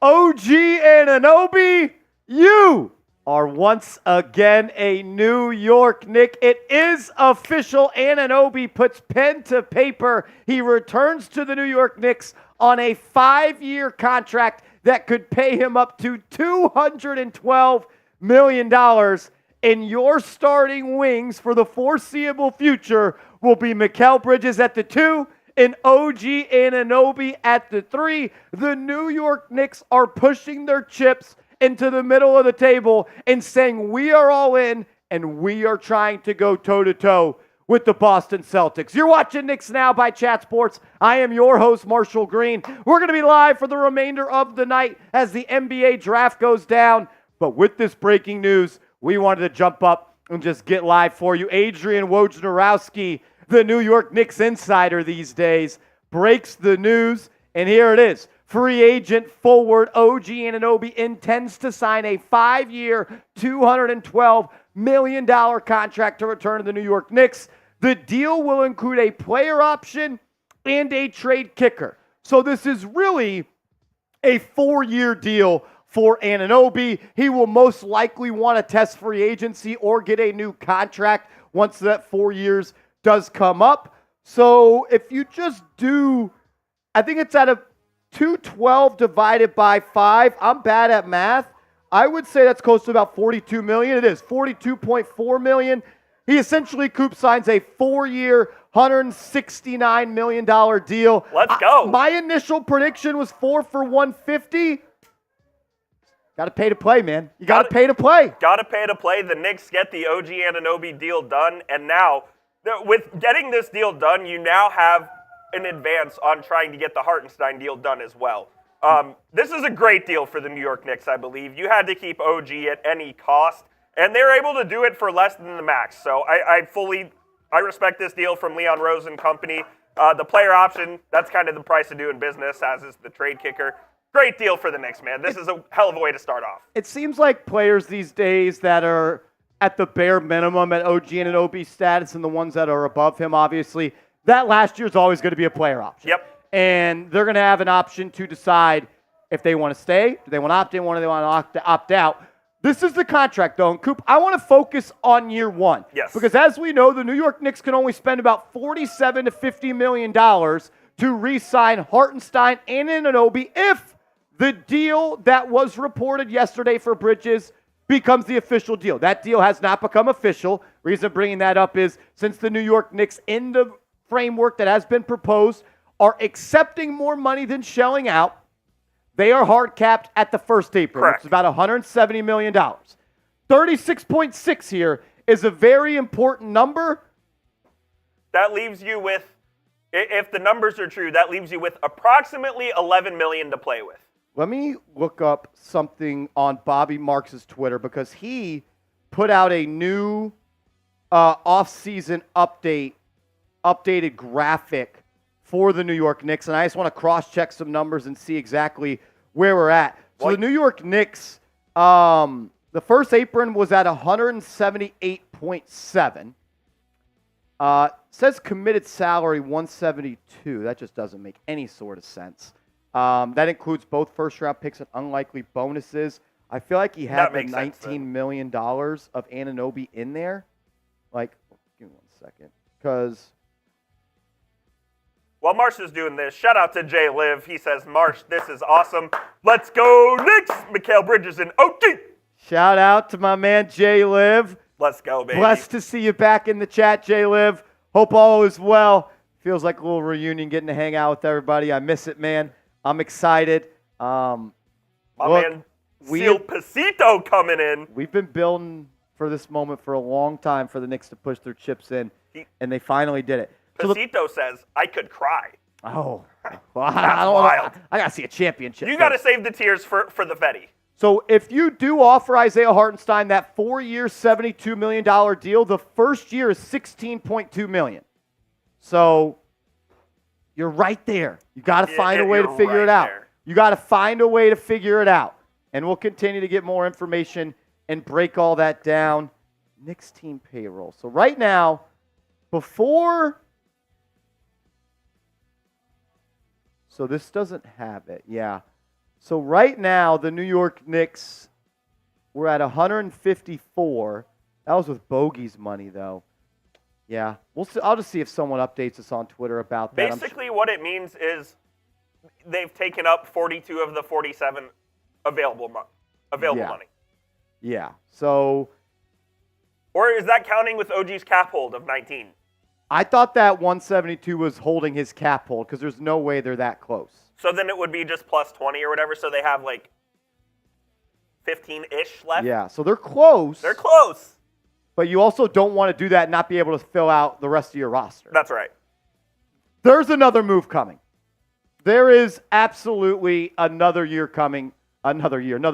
OG Anunoby, you are once again a New York Knick. It is official. Anunoby puts pen to paper. He returns to the New York Knicks on a 5-year contract that could pay him up to $212 million. And your starting wings for the foreseeable future will be Mikal Bridges at the 2 and OG Anunoby at the 3. The New York Knicks are pushing their chips into the middle of the table and saying we are all in and we are trying to go toe-to-toe with the Boston Celtics. You're watching Knicks Now by Chat Sports. I am your host, Marshall Green. We're going to be live for the remainder of the night as the NBA draft goes down. But with this breaking news, we wanted to jump up and just get live for you. Adrian Wojnarowski, the New York Knicks insider these days, breaks the news, and here it is. Free agent forward OG Anunoby intends to sign a 5-year, $212 million contract to return to the New York Knicks. The deal will include a player option and a trade kicker. So this is really a 4-year deal for Anunoby. He will most likely want to test free agency or get a new contract once that 4 years does come up. So if you just do, I think it's out of 212 divided by 5. I'm bad at math. I would say that's close to about $42 million. It is $42.4 million. He essentially signs a 4-year, $169 million deal. Let's go. My initial prediction was 4 for $150. Got to pay to play, man. You got to pay to play. Got to pay to play. The Knicks get the OG Anunoby deal done, and now, with getting this deal done, you now have an advance on trying to get the Hartenstein deal done as well. This is a great deal for the New York Knicks, I believe. You had to keep OG at any cost, and they were able to do it for less than the max. So I respect this deal from Leon Rose and company. The player option, that's kind of the price of doing business, as is the trade kicker. Great deal for the Knicks, man. This is a hell of a way to start off. It seems like players these days that are at the bare minimum at OG Anunoby status and the ones that are above him, obviously, that last year is always going to be a player option. Yep. And they're going to have an option to decide if they want to stay, do they want to opt in, or do they want to opt out. This is the contract, though. And Coop, I want to focus on year one. Yes. Because as we know, the New York Knicks can only spend about $47 to $50 million to re-sign Hartenstein and Anunoby if the deal that was reported yesterday for Bridges becomes the official deal. That deal has not become official. Reason I'm bringing that up is since the New York Knicks, in the framework that has been proposed, are accepting more money than shelling out, they are hard capped at the first apron, Correct. which is about $170 million. 36.6 here is a very important number. That leaves you with, if the numbers are true, that leaves you with approximately $11 million to play with. Let me look up something on Bobby Marks' Twitter because he put out a new off-season updated graphic for the New York Knicks, and I just want to cross-check some numbers and see exactly where we're at. So the New York Knicks, the first apron was at 178.7. Says committed salary 172. That just doesn't make any sort of sense. That includes both first-round picks and unlikely bonuses. I feel like he had the $19 million of Anunoby in there. Like, give me 1 second. Because while Marsh is doing this, shout out to Jay Liv. He says, Marsh, this is awesome. Let's go Knicks. Mikal Bridges and OG. Shout out to my man Jay Liv. Let's go, baby. Blessed to see you back in the chat, Jay Liv. Hope all is well. Feels like a little reunion getting to hang out with everybody. I miss it, man. I'm excited. My man, Seal Pasito coming in. We've been building for this moment for a long time for the Knicks to push their chips in, and they finally did it. Pasito says, I could cry. Oh. Well, wild. I got to see a championship. You got to save the tears for the Fetty. So if you do offer Isaiah Hartenstein that 4-year, $72 million deal, the first year is $16.2 million. So you're right there. You got to find a way to figure it out. You got to find a way to figure it out. And we'll continue to get more information and break all that down. Knicks team payroll. So right now, before... So this doesn't have it. Yeah. So right now, the New York Knicks, we're at 154. That was with Bogey's money, though. Yeah, we'll see. I'll just see if someone updates us on Twitter about that. Basically, what it means is they've taken up 42 of the 47 available money. Yeah. So, or is that counting with OG's cap hold of 19? I thought that 172 was holding his cap hold because there's no way they're that close. So then it would be just plus 20 or whatever. So they have like 15-ish left. Yeah. So they're close. They're close. But you also don't want to do that and not be able to fill out the rest of your roster. That's right. There's another move coming. There is absolutely another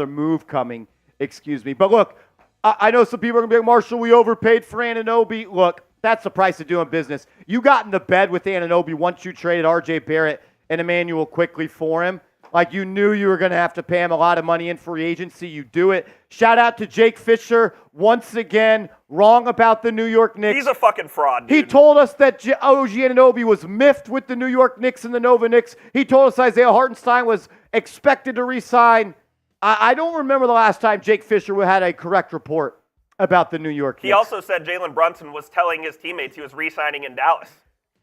move coming, excuse me. But look, I know some people are going to be like, Marshall, we overpaid for Anunoby. Look, that's the price of doing business. You got in the bed with Anunoby once you traded R.J. Barrett and Emmanuel quickly for him. Like you knew you were going to have to pay him a lot of money in free agency. You do it. Shout out to Jake Fisher. Once again, wrong about the New York Knicks. He's a fucking fraud, dude. He told us that OG Anunoby was miffed with the New York Knicks and the Nova Knicks. He told us Isaiah Hartenstein was expected to re-sign. I don't remember the last time Jake Fisher had a correct report about the New York Knicks. He also said Jalen Brunson was telling his teammates he was re-signing in Dallas.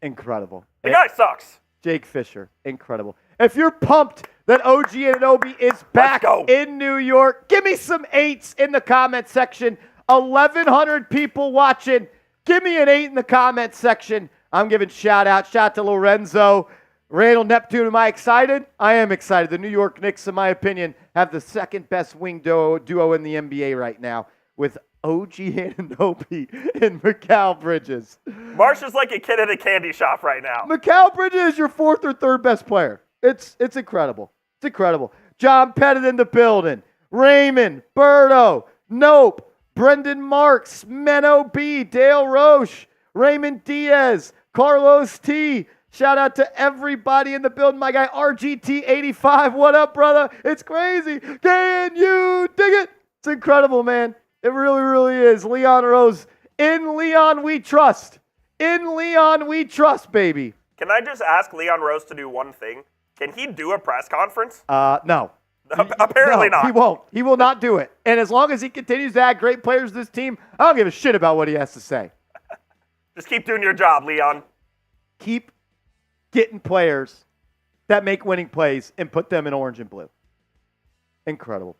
Incredible. The guy sucks. Jake Fisher, incredible. If you're pumped that OG Anunoby is back in New York, give me some 8s in the comment section. 1,100 people watching. Give me an 8 in the comment section. I'm giving shout out to Lorenzo. Randall Neptune, am I excited? I am excited. The New York Knicks, in my opinion, have the second best wing duo in the NBA right now with OG Anunoby and Mikal Bridges. Marsh is like a kid at a candy shop right now. Mikal Bridges is your 4th or 3rd best player. It's incredible. It's incredible. John Pettit in the building. Raymond, Berto, Nope, Brendan Marks, Menno B, Dale Roche, Raymond Diaz, Carlos T. Shout out to everybody in the building. My guy RGT85. What up, brother? It's crazy. Can you dig it? It's incredible, man. It really, really is. Leon Rose. In Leon we trust. In Leon we trust, baby. Can I just ask Leon Rose to do one thing? Can he do a press conference? No. Apparently not. He won't. He will not do it. And as long as he continues to add great players to this team, I don't give a shit about what he has to say. Just keep doing your job, Leon. Keep getting players that make winning plays and put them in orange and blue. Incredible.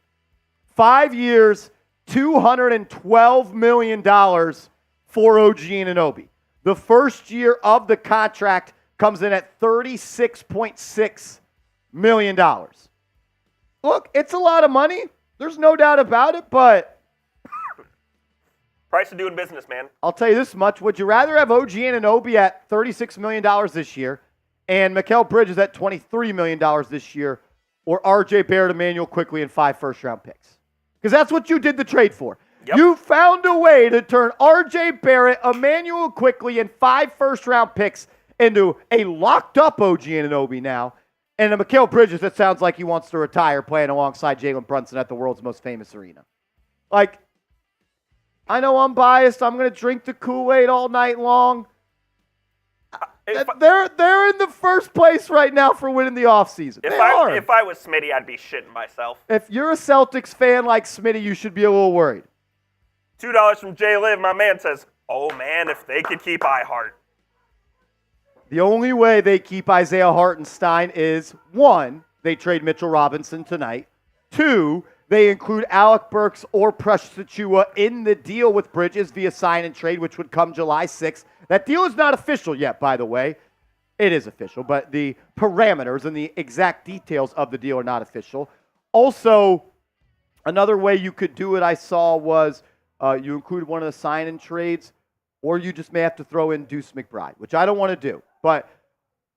5 years, $212 million for OG Anunoby. The first year of the contract comes in at $36.6 million. Look, it's a lot of money. There's no doubt about it, but price of doing business, man. I'll tell you this much. Would you rather have OG Anunoby at $36 million this year and Mikal Bridges at $23 million this year, or R.J. Barrett, Emmanuel quickly, and 5 first-round picks? Because that's what you did the trade for. Yep. You found a way to turn R.J. Barrett, Emmanuel quickly, and 5 first-round picks into a locked-up OG Anunoby now, and a Mikal Bridges that sounds like he wants to retire playing alongside Jalen Brunson at the world's most famous arena. Like, I know I'm biased. I'm going to drink the Kool-Aid all night long. They're in the first place right now for winning the offseason. If I was Smitty, I'd be shitting myself. If you're a Celtics fan like Smitty, you should be a little worried. $2 from Jay Liv. My man says, oh, man, if they could keep iHeart. The only way they keep Isaiah Hartenstein is, 1, they trade Mitchell Robinson tonight. 2, they include Alec Burks or Precious Achiuwa in the deal with Bridges via sign and trade, which would come July 6th. That deal is not official yet, by the way. It is official, but the parameters and the exact details of the deal are not official. Also, another way you could do it, I saw, was you include one of the sign and trades, or you just may have to throw in Deuce McBride, which I don't want to do. But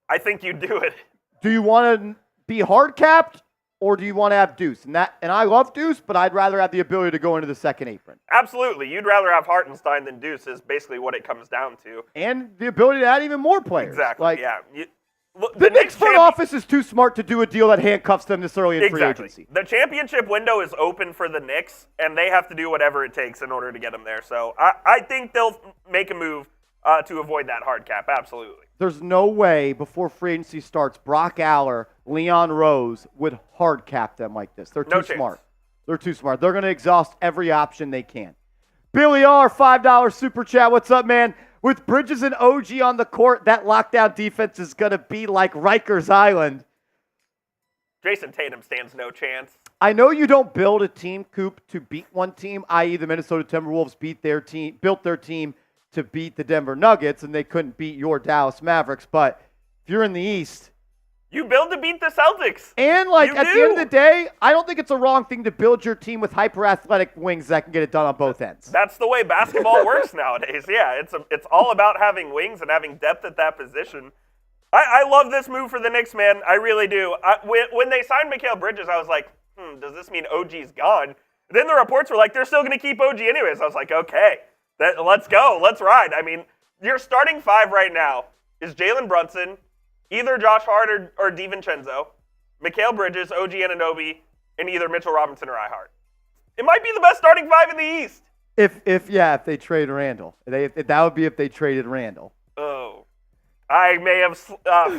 I think you do it. Do you want to be hard capped, or do you want to have Deuce? And I love Deuce, but I'd rather have the ability to go into the second apron. Absolutely. You'd rather have Hartenstein than Deuce is basically what it comes down to. And the ability to add even more players. Exactly, yeah. The Knicks front office is too smart to do a deal that handcuffs them this early in free agency. The championship window is open for the Knicks, and they have to do whatever it takes in order to get them there. So I think they'll make a move to avoid that hard cap, absolutely. There's no way before free agency starts Brock Aller Leon Rose would hard cap them like this. They're No too chance. smart. They're too smart. They're going to exhaust every option they can. Billy R, $5 super chat. What's up, man? With Bridges and OG on the court, that lockdown defense is going to be like Rikers Island. Jason Tatum stands no chance. I know you don't build a team, Coop, to beat one team, i.e. the Minnesota Timberwolves built their team to beat the Denver Nuggets, and they couldn't beat your Dallas Mavericks. But if you're in the East, You build to beat the Celtics. and You at do. the end of the day, I don't think it's a wrong thing to build your team with hyper-athletic wings that can get it done on both ends. That's the way basketball works nowadays. Yeah, it's all about having wings and having depth at that position. I love this move for the Knicks, man. I really do. When they signed Mikal Bridges, I was like, does this mean OG's gone? And then the reports were like, they're still going to keep OG anyways. I was like, okay, let's go. Let's ride. I mean, your starting five right now is Jalen Brunson, either Josh Hart or DiVincenzo, Mikal Bridges, OG Anunoby, and either Mitchell Robinson or I Hart. It might be the best starting five in the East. If they trade Randall. That would be if they traded Randall. Oh. I may have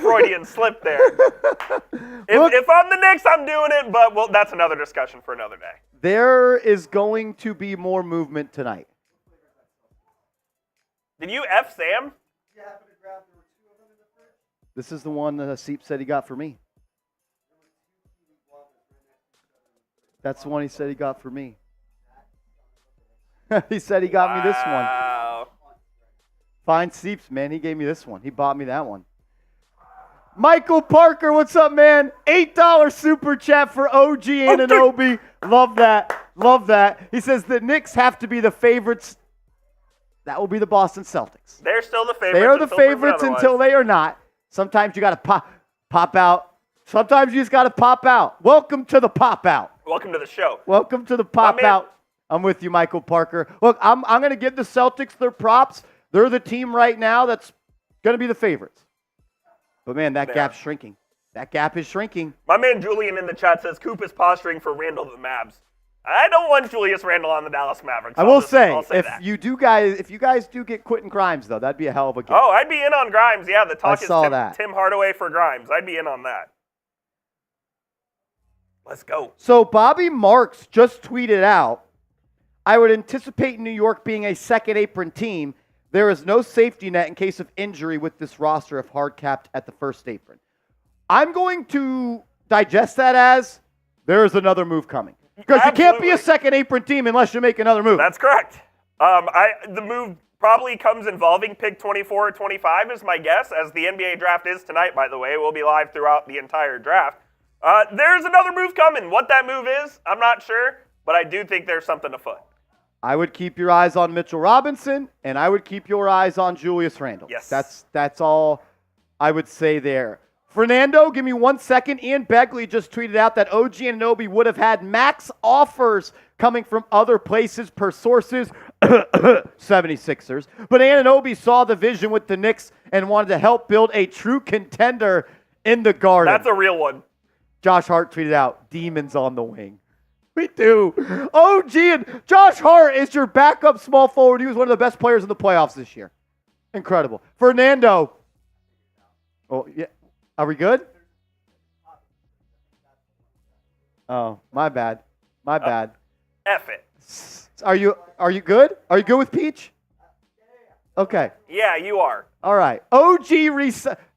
Freudian slipped there. If I'm the Knicks, I'm doing it, but well, that's another discussion for another day. There is going to be more movement tonight. Did you F Sam? This is the one that Seep said he got for me. That's the one he said he got for me. He said he got me this one. Wow. Fine Seeps, man. He gave me this one. He bought me that one. Michael Parker, what's up, man? $8 super chat for OG Anunoby. Love that. Love that. He says the Knicks have to be the favorites. That will be the Boston Celtics. They're still the favorites. They are the until proven favorites otherwise. until they are not. Sometimes you got to pop out. Sometimes you just got to pop out. Welcome to the pop out. Welcome to the show. Welcome to the pop out. I'm with you, Michael Parker. Look, I'm going to give the Celtics their props. They're the team right now that's going to be the favorites. But, man, that gap's shrinking. That gap is shrinking. My man Julian in the chat says Coop is posturing for Randall the Mavs. I don't want Julius Randall on the Dallas Mavericks. I'll say that. if you guys do get Quentin Grimes, though, that'd be a hell of a game. Oh, I'd be in on Grimes. Yeah, the talk is that. Tim Hardaway for Grimes. I'd be in on that. Let's go. So Bobby Marks just tweeted out, I would anticipate New York being a second apron team. There is no safety net in case of injury with this roster if hard capped at the first apron. I'm going to digest that as there is another move coming. Because you can't be a second apron team unless you make another move. That's correct. The move probably comes involving pick 24 or 25 is my guess, as the NBA draft is tonight, by the way. We'll be live throughout the entire draft. There's another move coming. What that move is, I'm not sure, but I do think there's something afoot. I would keep your eyes on Mitchell Robinson, and I would keep your eyes on Julius Randle. Yes. That's all I would say there. Fernando, give me 1 second. Ian Begley just tweeted out that OG Anunoby would have had max offers coming from other places per sources, 76ers. But Anunoby saw the vision with the Knicks and wanted to help build a true contender in the Garden. That's a real one. Josh Hart tweeted out, demons on the wing. We do. OG and Josh Hart is your backup small forward. He was one of the best players in the playoffs this year. Incredible. Fernando. Oh, yeah. Are we good? Oh, my bad. My bad. F it. Are you good? Are you good with Peach? Okay. Yeah, you are. All right.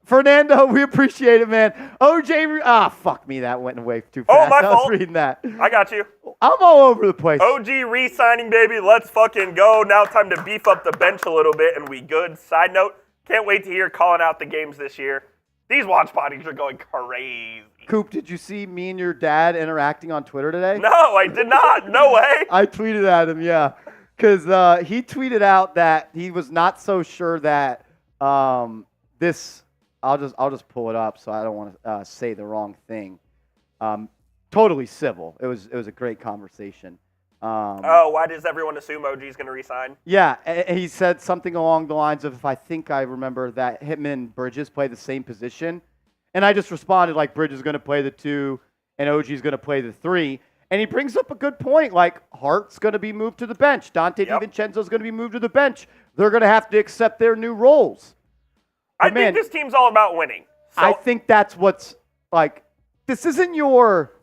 Fernando, we appreciate it, man. Fuck me. That went away too fast. Oh, my I was fault. reading that. I got you. I'm all over the place. OG re-signing, baby. Let's fucking go. Now time to beef up the bench a little bit, and we good. Side note, can't wait to hear calling out the games this year. These watch parties are going crazy. Coop, did you see me and your dad interacting on Twitter today? No, I did not. No way. I tweeted at him, yeah. Because he tweeted out that he was not so sure that this... I'll just pull it up so I don't want to say the wrong thing. Totally civil. It was a great conversation. Why does everyone assume OG's going to resign? Yeah, he said something along the lines of, if I think I remember, that him and Bridges play the same position. And I just responded like Bridges is going to play the 2 and OG's going to play the 3. And he brings up a good point, like Hart's going to be moved to the bench. Dante DiVincenzo's going to be moved to the bench. They're going to have to accept their new roles. I think this team's all about winning. So I think that's what's like this isn't your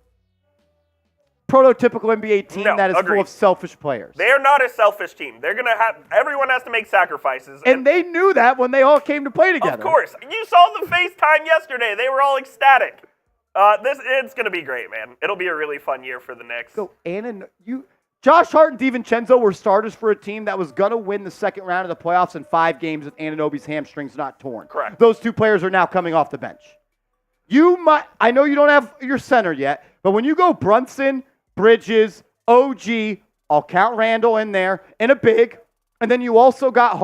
prototypical NBA team that is agreed. full of selfish players. They are not a selfish team. They're going to have – everyone has to make sacrifices. And they knew that when they all came to play together. Of course. You saw the FaceTime yesterday. They were all ecstatic. It's going to be great, man. It'll be a really fun year for the Knicks. So, Josh Hart and DiVincenzo were starters for a team that was going to win the second round of the playoffs in 5 games with Anunoby's hamstrings not torn. Correct. Those 2 players are now coming off the bench. I know you don't have your center yet, but when you go Brunson, Bridges, OG, I'll count Randall in there, and a big, and then you also got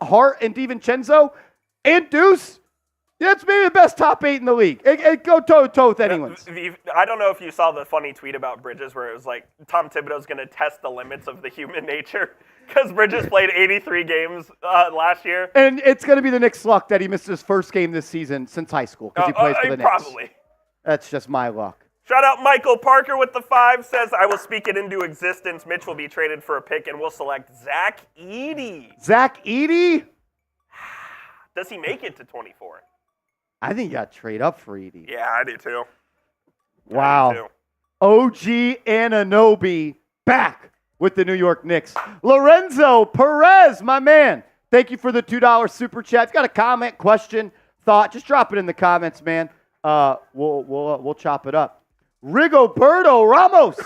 Hart and DiVincenzo and Deuce. That's maybe the best top 8 in the league. It go toe-to-toe with anyone's. I don't know if you saw the funny tweet about Bridges where it was like Tom Thibodeau's going to test the limits of the human nature because Bridges played 83 games last year. And it's going to be the Knicks' luck that he missed his first game this season since high school because he plays for the Knicks. Probably. That's just my luck. Shout out Michael Parker with the 5, says, I will speak it into existence. Mitch will be traded for a pick and we'll select Zach Edey. Zach Edey? Does he make it to 24? I think you got to trade up for Edey. Yeah, I do too. Wow. OG Anunoby back with the New York Knicks. Lorenzo Perez, my man. Thank you for the $2 super chat. If you got a comment, question, thought, just drop it in the comments, man. We'll chop it up. Rigoberto Ramos,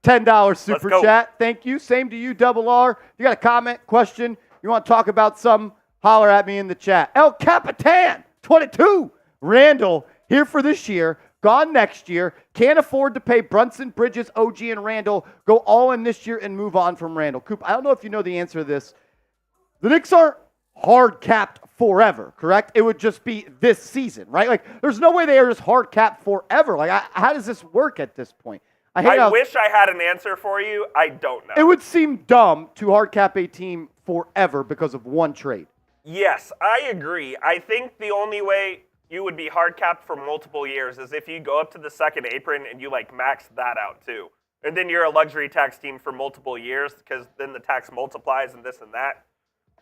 $10 super chat. Thank you. Same to you, Double R. If you got a comment, question, you want to talk about something, holler at me in the chat. El Capitan, 22. Randall, here for this year, gone next year, can't afford to pay Brunson, Bridges, OG, and Randall. Go all in this year and move on from Randall. Coop, I don't know if you know the answer to this. The Knicks aren't hard capped forever, correct? It would just be this season, right? Like, there's no way they are just hard capped forever. Like, how does this work at this point? I wish I had an answer for you. I don't know. It would seem dumb to hard cap a team forever because of one trade. Yes, I agree. I think the only way you would be hard capped for multiple years is if you go up to the second apron and you like max that out too. And then you're a luxury tax team for multiple years because then the tax multiplies and this and that.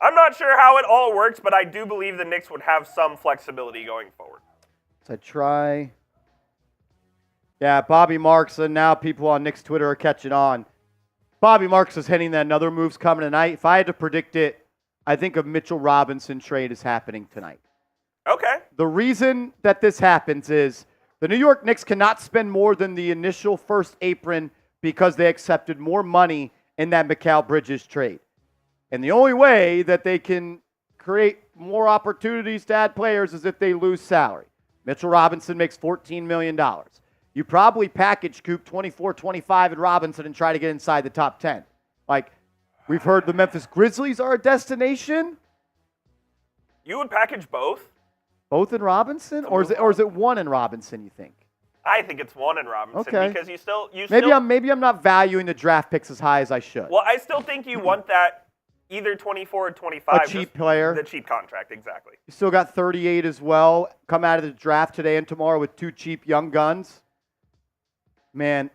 I'm not sure how it all works, but I do believe the Knicks would have some flexibility going forward. So try. Yeah, Bobby Marks, and now people on Knicks Twitter are catching on. Bobby Marks is hinting that another move's coming tonight. If I had to predict it, I think a Mitchell Robinson trade is happening tonight. Okay. The reason that this happens is the New York Knicks cannot spend more than the initial first apron because they accepted more money in that Mikal Bridges trade. And the only way that they can create more opportunities to add players is if they lose salary. Mitchell Robinson makes $14 million. You probably package Coop 24, 25 and Robinson and try to get inside the top 10. Like, we've heard the Memphis Grizzlies are a destination. You would package both? Both in Robinson? Or is it one in Robinson, you think? I think it's one in Robinson because you still maybe I'm not valuing the draft picks as high as I should. Well, I still think you want that either 24 or 25. A cheap player. The cheap contract, exactly. You still got 38 as well. Come out of the draft today and tomorrow with 2 cheap young guns. Man,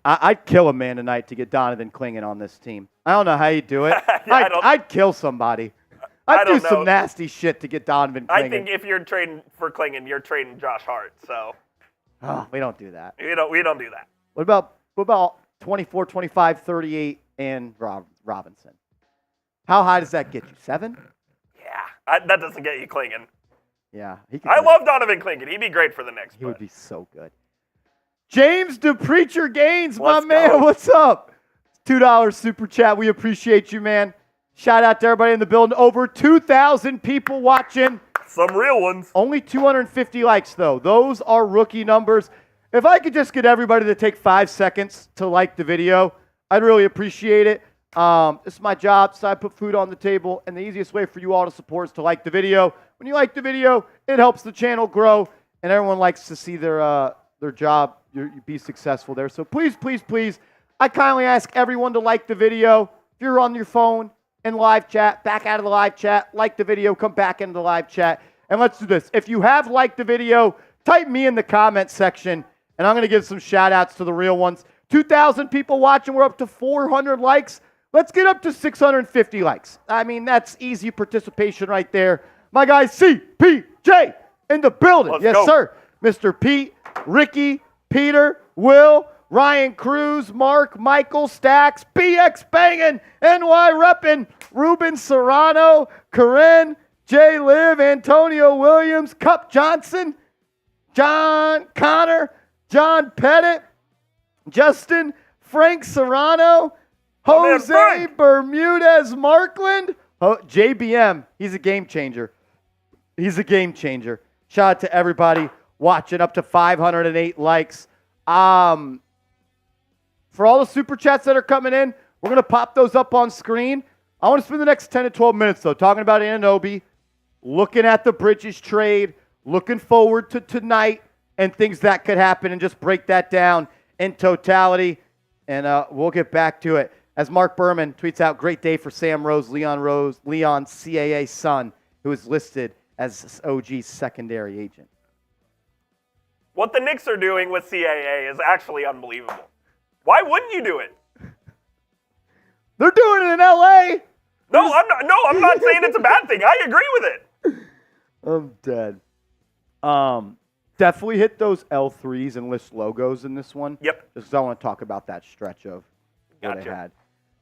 I'd kill a man tonight to get Donovan Clingan on this team. I don't know how you do it. I'd kill somebody. I'd do some nasty shit to get Donovan Clingan. I think if you're trading for Clingan, you're trading Josh Hart. So, we don't do that. We don't do that. What about 24, 25, 38, and Robinson? How high does that get you? 7? Yeah, that doesn't get you Clingan. Yeah, I love Donovan Clingan. He'd be great for the Knicks. He would be so good. James DePreacher Gaines, my Let's man, go. what's up? $2 super chat. We appreciate you, man. Shout out to everybody in the building. Over 2,000 people watching. Some real ones. Only 250 likes, though. Those are rookie numbers. If I could just get everybody to take 5 seconds to like the video, I'd really appreciate it. This is my job, so I put food on the table, and the easiest way for you all to support is to like the video. When you like the video, it helps the channel grow, and everyone likes to see their job you be successful there. So please, please, please, I kindly ask everyone to like the video. If you're on your phone in live chat, back out of the live chat, like the video, come back into the live chat, and let's do this. If you have liked the video, type me in the comment section, and I'm going to give some shout-outs to the real ones. 2,000 people watching. We're up to 400 likes. Let's get up to 650 likes. I mean, that's easy participation right there. My guy CPJ in the building. Let's yes, go. sir. Mr. Pete, Ricky, Peter, Will, Ryan Cruz, Mark, Michael, Stacks, BX Bangin', NY Reppin', Ruben Serrano, Corinne, Jay Liv, Antonio Williams, Cup Johnson, John Connor, John Pettit, Justin, Frank Serrano, Jose Bermudez Markland, JBM. He's a game changer. He's a game changer. Shout out to everybody watching, up to 508 likes. For all the super chats that are coming in, we're going to pop those up on screen. I want to spend the next 10 to 12 minutes, though, talking about Anunoby, looking at the Bridges trade, looking forward to tonight and things that could happen, and just break that down in totality. And we'll get back to it. As Mark Berman tweets out, great day for Sam Rose, Leon CAA's son, who is listed as OG's secondary agent. What the Knicks are doing with CAA is actually unbelievable. Why wouldn't you do it? They're doing it in LA. No, I'm not saying it's a bad thing. I agree with it. I'm dead. Definitely hit those L3s and list logos in this one. Yep. Just because I want to talk about that stretch of what I had.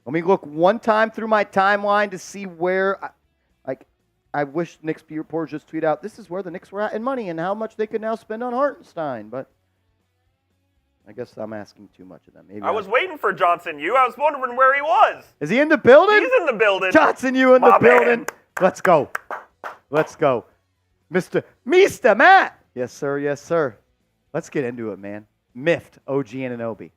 Let me look one time through my timeline to see where, I wish Knicks beat reporters just tweet out, this is where the Knicks were at in money and how much they could now spend on Hartenstein. But I guess I'm asking too much of them. Maybe I was waiting for Johnson Yu. I was wondering where he was. Is he in the building? He's in the building. Johnson Yu in the building. Man. Let's go. Let's go. Mr. Matt. Yes, sir. Yes, sir. Let's get into it, man. Miffed OG Anunoby.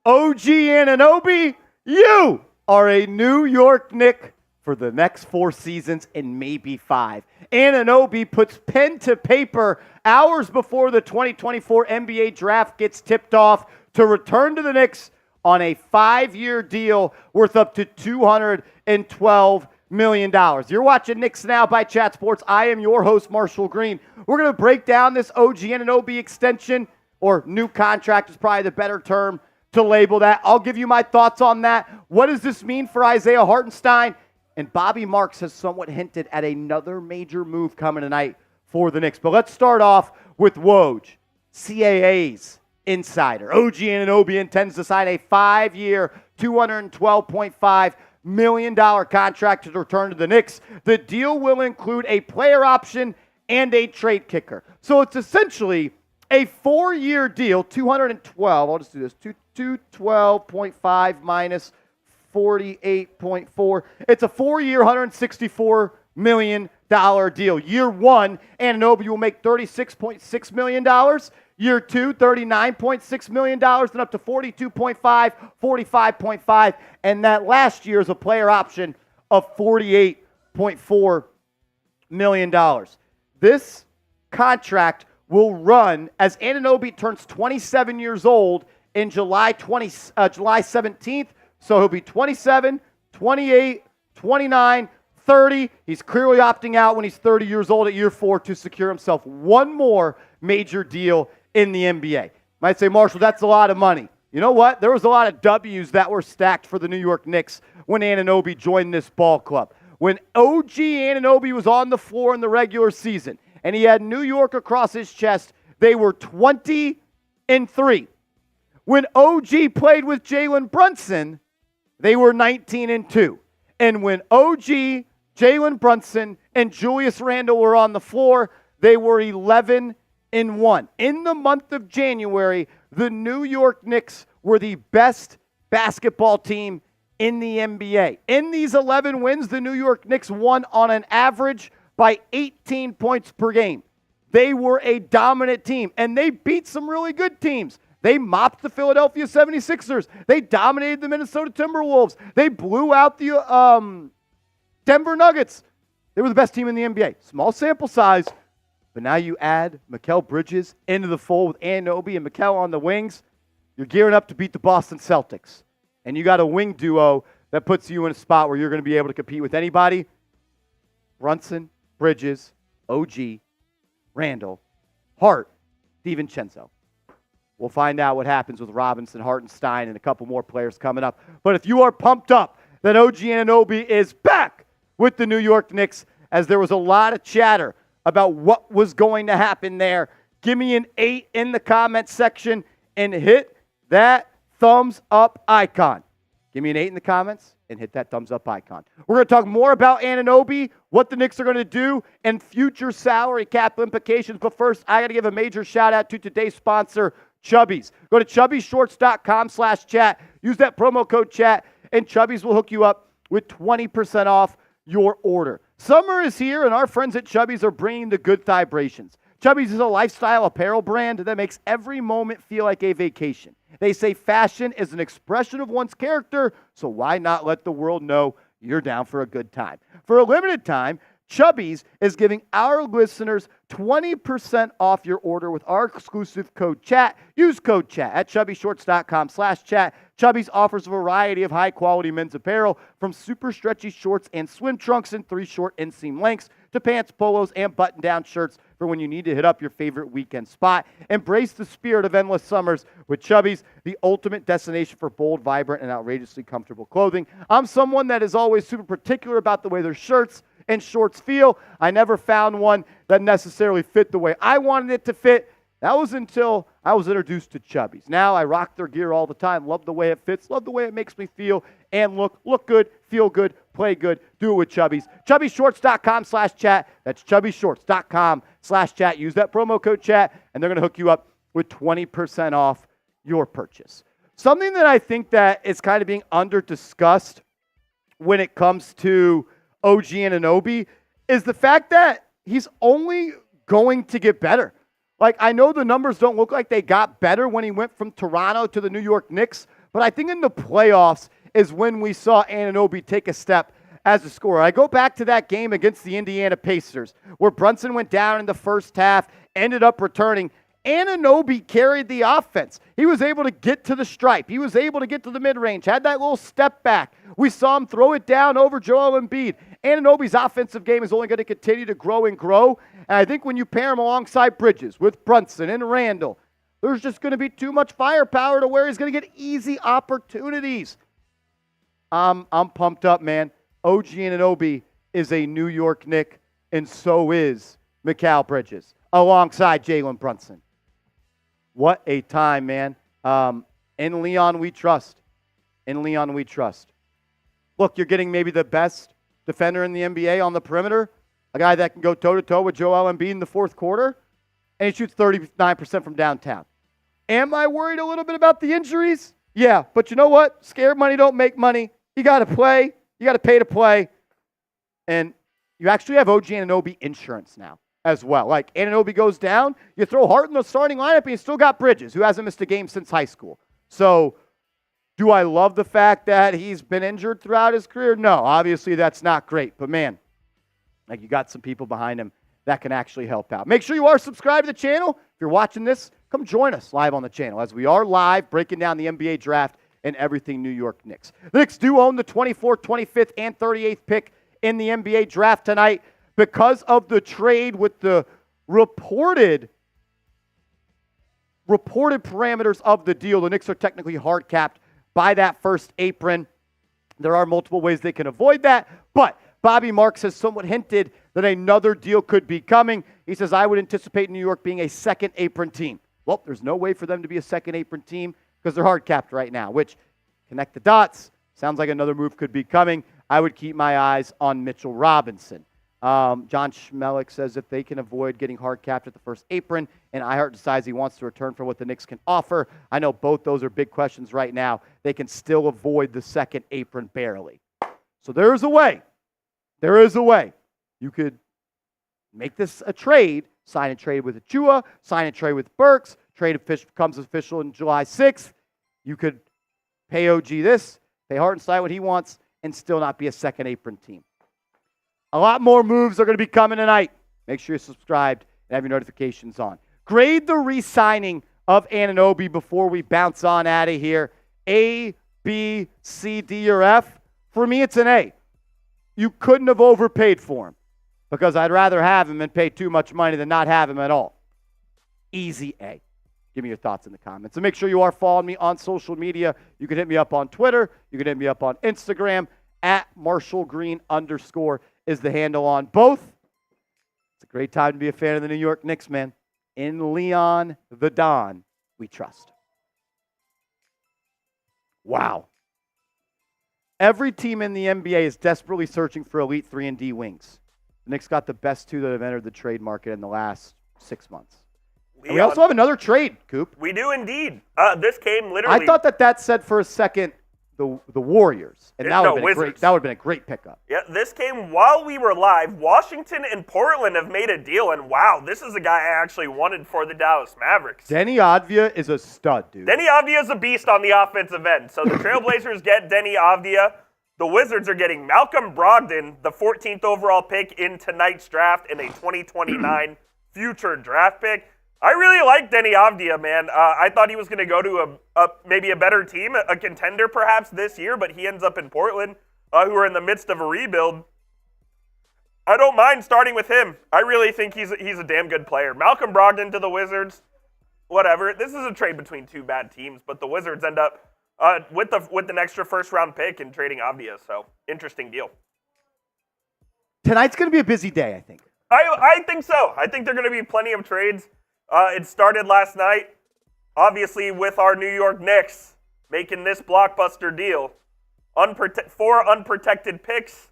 OG Anunoby, you are a New York Knick for the next 4 seasons and maybe 5. Anunoby puts pen to paper hours before the 2024 NBA draft gets tipped off to return to the Knicks on a 5-year deal worth up to $212 million. You're watching Knicks Now by Chat Sports. I am your host, Marshall Green. We're going to break down this OG Anunoby extension, or new contract is probably the better term to label that. I'll give you my thoughts on that. What does this mean for Isaiah Hartenstein? And Bobby Marks has somewhat hinted at another major move coming tonight for the Knicks. But let's start off with Woj, CAA's insider. OG Anunoby intends to sign a 5-year, $212.5 million contract to return to the Knicks. The deal will include a player option and a trade kicker. So it's essentially a 4-year deal, 212. I'll just do this. 212.5 minus 48.4. It's a 4-year, $164 million deal. Year 1, Anunoby will make $36.6 million. Year 2, $39.6 million, then up to 42.5, 45.5, and that last year is a player option of $48.4 million. This contract will run as Anunoby turns 27 years old in July 17th. So he'll be 27, 28, 29, 30. He's clearly opting out when he's 30 years old at year 4 to secure himself one more major deal in the NBA. Might say, Marshall, that's a lot of money. You know what? There was a lot of W's that were stacked for the New York Knicks when Anunoby joined this ball club. When OG Anunoby was on the floor in the regular season and he had New York across his chest, they were 20-3. When OG played with Jalen Brunson, they were 19-2. And when OG, Jalen Brunson, and Julius Randle were on the floor, they were 11-1. In the month of January, the New York Knicks were the best basketball team in the NBA. In these 11 wins, the New York Knicks won on an average by 18 points per game. They were a dominant team, and they beat some really good teams. They mopped the Philadelphia 76ers. They dominated the Minnesota Timberwolves. They blew out the Denver Nuggets. They were the best team in the NBA. Small sample size, but now you add Mikal Bridges into the fold with Anunoby and Mikal on the wings. You're gearing up to beat the Boston Celtics. And you got a wing duo that puts you in a spot where you're going to be able to compete with anybody. Brunson, Bridges, OG, Randall, Hart, DiVincenzo. We'll find out what happens with Robinson, Hartenstein, and a couple more players coming up. But if you are pumped up that OG Anunoby is back with the New York Knicks, as there was a lot of chatter about what was going to happen there. Give me an 8 in the comment section and hit that thumbs up icon. Give me an 8 in the comments and hit that thumbs up icon. We're going to talk more about Anunoby, what the Knicks are going to do, and future salary cap implications. But first, I got to give a major shout out to today's sponsor, Chubbies. Go to chubbyshorts.com/chat. Use that promo code chat, and Chubbies will hook you up with 20% off your order. Summer is here, and our friends at Chubbies are bringing the good vibrations. Chubbies is a lifestyle apparel brand that makes every moment feel like a vacation. They say fashion is an expression of one's character, so why not let the world know you're down for a good time? For a limited time, Chubbies is giving our listeners 20% off your order with our exclusive code CHAT. Use code CHAT at chubbyshorts.com/chat. Chubbies offers a variety of high-quality men's apparel, from super stretchy shorts and swim trunks in 3 short inseam lengths to pants, polos, and button-down shirts for when you need to hit up your favorite weekend spot. Embrace the spirit of endless summers with Chubbies, the ultimate destination for bold, vibrant, and outrageously comfortable clothing. I'm someone that is always super particular about the way their shirts and shorts feel. I never found one that necessarily fit the way I wanted it to fit. That was until I was introduced to Chubbies. Now I rock their gear all the time. Love the way it fits. Love the way it makes me feel and look. Look good, feel good, play good. Do it with Chubbies. Chubbyshorts.com/chat. That's chubbyshorts.com/chat. Use that promo code chat, and they're going to hook you up with 20% off your purchase. Something that I think that is kind of being under-discussed when it comes to OG Anunoby is the fact that he's only going to get better. Like, I know the numbers don't look like they got better when he went from Toronto to the New York Knicks, but I think in the playoffs is when we saw Anunoby take a step as a scorer. I go back to that game against the Indiana Pacers where Brunson went down in the first half, ended up returning. Anunoby carried the offense. He was able to get to the stripe. He was able to get to the mid-range, had that little step back. We saw him throw it down over Joel Embiid. Anunoby's offensive game is only going to continue to grow and grow. And I think when you pair him alongside Bridges with Brunson and Randall, there's just going to be too much firepower to where he's going to get easy opportunities. I'm pumped up, man. OG Anunoby is a New York Knick, and so is Mikal Bridges alongside Jalen Brunson. What a time, man. In Leon we trust. In Leon we trust. Look, you're getting maybe the best defender in the NBA on the perimeter, a guy that can go toe-to-toe with Joel Embiid in the fourth quarter, and he shoots 39% from downtown. Am I worried a little bit about the injuries? Yeah, but you know what? Scared money don't make money. You got to play. You got to pay to play. And you actually have OG Anunoby insurance now as well. Like, Anunoby goes down, you throw Hart in the starting lineup, and you still got Bridges, who hasn't missed a game since high school. So, do I love the fact that he's been injured throughout his career? No, obviously that's not great. But, man, like, you got some people behind him that can actually help out. Make sure you are subscribed to the channel. If you're watching this, come join us live on the channel as we are live breaking down the NBA draft and everything New York Knicks. The Knicks do own the 24th, 25th, and 38th pick in the NBA draft tonight because of the trade with the reported parameters of the deal. The Knicks are technically hard capped by that first apron. There are multiple ways they can avoid that, but Bobby Marks has somewhat hinted that another deal could be coming. He says, I would anticipate New York being a second apron team. Well, there's no way for them to be a second apron team because they're hard capped right now, which, connect the dots, sounds like another move could be coming. I would keep my eyes on Mitchell Robinson. John Schmelik says if they can avoid getting hard capped at the first apron and iHeart decides he wants to return for what the Knicks can offer, I know both those are big questions right now. They can still avoid the second apron barely. So there is a way. There is a way. You could make this a trade, sign and trade with Achua, sign and trade with Burks, trade becomes official on July 6th. You could pay OG this, pay Hartenstein what he wants, and still not be a second apron team. A lot more moves are going to be coming tonight. Make sure you're subscribed and have your notifications on. Grade the re-signing of Anunoby before we bounce on out of here. A, B, C, D, or F? For me, it's an A. You couldn't have overpaid for him because I'd rather have him and pay too much money than not have him at all. Easy A. Give me your thoughts in the comments. And make sure you are following me on social media. You can hit me up on Twitter. You can hit me up on Instagram at @MarshallGreen_ is the handle on both. It's a great time to be a fan of the New York Knicks, man. In Leon the Don, we trust. Wow. Every team in the NBA is desperately searching for elite 3-and-D wings. The Knicks got the best two that have entered the trade market in the last 6 months. And we also have another trade, Coop. We do indeed. This came literally. I thought that said for a second the Warriors, and that would have been a great pickup. Yeah, this came while we were live. Washington and Portland have made a deal, and wow, this is a guy I actually wanted for the Dallas Mavericks. Denny Avdija is a stud, dude. Denny Avdija is a beast on the offensive end. So the Trailblazers get Denny Avdija. The Wizards are getting Malcolm Brogdon, the 14th overall pick in tonight's draft, and a 2029 future draft pick. I really like Denny Avdija, man. I thought he was going to go to maybe a better team, a contender perhaps this year, but he ends up in Portland, who are in the midst of a rebuild. I don't mind starting with him. I really think he's a damn good player. Malcolm Brogdon to the Wizards, whatever. This is a trade between two bad teams, but the Wizards end up with an extra first-round pick and trading Avdija, so interesting deal. Tonight's going to be a busy day, I think. I think so. I think there are going to be plenty of trades. It started last night, obviously, with our New York Knicks making this blockbuster deal. 4 unprotected picks,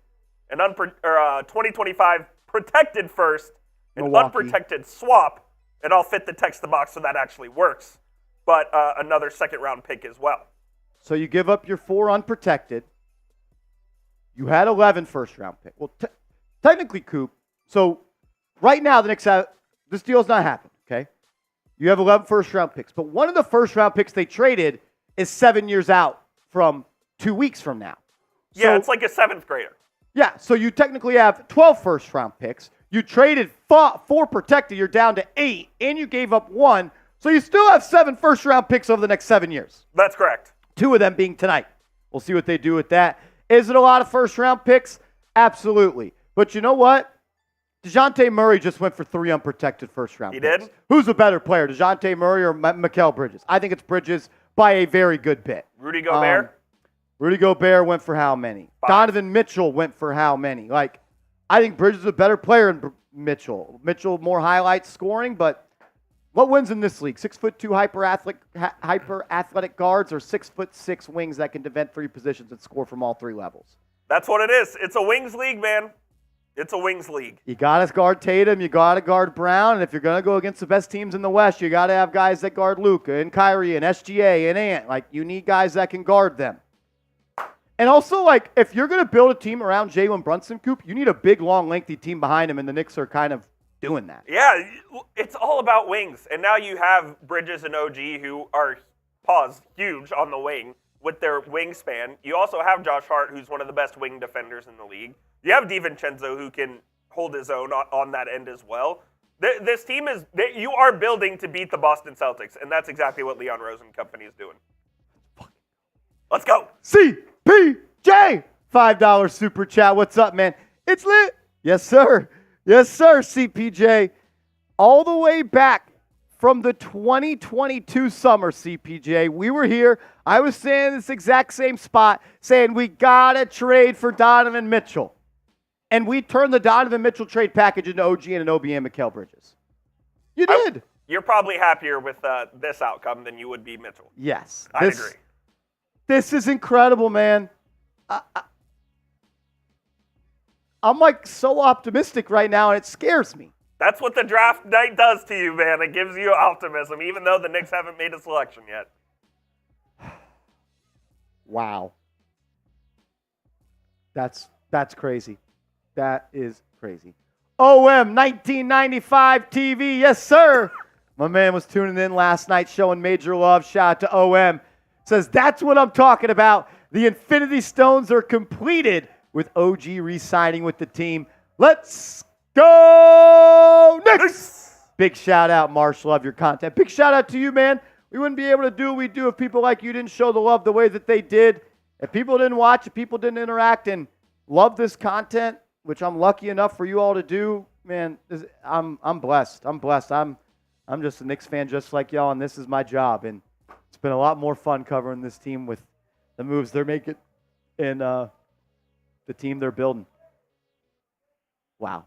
and 2025 protected first, and Milwaukee. Unprotected swap, and I'll fit the text the box so that actually works. But another second-round pick as well. So you give up your 4 unprotected. You had 11 first-round picks. Well, technically, Coop, so right now the Knicks have – this deal's not happening. Okay, you have 11 first-round picks, but one of the first-round picks they traded is 7 years out from 2 weeks from now. Yeah, it's like a 7th grader. Yeah, so you technically have 12 first-round picks. You traded 4 protected, you're down to 8, and you gave up 1, so you still have 7 first-round picks over the next 7 years. That's correct. 2 of them being tonight. We'll see what they do with that. Is it a lot of first-round picks? Absolutely. But you know what? DeJounte Murray just went for 3 unprotected first-round picks. He did? Who's a better player, DeJounte Murray or Mikal Bridges? I think it's Bridges by a very good bit. Rudy Gobert? Rudy Gobert went for how many? 5. Donovan Mitchell went for how many? I think Bridges is a better player than Mitchell. Mitchell more highlights scoring, but what wins in this league? 6'2" hyper athletic guards or 6'6" wings that can defend 3 positions and score from all 3 levels? That's what it is. It's a wings league, man. It's a wings league. You got to guard Tatum. You got to guard Brown. And if you're going to go against the best teams in the West, you got to have guys that guard Luka and Kyrie and SGA and Ant. You need guys that can guard them. And also, if you're going to build a team around Jalen Brunson, Coop, you need a big, long, lengthy team behind him, and the Knicks are kind of doing that. Yeah, it's all about wings. And now you have Bridges and OG who are, huge on the wing with their wingspan. You also have Josh Hart, who's one of the best wing defenders in the league. You have DiVincenzo, who can hold his own on that end as well. This team you are building to beat the Boston Celtics, and that's exactly what Leon Rose and company is doing. Let's go. CPJ, $5 super chat. What's up, man? It's lit. Yes, sir. Yes, sir, CPJ. All the way back from the 2022 summer, CPJ. We were here. I was saying this exact same spot, saying we got to trade for Donovan Mitchell. And we turned the Donovan Mitchell trade package into OG Anunoby and Mikal Bridges. You did. You're probably happier with this outcome than you would be Mitchell. Yes. I agree. This is incredible, man. I'm so optimistic right now, and it scares me. That's what the draft night does to you, man. It gives you optimism, even though the Knicks haven't made a selection yet. Wow. That's crazy. That is crazy. OM 1995 TV. Yes, sir. My man was tuning in last night showing major love. Shout out to OM. Says, that's what I'm talking about. The Infinity Stones are completed with OG re-signing with the team. Let's go Knicks! Big shout out, Marshall. Love your content. Big shout out to you, man. We wouldn't be able to do what we do if people like you didn't show the love the way that they did. If people didn't watch, if people didn't interact and love this content, which I'm lucky enough for you all to do, man, I'm blessed. I'm blessed. I'm just a Knicks fan just like y'all, and this is my job. And it's been a lot more fun covering this team with the moves they're making. And the team they're building. Wow.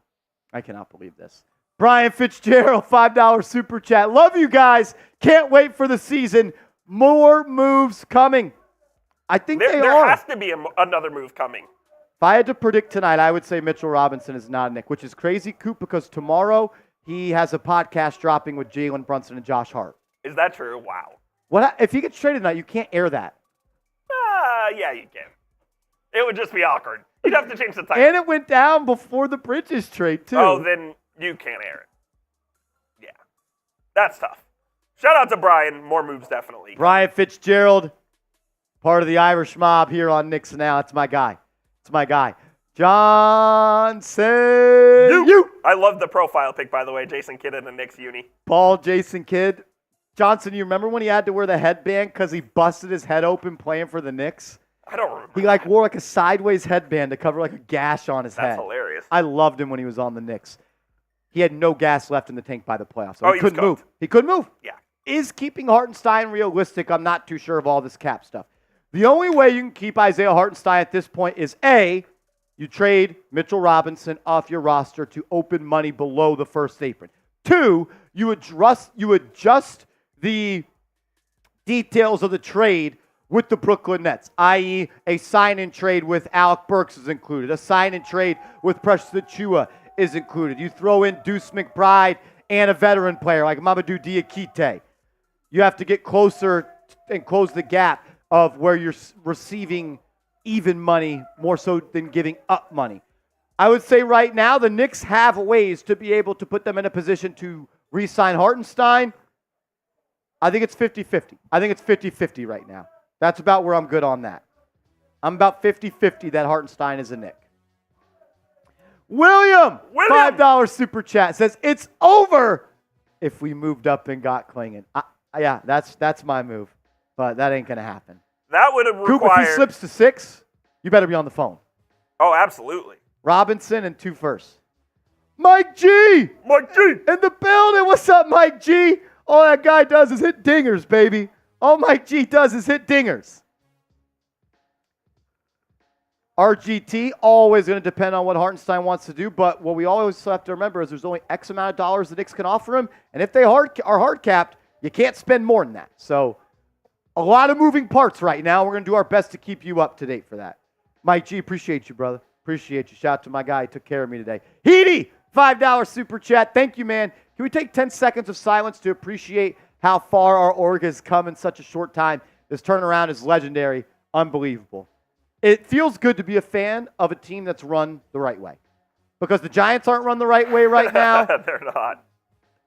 I cannot believe this. Brian Fitzgerald, $5 super chat. Love you guys. Can't wait for the season. More moves coming. I think they are. There has to be another move coming. If I had to predict tonight, I would say Mitchell Robinson is not a Knick, which is crazy, Coop, because tomorrow he has a podcast dropping with Jalen Brunson and Josh Hart. Is that true? Wow. What if he gets traded tonight? You can't air that. Yeah, you can. It would just be awkward. You'd have to change the title. And it went down before the Bridges trade, too. Oh, then you can't air it. Yeah. That's tough. Shout out to Brian. More moves, definitely. Brian Fitzgerald, part of the Irish mob here on Knicks Now. It's my guy. It's my guy. Johnson. You. I love the profile pic, by the way. Jason Kidd in the Knicks uni. Paul Jason Kidd. Johnson, you remember when he had to wear the headband because he busted his head open playing for the Knicks? I don't remember. He wore a sideways headband to cover a gash on his head. That's hilarious. I loved him when he was on the Knicks. He had no gas left in the tank by the playoffs. So he couldn't was move. He couldn't move. Yeah. Is keeping Hartenstein realistic? I'm not too sure of all this cap stuff. The only way you can keep Isaiah Hartenstein at this point is A, you trade Mitchell Robinson off your roster to open money below the first apron. 2, you adjust the details of the trade with the Brooklyn Nets, i.e. a sign-in trade with Alec Burks is included. A sign-in trade with Precious Achiuwa is included. You throw in Deuce McBride and a veteran player like Mamadou Diakite. You have to get closer and close the gap of where you're receiving even money more so than giving up money. I would say right now the Knicks have ways to be able to put them in a position to re-sign Hartenstein. I think it's 50-50. I think it's 50-50 right now. That's about where I'm good on that. I'm about 50-50 that Hartenstein is a Knick. William! $5 super chat says, it's over if we moved up and got Klingon. Yeah, that's my move, but that ain't going to happen. That would have required... Coop, if he slips to 6, you better be on the phone. Oh, absolutely. Robinson and 2 firsts. Mike G! Mike G! In the building. What's up, Mike G? All that guy does is hit dingers, baby. All Mike G does is hit dingers. RGT, always going to depend on what Hartenstein wants to do, but what we always have to remember is there's only X amount of dollars the Knicks can offer him, and if they are hard capped, you can't spend more than that. So a lot of moving parts right now. We're going to do our best to keep you up to date for that. Mike G, appreciate you, brother. Appreciate you. Shout out to my guy who took care of me today. Heedy, $5 super chat. Thank you, man. Can we take 10 seconds of silence to appreciate how far our org has come in such a short time? This turnaround is legendary. Unbelievable. It feels good to be a fan of a team that's run the right way. Because the Giants aren't run the right way right now. They're not.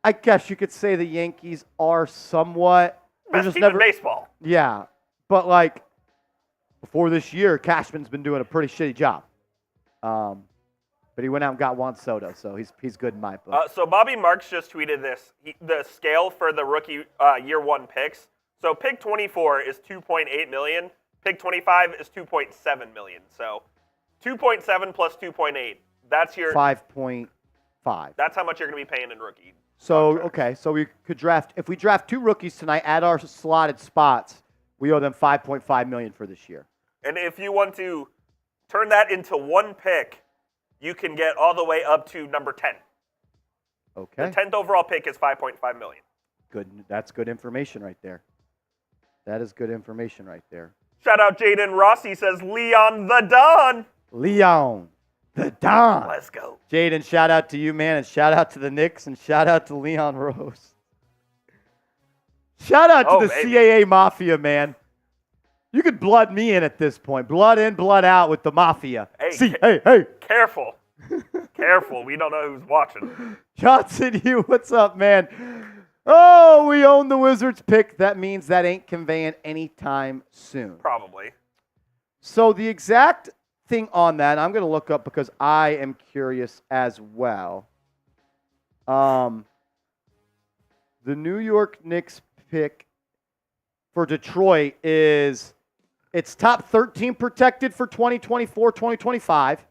I guess you could say the Yankees are somewhat. Best team in baseball. Yeah. But, before this year, Cashman's been doing a pretty shitty job. But he went out and got Juan Soto, so he's good in my book. So Bobby Marks just tweeted this. The scale for the rookie year 1 picks. So pick 24 is $2.8 million. Pick 25 is $2.7 million. So 2.7 plus 2.8. That's your 5.5. That's how much you're going to be paying in rookie. So okay, so we could draft. If we draft 2 rookies tonight at our slotted spots, we owe them $5.5 million for this year. And if you want to turn that into 1 pick, you can get all the way up to number 10. Okay. The 10th overall pick is $5.5 million. Good. That's good information right there. That is good information right there. Shout out Jaden Rossi says Leon the Don. Leon the Don. Let's go. Jaden, shout out to you, man, and shout out to the Knicks, and shout out to Leon Rose. Shout out to the baby. CAA Mafia, man. You could blood me in at this point. Blood in, blood out with the Mafia. Hey. Careful. Careful. We don't know who's watching. Johnson, what's up, man? Oh, we own the Wizards pick. That means that ain't conveying anytime soon. Probably. So the exact thing on that, I'm going to look up because I am curious as well. The New York Knicks pick for Detroit is it's top 13 protected for 2024, 2025.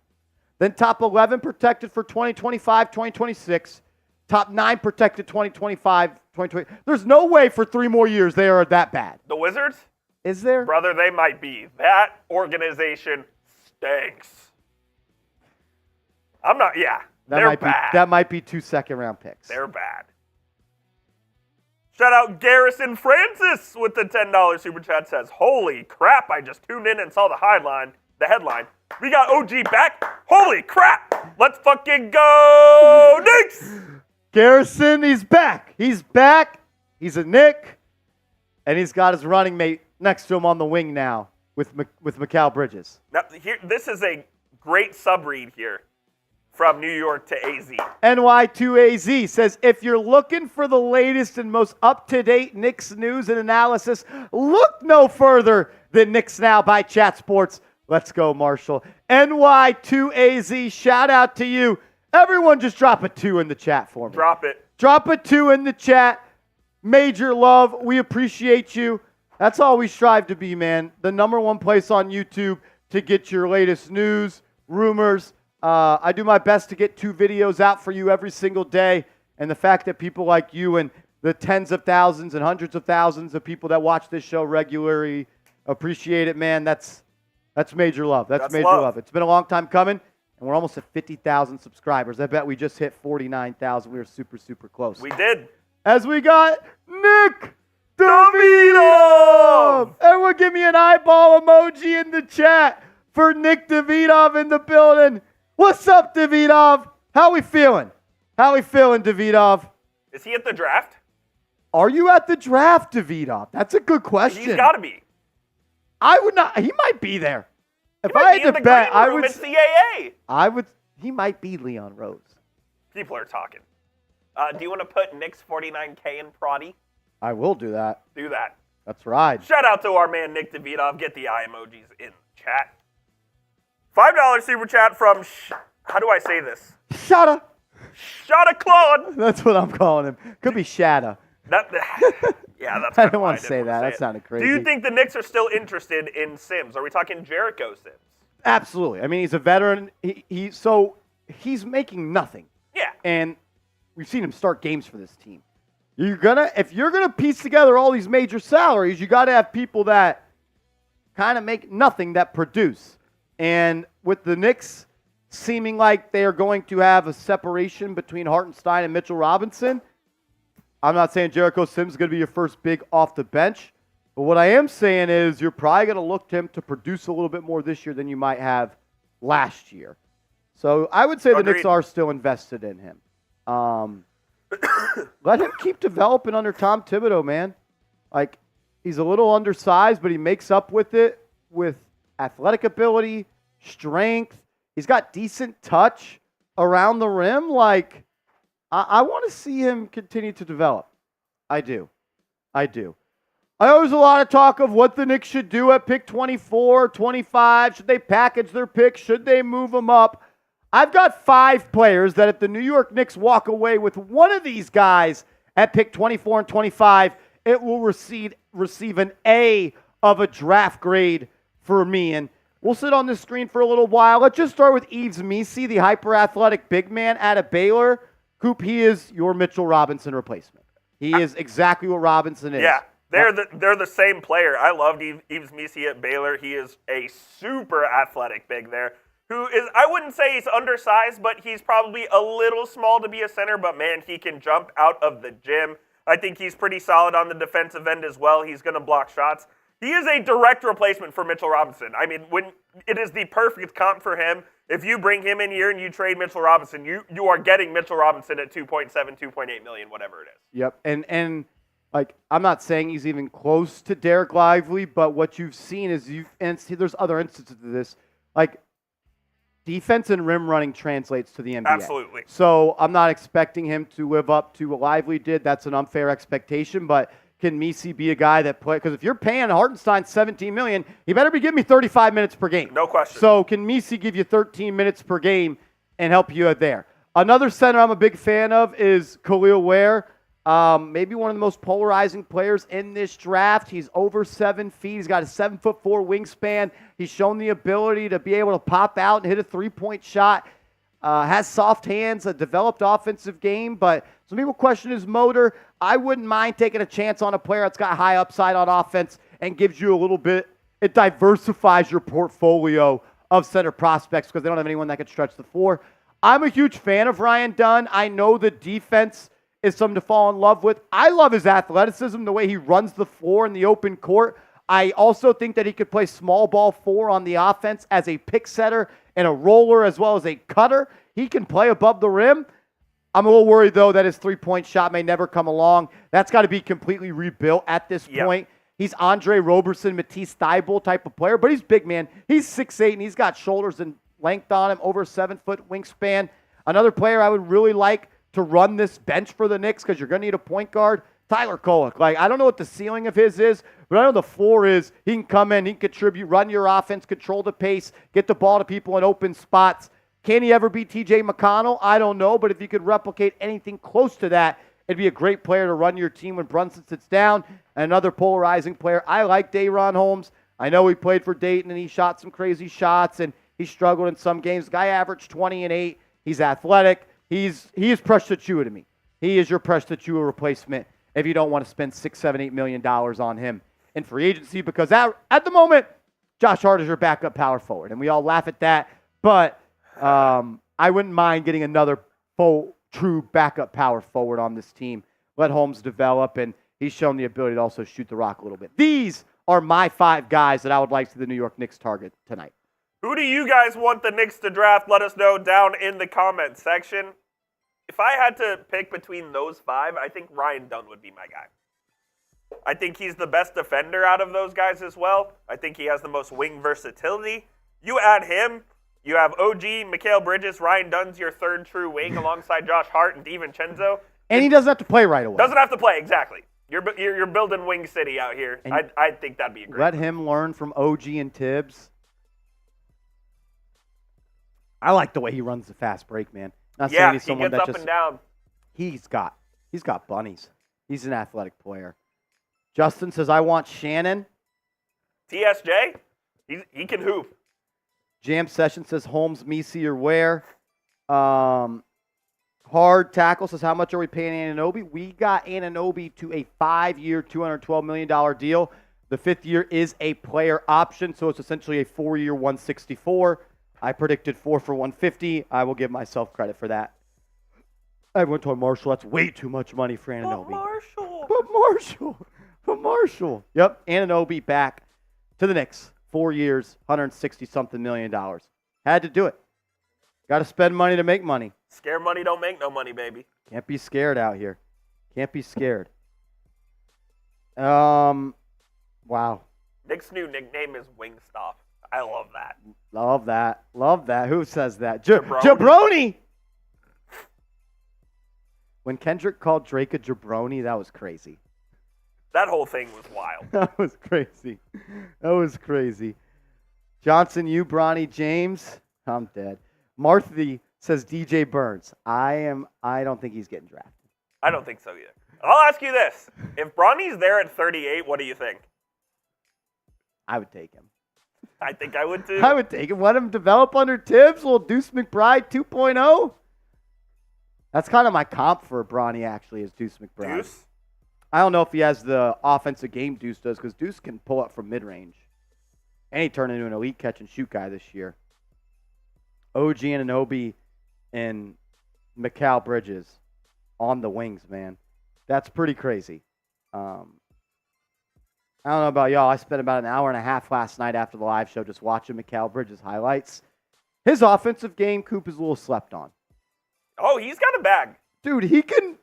Then top 11 protected for 2025, 2026. Top 9 protected 2025, 2020. There's no way for 3 more years they are that bad. The Wizards? Is there? Brother, they might be. That organization stinks. I'm not. Yeah, they're bad. That might be 2 second-round picks. They're bad. Shout out Garrison Francis with the $10 super chat. Says, "Holy crap! I just tuned in and saw the headline. We got OG back. Holy crap! Let's fucking go, Knicks!" Garrison, he's back. He's back. He's a Knick, and he's got his running mate next to him on the wing now with Mikal Bridges. Now, this is a great sub-read here from New York to AZ. NY2AZ says, if you're looking for the latest and most up-to-date Knicks news and analysis, look no further than Knicks Now by Chat Sports. Let's go, Marshall. NY2AZ, shout out to you. Everyone just drop a 2 in the chat for me. Drop it. Drop a 2 in the chat. Major love. We appreciate you. That's all we strive to be, man. The #1 place on YouTube to get your latest news, rumors. I do my best to get 2 videos out for you every single day. And the fact that people like you and the tens of thousands and hundreds of thousands of people that watch this show regularly appreciate it, man. That's major love. That's major love. It's been a long time coming, and we're almost at 50,000 subscribers. I bet we just hit 49,000. We were super, super close. We did. As we got Nick Davidov! Everyone give me an eyeball emoji in the chat for Nick Davidov in the building. What's up, Davidov? How we feeling? Davidov? Is he at the draft? Are you at the draft, Davidov? That's a good question. He's got to be. I would not. He might be there. If I had to bet, I would. It's the AA. I would. He might be Leon Rose. People are talking. Do you want to put Nick's 49K in Prodi? I will do that. Do that. That's right. Shout out to our man Nick Davidov. Get the eye emojis in chat. $5 super chat from, how do I say this? Shada Claude. That's what I'm calling him. Could be Shada. Yeah, that's. I don't want to say that. That sounded crazy. Do you think the Knicks are still interested in Sims? Are we talking Jericho Sims? Absolutely. I mean, he's a veteran. He's making nothing. Yeah. And we've seen him start games for this team. If you're gonna piece together all these major salaries, you got to have people that kind of make nothing that produce. And with the Knicks seeming like they are going to have a separation between Hartenstein and Mitchell Robinson, I'm not saying Jericho Sims is going to be your first big off the bench, but what I am saying is you're probably going to look to him to produce a little bit more this year than you might have last year. So I would say the Knicks are still invested in him. Let him keep developing under Tom Thibodeau, man. Like, he's a little undersized, but he makes up with it with athletic ability, strength. He's got decent touch around the rim. Like, I want to see him continue to develop. I do. I know there's a lot of talk of what the Knicks should do at pick 24, 25. Should they package their picks? Should they move them up? I've got 5 players that if the New York Knicks walk away with one of these guys at pick 24 and 25, it will receive an A of a draft grade for me. And we'll sit on this screen for a little while. Let's just start with Yves Missi, the hyper-athletic big man out of Baylor. Coop, he is your Mitchell Robinson replacement. He is exactly what Robinson is. Yeah, they're the same player. I loved Yves Missi at Baylor. He is a super athletic big there. Who is, I wouldn't say he's undersized, but he's probably a little small to be a center, but man, he can jump out of the gym. I think he's pretty solid on the defensive end as well. He's going to block shots. He is a direct replacement for Mitchell Robinson. I mean, when it is the perfect comp for him. If you bring him in here and you trade Mitchell Robinson, you are getting Mitchell Robinson at 2.7, 2.8 million, whatever it is. Yep, and like, I'm not saying he's even close to Derek Lively, but what you've seen is and see, there's other instances of this, like, defense and rim running translates to the NBA. Absolutely. So I'm not expecting him to live up to what Lively did. That's an unfair expectation, but can Missi be a guy that play? Because if you're paying Hartenstein $17 million, he better be giving me 35 minutes per game. No question. So can Missi give you 13 minutes per game and help you out there? Another center I'm a big fan of is Khalil Ware. Maybe one of the most polarizing players in this draft. He's over 7 feet. He's got a 7'4" wingspan. He's shown the ability to be able to pop out and hit a three-point shot. Has soft hands, a developed offensive game, but some people question his motor. I wouldn't mind taking a chance on a player that's got high upside on offense and gives you a little bit. It diversifies your portfolio of center prospects because they don't have anyone that can stretch the floor. I'm a huge fan of Ryan Dunn. I know the defense is something to fall in love with. I love his athleticism, the way he runs the floor in the open court. I also think that he could play small ball 4 on the offense as a pick setter and a roller as well as a cutter. He can play above the rim. I'm a little worried, though, that his three-point shot may never come along. That's got to be completely rebuilt at this point. He's Andre Roberson, Matisse Thybulle type of player, but he's big, man. He's 6'8", and he's got shoulders and length on him, over 7-foot wingspan. Another player I would really like to run this bench for the Knicks, because you're going to need a point guard, Tyler Kolek. Like, I don't know what the ceiling of his is, but I know the floor is he can come in, he can contribute, run your offense, control the pace, get the ball to people in open spots. Can he ever beat T.J. McConnell? I don't know, but if you could replicate anything close to that, it'd be a great player to run your team when Brunson sits down. And another polarizing player, I like Day'Ron Holmes. I know he played for Dayton, and he shot some crazy shots, and he struggled in some games. The guy averaged 20 and 8. He's athletic. He is Precious Achiuwa to me. He is your Precious Achiuwa replacement if you don't want to spend $6, $7, $8 million on him in free agency, because at the moment, Josh Hart is your backup power forward, and we all laugh at that, but I wouldn't mind getting another full, true backup power forward on this team. Let Holmes develop, and he's shown the ability to also shoot the rock a little bit. These are my 5 guys that I would like to the New York Knicks target tonight. Who do you guys want the Knicks to draft? Let us know down in the comment section. If I had to pick between those 5, I think Ryan Dunn would be my guy. I think he's the best defender out of those guys as well. I think he has the most wing versatility. You add him, you have OG, Mikal Bridges, Ryan Dunn's your third true wing alongside Josh Hart and DiVincenzo. And he doesn't have to play right away. Doesn't have to play, exactly. You're building Wing City out here. I think that'd be a great Let him learn from OG and Tibbs. I like the way he runs the fast break, man. Not saying he's someone he gets up and down. He's got bunnies. He's an athletic player. Justin says, I want Shannon. TSJ, he can hoop. Jam Session says Holmes, Messi, or Ware. Hard Tackle says, how much are we paying Anunoby? We got Anunoby to a 5-year, $212 million deal. The 5th year is a player option, so it's essentially a 4-year, $164. I predicted 4 for $150. I will give myself credit for that. Everyone told Marshall that's way too much money for Anunoby. But Marshall. Yep, Anunoby back to the Knicks. 4 years, $160-something million. Had to do it. Got to spend money to make money. Scare money don't make no money, baby. Can't be scared out here. Can't be scared. Wow. Nick's new nickname is Wingstop. I love that. Love that. Who says that? Jabroni. When Kendrick called Drake a jabroni, that was crazy. That whole thing was wild. That was crazy. Johnson, you, Bronny James. I'm dead. Marthy says DJ Burns. I don't think he's getting drafted. I don't think so either. I'll ask you this. If Bronny's there at 38, what do you think? I would take him. I think I would too. I would take him. Let him develop under Tibbs. Little Deuce McBride 2.0. That's kind of my comp for Bronny, actually, is Deuce McBride. Deuce? I don't know if he has the offensive game Deuce does, because Deuce can pull up from mid-range. And he turned into an elite catch-and-shoot guy this year. OG Anunoby and Mikal Bridges on the wings, man. That's pretty crazy. I don't know about y'all. I spent about an hour and a half last night after the live show just watching Mikal Bridges highlights. His offensive game, Coop, is a little slept on. Oh, he's got a bag. Dude, he can...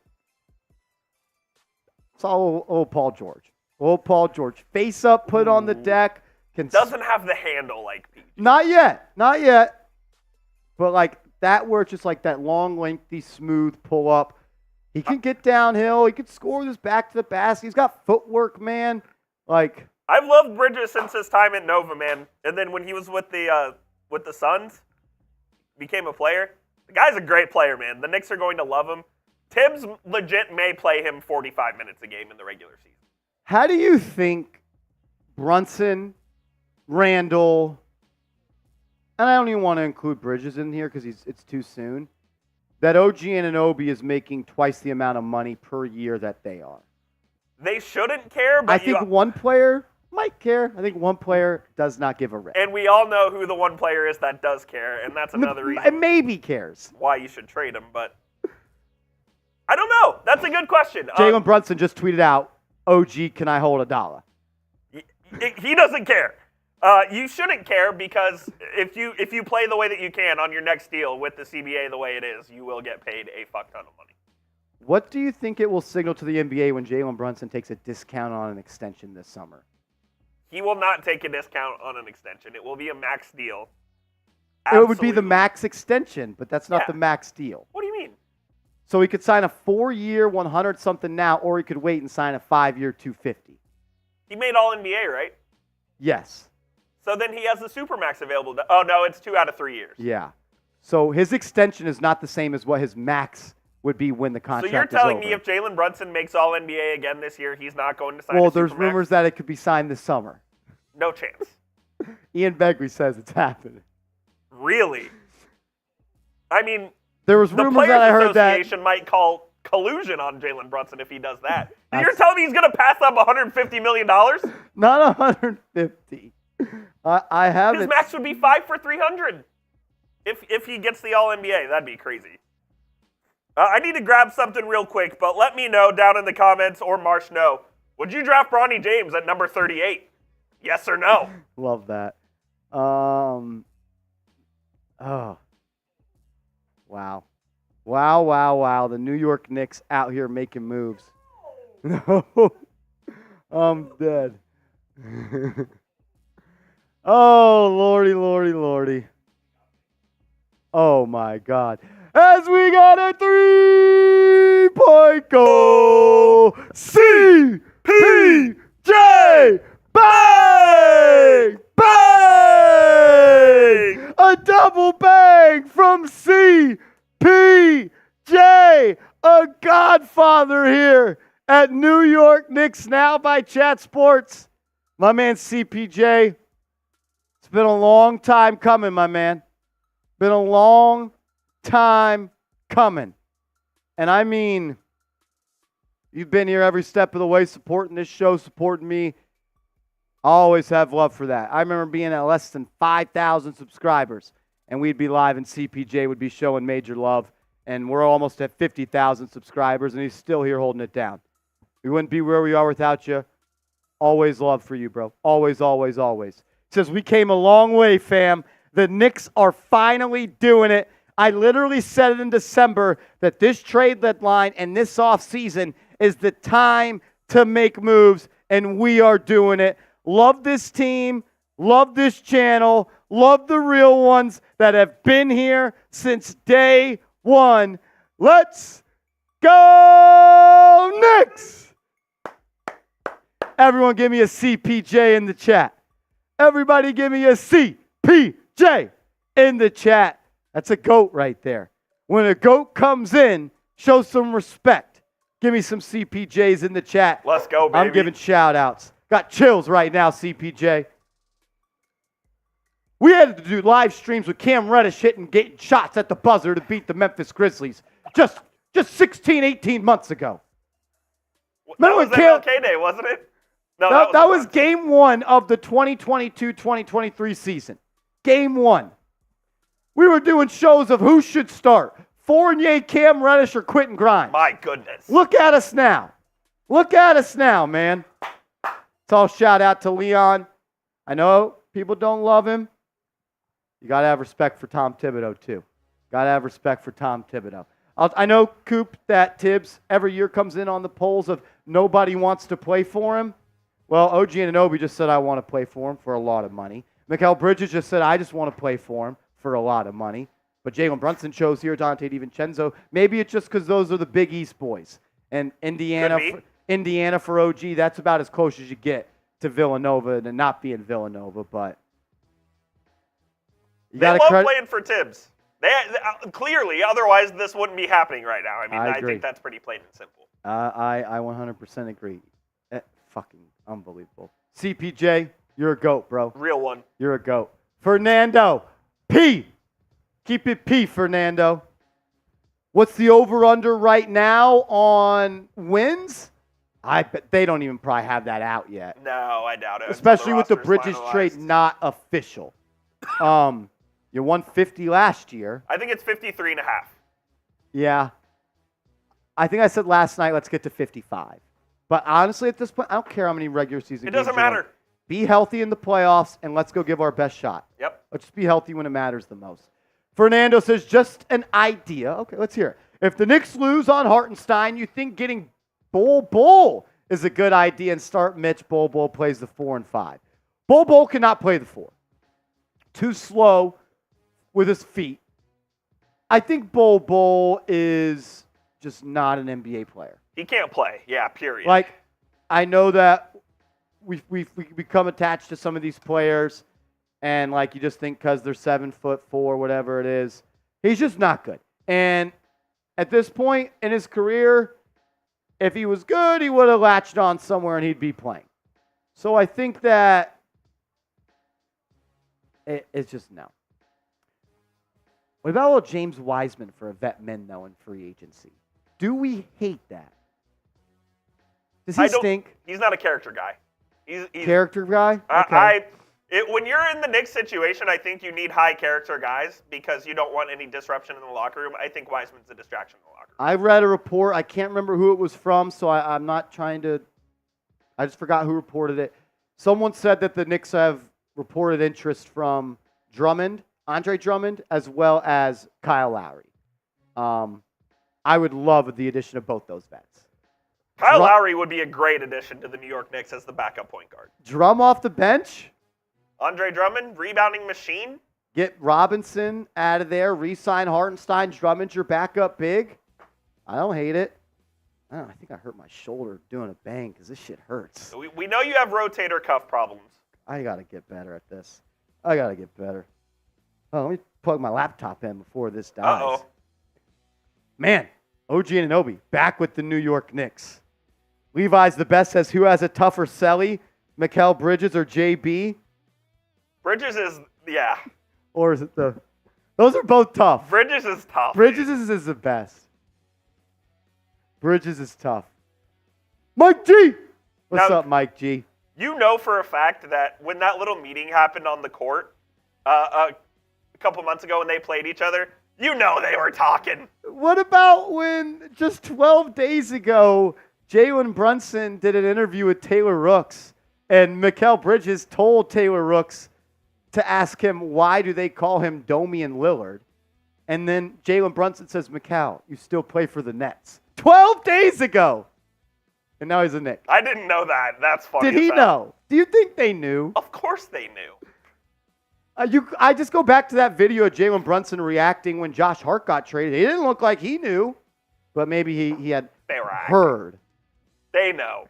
It's all old Paul George. Old Paul George. Face up, put on the deck. Doesn't have the handle like Pete. Not yet. But like that where it's just like that long, lengthy, smooth pull up. He can get downhill. He can score with his back to the basket. He's got footwork, man. Like, I've loved Bridges since his time at Nova, man. And then when he was with the Suns, became a player. The guy's a great player, man. The Knicks are going to love him. Tibbs legit may play him 45 minutes a game in the regular season. How do you think Brunson, Randall, and I don't even want to include Bridges in here because it's too soon, that OG Anunoby is making twice the amount of money per year that they are? They shouldn't care, but I think one player might care. I think one player does not give a rip. And we all know who the one player is that does care, and that's another reason And maybe cares. why you should trade him. But I don't know. That's a good question. Jalen Brunson just tweeted out, OG, can I hold $1? He doesn't care. You shouldn't care because if you play the way that you can on your next deal with the CBA the way it is, you will get paid a fuck ton of money. What do you think it will signal to the NBA when Jalen Brunson takes a discount on an extension this summer? He will not take a discount on an extension. It will be a max deal. It would be the max extension, but that's not the max deal. What do you mean? So he could sign a 4-year 100-something now, or he could wait and sign a 5-year 250. He made All NBA, right? Yes. So then he has the Supermax available. Oh, no, it's 2 out of 3 years. Yeah. So his extension is not the same as what his max would be when the contract is over. So you're telling me if Jalen Brunson makes All NBA again this year, he's not going to sign Well, a there's Supermax? rumors that it could be signed this summer. No chance. Ian Begley says it's happening. Really? I mean, there was the rumors that I heard that Association might call collusion on Jalen Brunson if he does that. You're telling me he's going to pass up $150 million? Not 150. I have His max would be 5 for $300 if he gets the All NBA. That'd be crazy. I need to grab something real quick, but let me know down in the comments or Marsh know. Would you draft Bronny James at number 38? Yes or no? Love that. Oh. Wow. Wow. The New York Knicks out here making moves. No. I'm dead. Oh, lordy. Oh, my God. As we got a 3-point goal. CPJ! Bang! Bang! A double bang from CPJ, a godfather here at New York Knicks Now by Chat Sports. My man CPJ, it's been a long time coming, my man. Been a long time coming. And I mean, you've been here every step of the way, supporting this show, supporting me. I always have love for that. I remember being at less than 5,000 subscribers, and we'd be live, and CPJ would be showing major love, and we're almost at 50,000 subscribers, and he's still here holding it down. We wouldn't be where we are without you. Always love for you, bro. Always. Says, we came a long way, fam. The Knicks are finally doing it. I literally said it in December that this trade deadline and this offseason is the time to make moves, and we are doing it. Love this team. Love this channel. Love the real ones that have been here since day one. Let's go Knicks! Everyone give me a CPJ in the chat. Everybody give me a CPJ in the chat. That's a GOAT right there. When a GOAT comes in, show some respect. Give me some CPJs in the chat. Let's go, baby. I'm giving shout-outs. Got chills right now, CPJ. We had to do live streams with Cam Reddish hitting shots at the buzzer to beat the Memphis Grizzlies just 16, 18 months ago. That was MLK Day, wasn't it? No, that was game one of the 2022-2023 season. Game one. We were doing shows of who should start. Fournier, Cam Reddish, or Quentin Grimes. My goodness. Look at us now. Look at us now, man. It's all shout out to Leon. I know people don't love him. You got to have respect for Tom Thibodeau, too. Got to have respect for Tom Thibodeau. I know, Coop, that Tibbs every year comes in on the polls of nobody wants to play for him. Well, OG Anunoby just said, I want to play for him for a lot of money. Mikal Bridges just said, I just want to play for him for a lot of money. But Jalen Brunson chose here, Dante DiVincenzo. Maybe it's just because those are the Big East boys. And Indiana for OG, that's about as close as you get to Villanova and not being Villanova. But they love playing for Tibbs. Clearly, otherwise this wouldn't be happening right now. I mean, I think that's pretty plain and simple. I 100% agree. Fucking unbelievable. CPJ, you're a GOAT, bro. Real one. You're a GOAT. Fernando, P. Keep it P, Fernando. What's the over-under right now on wins? I bet they don't even probably have that out yet. No, I doubt it. Especially with the roster's Bridges finalized. trade not official. You won 50 last year. I think it's 53.5. Yeah. I think I said last night, let's get to 55. But honestly, at this point, I don't care how many regular season games. It doesn't you win. matter. Be healthy in the playoffs, and let's go give our best shot. Yep. Let's just be healthy when it matters the most. Fernando says, just an idea. Okay, let's hear it. If the Knicks lose on Hartenstein, you think getting Bull is a good idea and start Mitch. Bull plays the 4 and 5. Bull cannot play the 4. Too slow with his feet. I think Bull is just not an NBA player. He can't play. Yeah, period. Like, I know that we become attached to some of these players, and like you just think because they're 7'4", whatever it is, he's just not good. And at this point in his career, if he was good, he would have latched on somewhere and he'd be playing. So I think that it's just no. What about old James Wiseman for a vet men, though, in free agency? Do we hate that? Does he stink? He's not a character guy. He's character guy? Okay. When you're in the Knicks situation, I think you need high character guys because you don't want any disruption in the locker room. I think Wiseman's a distraction in the locker room. I read a report. I can't remember who it was from, so I'm not trying to. I just forgot who reported it. Someone said that the Knicks have reported interest from Andre Drummond, as well as Kyle Lowry. I would love the addition of both those vets. Kyle Lowry would be a great addition to the New York Knicks as the backup point guard. Drum off the bench. Andre Drummond, rebounding machine. Get Robinson out of there. Re-sign Hartenstein. Drummond's your backup big. I don't hate it. I think I hurt my shoulder doing a bang because this shit hurts. We know you have rotator cuff problems. I got to get better at this. I got to get better. Oh, let me plug my laptop in before this dies. Uh-oh. Man, OG Anunoby back with the New York Knicks. Levi's the best says, who has a tougher celly, Mikal Bridges or JB? Bridges is, yeah. Or is it those are both tough. Bridges is tough. Bridges is the best. Bridges is tough. Mike G! What's up, Mike G? You know for a fact that when that little meeting happened on the court a couple months ago when they played each other, you know they were talking. What about when just 12 days ago, Jalen Brunson did an interview with Taylor Rooks, and Mikal Bridges told Taylor Rooks to ask him, why do they call him Domi and Lillard? And then Jalen Brunson says, Mikal, you still play for the Nets. 12 days ago! And now he's a Knick. I didn't know that. That's funny. Did he know? Do you think they knew? Of course they knew. I just go back to that video of Jalen Brunson reacting when Josh Hart got traded. He didn't look like he knew, but maybe he had heard. They know.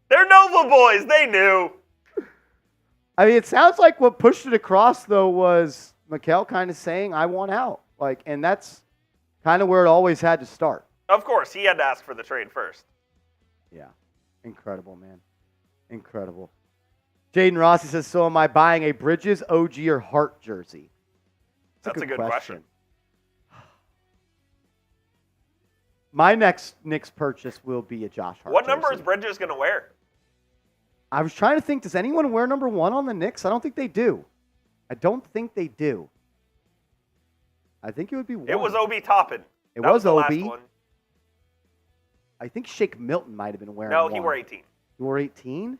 They're Nova boys. They knew. I mean, it sounds like what pushed it across, though, was Mikal kind of saying, I want out. And that's kind of where it always had to start. Of course, he had to ask for the trade first. Yeah. Incredible, man. Incredible. Jaden Rossi says, so am I buying a Bridges, OG, or Hart jersey? That's a good question. My next Knicks purchase will be a Josh Hart What number jersey. is Bridges going to wear? I was trying to think, does anyone wear number 1 on the Knicks? I don't think they do. I think it would be 1. It was Obi Toppin. It was the Obi. last one. I think Shake Milton might have been wearing No, 1. he wore 18. He wore 18?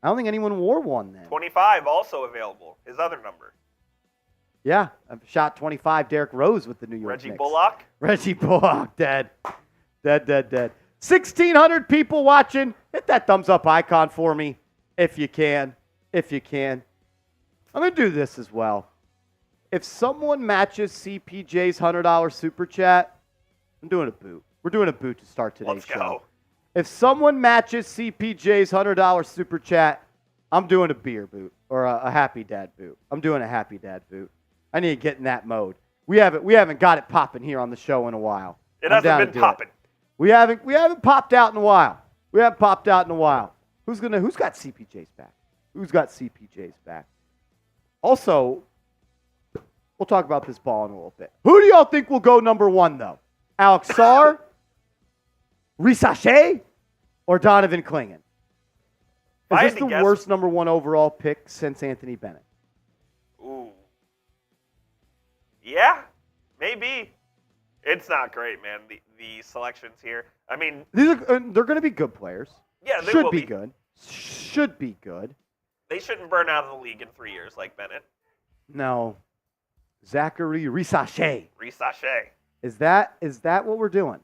I don't think anyone wore 1 then. 25 also available. His other number. Yeah, I've shot 25 Derrick Rose with the New York Reggie Knicks. Bullock. Reggie Bullock, dead. Dead. 1,600 people watching. Hit that thumbs up icon for me if you can. I'm going to do this as well. If someone matches CPJ's $100 super chat, I'm doing a boot. We're doing a boot to start today's show. Go. If someone matches CPJ's $100 super chat, I'm doing a beer boot or a happy dad boot. I'm doing a happy dad boot. I need to get in that mode. We haven't got it popping here on the show in a while. It hasn't been popping. We haven't popped out in a while. Who's got CPJ's back? Also, we'll talk about this ball in a little bit. Who do y'all think will go number 1 though? Alex Sarr? Risache? or Donovan Clingan? If I Is had this to the guess- worst number 1 overall pick since Anthony Bennett? Ooh. Yeah, maybe. It's not great, man, the selections here. I mean, They're going to be good players. yeah, they Should will be good. Should be good. They shouldn't burn out of the league in 3 years like Bennett. No. Zachary Risachet. Risachet. Is that what we're doing?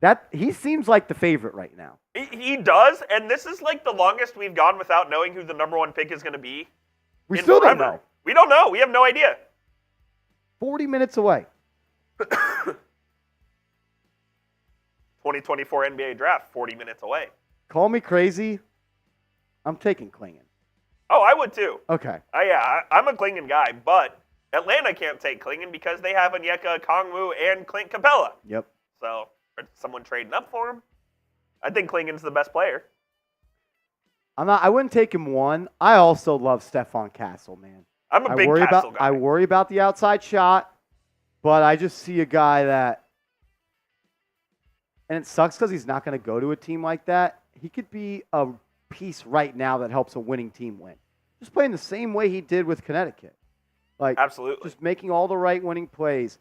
That he seems like the favorite right now. He does, and this is like the longest we've gone without knowing who the number 1 pick is going to be. We in still don't forever. know. We don't know. We have no idea. 40 minutes away. 2024 NBA draft, 40 minutes away. Call me crazy. I'm taking Clingan. Oh, I would too. Okay. I'm a Klingon guy, but Atlanta can't take Klingon because they have Onyeka Okongwu and Clint Capella. Yep. So, is someone trading up for him? I think Klingon's the best player. I wouldn't take him 1. I also love Stephon Castle, man. I'm a big worry Castle about guy. I worry about the outside shot, but I just see a guy that, and it sucks because he's not going to go to a team like that. He could be a piece right now that helps a winning team win. Just playing the same way he did with Connecticut. Like, Absolutely. just making all the right winning plays.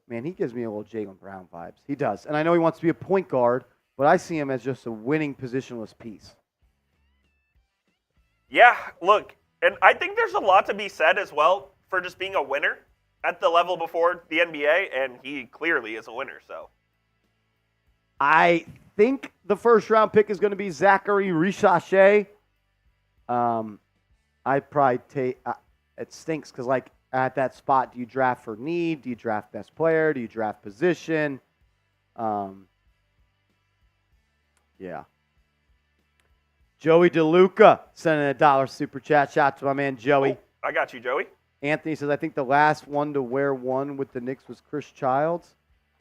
Man, he gives me a little Jaylen Brown vibes. He does. And I know he wants to be a point guard, but I see him as just a winning positionless piece. Yeah, look, and I think there's a lot to be said as well for just being a winner at the level before the NBA, and he clearly is a winner, so. I think the first round pick is going to be Zachary Risachet. I'd probably take it stinks because, like, at that spot, do you draft for need? Do you draft best player? Do you draft position? Yeah. Joey DeLuca sending $1 super chat. Shout out to my man Joey. Oh, I got you, Joey. Anthony says, I think the last one to wear 1 with the Knicks was Chris Childs.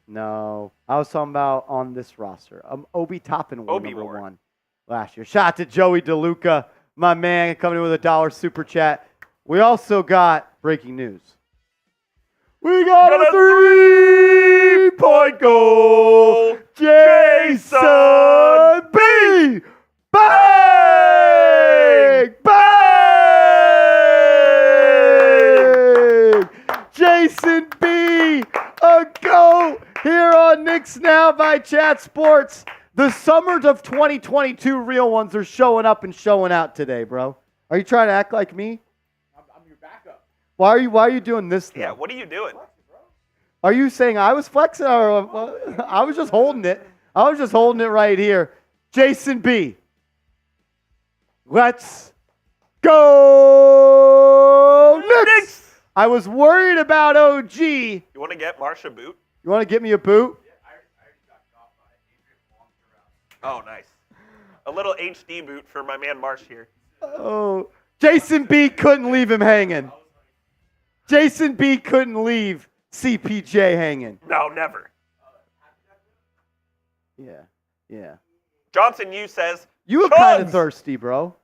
No. I was talking about on this roster. Obi Toppin wore Obi number wore it. 1 last year. Shout out to Joey DeLuca, my man, coming in with $1 super chat. We also got breaking news. We got a 3-point goal. Jason B. Bang! Bang! Jason B. A goal here on Knicks Now by Chat Sports. The summers of 2022 real ones are showing up and showing out today, bro. Are you trying to act like me? I'm your backup. Why are you doing this though? Yeah, what are you doing? Are you saying I was flexing or I was just holding it? I was just holding it right here. Jason B. Let's go Knicks! I was worried about OG. You You want to get Marsha a boot? want to get me a boot? I already got caught by Adrian Long around. Oh, nice. A little HD boot for my man Marsh here. Oh, Jason B couldn't leave him hanging. Jason B couldn't leave CPJ hanging. No, never. Yeah. Johnson Yu says, You look kind of Chugs! thirsty, bro.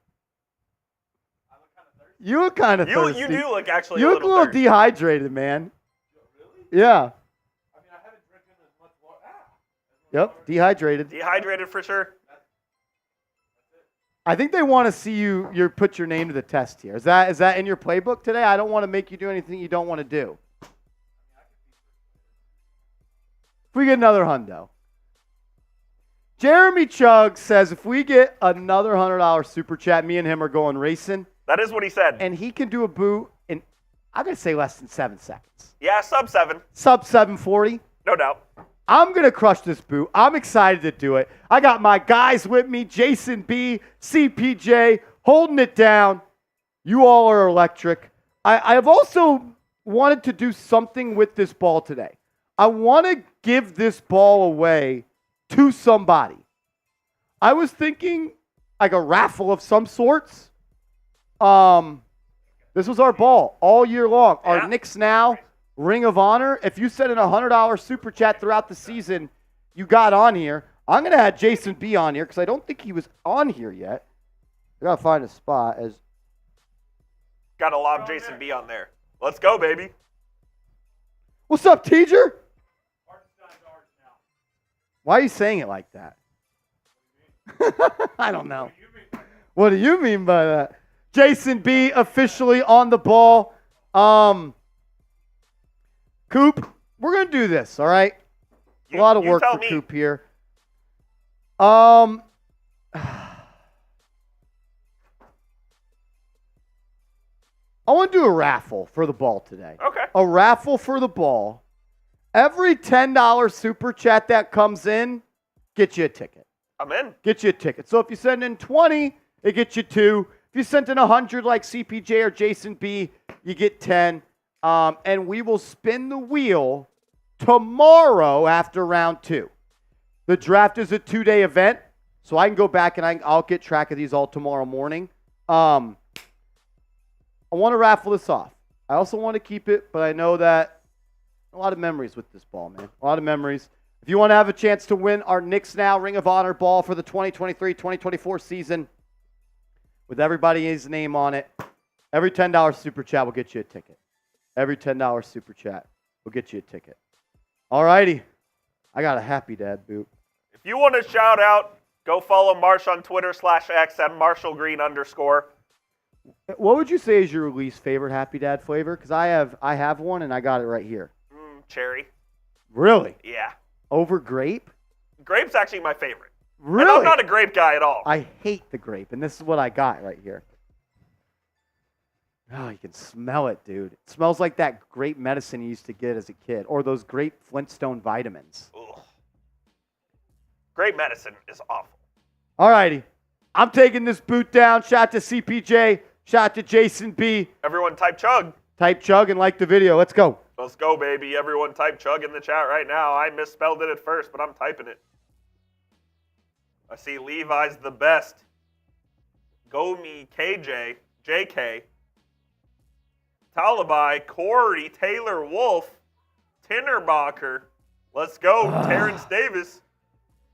You look kind of You thirsty. do look actually You a look a little little thirsty. dehydrated, man. Really? Yeah. I mean, I haven't drinking as much water. Yep, dehydrated. Dehydrated for sure. I think they want to see you put your name to the test here. Is that in your playbook today? I don't want to make you do anything you don't want to do. If we get another hundo. Jeremy Chugg says if we get another $100 super chat, me and him are going racing, That is what he said. and he can do a boot in, I'm going to say less than 7 seconds. Yeah, sub 7. Sub 740. No doubt. I'm going to crush this boot. I'm excited to do it. I got my guys with me, Jason B, CPJ, holding it down. You all are electric. I have also wanted to do something with this ball today. I want to give this ball away to somebody. I was thinking like a raffle of some sorts. This was our ball all year long. Yeah. Our Knicks Now Ring of Honor. If you sent in a $100 super chat throughout the season, you got on here. I'm going to add Jason B on here because I don't think he was on here yet. I got to find a spot. Got to lob Jason B on there. Let's go, baby. What's up, teacher? Artistein's ours now. Why are you saying it like that? I don't know. What do you mean by that? Jason B officially on the ball. Coop, we're going to do this, all right? A lot of work for Coop here. I want to do a raffle for the ball today. Okay. A raffle for the ball. Every $10 super chat that comes in, get you a ticket. I'm in. Get you a ticket. So if you send in 20, it gets you 2. If you send in 100 like CPJ or Jason B, you get 10. And we will spin the wheel tomorrow after round 2. The draft is a 2-day event, so I can go back and I'll get track of these all tomorrow morning. I want to raffle this off. I also want to keep it, but I know that a lot of memories with this ball, man. A lot of memories. If you want to have a chance to win our Knicks Now Ring of Honor ball for the 2023-2024 season with everybody's name on it, every $10 super chat will get you a ticket. Every $10 super chat will get you a ticket. All righty. I got a happy dad boot. If you want to shout out, go follow Marsh on Twitter /X at MarshallGreen_. What would you say is your least favorite Happy Dad flavor? Because I have one and I got it right here. Cherry. Really? Yeah. Over grape? Grape's actually my favorite. Really? And I'm not a grape guy at all. I hate the grape, and this is what I got right here. Oh, you can smell it, dude. It smells like that grape medicine you used to get as a kid, or those grape Flintstone vitamins. Ugh. Grape medicine is awful. All righty. I'm taking this boot down. Shout to CPJ. Shout to Jason B. Everyone type chug. Type chug and like the video. Let's go. Let's go, baby. Everyone type chug in the chat right now. I misspelled it at first, but I'm typing it. I see Levi's the best. Go me, KJ, JK. Talibai, Corey, Taylor Wolf, Tinnerbacher. Let's go, Terrence Davis.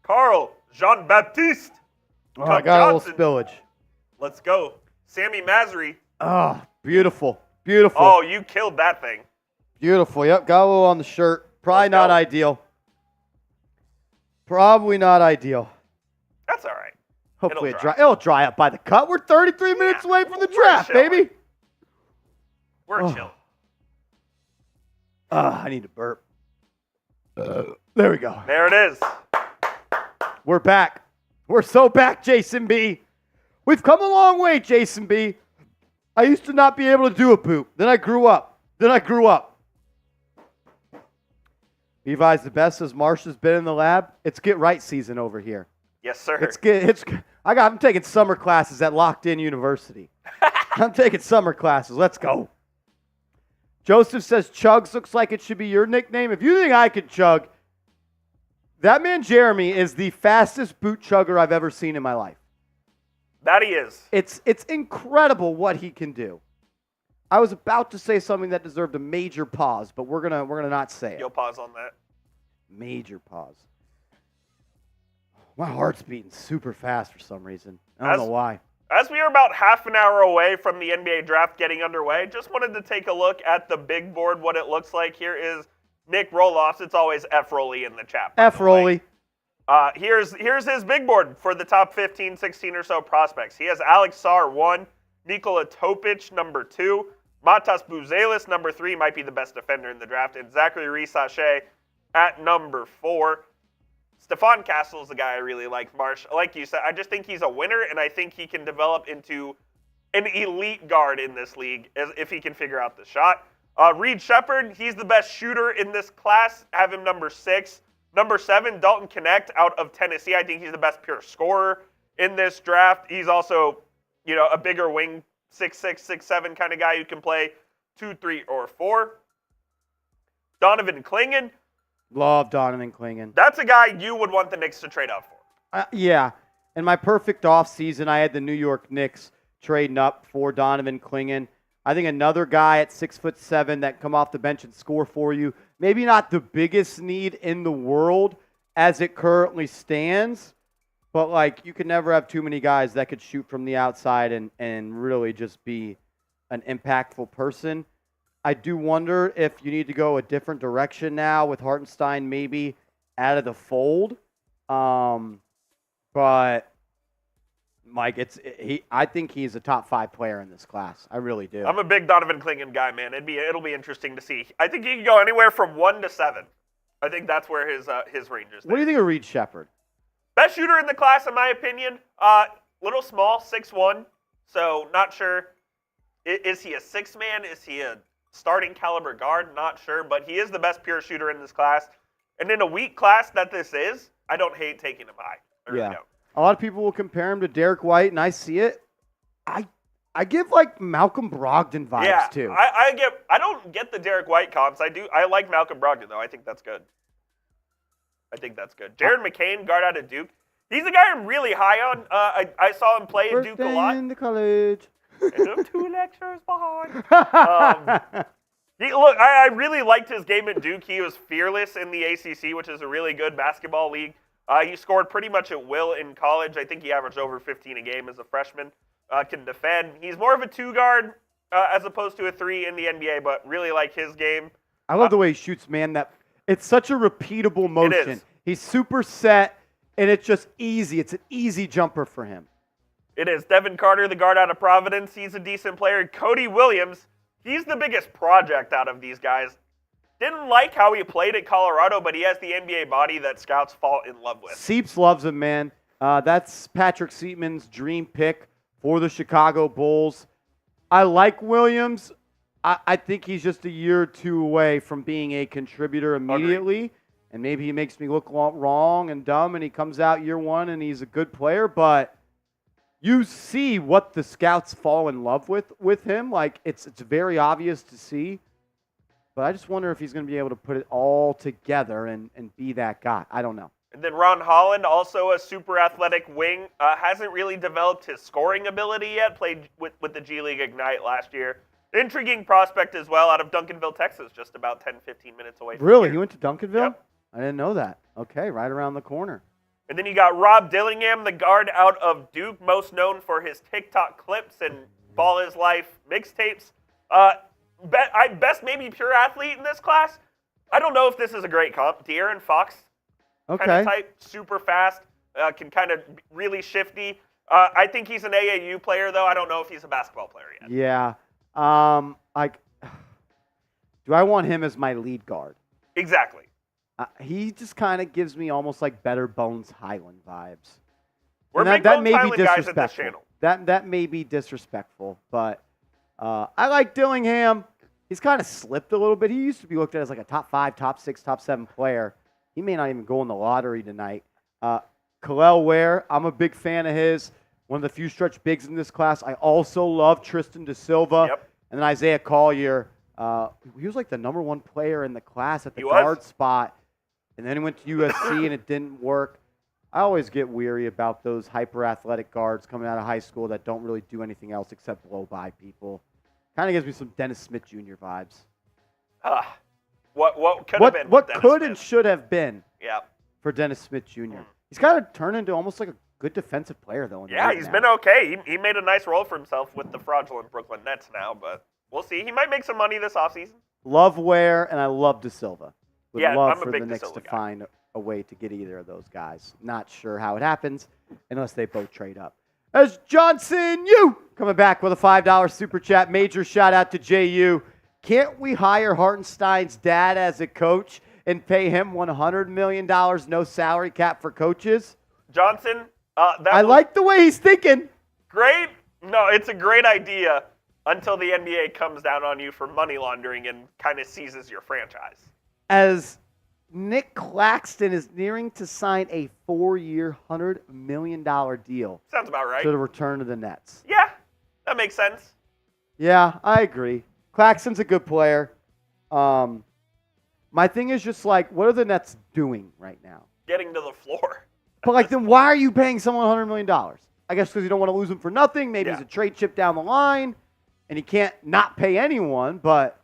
Carl, Jean-Baptiste. Oh, I got a little spillage. Let's go. Sammy Masri. Oh, beautiful. Beautiful. Oh, you killed that thing. Beautiful. Yep, got a little on the shirt. Probably not ideal. Probably not ideal. That's all right. Hopefully it'll dry up by the cut. We're 33 minutes away from the draft, baby. We're chill. I need to burp. There we go. There it is. We're back. We're so back, Jason B. We've come a long way, Jason B. I used to not be able to do a boot. Then I grew up. Levi's the best as Marsh has been in the lab. It's get right season over here. Yes, sir. I'm taking summer classes at Locked In University. I'm taking summer classes. Let's go. Joseph says Chugs looks like it should be your nickname. If you think I could chug, that man Jeremy is the fastest boot chugger I've ever seen in my life. That he is. It's incredible what he can do. I was about to say something that deserved a major pause, but we're gonna not say it. You'll pause on that. Major pause. My heart's beating super fast for some reason. I don't know why. As we are about half an hour away from the NBA draft getting underway, just wanted to take a look at the big board, what it looks like. Here is Nick Roloffs. It's always F. Rolly in the chat. F. Rolly. Here's his big board for the top 15, 16 or so prospects. He has Alex Sarr, 1, Nikola Topic, number 2, Matas Buzelis, number 3, might be the best defender in the draft, and Zachary Rees-Sachet at number 4. Stephon Castle is the guy I really like, Marsh. Like you said, I just think he's a winner, and I think he can develop into an elite guard in this league if he can figure out the shot. Reed Shepard, he's the best shooter in this class. Have him number 6. Number 7, Dalton Knecht out of Tennessee. I think he's the best pure scorer in this draft. He's also, a bigger wing, 6'6", 6'7" kind of guy who can play 2, 3, or 4. Donovan Clingan. Love Donovan Clingan. That's a guy you would want the Knicks to trade up for. Yeah. In my perfect offseason, I had the New York Knicks trading up for Donovan Clingan. I think another guy at 6'7" that come off the bench and score for you. Maybe not the biggest need in the world as it currently stands, but you can never have too many guys that could shoot from the outside and really just be an impactful person. I do wonder if you need to go a different direction now with Hartenstein maybe out of the fold. But Mike, I think he's a top 5 player in this class. I really do. I'm a big Donovan Clingan guy, man. It'll be interesting to see. I think he can go anywhere from 1 to 7. I think that's where his range is. What do you think of Reed Shepherd? Best shooter in the class, in my opinion. Little small, 6'1", so not sure. Is he a 6-man? Is he a starting caliber guard? Not sure, but he is the best pure shooter in this class. And in a weak class that this is, I don't hate taking him high. I really don't. A lot of people will compare him to Derek White, and I see it. I give like Malcolm Brogdon vibes too. I don't get the Derek White comps. I like Malcolm Brogdon though. I think that's good. Jared McCain, guard out of Duke. He's a guy I'm really high on. I saw him play at Duke a lot. In the college. And I'm 2 lectures behind. I really liked his game at Duke. He was fearless in the ACC, which is a really good basketball league. He scored pretty much at will in college. I think he averaged over 15 a game as a freshman. Can defend. He's more of a 2-guard as opposed to a 3 in the NBA, but really like his game. I love the way he shoots, man. It's such a repeatable motion. It is. He's super set, and it's just easy. It's an easy jumper for him. It is. Devin Carter, the guard out of Providence. He's a decent player. Cody Williams, he's the biggest project out of these guys. Didn't like how he played at Colorado, but he has the NBA body that scouts fall in love with. Seeps loves him, man. That's Patrick Seaman's dream pick for the Chicago Bulls. I like Williams. I think he's just a year or 2 away from being a contributor immediately. Agreed. And maybe he makes me look wrong and dumb, and he comes out year 1 and he's a good player. But you see what the scouts fall in love with him. Like, it's very obvious to see. But I just wonder if he's going to be able to put it all together and be that guy. I don't know. And then Ron Holland, also a super athletic wing, hasn't really developed his scoring ability yet. Played with the G League Ignite last year. Intriguing prospect as well, out of Duncanville, Texas, just about 10-15 minutes away from Really? here. He went to Duncanville? Yep. I didn't know that. Okay, right around the corner. And then you got Rob Dillingham, the guard out of Duke, most known for his TikTok clips and Ball Is Life mixtapes. Best maybe pure athlete in this class. I don't know if this is a great comp. De'Aaron Fox, kind of type, super fast, can kind of really shifty. I think he's an AAU player, though. I don't know if he's a basketball player yet. Yeah. Do I want him as my lead guard? Exactly. He just kind of gives me almost like Better Bones Highland vibes. We're big Bones Highland guys at this channel. That may be disrespectful, but I like Dillingham. He's kind of slipped a little bit. He used to be looked at as like a top 5, top 6, top 7 player. He may not even go in the lottery tonight. Khalil Ware, I'm a big fan of his. One of the few stretch bigs in this class. I also love Tristan Da Silva. Yep. And then Isaiah Collier. He was like the number 1 player in the class at the guard spot. And then he went to USC and it didn't work. I always get weary about those hyper-athletic guards coming out of high school that don't really do anything else except blow by people. Kind of gives me some Dennis Smith Jr. vibes. What could have been? What Dennis could Smith. and should have been for Dennis Smith Jr. He's got to turn into almost like a good defensive player, though. He's been okay. He made a nice role for himself with the fraudulent Brooklyn Nets now, but we'll see. He might make some money this offseason. Love Ware, and I love Da Silva. Would love I'm a for big the Da Knicks Silva to guy. find a way to get either of those guys. Not sure how it happens unless they both trade up. As Johnson Yu coming back with a $5 super chat. Major shout out to JU. Can't we hire Hartenstein's dad as a coach and pay him $100 million, no salary cap for coaches? Johnson, I like the way he's thinking. Great. No, it's a great idea until the NBA comes down on you for money laundering and kind of seizes your franchise. As Nick Claxton is nearing to sign a 4-year, $100 million deal. Sounds about right. To the return to the Nets. Yeah, that makes sense. Yeah, I agree. Claxton's a good player. My thing is just like, what are the Nets doing right now? Getting to the floor. But like, then why are you paying someone $100 million? I guess because you don't want to lose him for nothing. Maybe he's a trade chip down the line, and you can't not pay anyone. But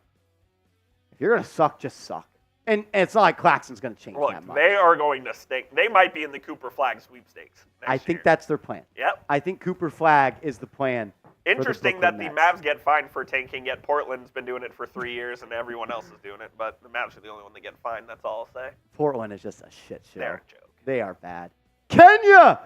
if you're gonna suck, just suck. And it's not like Claxton's going to change that much. They are going to stink. They might be in the Cooper Flag sweepstakes next I year. think that's their plan. Yep. I think Cooper Flag is the plan. Interesting that the Mavs get fined for tanking, yet Portland's been doing it for 3 years and everyone else is doing it. But the Mavs are the only one that get fined. That's all I'll say. Portland is just a shit show. They're a joke. They are bad. Kenya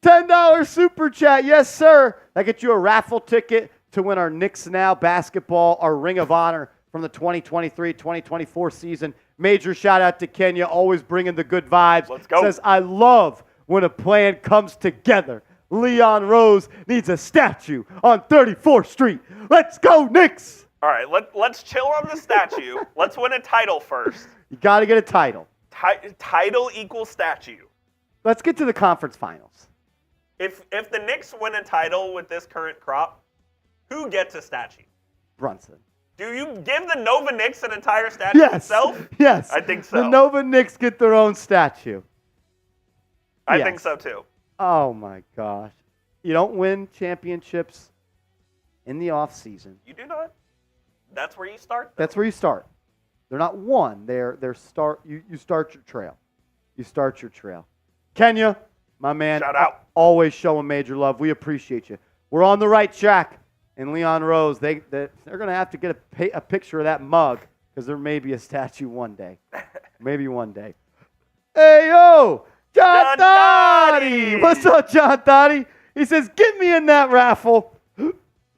$10 super chat. Yes, sir. That gets you a raffle ticket to win our Knicks Now basketball, our Ring of Honor from the 2023-2024 season. Major shout out to Kenya, always bringing the good vibes. Let's go. Says, I love when a plan comes together. Leon Rose needs a statue on 34th Street. Let's go, Knicks. All right, let's chill on the statue. Let's win a title first. You got to get a title. Title equals statue. Let's get to the conference finals. If the Knicks win a title with this current crop, who gets a statue? Brunson. Do you give the Nova Knicks an entire statue Yes. itself? Yes. I think so. The Nova Knicks get their own statue. I Yes. think so too. Oh, my gosh. You don't win championships in the offseason. You do not? That's where you start? Though. That's where you start. They're not one. They're start. You start your trail. You start your trail. Kenya, my man. Shout out. Always showing major love. We appreciate you. We're on the right track. And Leon Rose, they're going to have to get a picture of that mug because there may be a statue one day. Maybe one day. Hey, yo, John Dottie. What's up, John Dottie? He says, get me in that raffle.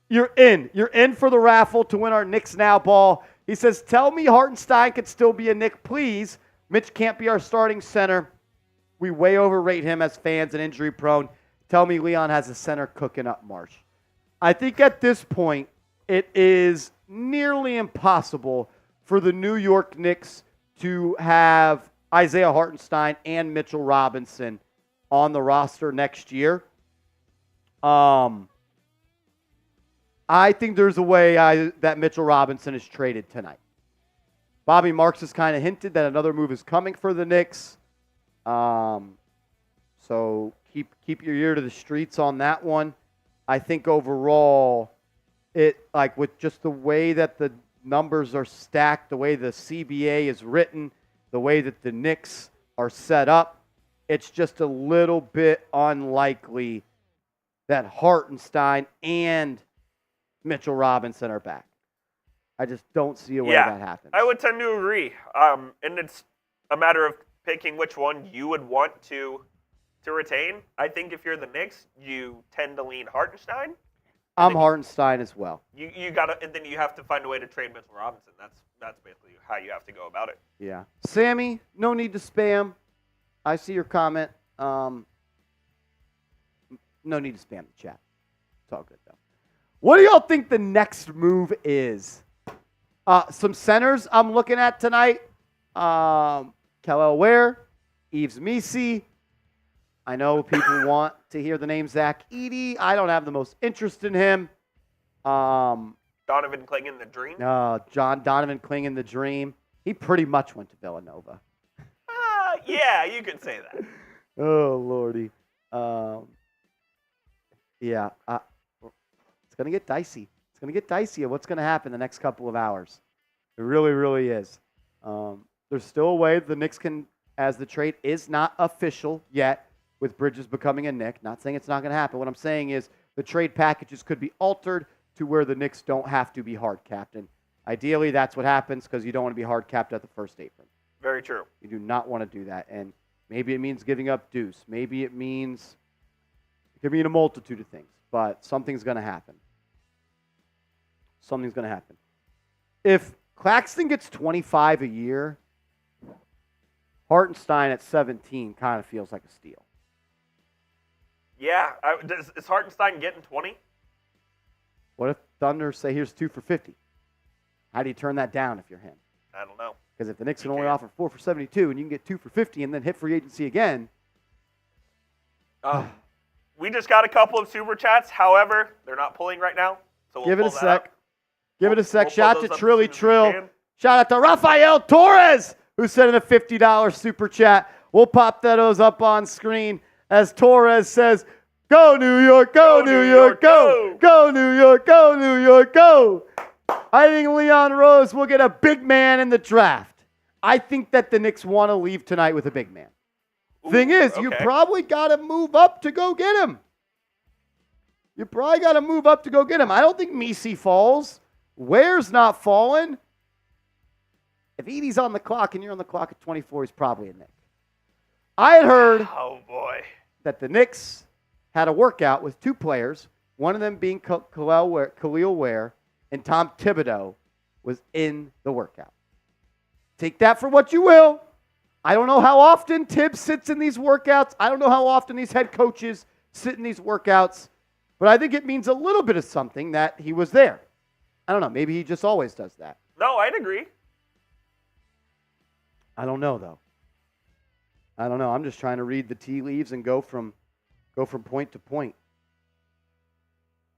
You're in. You're in for the raffle to win our Knicks Now ball. He says, tell me Hartenstein could still be a Knick, please. Mitch can't be our starting center. We way overrate him as fans and injury prone. Tell me Leon has a center cooking up Marsh. I think at this point, it is nearly impossible for the New York Knicks to have Isaiah Hartenstein and Mitchell Robinson on the roster next year. I think there's a way that Mitchell Robinson is traded tonight. Bobby Marks has kind of hinted that another move is coming for the Knicks. So keep your ear to the streets on that one. I think overall, with just the way that the numbers are stacked, the way the CBA is written, the way that the Knicks are set up, it's just a little bit unlikely that Hartenstein and Mitchell Robinson are back. I just don't see a way that happens. I would tend to agree. And it's a matter of picking which one you would want to retain. I think if you're the Knicks, you tend to lean Hartenstein. I'm Hartenstein as well. You gotta, and then you have to find a way to trade Mitchell Robinson. That's basically how you have to go about it. Yeah. Sammy, no need to spam. I see your comment. No need to spam the chat. It's all good though. What do y'all think the next move is? Some centers I'm looking at tonight. Kel'el Ware, Yves Missi. I know people want to hear the name Zach Edey. I don't have the most interest in him. Donovan Clingan, the dream? Donovan Clingan, the dream. He pretty much went to Villanova. Yeah, you could say that. Oh, Lordy. Yeah. It's going to get dicey. It's going to get dicey of what's going to happen the next couple of hours. It really, really is. There's still a way the Knicks can, as the trade is not official yet, with Bridges becoming a Knick. Not saying it's not going to happen. What I'm saying is the trade packages could be altered to where the Knicks don't have to be hard capped. And ideally, that's what happens because you don't want to be hard capped at the first apron. Very true. You do not want to do that. And maybe it means giving up Deuce. Maybe it could mean a multitude of things. But something's going to happen. Something's going to happen. If Claxton gets 25 a year, Hartenstein at 17 kind of feels like a steal. Yeah. Is Hartenstein getting 20? What if Thunder say, here's 2 for 50? How do you turn that down if you're him? I don't know. Because if the Knicks can only offer 4 for 72 and you can get 2 for 50 and then hit free agency again. We just got a couple of super chats. However, they're not pulling right now. So we'll Give it a pull that sec. up. Give it a sec. We'll Shout pull out to those up Trilly as soon as we Trill. can. Shout out to Rafael Torres, who sent in a $50 super chat. We'll pop those up on screen as Torres says, go New York, go New York, go. Go New York, go New York, go. I think Leon Rose will get a big man in the draft. I think that the Knicks want to leave tonight with a big man. Thing is, you probably got to move up to go get him. You probably got to move up to go get him. I don't think Missi falls. Ware's not falling. If Edey's on the clock and you're on the clock at 24, he's probably a Knick. I had heard Oh, boy. that the Knicks had a workout with two players, one of them being Khalil Ware, and Tom Thibodeau was in the workout. Take that for what you will. I don't know how often Tibbs sits in these workouts. I don't know how often these head coaches sit in these workouts. But I think it means a little bit of something that he was there. I don't know. Maybe he just always does that. No, I'd agree. I don't know, though. I don't know. I'm just trying to read the tea leaves and go from point to point.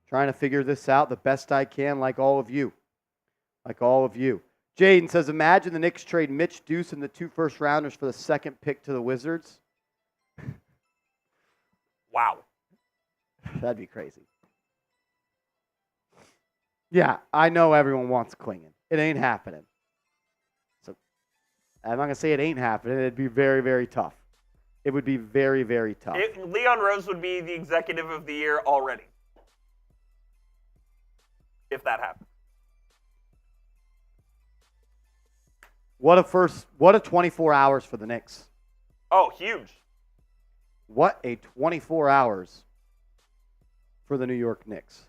Trying to figure this out the best I can, like all of you. Like all of you. Jaden says, imagine the Knicks trade Mitch Deuce and the 2 first-rounders for the second pick to the Wizards. Wow. That'd be crazy. Yeah, I know everyone wants Klingon. It ain't happening. So I'm not going to say it ain't happening. It'd be very, very tough. It would be very, very tough. Leon Rose would be the executive of the year already. If that happened. What a 24 hours for the Knicks. Oh, huge. What a 24 hours for the New York Knicks.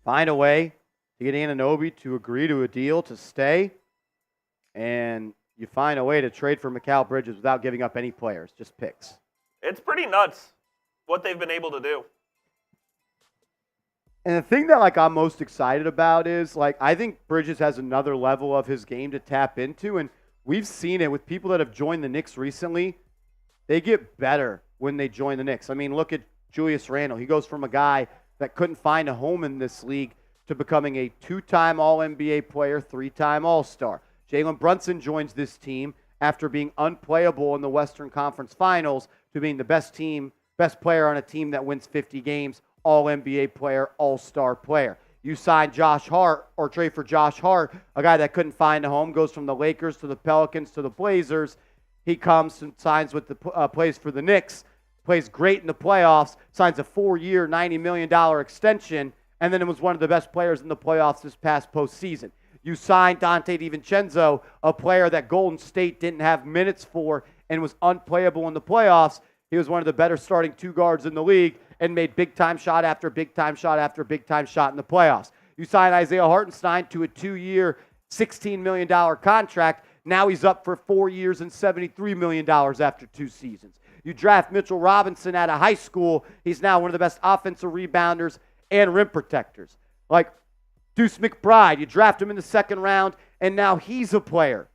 Find a way to get Anunoby to agree to a deal to stay, and you find a way to trade for Mikal Bridges without giving up any players, just picks. It's pretty nuts what they've been able to do. And the thing that I'm most excited about is I think Bridges has another level of his game to tap into, and we've seen it with people that have joined the Knicks recently. They get better when they join the Knicks. I mean, look at Julius Randle. He goes from a guy that couldn't find a home in this league to becoming a 2-time All-NBA player, 3-time All-Star. Jalen Brunson joins this team after being unplayable in the Western Conference Finals to being the best player on a team that wins 50 games, All-NBA player, All-Star player. You sign Josh Hart or trade for Josh Hart, a guy that couldn't find a home, goes from the Lakers to the Pelicans to the Blazers. He comes and signs with plays for the Knicks, plays great in the playoffs, signs a 4-year, $90 million extension, and then it was one of the best players in the playoffs this past postseason. You signed Dante DiVincenzo, a player that Golden State didn't have minutes for and was unplayable in the playoffs. He was one of the better starting 2 guards in the league and made big-time shot after big-time shot after bigtime shot in the playoffs. You signed Isaiah Hartenstein to a 2-year, $16 million contract. Now he's up for 4 years and $73 million after 2 seasons. You draft Mitchell Robinson out of high school. He's now one of the best offensive rebounders and rim protectors. Like Deuce McBride, you draft him in the 2nd round, and now he's a player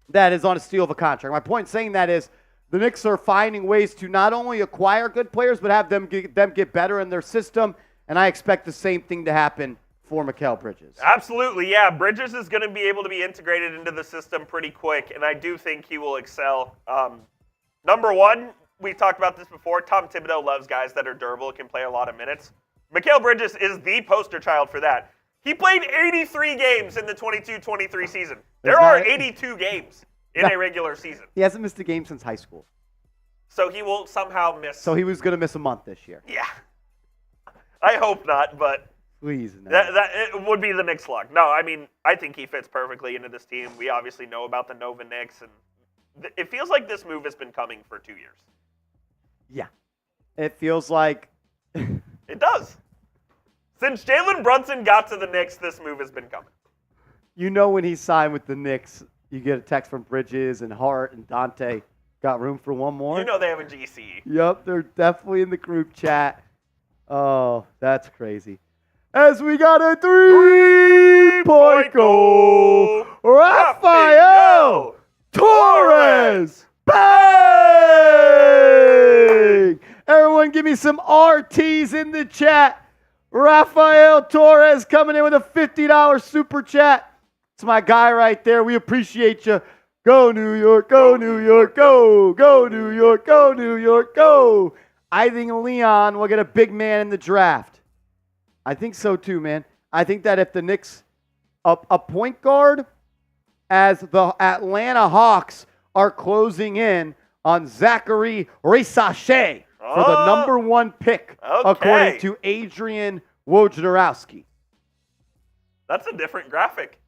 that is on a steal of a contract. My point in saying that is the Knicks are finding ways to not only acquire good players, but have them get better in their system, and I expect the same thing to happen for Mikal Bridges. Absolutely, yeah. Bridges is going to be able to be integrated into the system pretty quick, and I do think he will excel. Number one, we talked about this before, Tom Thibodeau loves guys that are durable, can play a lot of minutes. Mikal Bridges is the poster child for that. He played 83 games in the 22-23 season. There are 82 games in a regular season. He hasn't missed a game since high school. So he will somehow miss. So he was going to miss a month this year. Yeah. I hope not, but please no. That it would be the Knicks' luck. No, I mean, I think he fits perfectly into this team. We obviously know about the Nova Knicks, and it feels like this move has been coming for 2 years. Yeah. It feels like... It does. Since Jalen Brunson got to the Knicks, this move has been coming. You know when he signed with the Knicks, you get a text from Bridges and Hart and Dante. Got room for one more? You know they have a GC. Yep, they're definitely in the group chat. Oh, that's crazy. As we got a 3-point goal, Rafael Torres. Bang! Everyone give me some RTs in the chat. Rafael Torres coming in with a $50 super chat. It's my guy right there. We appreciate you. Go New York, go New York, go. Go New York, go New York, go. I think Leon will get a big man in the draft. I think so too, man. I think that if the Knicks, a point guard, as the Atlanta Hawks are closing in on Zachary Resache for the number 1 pick, according to Adrian Wojnarowski. That's a different graphic.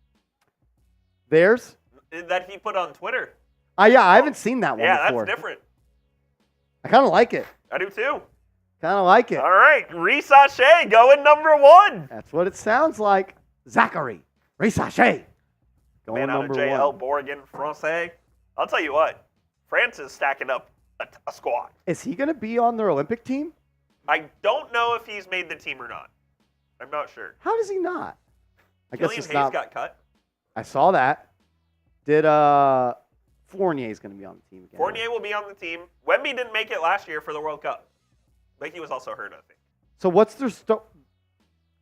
Theirs? That he put on Twitter. Yeah, I haven't seen that one before. That's different. I kind of like it. I do too. Kind of like it. All right, Risache going number 1. That's what it sounds like. Zachary Risache going Man out of number JL 1. Borgen Francais. I'll tell you what, France is stacking up a squad. Is he going to be on their Olympic team? I don't know if he's made the team or not. I'm not sure. How does he not? I guess Killian it's Hayes not. got cut. I saw that. Did Fournier's going to be on the team again? Fournier will be on the team. Wemby didn't make it last year for the World Cup. But he was also hurt, I think. So what's their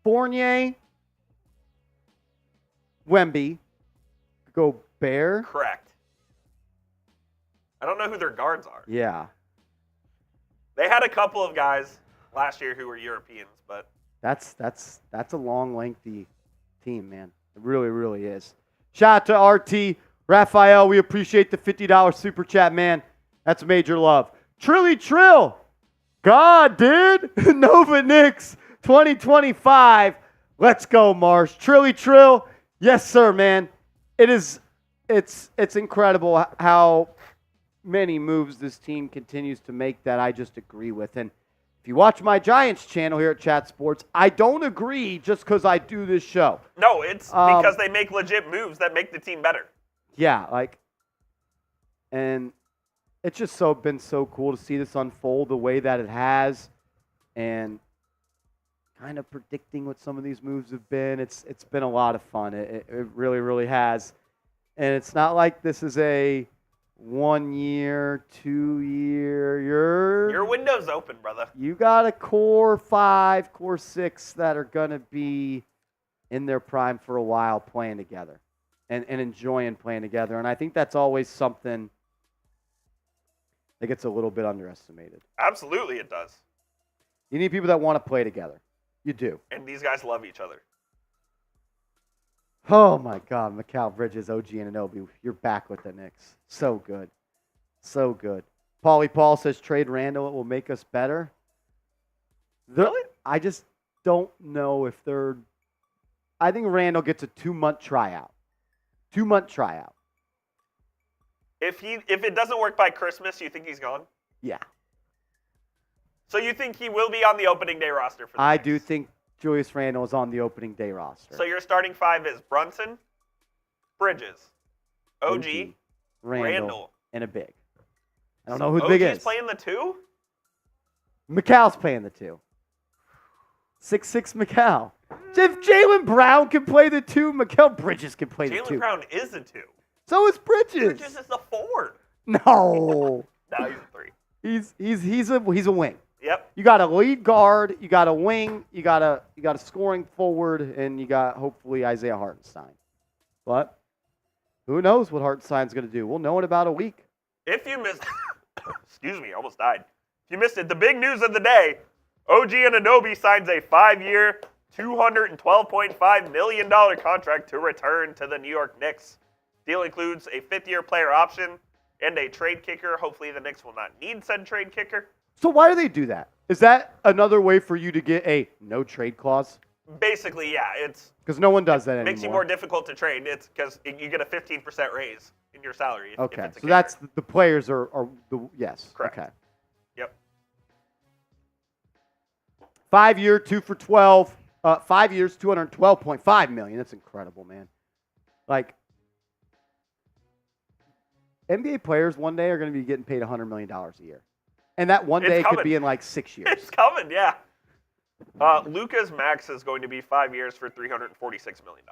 Fournier, Wemby, Gobert? Correct. I don't know who their guards are. Yeah. They had a couple of guys last year who were Europeans, but That's a long, lengthy team, man. It really, really is. Shout out to RT Raphael. We appreciate the $50 super chat, man. That's major love. Trilly Trill. God, dude. Nova Knicks 2025. Let's go, Marsh. Trilly Trill. Yes, sir, man. It's incredible how many moves this team continues to make that I just agree with. And if you watch my Giants channel here at Chat Sports, I don't agree just because I do this show. no, it's because they make legit moves that make the team better. Yeah, and it's just been so cool to see this unfold the way that it has, and kind of predicting what some of these moves have been. It's been a lot of fun. It really, really has, and it's not like this is a 1 year, 2 year. Your window's open, brother. You got a core 5, core 6 that are gonna be in their prime for a while playing together. And enjoying playing together. And I think that's always something that gets a little bit underestimated. Absolutely it does. You need people that want to play together. You do. And these guys love each other. Oh, my God. Mikal Bridges, OG Anunoby, you're back with the Knicks. So good. So good. Paulie Paul says trade Randall. It will make us better. Really? I just don't know if they're – I think Randall gets a 2-month tryout. 2-month tryout. If it doesn't work by Christmas, you think he's gone? Yeah. So you think he will be on the opening day roster for the I Knicks? do think Julius Randle is on the opening day roster. So your starting 5 is Brunson, Bridges, OG, Randall. and a big. I don't know who the big OG's is. playing the 2? Mikhal's playing the 2. 6'6" Mikal. If Jaylen Brown can play the 2, Mikal Bridges can play the 2. Jaylen Brown is the 2. So is Bridges. Bridges is the 4. No. No, he's a 3. He's a wing. Yep. You got a lead guard, you got a wing, you got a scoring forward, and you got hopefully Isaiah Hartenstein. But who knows what Hartenstein's going to do? We'll know in about a week. If you missed, excuse me, almost died. If you missed it, the big news of the day: OG Anunoby signs a 5-year, $212.5 million contract to return to the New York Knicks. Deal includes a 5th-year player option and a trade kicker. Hopefully, the Knicks will not need said trade kicker. So why do they do that? Is that another way for you to get a no trade clause? Basically, yeah, it's Because no one does that anymore. makes you more difficult to trade. It's because you get a 15% raise in your salary. If Okay, it's a so kicker. that's the players are the yes. Correct. Okay. Yep. 5-year, 2 for 12. 5 years, $212.5 million. That's incredible, man. Like NBA players one day are going to be getting paid $100 million a year, and that one It's day coming. could be in like 6 years. It's coming, yeah. Luka's max is going to be 5 years for $346 million.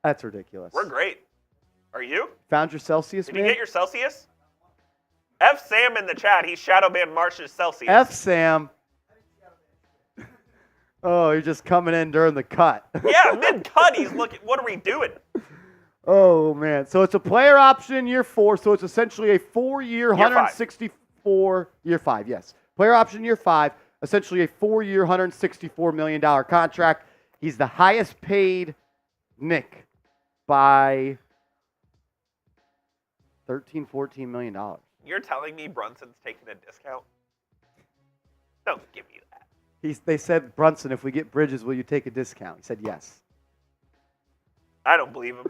That's ridiculous. We're great. Are you? Found your Celsius, Did man? you get your Celsius? F Sam in the chat. He's shadow banned Marsh's Celsius. F Sam. Oh, you're just coming in during the cut. Yeah, mid-cut. He's looking. What are we doing? Oh, man. So it's a player option in year 4. So it's essentially a 4-year, Year 5. 164 year 5. Yes. Player option year 5. Essentially a 4-year, $164 million contract. He's the highest paid Knick by $13-14 million. You're telling me Brunson's taking a discount? Don't give me that. They said, Brunson, if we get Bridges, will you take a discount? He said yes. I don't believe him.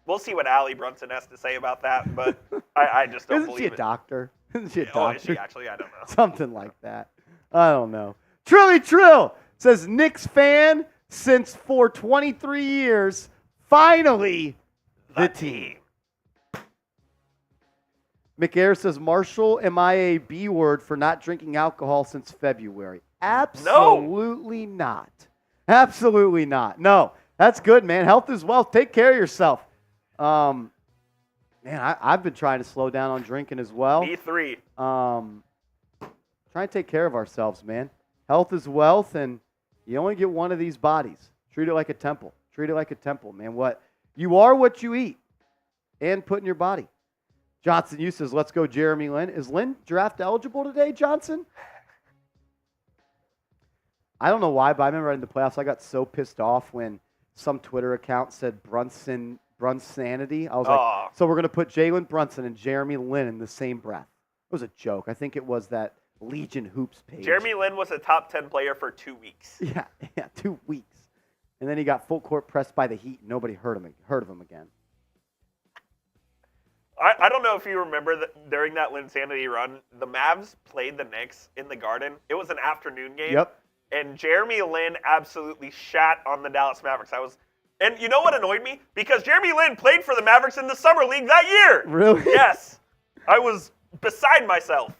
We'll see what Allie Brunson has to say about that, but I just don't Isn't believe she a it. doctor? Is she a Oh, is doctor? she actually? I don't know. Something like that. I don't know. Trilly Trill says Knicks fan since for 23 years. Finally, the team. McAir says, Marshall, am I a B word for not drinking alcohol since February? Absolutely not. Absolutely not. No, that's good, man. Health is wealth. Take care of yourself. Man, I've been trying to slow down on drinking as well. Me three. Trying to take care of ourselves, man. Health is wealth, and you only get one of these bodies. Treat it like a temple. Treat it like a temple, man. You are what you eat and put in your body. Johnson you says, let's go Jeremy Lin. Is Lin draft eligible today, Johnson? I don't know why, but I remember in the playoffs I got so pissed off when some Twitter account said Brunsanity. I was like, so we're going to put Jalen Brunson and Jeremy Lin in the same breath. It was a joke. I think it was that Legion Hoops page. Jeremy Lin was a top 10 player for 2 weeks. Yeah, 2 weeks. And then he got full court pressed by the Heat. Nobody heard of him again. I don't know if you remember that during that Linsanity run, the Mavs played the Knicks in the Garden. It was an afternoon game. Yep. And Jeremy Lin absolutely shat on the Dallas Mavericks. And you know what annoyed me? Because Jeremy Lin played for the Mavericks in the Summer League that year. Really? Yes. I was beside myself.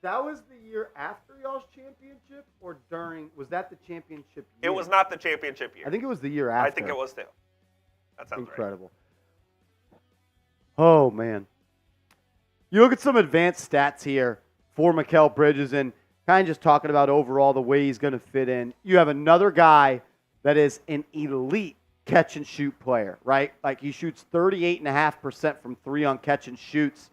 That was the year after y'all's championship or during? Was that the championship year? It was not the championship year. I think it was the year after. I think it was too. That sounds incredible. Oh, man. You look at some advanced stats here for Mikal Bridges and kind of just talking about overall the way he's going to fit in. You have another guy that is an elite catch-and-shoot player, right? Like he shoots 38.5% from three on catch-and-shoots.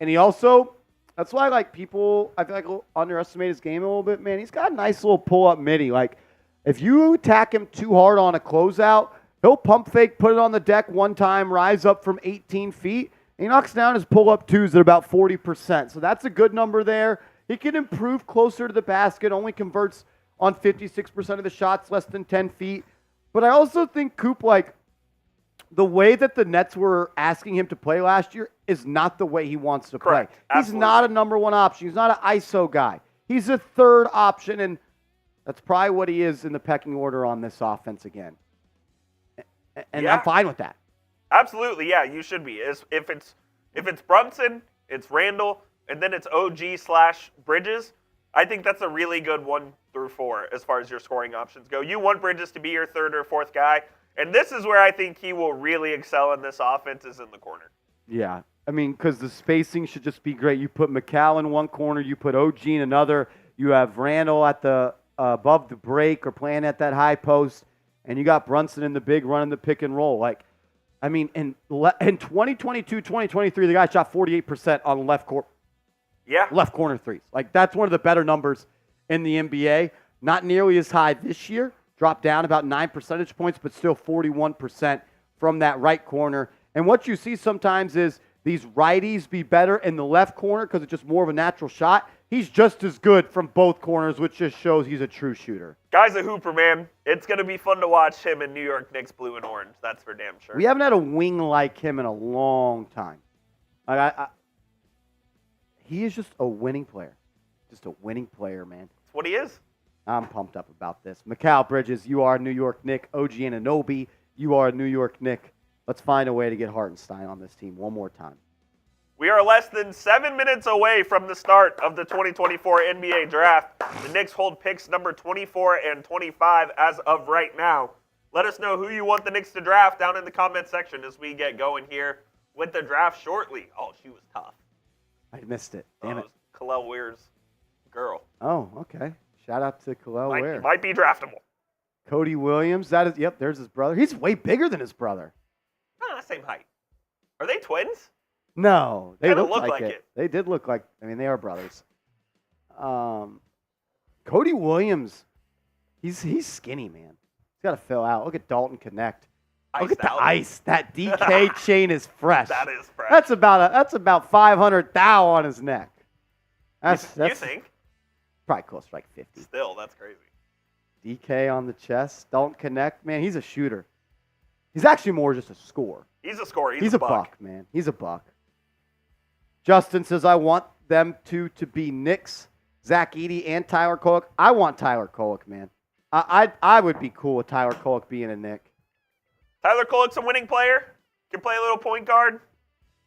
And he also, that's why I feel like underestimate his game a little bit, man. He's got a nice little pull-up midi. Like if you attack him too hard on a closeout, he'll pump fake, put it on the deck one time, rise up from 18 feet. And he knocks down his pull-up twos at about 40%. So that's a good number there. He can improve closer to the basket, only converts on 56% of the shots, less than 10 feet. But I also think Coop, like, the way that the Nets were asking him to play last year is not the way he wants to Correct. play. He's not a number one option. He's not an ISO guy. He's a third option, and that's probably what he is in the pecking order on this offense again. And I'm fine with that. Absolutely, yeah, you should be. If it's Brunson, it's Randall, and then it's OG/Bridges, I think that's a really good 1 through 4 as far as your scoring options go. You want Bridges to be your third or fourth guy, and this is where I think he will really excel in this offense is in the corner. Yeah, I mean, because the spacing should just be great. You put Mikal in one corner, you put OG in another, you have Randall at the above the break or playing at that high post, and you got Brunson in the big running the pick and roll. Like, I mean, in 2022, 2023, the guy shot 48% on left corner threes. Like, that's one of the better numbers in the NBA. Not nearly as high this year. Dropped down about 9 percentage points, but still 41% from that right corner. And what you see sometimes is these righties be better in the left corner because it's just more of a natural shot. He's just as good from both corners, which just shows he's a true shooter. Guy's a hooper, man. It's going to be fun to watch him in New York Knicks blue and orange. That's for damn sure. We haven't had a wing like him in a long time. He is just a winning player. Just a winning player, man. That's what he is. I'm pumped up about this. Mikal Bridges, you are a New York Knick. OG Anunoby, you are a New York Knick. Let's find a way to get Hartenstein on this team one more time. We are less than 7 minutes away from the start of the 2024 NBA Draft. The Knicks hold picks number 24 and 25 as of right now. Let us know who you want the Knicks to draft down in the comment section as we get going here with the draft shortly. Oh, she was tough. I missed it. Damn it. Khalil Weir's girl. Oh, okay. Shout out to Khalil Weir. Might be draftable. Cody Williams. There's his brother. He's way bigger than his brother. Same height. Are they twins? No, they Kinda look like it. They did look like. I mean, they are brothers. Cody Williams, he's skinny, man. He's got to fill out. Look at Dalton Connect. Look at the ice. That DK chain is fresh. That is fresh. That's about 500 thou on his neck. That's you think? Probably close to like 50. Still, that's crazy. DK on the chest. Dalton Connect, man. He's a shooter. He's actually more just a scorer. He's a scorer. He's a buck, man. He's a buck. Justin says, I want them two to be Knicks, Zach Edey and Tyler Kolek. I want Tyler Kolek, man. I would be cool with Tyler Kolek being a Knick. Tyler Kolek's a winning player. Can play a little point guard.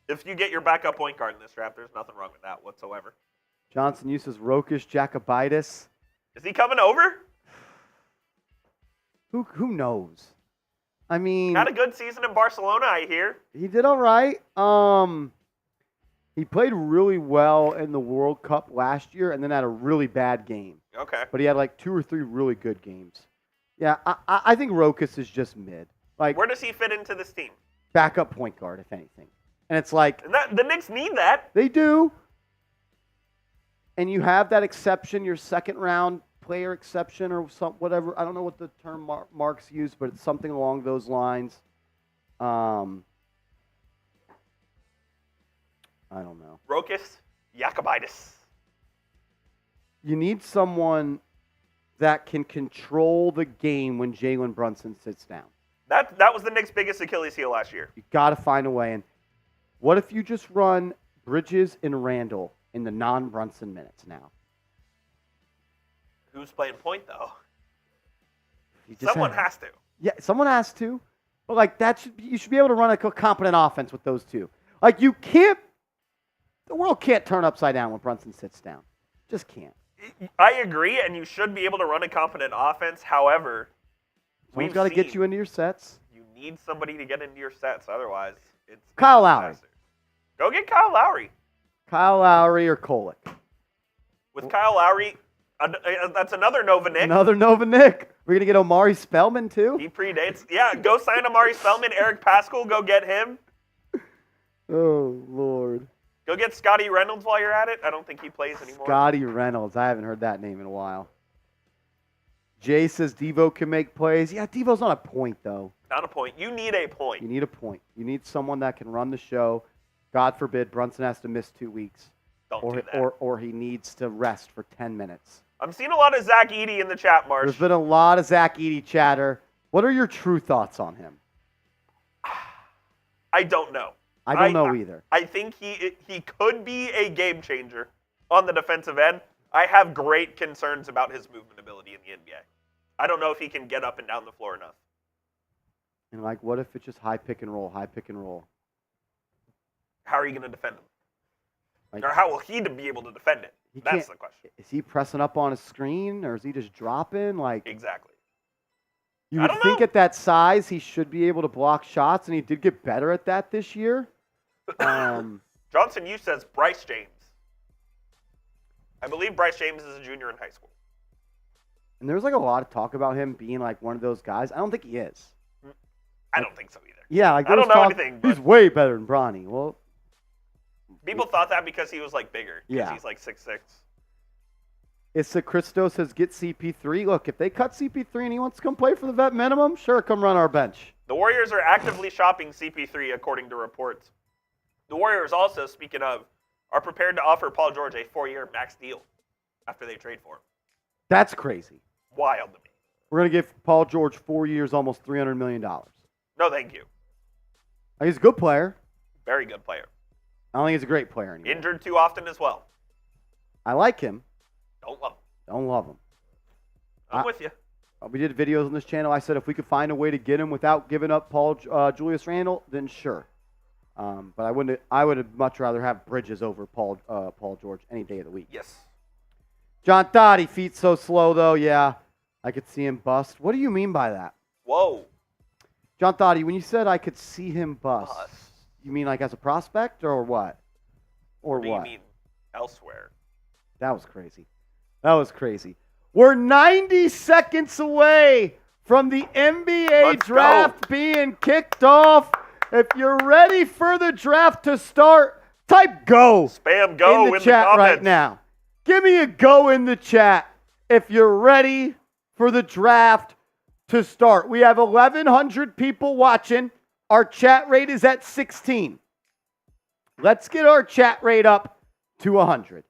If you get your backup point guard in this draft, there's nothing wrong with that whatsoever. Johnson uses Rokish Jacobitis. Is he coming over? Who knows? I mean, Had a good season in Barcelona, I hear. he did all right. He played really well in the World Cup last year and then had a really bad game. Okay. But he had like 2 or 3 really good games. Yeah, I think Rokas is just mid. Like, Where does he fit into this team? backup point guard, if anything. And it's like, And the Knicks need that. they do. And you have that exception, your second round player exception or whatever. I don't know what the term Marks use, but it's something along those lines. I don't know. Rokas Jacobitis. You need someone that can control the game when Jalen Brunson sits down. That was the Knicks' biggest Achilles heel last year. You got to find a way. And what if you just run Bridges and Randall in the non-Brunson minutes now? Who's playing point, though? You just Someone has to. Yeah, someone has to. But like you should be able to run a competent offense with those two. Like you can't. The world can't turn upside down when Brunson sits down. Just can't. I agree, and you should be able to run a competent offense. However, Someone's got to get you into your sets. You need somebody to get into your sets. Otherwise, it's Kyle a Lowry. disaster. Go get Kyle Lowry. Kyle Lowry or Kolek. With Kyle Lowry, that's another Nova Knick. Another Nova Knick. We're going to get Omari Spellman too? He predates. Yeah, go sign Amari Spellman, Eric Pascal. Go get him. Oh, Lord. Go get Scotty Reynolds while you're at it. I don't think he plays anymore. Scotty Reynolds. I haven't heard that name in a while. Jay says Devo can make plays. Yeah, Devo's not a point, though. Not a point. You need a point. You need a point. You need someone that can run the show. God forbid Brunson has to miss 2 weeks. Don't Or, do that. or he needs to rest for 10 minutes. I'm seeing a lot of Zach Edey in the chat, Marsh. There's been a lot of Zach Edey chatter. What are your true thoughts on him? I don't know. I don't know either. I think he could be a game changer on the defensive end. I have great concerns about his movement ability in the NBA. I don't know if he can get up and down the floor enough. And like, what if it's just high pick and roll? How are you going to defend him? Like, Or how will he be able to defend it? That's the question. Is he pressing up on a screen or is he just dropping? Like, Exactly. you I would don't think know. at that size he should be able to block shots, and he did get better at that this year. Johnson, you says Bryce James. I believe Bryce James is a junior in high school. And there's like a lot of talk about him being like one of those guys. I don't think he is. I don't think so either. Yeah, like I don't there's know talk, anything, He's but- way better than Bronny. Well, People thought that because he was like bigger. Because Yeah. he's like 6'6". Issa Cristo says get CP3. Look, if they cut CP3 and he wants to come play for the vet minimum, sure, come run our bench. The Warriors are actively shopping CP3 according to reports. The Warriors also, speaking of, are prepared to offer Paul George a 4-year max deal after they trade for him. That's crazy. Wild to me. We're gonna give Paul George 4 years, almost $300 million. No, thank you. He's a good player. Very good player. I don't think he's a great player anymore. Injured too often as well. I like him. Don't love him. Don't love him. I'm with you. We did videos on this channel. I said if we could find a way to get him without giving up Paul Julius Randle, then sure. But I would much rather have Bridges over Paul George any day of the week. Yes. John Dottie, feet so slow though. Yeah, I could see him bust. What do you mean by that? Whoa. John Dottie, when you said I could see him bust, you mean like as a prospect or what? Or What do what? you mean elsewhere? That was crazy. That was crazy. We're 90 seconds away from the NBA Let's draft being kicked off. If you're ready for the draft to start, type go Spam go in the chat comments. right now. Give me a go in the chat if you're ready for the draft to start. We have 1,100 people watching. Our chat rate is at 16. Let's get our chat rate up to 100.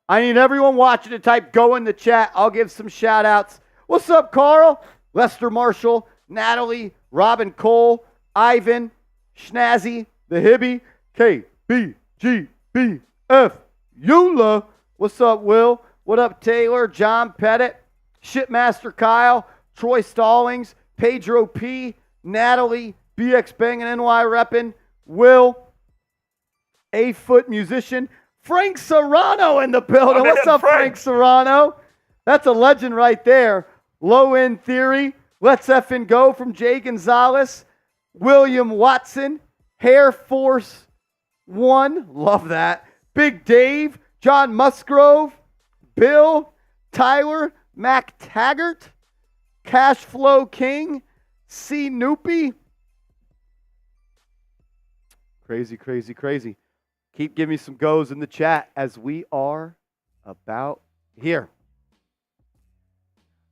I need everyone watching to type go in the chat. I'll give some shout outs. What's up, Carl? Lester Marshall, Natalie, Robin Cole, Ivan, Schnazzy, the Hibby, KBGBF, Eula. What's up, Will? What up, Taylor? John Pettit, Shipmaster Kyle, Troy Stallings, Pedro P, Natalie, BX Bang and NY Reppin', Will, A-Foot Musician, Frank Serrano in the building. Oh, What's man, up, Frank Serrano? That's a legend right there. Low End Theory, Let's Effin' Go from Jay Gonzalez, William Watson, Hair Force 1, love that. Big Dave, John Musgrove, Bill, Tyler, Mac Taggart, Cash Flow King, C. Noopy. Crazy, crazy, crazy. Keep giving me some goes in the chat as we are about here.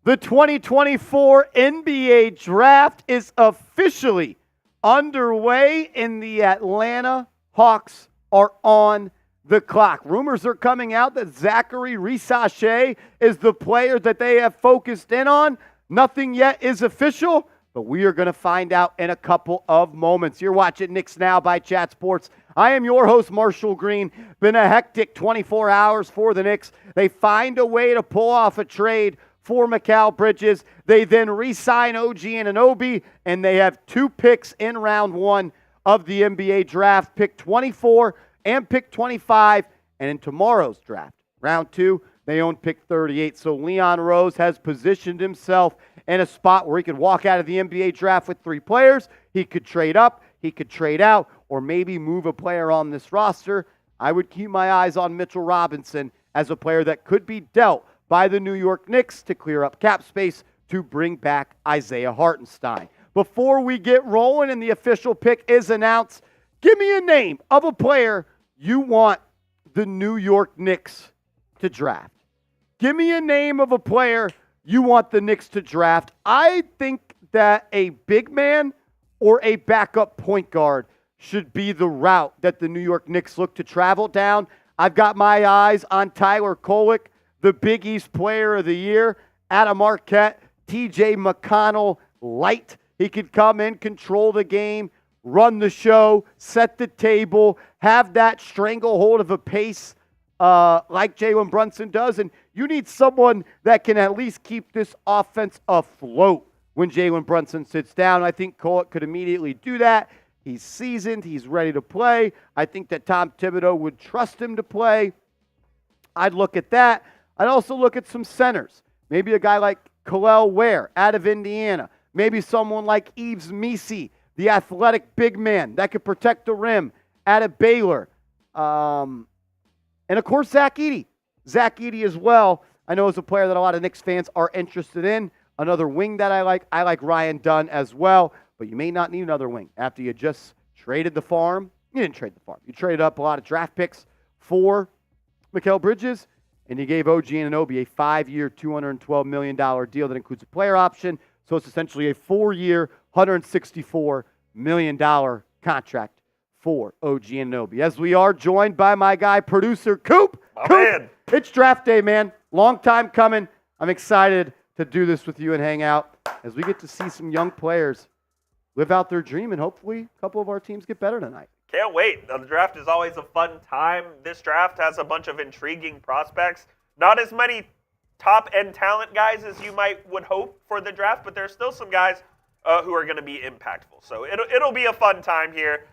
The 2024 NBA Draft is officially underway, and the Atlanta Hawks are on the clock. Rumors are coming out that Zachary Risachet is the player that they have focused in on. Nothing yet is official, but we are going to find out in a couple of moments. You're watching Knicks Now by Chat Sports. I am your host, Marshall Green. Been a hectic 24 hours for the Knicks. They find a way to pull off a trade for Mikal Bridges. They then re-sign OG Anunoby, and they have 2 picks in round 1 of the NBA Draft, pick 24 and pick 25, and in tomorrow's draft, round 2, they own pick 38. So Leon Rose has positioned himself in a spot where he could walk out of the NBA Draft with 3 players. He could trade up, he could trade out, or maybe move a player on this roster. I would keep my eyes on Mitchell Robinson as a player that could be dealt by the New York Knicks to clear up cap space to bring back Isaiah Hartenstein. Before we get rolling and the official pick is announced, give me a name of a player you want the New York Knicks to draft. Give me a name of a player you want the Knicks to draft. I think that a big man or a backup point guard should be the route that the New York Knicks look to travel down. I've got my eyes on Tyler Kolek, the Big East Player of the Year, Adam Marquette, TJ McConnell light. He could come in, control the game, run the show, set the table, have that stranglehold of a pace like Jalen Brunson does. And you need someone that can at least keep this offense afloat when Jalen Brunson sits down. I think Kolek could immediately do that. He's seasoned. He's ready to play. I think that Tom Thibodeau would trust him to play. I'd look at that. I'd also look at some centers. Maybe a guy like Khalil Ware out of Indiana. Maybe someone like Yves Missi, the athletic big man that could protect the rim out of Baylor. And, of course, Zach Edey. Zach Edey as well, I know is a player that a lot of Knicks fans are interested in. Another wing that I like Ryan Dunn as well. But you may not need another wing after you just traded the farm. You didn't trade the farm. You traded up a lot of draft picks for Mikal Bridges, and you gave OG Anunoby a 5-year, $212 million deal that includes a player option. So it's essentially a 4-year, $164 million contract for OG Anunoby. As we are joined by my guy, producer Coop. My Coop, man. it's draft day, man. Long time coming. I'm excited to do this with you and hang out as we get to see some young players live out their dream, and hopefully a couple of our teams get better tonight. Can't wait. The draft is always a fun time. This draft has a bunch of intriguing prospects. Not as many top-end talent guys as you would hope for the draft, but there's still some guys who are going to be impactful. So it'll be a fun time here.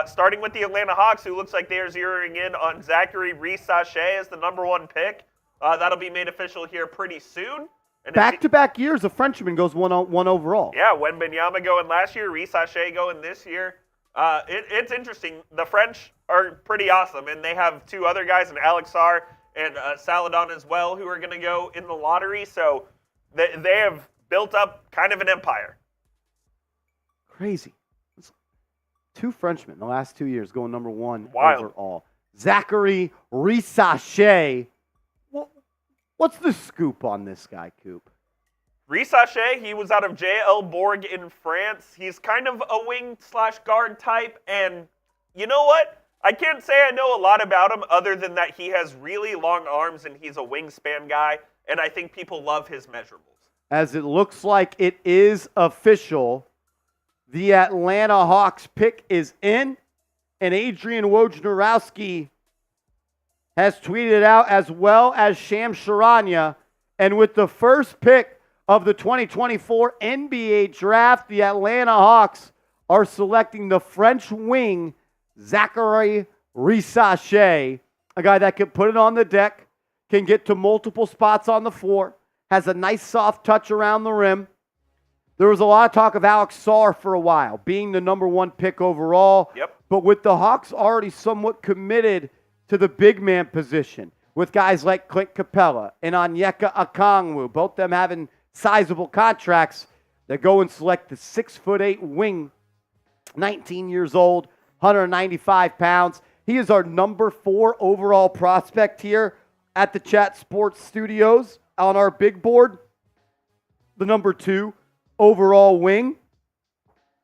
Starting with the Atlanta Hawks, who looks like they are zeroing in on Zachary Risachet as the number 1 pick. That'll be made official here pretty soon. And Back-to-back years, a Frenchman goes one overall. Yeah, Wembanyama going last year, Risachet going this year. It's interesting. The French are pretty awesome, and they have 2 other guys, and Alex R and Saladon as well, who are going to go in the lottery. So they have built up kind of an empire. Crazy. 2 Frenchmen in the last 2 years going number 1 Wild. overall. Zachary Risachet. What's the scoop on this guy, Coop? Risachet, he was out of JL Borg in France. He's kind of a wing/guard type, and you know what? I can't say I know a lot about him other than that he has really long arms and he's a wingspan guy, and I think people love his measurables. As it looks like it is official, the Atlanta Hawks pick is in, and Adrian Wojnarowski has tweeted out, as well as Sham Charania. And with the first pick of the 2024 NBA draft, the Atlanta Hawks are selecting the French wing, Zachary Rissache, a guy that can put it on the deck, can get to multiple spots on the floor, has a nice soft touch around the rim. There was a lot of talk of Alex Sarr for a while, being the number 1 pick overall. Yep. But with the Hawks already somewhat committed to the big man position, with guys like Clint Capella and Onyeka Okongwu, both them having sizable contracts, they go and select the 6'8" wing, 19 years old, 195 pounds. He is our number 4 overall prospect here at the Chat Sports Studios on our big board. The number 2 overall wing.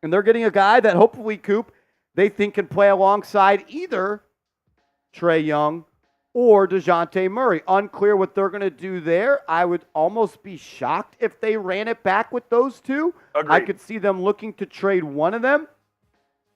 And they're getting a guy that hopefully, Coop, they think can play alongside either Trae Young or DeJounte Murray. Unclear what they're going to do there. I would almost be shocked if they ran it back with those two. Agreed. I could see them looking to trade one of them.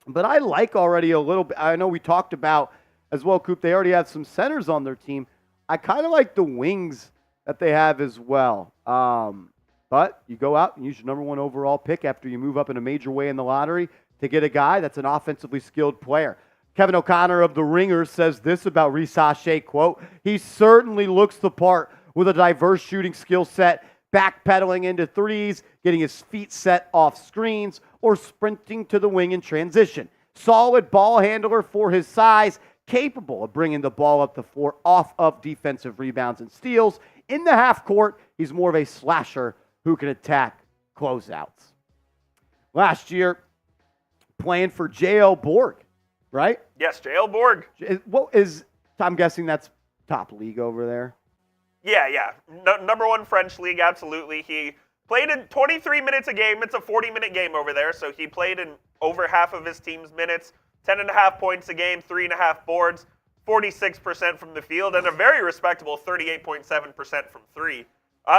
But I like already a little bit. I know we talked about as well, Coop, they already have some centers on their team. I kind of like the wings that they have as well. But you go out and use your number 1 overall pick after you move up in a major way in the lottery to get a guy that's an offensively skilled player. Kevin O'Connor of The Ringer says this about Rissache, quote, "He certainly looks the part with a diverse shooting skill set, backpedaling into threes, getting his feet set off screens, or sprinting to the wing in transition. Solid ball handler for his size, capable of bringing the ball up the floor off of defensive rebounds and steals. In the half court, he's more of a slasher who can attack closeouts." Last year, playing for J.L. Borg, right? Yes, J.L. Borg. I'm guessing that's top league over there. Yeah. Number 1 French league, absolutely. He played in 23 minutes a game. It's a 40-minute game over there, so he played in over half of his team's minutes. 10.5 points a game, 3.5 boards, 46% from the field, and a very respectable 38.7% from 3.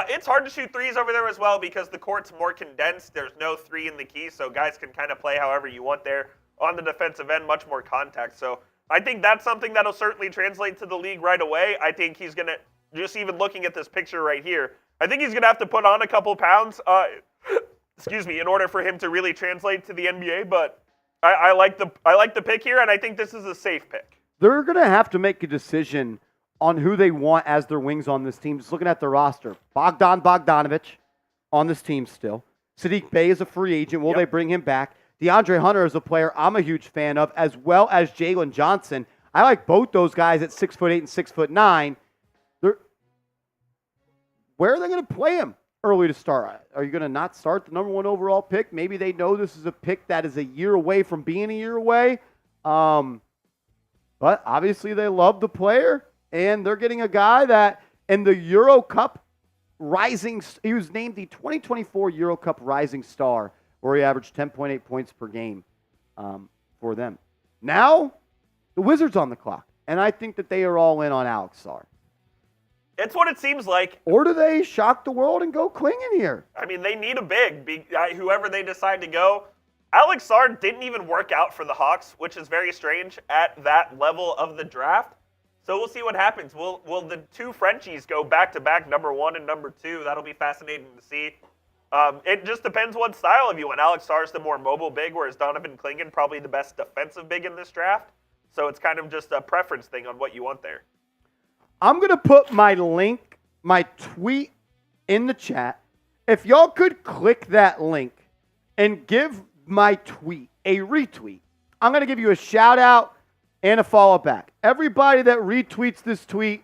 It's hard to shoot threes over there as well because the court's more condensed. There's no 3 in the key, so guys can kind of play however you want there. On the defensive end, much more contact. So I think that's something that'll certainly translate to the league right away. I think he's going to, just even looking at this picture right here, I think he's going to have to put on a couple pounds, in order for him to really translate to the NBA. But I like the pick here, and I think this is a safe pick. They're going to have to make a decision on who they want as their wings on this team. Just looking at the roster, Bogdanovic on this team still. Sadiq Bey is a free agent. Will they bring him back? DeAndre Hunter is a player I'm a huge fan of, as well as Jalen Johnson. I like both those guys at 6'8" and 6'9". Where are they going to play him early to start? Are you going to not start the number 1 overall pick? Maybe they know this is a pick that is a year away from being a year away. But obviously they love the player, and they're getting a guy that in the Euro Cup he was named the 2024 Euro Cup Rising Star, where he averaged 10.8 points per game for them. Now, the Wizards on the clock, and I think that they are all in on Alex Sarr. It's what it seems like. Or do they shock the world and go clinging here? I mean, they need a big, whoever they decide to go. Alex Sarr didn't even work out for the Hawks, which is very strange at that level of the draft. So we'll see what happens. Will the 2 Frenchies go back-to-back, number 1 and number 2? That'll be fascinating to see. It just depends what style of you want. Alex Sarr's the more mobile big, whereas Donovan Clingan probably the best defensive big in this draft. So it's kind of just a preference thing on what you want there. I'm going to put my link, my tweet in the chat. If y'all could click that link and give my tweet a retweet, I'm going to give you a shout out and a follow back. Everybody that retweets this tweet,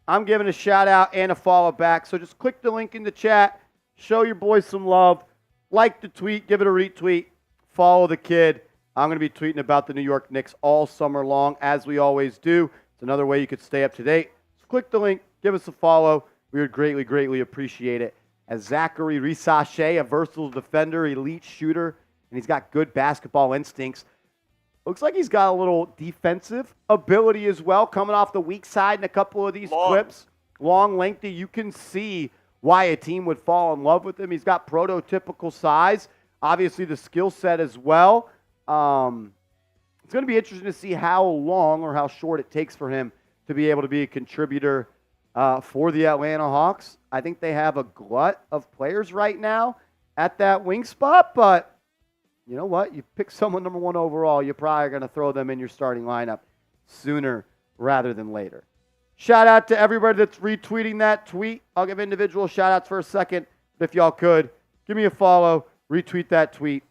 I'm giving a shout out and a follow back. So just click the link in the chat. Show your boys some love. Like the tweet. Give it a retweet. Follow the kid. I'm going to be tweeting about the New York Knicks all summer long, as we always do. It's another way you could stay up to date. So click the link. Give us a follow. We would greatly, greatly appreciate it. As Zachary Rissache, a versatile defender, elite shooter, and he's got good basketball instincts. Looks like he's got a little defensive ability as well, coming off the weak side in a couple of these clips. Long, lengthy. You can see why a team would fall in love with him. He's got prototypical size. Obviously, the skill set as well. It's going to be interesting to see how long or how short it takes for him to be able to be a contributor for the Atlanta Hawks. I think they have a glut of players right now at that wing spot, but you know what? You pick someone number 1 overall, you're probably going to throw them in your starting lineup sooner rather than later. Shout out to everybody that's retweeting that tweet. I'll give individual shout outs for a second, but if y'all could, give me a follow, retweet that tweet.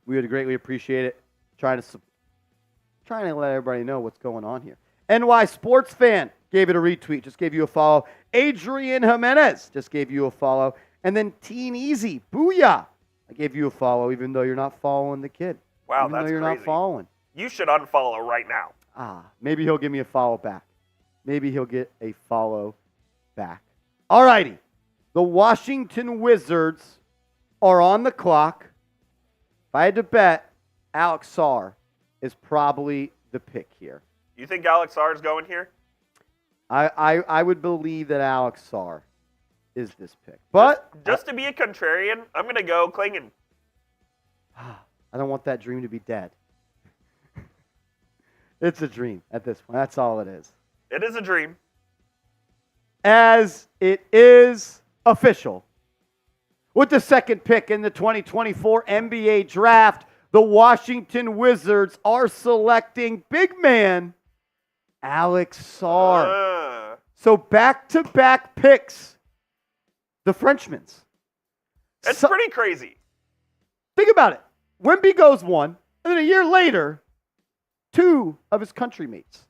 We would greatly appreciate it. Trying to let everybody know what's going on here. NY Sports Fan gave it a retweet, just gave you a follow. Adrian Jimenez just gave you a follow. And then Teen Easy, booyah, I gave you a follow, even though you're not following the kid. Wow, even that's though you're crazy. not following. You should unfollow right now. Maybe he'll give me a follow back. Maybe he'll get a follow back. All righty. The Washington Wizards are on the clock. If I had to bet, Alex Sarr is probably the pick here. You think Alex Sarr is going here? I would believe that Alex Sarr is this pick. But just to be a contrarian, I'm going to go Klingon. I don't want that dream to be dead. It's a dream at this point. That's all it is. It is a dream. As it is official, with the second pick in the 2024 NBA Draft, the Washington Wizards are selecting big man Alex Sarr. So back-to-back picks, the Frenchman's. It's pretty crazy. Think about it. Wemby goes 1, and then a year later, 2 of his country mates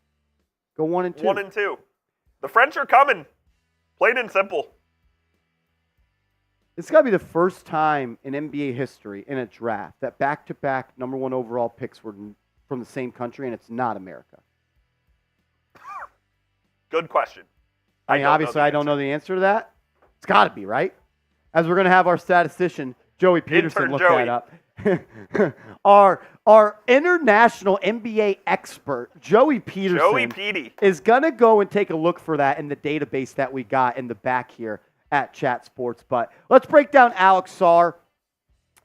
go 1 and 2. 1 and 2. The French are coming. Plain and simple. It's got to be the first time in NBA history in a draft that back-to-back number 1 overall picks were from the same country, and it's not America. Good question. I mean, obviously, I don't know the answer to that. It's got to be, right? As we're going to have our statistician, Joey Peterson, look that up. Our international NBA expert, Joey Peterson, is going to go and take a look for that in the database that we got in the back here at Chat Sports. But let's break down Alex Sarr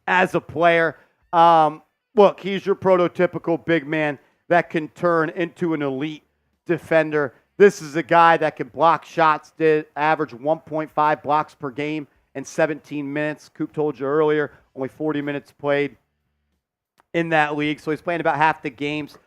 as a player. Look, he's your prototypical big man that can turn into an elite defender. This is a guy that can block shots, did average 1.5 blocks per game in 17 minutes. Coop told you earlier, only 40 minutes played in that league, so he's playing about half the games.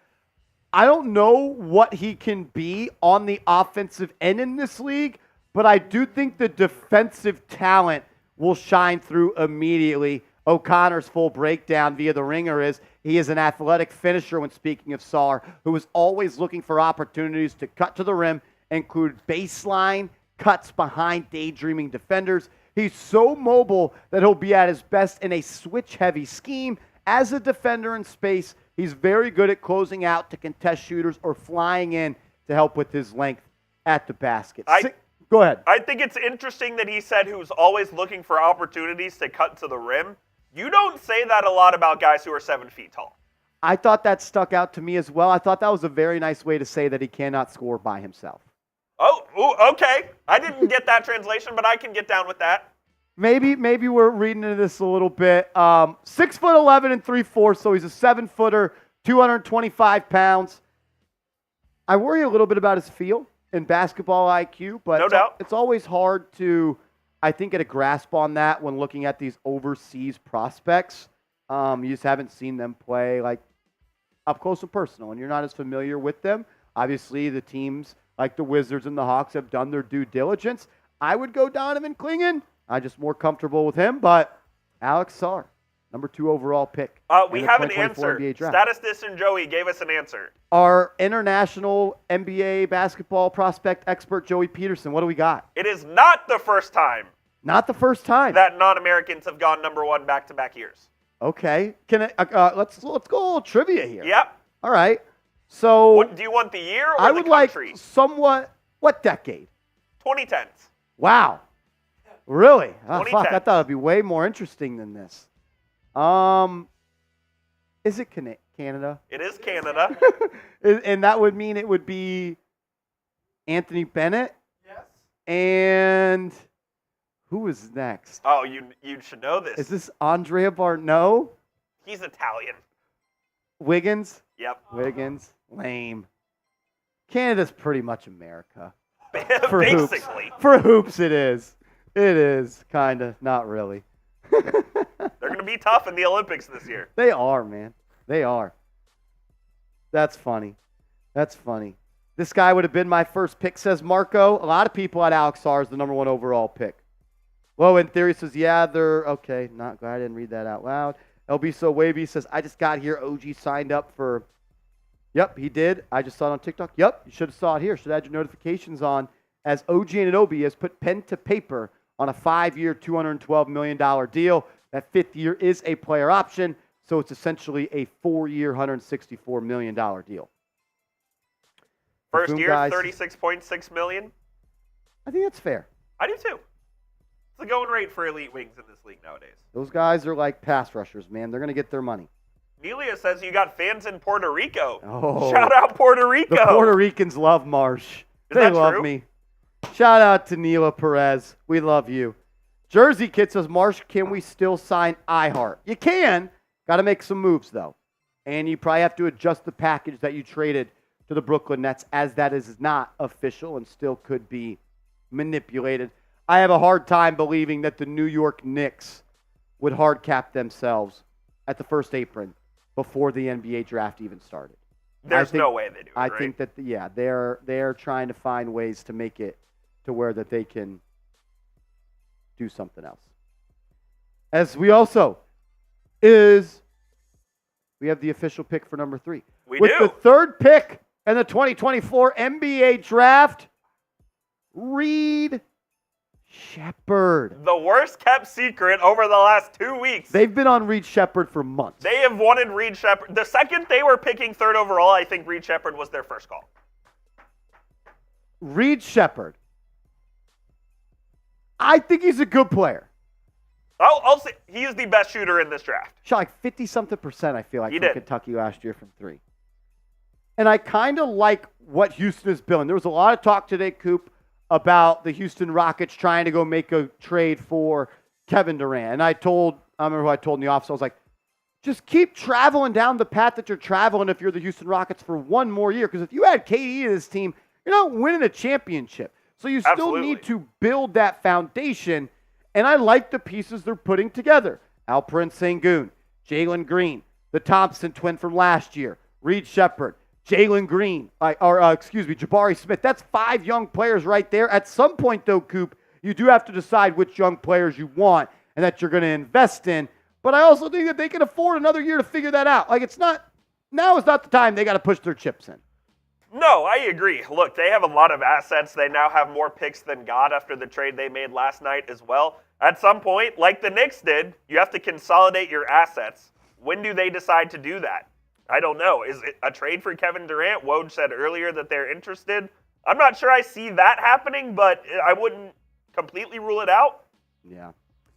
I don't know what he can be on the offensive end in this league, but I do think the defensive talent will shine through immediately. O'Connor's full breakdown via the Ringer is he is an athletic finisher when speaking of Sarr, who is always looking for opportunities to cut to the rim, include baseline cuts behind daydreaming defenders. He's so mobile that he'll be at his best in a switch-heavy scheme. As a defender in space, he's very good at closing out to contest shooters or flying in to help with his length at the basket. Go ahead. I think it's interesting that he said who's always looking for opportunities to cut to the rim. You don't say that a lot about guys who are 7 feet tall. I thought that stuck out to me as well. I thought that was a very nice way to say that he cannot score by himself. Oh, okay. I didn't get that translation, but I can get down with that. Maybe we're reading into this a little bit. 6'11" and 3/4, so he's a 7-footer, 225 pounds. I worry a little bit about his feel and basketball IQ, but no doubt. It's always hard to, I think, get a grasp on that when looking at these overseas prospects. You just haven't seen them play like up close and personal, and you're not as familiar with them. Obviously, the teams like the Wizards and the Hawks have done their due diligence. I would go Donovan Klingon. I'm just more comfortable with him, but Alex Sarr, number 2 overall pick. We have an answer. Statistician Joey gave us an answer. Our international NBA basketball prospect expert, Joey Peterson. What do we got? It is not the first time. Not the first time. That non-Americans have gone number 1 back-to-back years. Okay. Let's go a little trivia here. Yep. All right. So do you want the year or I the would country? like somewhat. What decade? 2010s. Wow. Really? Oh, 2010s. fuck! I thought it'd be way more interesting than this. Is it Canada? It is Canada. And that would mean it would be Anthony Bennett. Yes. And who is next? Oh, you should know this. Is this Andrea Barneau? He's Italian. Wiggins? Yep. Wiggins. Lame. Canada's pretty much America. For hoops. Basically. For hoops, it is. It is, kind of. Not really. They're going to be tough in the Olympics this year. They are, man. They are. That's funny. That's funny. This guy would have been my first pick, says Marco. A lot of people had Alex Sarr as the number 1 overall pick. Well, in theory, says, yeah, they're okay. Not glad I didn't read that out loud. LB So Wavy says, I just got here. OG signed up for. Yep, he did. I just saw it on TikTok. Yep, you should have saw it here. Should have had your notifications on, as OG Anunoby has put pen to paper on a 5-year, $212 million deal. That 5th year is a player option, so it's essentially a 4-year, $164 million deal. First Boom, year, guys. $36.6 million. I think that's fair. I do too. It's the going rate for elite wings in this league nowadays. Those guys are like pass rushers, man. They're going to get their money. Nelia says you got fans in Puerto Rico. Oh. Shout out Puerto Rico. The Puerto Ricans love Marsh. They that love true? me. Shout out to Neela Perez. We love you. Jersey Kid says, Marsh, can we still sign iHeart? You can. Got to make some moves, though. And you probably have to adjust the package that you traded to the Brooklyn Nets, as that is not official and still could be manipulated. I have a hard time believing that the New York Knicks would hard cap themselves at the first apron before the NBA draft even started. There's no way they do it, I right? think that, they're trying to find ways to make it to where that they can do something else. As we also we have the official pick for number 3. With do. the 3rd pick in the 2024 NBA draft, Reed Shepherd. The worst kept secret over the last 2 weeks. They've been on Reed Shepherd for months. They have wanted Reed Shepherd. The second they were picking 3rd overall, I think Reed Shepherd was their first call. Reed Shepherd. I think he's a good player. I'll say he is the best shooter in this draft. Shot like 50-something%, I feel like, He from did. Kentucky last year from 3. And I kind of like what Houston is building. There was a lot of talk today, Coop, about the Houston Rockets trying to go make a trade for Kevin Durant. And I remember who I told in the office, I was like, just keep traveling down the path that you're traveling if you're the Houston Rockets for one more year. Because if you add KD to this team, you're not winning a championship. So you still Absolutely. need to build that foundation. And I like the pieces they're putting together. Alperen Sengun, Jalen Green, the Thompson twin from last year, Reed Shepherd, Jalen Green, Jabari Smith. That's 5 young players right there. At some point, though, Coop, you do have to decide which young players you want and that you're going to invest in. But I also think that they can afford another year to figure that out. Now is not the time they got to push their chips in. No, I agree. Look, they have a lot of assets. They now have more picks than God after the trade they made last night as well. At some point, like the Knicks did, you have to consolidate your assets. When do they decide to do that? I don't know. Is it a trade for Kevin Durant? Woj said earlier that they're interested. I'm not sure I see that happening, but I wouldn't completely rule it out. Yeah.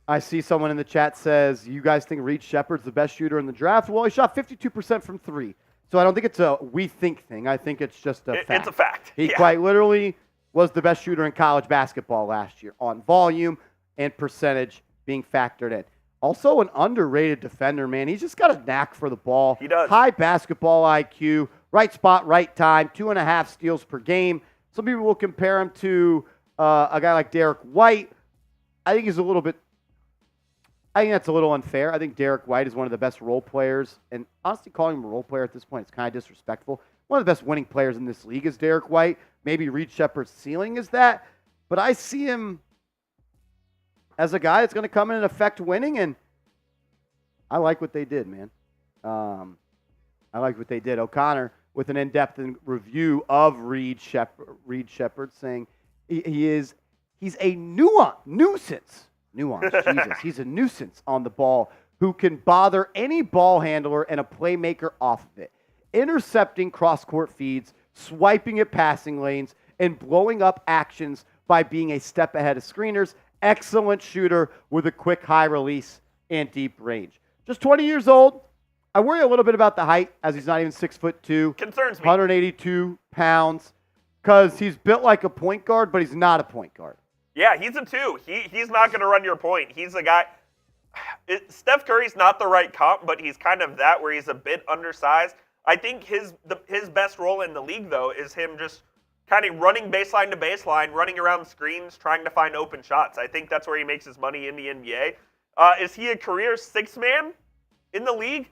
I see someone in the chat says, you guys think Reed Shepherd's the best shooter in the draft? Well, he shot 52% from 3. So I don't think it's a we think thing. I think it's just a fact. It's a fact. He Yeah. quite literally was the best shooter in college basketball last year on volume and percentage being factored in. Also an underrated defender, man. He's just got a knack for the ball. He does. High basketball IQ, right spot, right time, 2.5 steals per game. Some people will compare him to a guy like Derek White. I think that's a little unfair. I think Derek White is one of the best role players. And honestly, calling him a role player at this point is kind of disrespectful. One of the best winning players in this league is Derek White. Maybe Reed Shepherd's ceiling is that. But I see him as a guy that's going to come in and affect winning. And I like what they did, man. I like what they did. O'Connor with an in-depth review of Reed Shepherd saying he's a nuisance. Jesus. He's a nuisance on the ball who can bother any ball handler and a playmaker off of it. Intercepting cross-court feeds, swiping at passing lanes, and blowing up actions by being a step ahead of screeners. Excellent shooter with a quick high release and deep range. Just 20 years old. I worry a little bit about the height as he's not even 6'2". Concerns me. 182 pounds because he's built like a point guard, but he's not a point guard. Yeah, he's a 2. He's not going to run your point. He's a guy. Steph Curry's not the right comp, but he's kind of that where he's a bit undersized. I think his best role in the league, though, is him just kind of running baseline to baseline, running around screens, trying to find open shots. I think that's where he makes his money in the NBA. Is he a career sixth man in the league?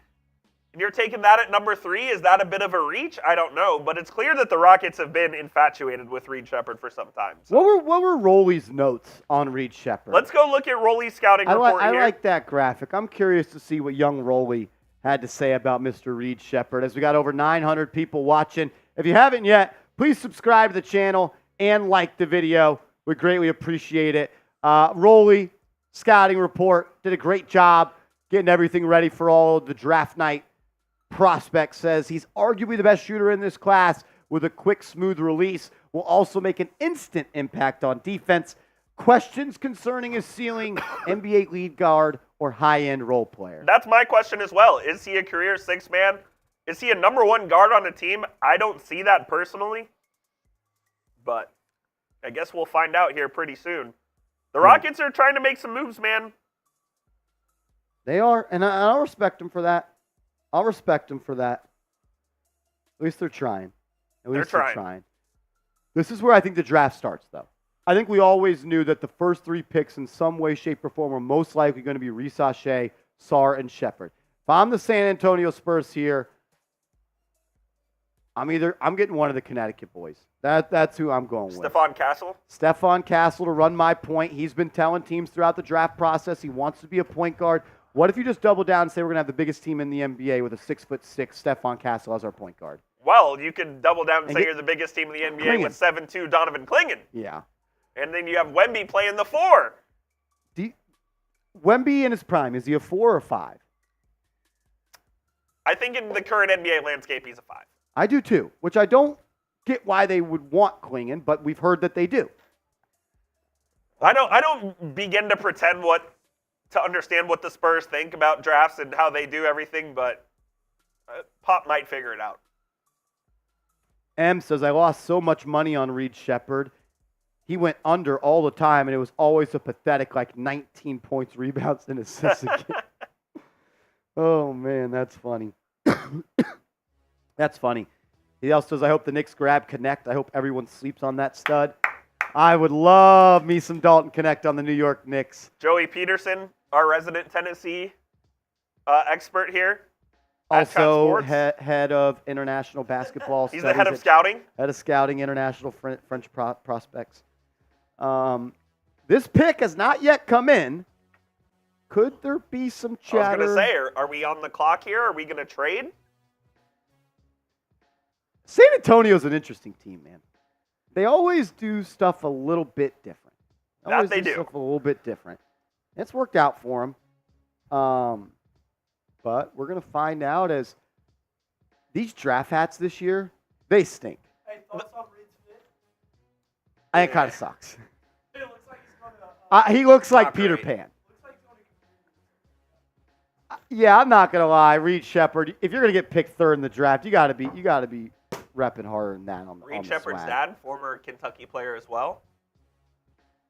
And you're taking that at number 3. Is that a bit of a reach? I don't know, but it's clear that the Rockets have been infatuated with Reed Sheppard for some time. So. What were Rolly's notes on Reed Sheppard? Let's go look at Rolly's scouting report here. I like that graphic. I'm curious to see what young Rolly had to say about Mr. Reed Sheppard, as we got over 900 people watching. If you haven't yet, please subscribe to the channel and like the video. We greatly appreciate it. Rolly, scouting report, did a great job getting everything ready for all of the draft night. Prospect says he's arguably the best shooter in this class with a quick, smooth release. Will also make an instant impact on defense. Questions concerning his ceiling, NBA lead guard or high-end role player? That's my question as well. Is he a career sixth man? Is he a number 1 guard on a team? I don't see that personally, but I guess we'll find out here pretty soon. The Rockets are trying to make some moves, man. They are, and I'll respect them for that. I'll respect them for that. At least they're trying. They're trying. This is where I think the draft starts, though. I think we always knew that the first 3 picks in some way, shape, or form were most likely going to be Risache, Sarr, and Sheppard. If I'm the San Antonio Spurs here, I'm getting one of the Connecticut boys. That's who I'm going with. Stephon Castle? Stephon Castle to run my point. He's been telling teams throughout the draft process he wants to be a point guard. What if you just double down and say we're going to have the biggest team in the NBA with a 6'6" Stephon Castle as our point guard? Well, you could double down and say you're the biggest team in the NBA Clingan. with 7'2" Donovan Clingan. Yeah. And then you have Wemby playing the 4. Wemby in his prime, is he a 4 or 5? I think in the current NBA landscape, he's a 5. I do too, which I don't get why they would want Clingan, but we've heard that they do. I don't begin to pretend to understand what the Spurs think about drafts and how they do everything, but Pop might figure it out. M says, I lost so much money on Reed Sheppard. He went under all the time, and it was always a pathetic, 19 points, rebounds, and assists again. Oh, man, that's funny. That's funny. He also says, I hope the Knicks grab Connect. I hope everyone sleeps on that stud. I would love me some Dalton Connect on the New York Knicks. Joey Peterson, our resident Tennessee expert here. Also head of international basketball. He's the head of scouting. Head of scouting, international French prospects. This pick has not yet come in. Could there be some chatter? I was going to say, are we on the clock here? Are we going to trade? San Antonio's an interesting team, man. They always do stuff a little bit different. That they do. Stuff a little bit different. It's worked out for them. But we're going to find out as these draft hats this year, they stink. Hey, thoughts on Reed's fit? I think it kind of sucks. It looks like he's going to. He looks like Not Peter great. Pan. Looks like he's going to compete. Yeah, I'm not going to lie. Reed Sheppard, if you're going to get picked 3rd in the draft, you got to be repping harder than that on Reed the Sheppard's swag. dad, former Kentucky player as well,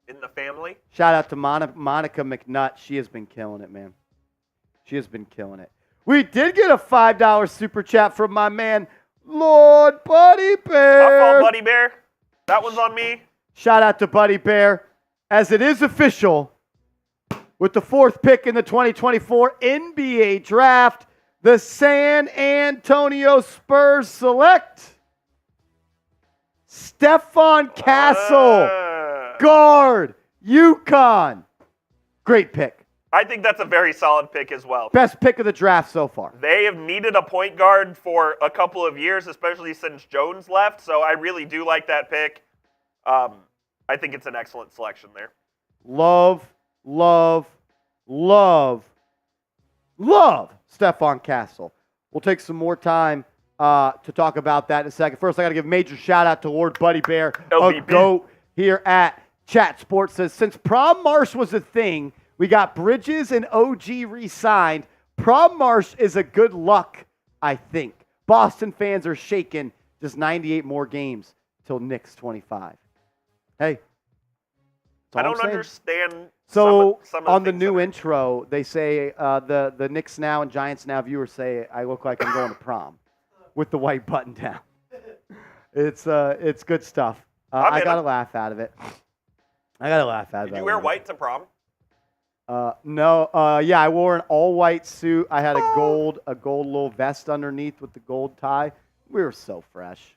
in the family. Shout out to Monica McNutt. She has been killing it, man. She has been killing it. We did get a $5 super chat from my man, Lord Buddy Bear. My fault, Buddy Bear. That one's on me. Shout out to Buddy Bear. As it is official, with the 4th pick in the 2024 NBA Draft, the San Antonio Spurs select Stephon Castle, guard, UConn. Great pick. I think that's a very solid pick as well. Best pick of the draft so far. They have needed a point guard for a couple of years, especially since Jones left, so I really do like that pick. I think it's an excellent selection there. Love Stephon Castle. We'll take some more time to talk about that in a second. First, I got to give a major shout out to Lord Buddy Bear, LBB. a GOAT here at Chat Sports. Says, since Prom Marsh was a thing, we got Bridges and OG re-signed. Prom Marsh is a good luck, I think. Boston fans are shaking. Just 98 more games till Knicks 25. Hey. I don't understand. So some of on the things new that are- intro, they say the Knicks Now and Giants Now viewers say I look like I'm going to prom. with the white button down. It's good stuff. I'm I in gotta it. laugh out of it. I gotta laugh out of it. Did you wear white to prom? No. Yeah, I wore an all white suit. I had a gold little vest underneath with the gold tie. We were so fresh.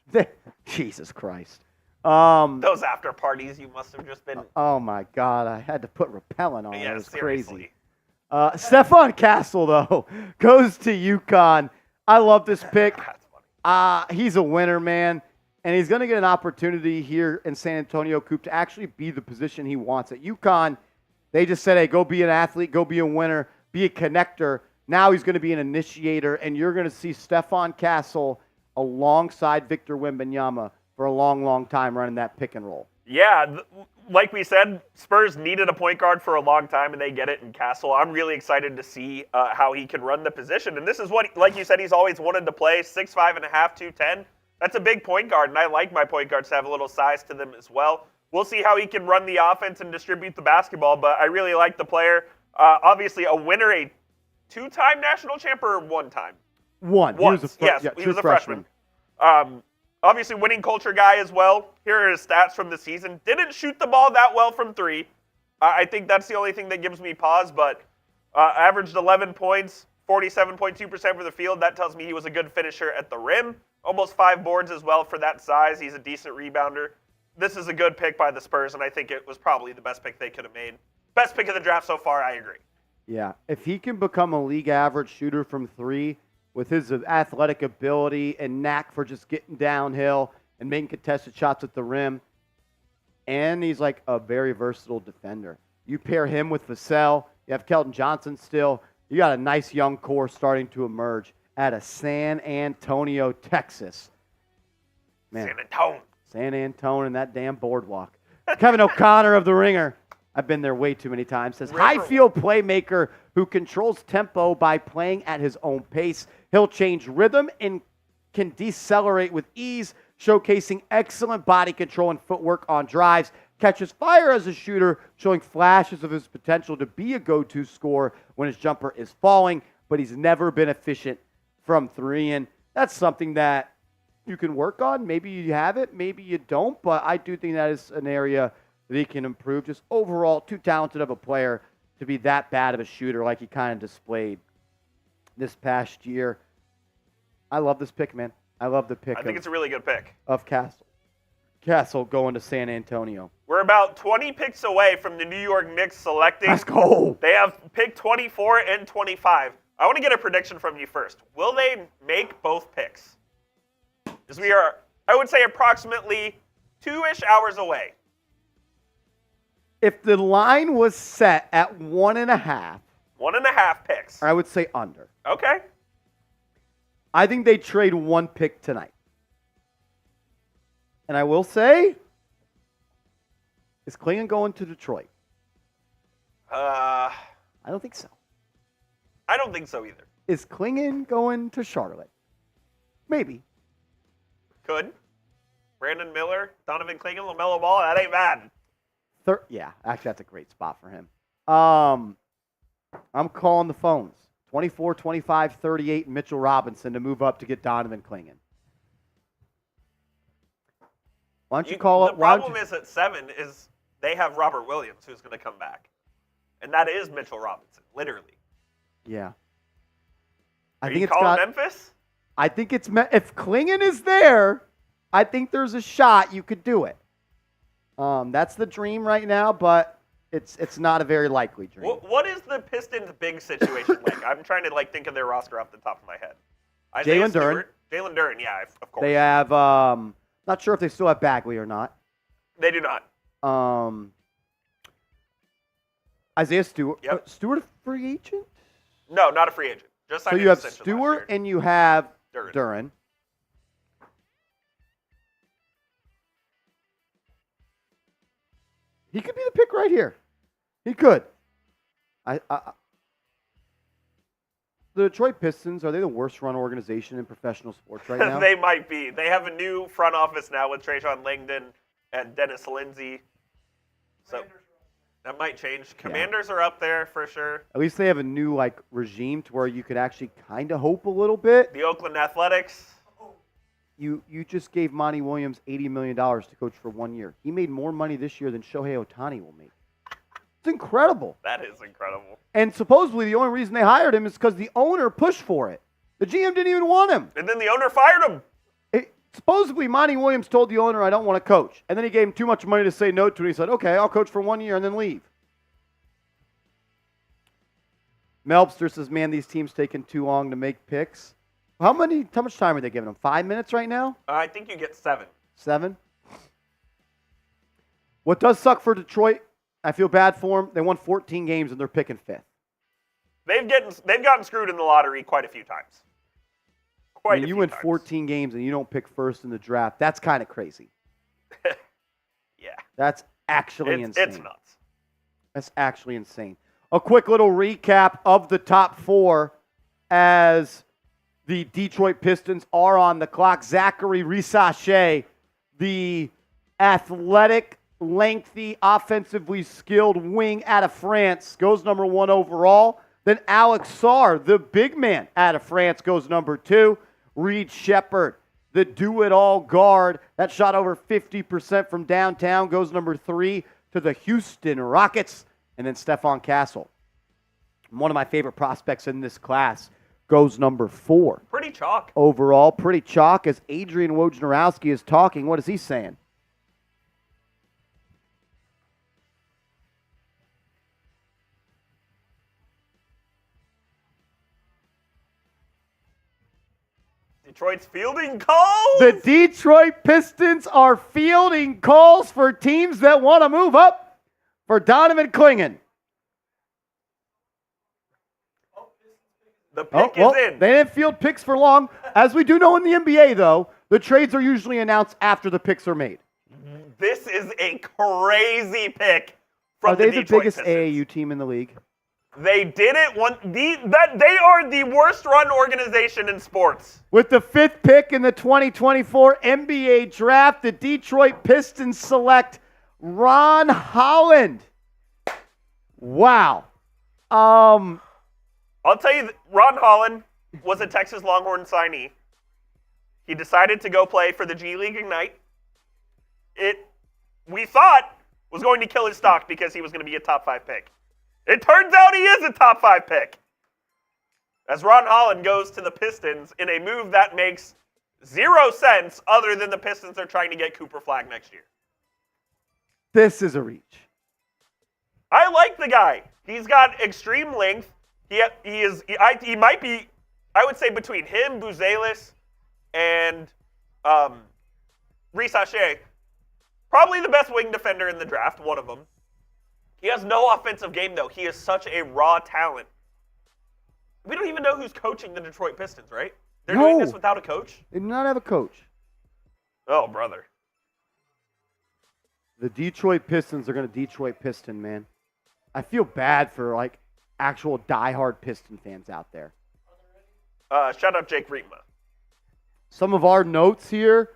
Jesus Christ. Those after parties, you must have just been. Oh my God, I had to put repellent on. Yeah, It was seriously. crazy. Stephon Castle though goes to UConn. I love this pick. That's funny. He's a winner, man, and he's going to get an opportunity here in San Antonio, Coop, to actually be the position he wants at UConn. They just said, hey, go be an athlete, go be a winner, be a connector. Now he's going to be an initiator, and you're going to see Stephon Castle alongside Victor Wembanyama for a long, long time running that pick and roll. Yeah, like we said, Spurs needed a point guard for a long time, and they get it in Castle. I'm really excited to see how he can run the position. And this is what, like you said, he's always wanted to play, 6'5", 210. That's a big point guard, and I like my point guards to have a little size to them as well. We'll see how he can run the offense and distribute the basketball, but I really like the player. Obviously, a winner, a two-time national champ or one time? Once. He was a freshman. Obviously, winning culture guy as well. Here are his stats from the season. Didn't shoot the ball that well from three. I think that's the only thing that gives me pause, but averaged 11 points, 47.2% for the field. That tells me he was a good finisher at the rim. Almost 5 boards as well for that size. He's a decent rebounder. This is a good pick by the Spurs, and I think it was probably the best pick they could have made. Best pick of the draft so far, I agree. Yeah, if he can become a league average shooter from three with his athletic ability and knack for just getting downhill and making contested shots at the rim, and he's like a very versatile defender. You pair him with Vassell, you have Keldon Johnson still, you got a nice young core starting to emerge out of San Antonio, Texas. Man, San Antonio and that damn boardwalk. Kevin O'Connor of The Ringer, I've been there way too many times, says, high field playmaker who controls tempo by playing at his own pace. He'll change rhythm and can decelerate with ease, showcasing excellent body control and footwork on drives. Catches fire as a shooter, showing flashes of his potential to be a go-to scorer when his jumper is falling, but he's never been efficient from three. And that's something that you can work on. Maybe you have it, maybe you don't, but I do think that is an area that he can improve. Just overall, too talented of a player to be that bad of a shooter like he kind of displayed this past year. I love this pick, man. I love the pick. I think it's a really good pick. Of Castle. Castle going to San Antonio. We're about 20 picks away from the New York Knicks selecting. Let's go. They have pick 24 and 25. I want to get a prediction from you first. Will they make both picks? Because we are, I would say, approximately 2-ish hours away. If the line was set at 1.5. 1.5 picks. I would say under. Okay. I think they trade one pick tonight. And I will say, is Klingon going to Detroit? I don't think so. I don't think so either. Is Klingon going to Charlotte? Maybe. Could. Brandon Miller, Donovan Klingon, LaMelo Ball, that ain't bad. Yeah, actually, that's a great spot for him. I'm calling the phones. 24, 25, 38, Mitchell Robinson to move up to get Donovan Klingon. Why don't you call it? The problem is at 7 is they have Robert Williams who's going to come back. And that is Mitchell Robinson, literally. Yeah. Are you calling Memphis? I think it's if Klingon is there, I think there's a shot you could do it. That's the dream right now, but it's not a very likely dream. What is the Pistons' big situation like? I'm trying to think of their roster off the top of my head. Jalen Duren. Jalen Duren, yeah, of course. They have not sure if they still have Bagley or not. They do not. Isaiah Stewart. Yep. Stewart a free agent? No, not a free agent. Just so you have Stewart and you have Duren. He could be the pick right here. He could. The Detroit Pistons, are they the worst run organization in professional sports right now? They might be. They have a new front office now with Trajan Langdon and Dennis Lindsey. So that might change. Commanders are up there for sure. At least they have a new regime to where you could actually kind of hope a little bit. The Oakland Athletics. you just gave Monty Williams $80 million to coach for 1 year. He made more money this year than Shohei Ohtani will make. It's incredible. That is incredible. And supposedly the only reason they hired him is because the owner pushed for it. The GM didn't even want him. And then the owner fired him. Supposedly Monty Williams told the owner, I don't want to coach. And then he gave him too much money to say no to it. He said, okay, I'll coach for 1 year and then leave. Melbster says, man, these teams taking too long to make picks. How much time are they giving them? 5 minutes right now? I think you get 7. 7? What does suck for Detroit, I feel bad for them. They won 14 games and they're picking 5th. They've gotten screwed in the lottery quite a few times. When you win 14 games and you don't pick first in the draft, that's kind of crazy. Yeah. That's actually insane. It's nuts. That's actually insane. A quick little recap of the top 4 as the Detroit Pistons are on the clock. Zachary Risache, the athletic, lengthy, offensively skilled wing out of France, goes number 1 overall. Then Alex Sarr, the big man out of France, goes number 2. Reed Shepherd, the do-it-all guard that shot over 50% from downtown, goes number 3 to the Houston Rockets. And then Stephon Castle, one of my favorite prospects in this class, goes number 4. Pretty chalk. Overall, pretty chalk. As Adrian Wojnarowski is talking, what is he saying? Detroit's fielding calls. The Detroit Pistons are fielding calls for teams that want to move up for Donovan Clingan. The pick is in. They didn't field picks for long. As we do know in the NBA, though, the trades are usually announced after the picks are made. This is a crazy pick from Are they the the Detroit biggest Pistons. AAU team in the league? They did it they are the worst run organization in sports. With the 5th pick in the 2024 NBA draft, the Detroit Pistons select Ron Holland. Wow. I'll tell you, Ron Holland was a Texas Longhorn signee. He decided to go play for the G League Ignite. We thought was going to kill his stock because he was going to be a top 5 pick. It turns out he is a top 5 pick. As Ron Holland goes to the Pistons in a move that makes 0 sense other than the Pistons are trying to get Cooper Flagg next year. This is a reach. I like the guy. He's got extreme length. He might be, I would say, between him, Buzelis, and Risache, probably the best wing defender in the draft, one of them. He has no offensive game, though. He is such a raw talent. We don't even know who's coaching the Detroit Pistons, right? They're doing this without a coach? They do not have a coach. Oh, brother. The Detroit Pistons are going to Detroit Piston, man. I feel bad for, actual diehard Piston fans out there. Shout out Jake Reitma. Some of our notes here.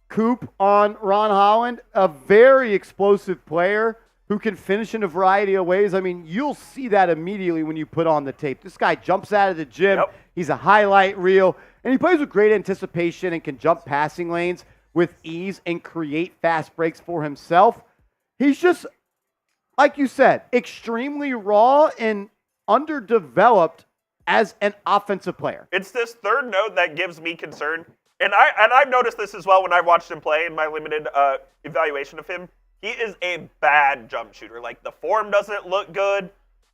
Coop on Ron Holland, a very explosive player who can finish in a variety of ways. I mean, you'll see that immediately when you put on the tape. This guy jumps out of the gym. Yep. He's a highlight reel, and he plays with great anticipation and can jump passing lanes with ease and create fast breaks for himself. He's just, like you said, extremely raw and underdeveloped as an offensive player. It's this third note that gives me concern. And I've noticed this as well when I've watched him play in my limited evaluation of him. He is a bad jump shooter. The form doesn't look good.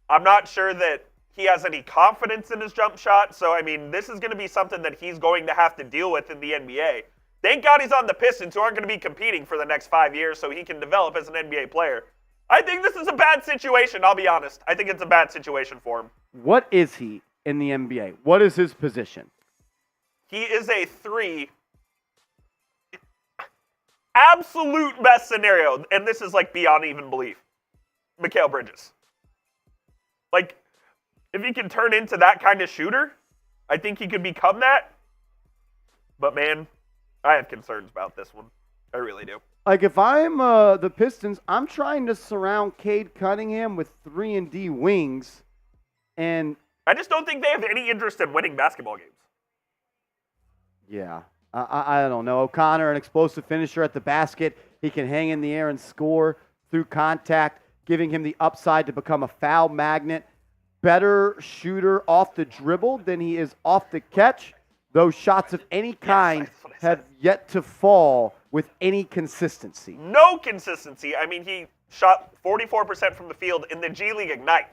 I'm not sure that he has any confidence in his jump shot. So, this is going to be something that he's going to have to deal with in the NBA. Thank God he's on the Pistons, who aren't going to be competing for the next 5 years, so he can develop as an NBA player. I think this is a bad situation, I'll be honest. I think it's a bad situation for him. What is he in the NBA? What is his position? He is a 3. Absolute best scenario, and this is beyond even belief. Mikal Bridges. If he can turn into that kind of shooter, I think he could become that. But man, I have concerns about this one. I really do. If I'm the Pistons, I'm trying to surround Cade Cunningham with 3-and-D wings, and I just don't think they have any interest in winning basketball games. yeah, I don't know. O'Connor, an explosive finisher at the basket. He can hang in the air and score through contact, giving him the upside to become a foul magnet. Better shooter off the dribble than he is off the catch. Those shots of any kind have yet to fall with any consistency. No consistency. I mean, he shot 44% from the field in the G League Ignite.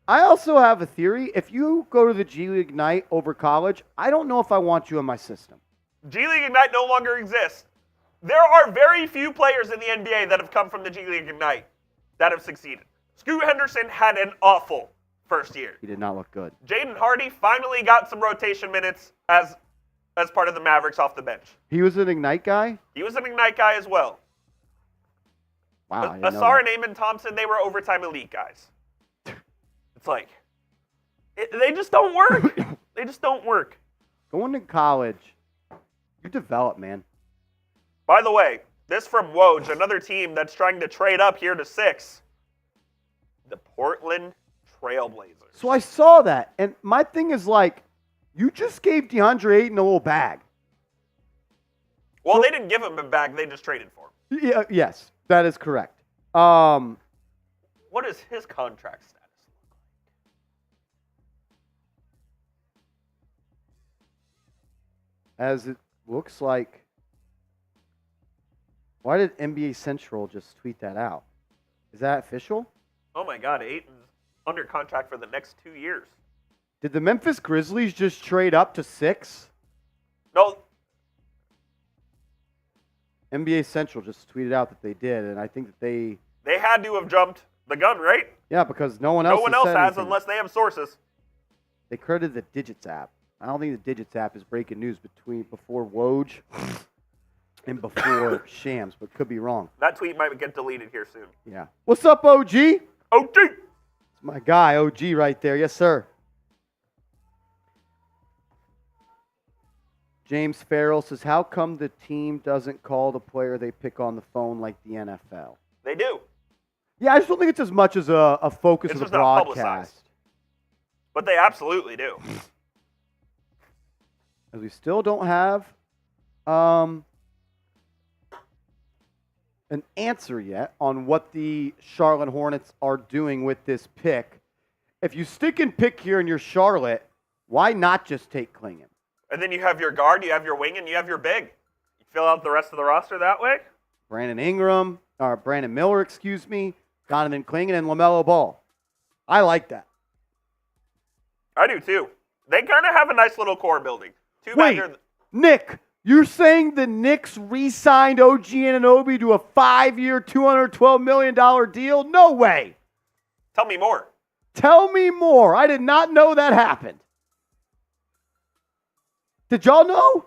I also have a theory. If you go to the G League Ignite over college, I don't know if I want you in my system. G League Ignite no longer exists. There are very few players in the NBA that have come from the G League Ignite that have succeeded. Scoot Henderson had an awful first year. He did not look good. Jaden Hardy finally got some rotation minutes as part of the Mavericks off the bench. He was an Ignite guy? He was an Ignite guy as well. Wow. Asar and Amon Thompson, they were overtime elite guys. It's like, they just don't work. They just don't work. Going to college, you develop, man. By the way, this from Woj, another team that's trying to trade up here to 6. The Portland Trailblazers. So I saw that, and my thing is like, you just gave DeAndre Ayton a little bag. Well, they didn't give him a bag. They just traded for him. Yeah, yes, that is correct. What is his contract status? As it looks like, why did NBA Central just tweet that out? Is that official? Oh my God, Ayton's under contract for the next 2 years. Did the Memphis Grizzlies just trade up to 6? No. NBA Central just tweeted out that they did, and I think that they had to have jumped the gun, right? Yeah, because no one else has anything. unless they have sources. They credited the Digits app. I don't think the Digits app is breaking news before Woj and before Shams, but could be wrong. That tweet might get deleted here soon. Yeah. What's up, OG? OG! It's my guy, OG, right there. Yes, sir. James Farrell says, how come the team doesn't call the player they pick on the phone like the NFL? They do. Yeah, I just don't think it's as much as a focus It's of the just not publicized. broadcast. But they absolutely do. As we still don't have an answer yet on what the Charlotte Hornets are doing with this pick. If you stick and pick here and you're Charlotte, why not just take Klingon? And then you have your guard, you have your wing, and you have your big. You fill out the rest of the roster that way? Brandon Miller, Donovan Klingon, and LaMelo Ball. I like that. I do too. They kind of have a nice little core building. Wait, Nick, you're saying the Knicks re-signed OG Anunoby to a 5-year, $212 million deal? No way. Tell me more. Tell me more. I did not know that happened. Did y'all know?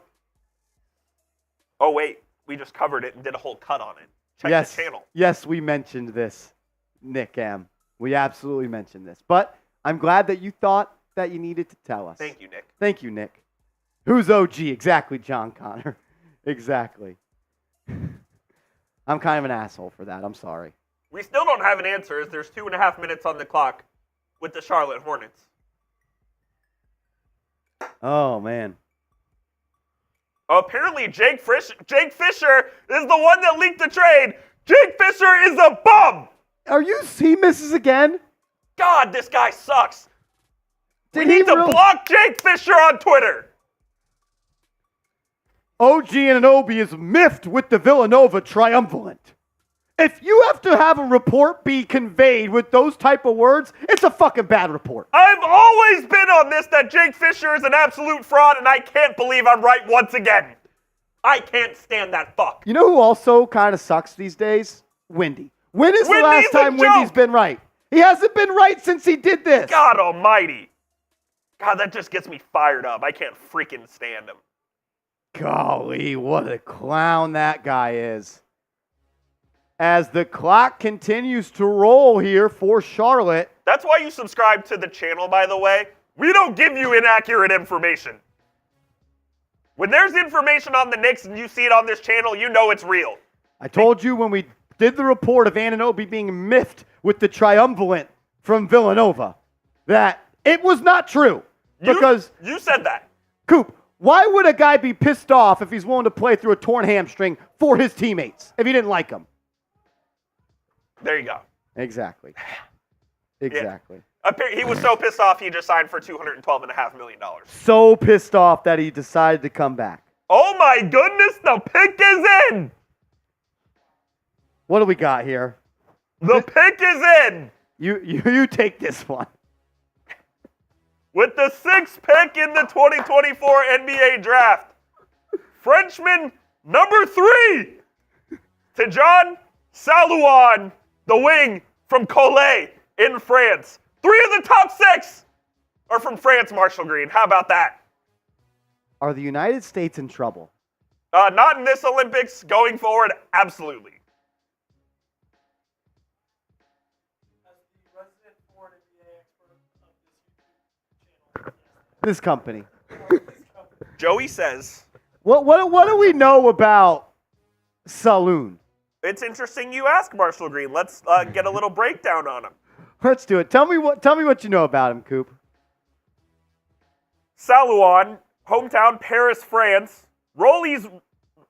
Oh, wait. We just covered it and did a whole cut on it. Check the channel. Yes, we mentioned this, Nick M. We absolutely mentioned this. But I'm glad that you thought that you needed to tell us. Thank you, Nick. Thank you, Nick. Who's OG? Exactly, John Connor. Exactly. I'm kind of an asshole for that. I'm sorry. We still don't have an answer as there's 2.5 minutes on the clock with the Charlotte Hornets. Oh, man. Apparently, Jake Fisher is the one that leaked the trade. Jake Fisher is a bum. He misses again? God, this guy sucks. Did we need to block Jake Fisher on Twitter. OG Anunoby is miffed with the Villanova triumvirate. If you have to have a report be conveyed with those type of words, it's a fucking bad report. I've always been on this that Jake Fisher is an absolute fraud, and I can't believe I'm right once again. I can't stand that fuck. You know who also kind of sucks these days? Wendy. When is the last time Wendy's been right? He hasn't been right since he did this. God almighty. God, that just gets me fired up. I can't freaking stand him. Golly, what a clown that guy is. As the clock continues to roll here for Charlotte. That's why you subscribe to the channel, by the way. We don't give you inaccurate information. When there's information on the Knicks and you see it on this channel, you know it's real. I told you when we did the report of Anunoby being miffed with the triumvirate from Villanova that it was not true. Because you said that. Coop, Why would a guy be pissed off if he's willing to play through a torn hamstring for his teammates if he didn't like them? There you go. Exactly. Exactly. He was so pissed off he just signed for $212.5 million. So pissed off that he decided to come back. Oh my goodness, the pick is in! What do we got here? The pick is in! You take this one. With the 6th pick in the 2024 NBA draft, Frenchman number 3, Tidjane Salouan, the wing from Cholet in France. 3 of the top 6 are from France, Marshall Green. How about that? Are the United States in trouble? Not in this Olympics. Going forward, absolutely. As the resident foreign NBA expert of this YouTube channel, This company. Joey says, What do we know about Saloon? it's interesting you ask, Marshall Green. Let's get a little breakdown on him. Let's do it. Tell me what you know about him, Coop. Salouan, hometown Paris, France. Rolly's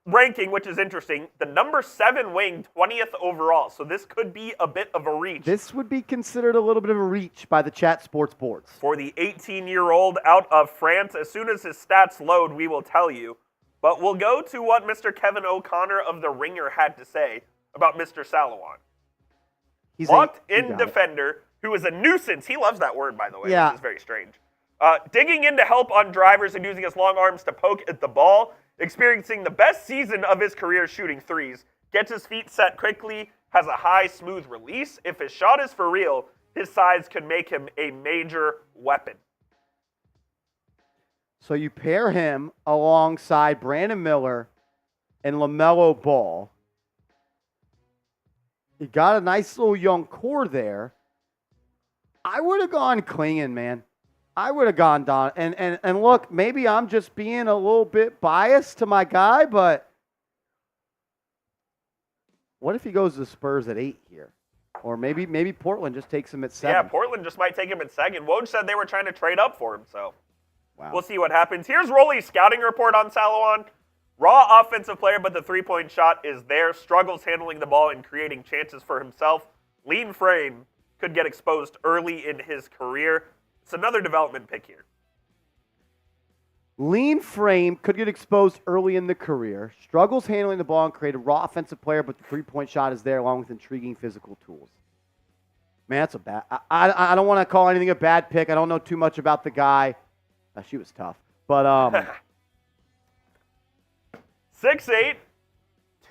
ranking, which is interesting, the number 7 wing, 20th overall. So this could be a bit of a reach. This would be considered a little bit of a reach by the chat sports boards. For the 18-year-old out of France. As soon as his stats load, we will tell you. But we'll go to what Mr. Kevin O'Connor of The Ringer had to say about Mr. Salouan. He's Locked-in defender who is a nuisance. He loves that word, by the way, Yeah. which is very strange. Digging in to help on drivers and using his long arms to poke at the ball. Experiencing the best season of his career shooting threes. Gets his feet set quickly. Has a high, smooth release. If his shot is for real, his size could make him a major weapon. So you pair him alongside Brandon Miller and LaMelo Ball. You got a nice little young core there. I would have gone Klingon, man. I would have gone Don. And look, maybe I'm just being a little bit biased to my guy, but what if he goes to the Spurs at 8 here? Or maybe Portland just takes him at 7. Yeah, Portland just might take him at 2nd. Woj said they were trying to trade up for him, so Wow. we'll see what happens. Here's Rolly's scouting report on Salouan. Raw offensive player, but the three-point shot is there. Struggles handling the ball and creating chances for himself. Lean frame, could get exposed early in his career. It's another development pick here. Lean frame, could get exposed early in the career. Struggles handling the ball and create a raw offensive player, but the three-point shot is there along with intriguing physical tools. Man, that's a bad. I don't want to call anything a bad pick. I don't know too much about the guy. She was tough. But 6'8",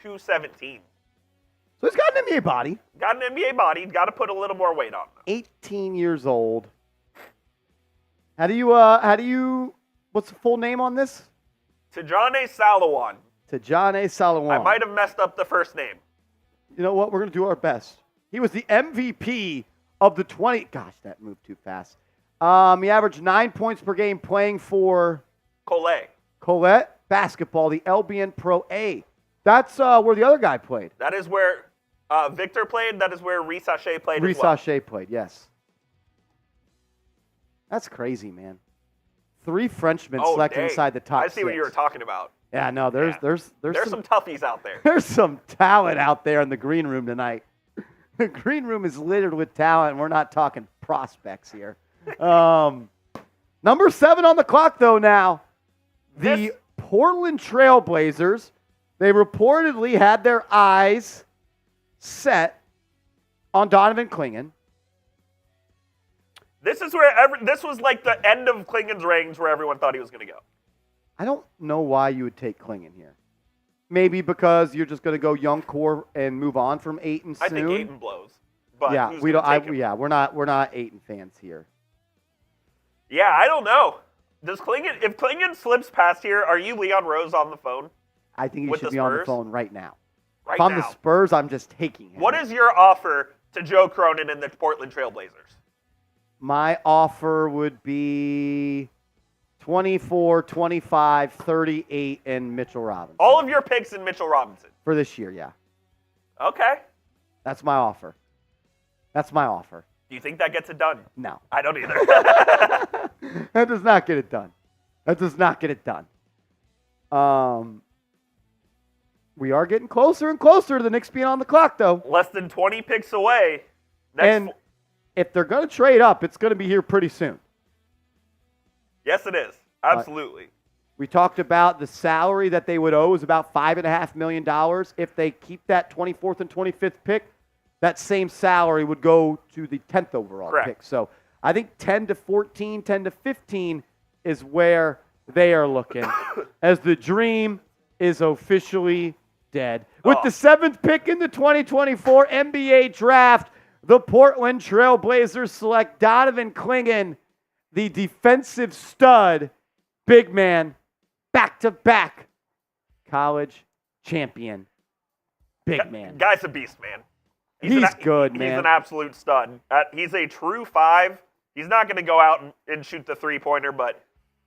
217. so he's got an NBA body. Got an NBA body. Got to put a little more weight on him. 18 years old. How do you what's the full name on this? Tidjane Salouan. Tidjane Salouan. I might have messed up the first name. You know what? We're going to do our best. He was the MVP of the 20. Gosh, that moved too fast. He averaged 9 points per game playing for Colette basketball, the LBN Pro A. That's where the other guy played. That is where Victor played. That is where Reese Haché played as well. Reese Haché played, yes. That's crazy, man. 3 Frenchmen selected dang. inside the top 6. I see what you were talking about. Yeah, no, there's some toughies out there. There's some talent out there in the green room tonight. The green room is littered with talent, and we're not talking prospects here. Number 7 on the clock, though, now. The Portland Trailblazers, they reportedly had their eyes set on Donovan Clingan. This is where this was like the end of Klingan's reigns where everyone thought he was going to go. I don't know why you would take Clingan here. Maybe because you're just going to go young core and move on from Ayton soon. I think Ayton blows. But yeah, who's we don't. gonna take him? We're not Ayton fans here. Yeah, I don't know. Does Klingan? If Klingan slips past here, are you Leon Rose on the phone? I think he With should the be on the Spurs? phone right now. Right If I'm now. the Spurs, I'm just taking him. What is your offer to Joe Cronin and the Portland Trailblazers? My offer would be 24, 25, 38, and Mitchell Robinson. All of your picks in Mitchell Robinson. For this year, yeah. Okay. That's my offer. That's my offer. Do you think that gets it done? No. I don't either. That does not get it done. That does not get it done. We are getting closer and closer to the Knicks being on the clock, though. Less than 20 picks away. And if they're going to trade up, it's going to be here pretty soon. Yes, it is. Absolutely. We talked about the salary that they would owe is about $5.5 million. If they keep that 24th and 25th pick, that same salary would go to the 10th overall pick. So I think 10 to 14, 10 to 15 is where they are looking as the dream is officially dead. With the 7th pick in the 2024 NBA draft, the Portland Trail Blazers select Donovan Clingan, the defensive stud, big man, back-to-back college champion. Big man. Guy's a beast, man. He's good, man. He's an absolute stud. He's a true 5. He's not going to go out and shoot the three-pointer, but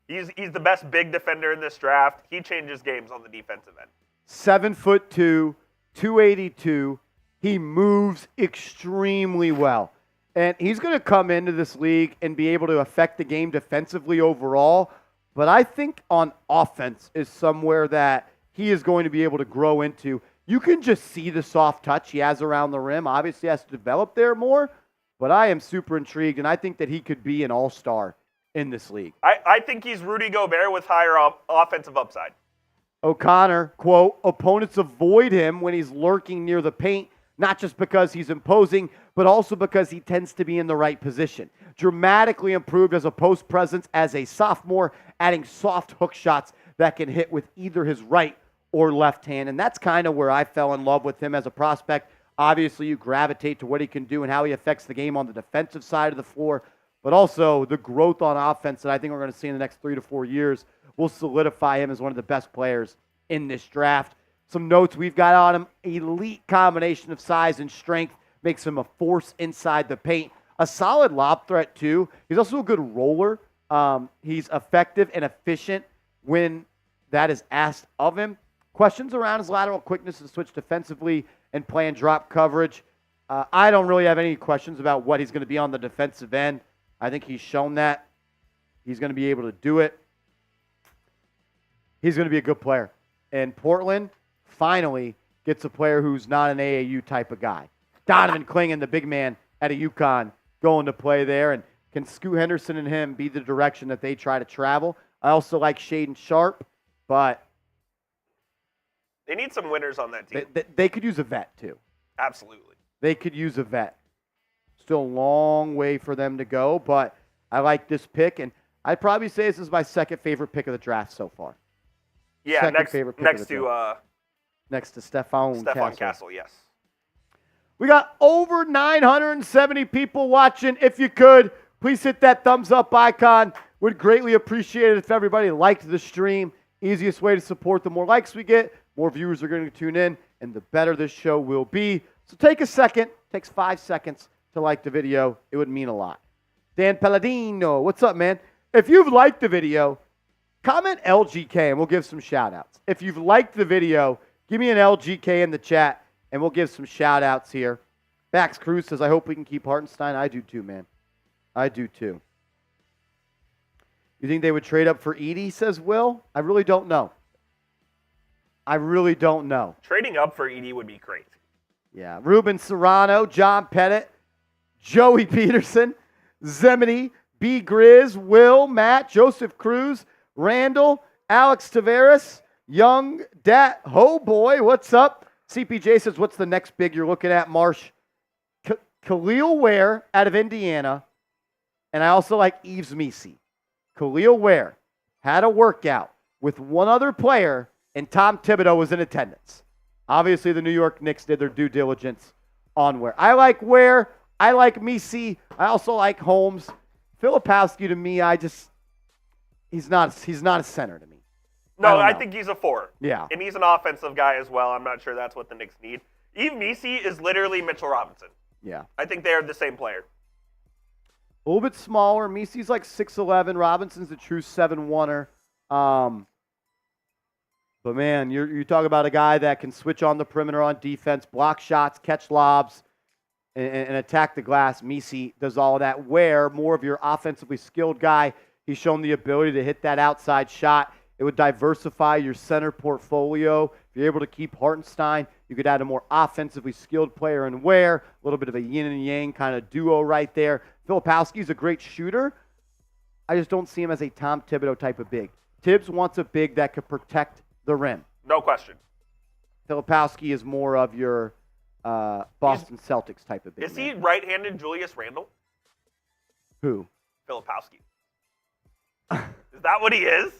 he's the best big defender in this draft. He changes games on the defensive end. 7'2", 282. He moves extremely well. And he's going to come into this league and be able to affect the game defensively overall. But I think on offense is somewhere that he is going to be able to grow into. You can just see the soft touch he has around the rim. Obviously, he has to develop there more. But I am super intrigued, and I think that he could be an all-star in this league. I think he's Rudy Gobert with higher offensive upside. O'Connor, quote, opponents avoid him when he's lurking near the paint, not just because he's imposing, but also because he tends to be in the right position. Dramatically improved as a post presence as a sophomore, adding soft hook shots that can hit with either his right or left hand. And that's kind of where I fell in love with him as a prospect. Obviously, you gravitate to what he can do and how he affects the game on the defensive side of the floor, but also the growth on offense that I think we're going to see in the next 3 to 4 years will solidify him as one of the best players in this draft. Some notes we've got on him: elite combination of size and strength, makes him a force inside the paint. A solid lob threat, too. He's also a good roller. He's effective and efficient when that is asked of him. Questions around his lateral quickness to switch defensively and play and drop coverage. I don't really have any questions about what he's going to be on the defensive end. I think he's shown that. He's going to be able to do it. He's going to be a good player. And Portland finally gets a player who's not an AAU type of guy. Donovan Clingan, the big man at a UConn, going to play there. And can Scoot Henderson and him be the direction that they try to travel? I also like Shaden Sharp, but they need some winners on that team. They could use a vet, too. Absolutely. They could use a vet. Still a long way for them to go, but I like this pick, and I'd probably say this is my second favorite pick of the draft so far. Yeah, next to Stephon Castle, yes. We got over 970 people watching. If you could, please hit that thumbs up icon. Would greatly appreciate it if everybody liked the stream. Easiest way to support, the more likes we get, more viewers are going to tune in, and the better this show will be. So take a second, takes 5 seconds to like the video. It would mean a lot. Dan Palladino, what's up, man? If you've liked the video, comment LGK and we'll give some shout outs. If you've liked the video, give me an LGK in the chat and we'll give some shout outs here. Max Cruz says, I hope we can keep Hartenstein. I do too, man. I do too. You think they would trade up for Edey, says Will? I really don't know. Trading up for Edey would be great. Yeah. Ruben Serrano, John Pettit, Joey Peterson, Zemini, B. Grizz, Will, Matt, Joseph Cruz, Randall, Alex Tavares, Young, Dat, Ho Boy, what's up? CPJ says, what's the next big you're looking at, Marsh? Khalil Ware out of Indiana, and I also like Yves Missi. Khalil Ware had a workout with one other player, and Tom Thibodeau was in attendance. Obviously, the New York Knicks did their due diligence on Ware. I like Ware. I like Missi. I also like Holmes. Filipowski, to me, he's not a center to me. No, I think he's a 4. Yeah. And he's an offensive guy as well. I'm not sure that's what the Knicks need. Yves Missi is literally Mitchell Robinson. Yeah. I think they are the same player. A little bit smaller. Missi's like 6'11". Robinson's a true 7'1"er. But, man, you talk about a guy that can switch on the perimeter on defense, block shots, catch lobs, and attack the glass. Missi does all of that. Ware, more of your offensively skilled guy. He's shown the ability to hit that outside shot. It would diversify your center portfolio. If you're able to keep Hartenstein, you could add a more offensively skilled player in Ware, a little bit of a yin and yang kind of duo right there. Filipowski's a great shooter. I just don't see him as a Tom Thibodeau type of big. Tibbs wants a big that could protect the rim. No question. Filipowski is more of your Boston Celtics type of big. Is he right-handed Julius Randle? Who? Filipowski. Is that what he is?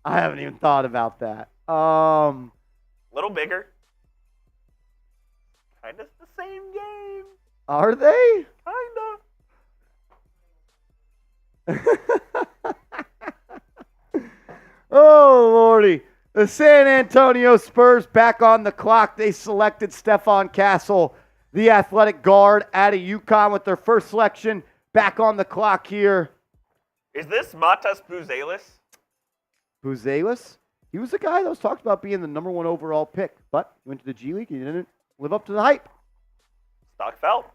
I haven't even thought about that. Little bigger. Kind of the same game. Are they? Kinda. Oh, Lordy. The San Antonio Spurs back on the clock. They selected Stephon Castle, the athletic guard out of UConn with their first selection. Back on the clock here. Is this Matas Buzelis? Buzelis? He was the guy that was talked about being the number 1 overall pick, but he went to the G League and he didn't live up to the hype. Stock fell.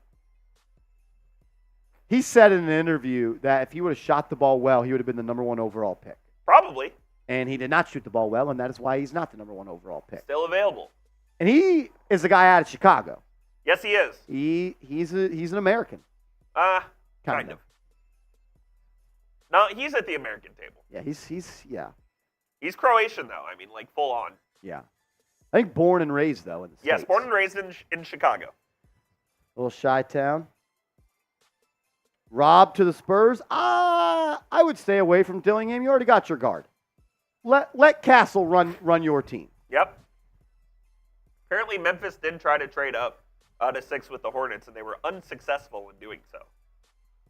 He said in an interview that if he would have shot the ball well, he would have been the number 1 overall pick. Probably. And he did not shoot the ball well, and that is why he's not the number 1 overall pick. Still available. And he is a guy out of Chicago. Yes, he is. He's an American. Kind of. No, he's at the American table. Yeah, He's Croatian, though. I mean, like, full on. Yeah. I think born and raised, though, in the States. Yes, born and raised in Chicago. Little Chi-Town. Rob to the Spurs. I would stay away from Dillingham. You already got your guard. Let Castle run your team. Yep. Apparently, Memphis did try to trade up to 6 with the Hornets, and they were unsuccessful in doing so.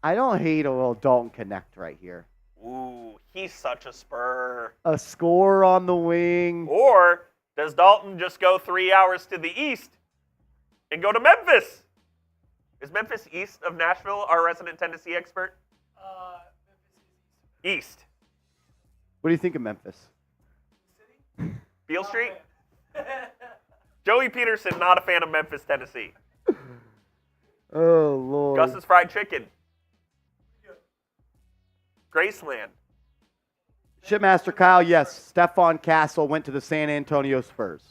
I don't hate a little Dalton Connect right here. Ooh, he's such a Spur. A score on the wing. Or does Dalton just go 3 hours to the east and go to Memphis? Is Memphis east of Nashville, our resident Tennessee expert? Memphis is East. What do you think of Memphis? City? Beale Street? Joey Peterson, not a fan of Memphis, Tennessee. Oh, Lord. Gus's Fried Chicken. Graceland. Shipmaster Kyle, yes. Stephon Castle went to the San Antonio Spurs.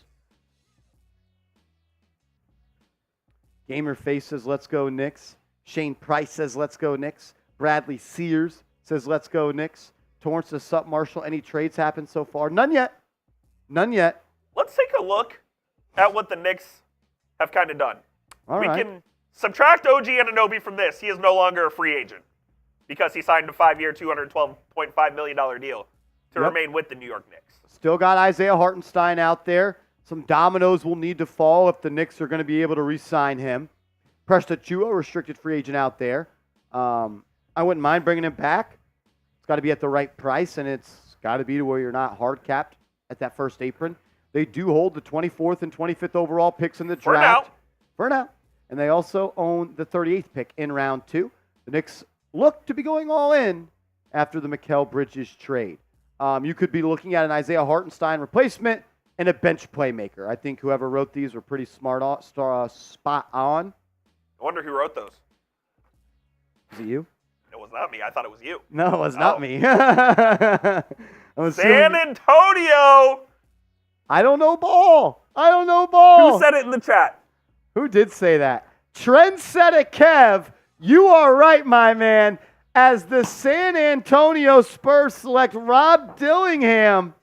Gamer Face says, let's go Knicks. Shane Price says, let's go Knicks. Bradley Sears says, let's go Knicks. Torrance says, Sup Marshall, any trades happened so far? None yet. None yet. Let's take a look at what the Knicks have kind of done. All we right. can subtract OG Anunoby from this. He is no longer a free agent because he signed a 5-year, $212.5 million deal to remain with the New York Knicks. Still got Isaiah Hartenstein out there. Some dominoes will need to fall if the Knicks are going to be able to re-sign him. Presta Chua, restricted free agent out there. I wouldn't mind bringing him back. It's got to be at the right price, and it's got to be to where you're not hard capped at that first apron. They do hold the 24th and 25th overall picks in the draft. For now. And they also own the 38th pick in round 2. The Knicks look to be going all in after the Mikal Bridges trade. You could be looking at an Isaiah Hartenstein replacement and a bench playmaker. I think whoever wrote these were pretty spot on. I wonder who wrote those. Is it you? It was not me. I thought it was you. No, it was not me. San Antonio! I don't know ball. Who said it in the chat? Who did say that? Trendsetter Kev, you are right, my man. As the San Antonio Spurs select Rob Dillingham,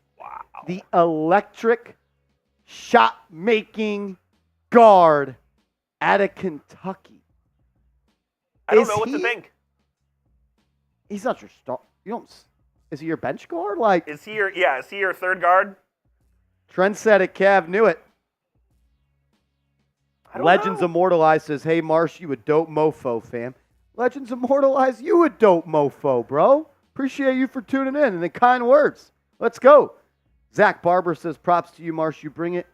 the electric shot-making guard out of Kentucky. I don't know what to think. He's not your star. Is he your bench guard? Is he your third guard? Trendsetter Kev knew it. Legends know. Immortalized says, hey, Marsh, you a dope mofo, fam. Legends Immortalized, you a dope mofo, bro. Appreciate you for tuning in and the kind words. Let's go. Zach Barber says, props to you, Marsh. You bring it,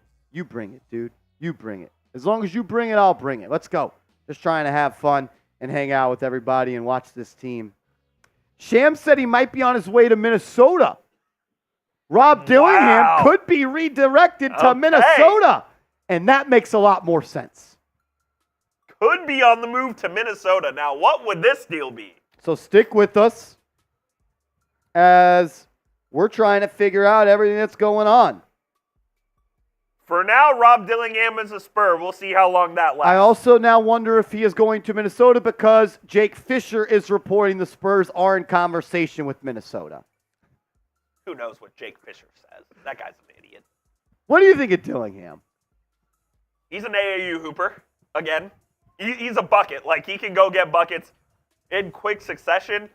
dude. You bring it. As long as you bring it, I'll bring it. Let's go. Just trying to have fun and hang out with everybody and watch this team. Sham said he might be on his way to Minnesota. Rob Dillingham could be redirected to Minnesota. And that makes a lot more sense. Could be on the move to Minnesota. Now, what would this deal be? So stick with us as we're trying to figure out everything that's going on. For now, Rob Dillingham is a Spur. We'll see how long that lasts. I also now wonder if he is going to Minnesota because Jake Fisher is reporting the Spurs are in conversation with Minnesota. Who knows what Jake Fisher says? That guy's an idiot. What do you think of Dillingham? He's an AAU hooper, again. He's a bucket. Like, he can go get buckets in quick succession.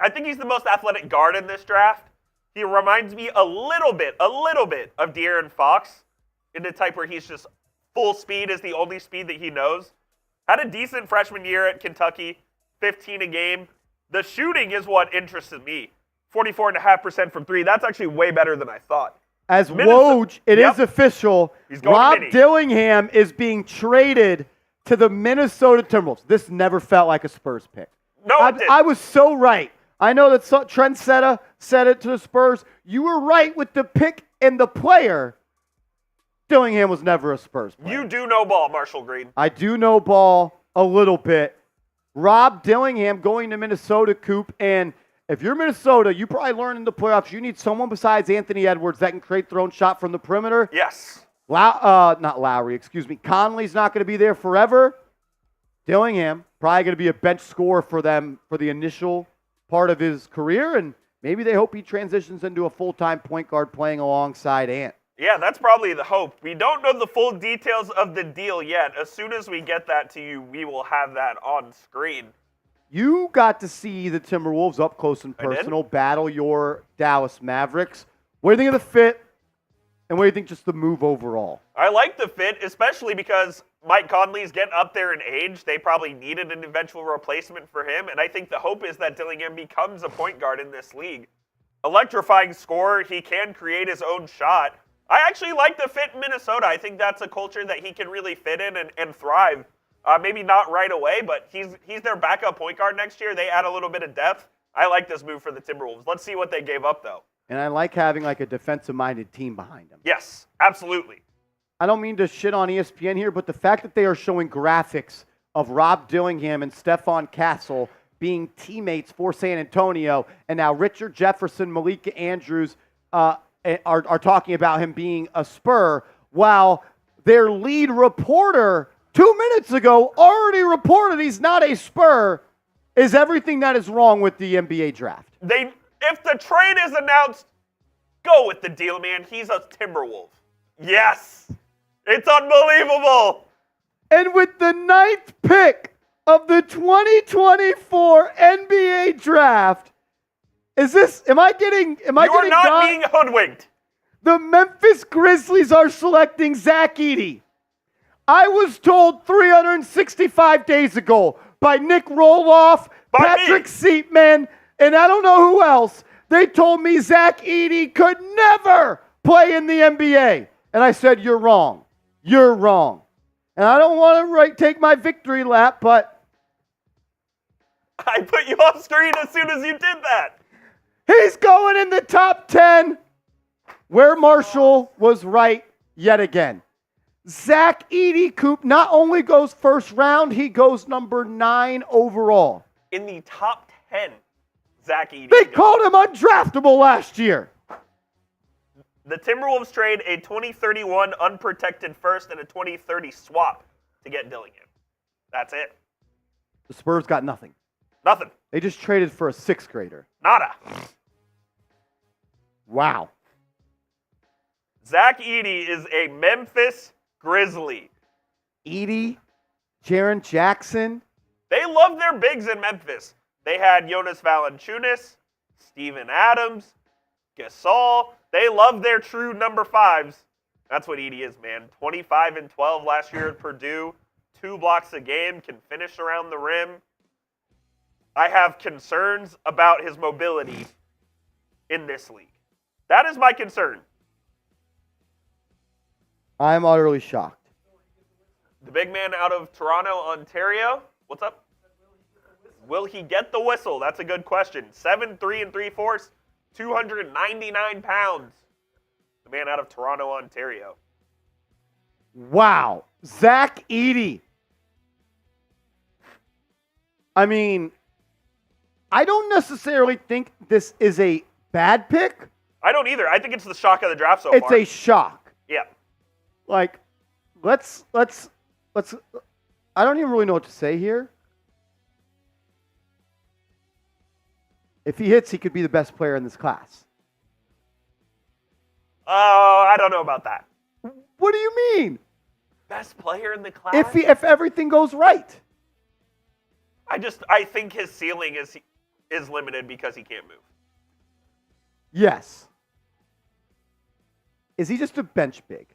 I think he's the most athletic guard in this draft. He reminds me a little bit of De'Aaron Fox, in the type where he's just full speed is the only speed that he knows. Had a decent freshman year at Kentucky, 15 a game. The shooting is what interested me. 44.5% from three. That's actually way better than I thought. As Woj, it is official. Rob mini. Dillingham is being traded to the Minnesota Timberwolves. This never felt like a Spurs pick. No, it didn't. I was so right. I know that Trent said it to the Spurs. You were right with the pick and the player. Dillingham was never a Spurs player. You do know ball, Marshall Green. I do know ball a little bit. Rob Dillingham going to Minnesota, Coop, and if you're Minnesota, you probably learned in the playoffs you need someone besides Anthony Edwards that can create their own shot from the perimeter. Yes. Not Lowry, excuse me. Conley's not going to be there forever. Dillingham probably going to be a bench scorer for them for the initial part of his career, and maybe they hope he transitions into a full-time point guard playing alongside Ant. Yeah, that's probably the hope. We don't know the full details of the deal yet. As soon as we get that to you, we will have that on screen. You got to see the Timberwolves up close and personal battle your Dallas Mavericks. What do you think of the fit, and what do you think just the move overall? I like the fit, especially because Mike Conley's getting up there in age. They probably needed an eventual replacement for him, and I think the hope is that Dillingham becomes a point guard in this league. Electrifying scorer, he can create his own shot. I actually like the fit in Minnesota. I think that's a culture that he can really fit in and thrive. Maybe not right away, but he's their backup point guard next year. They add a little bit of depth. I like this move for the Timberwolves. Let's see what they gave up, though. And I like having like a defensive-minded team behind them. Yes, absolutely. I don't mean to shit on ESPN here, but the fact that they are showing graphics of Rob Dillingham and Stephon Castle being teammates for San Antonio, and now Richard Jefferson, Malika Andrews are talking about him being a Spur, while their lead reporter 2 minutes ago already reported he's not a Spur, is everything that is wrong with the NBA draft. If the trade is announced, go with the deal, man. He's a Timberwolf. Yes. It's unbelievable. And with the 9th pick of the 2024 NBA draft, am I getting You are not being hoodwinked. The Memphis Grizzlies are selecting Zach Edey. I was told 365 days ago by Nick Roloff, Patrick Seatman, and I don't know who else. They told me Zach Edey could never play in the NBA. And I said, you're wrong. You're wrong. And I don't want to take my victory lap, but I put you off screen as soon as you did that. He's going in the top 10, where Marshall was right yet again. Zach Edey, Coop, not only goes first round, he goes number 9 overall. In the top 10, Zach Edey. They called him undraftable last year. The Timberwolves trade a 2031 unprotected first and a 2030 swap to get Dillingham. That's it. The Spurs got nothing. Nothing. They just traded for a 6th grader. Nada. Wow. Zach Edey is a Memphis Grizzly. Edey, Jaren Jackson. They love their bigs in Memphis. They had Jonas Valanciunas, Steven Adams, Gasol. They love their true number 5s. That's what Edey is, man. 25 and 12 last year at Purdue. 2 blocks a game, can finish around the rim. I have concerns about his mobility in this league. That is my concern. I'm utterly shocked. The big man out of Toronto, Ontario. What's up? Will he get the whistle? That's a good question. 7'3 3/4, 299 pounds. The man out of Toronto, Ontario. Wow. Zach Edey. I mean, I don't necessarily think this is a bad pick. I don't either. I think it's the shock of the draft so It's far. a shock. Yeah. Like, let's. I don't even really know what to say here. If he hits, he could be the best player in this class. Oh, I don't know about that. What do you mean? Best player in the class? If everything goes right. I think his ceiling is limited because he can't move. Yes. Is he just a bench big?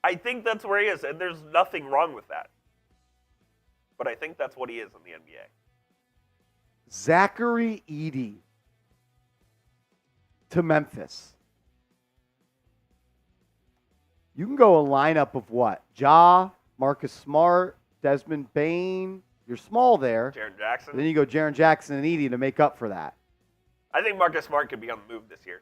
I think that's where he is, and there's nothing wrong with that. But I think that's what he is in the NBA. Zachary Edey to Memphis. You can go a lineup of what? Ja, Marcus Smart, Desmond Bane. You're small there. Jaren Jackson. Then you go Jaren Jackson and Edey to make up for that. I think Marcus Smart could be on the move this year.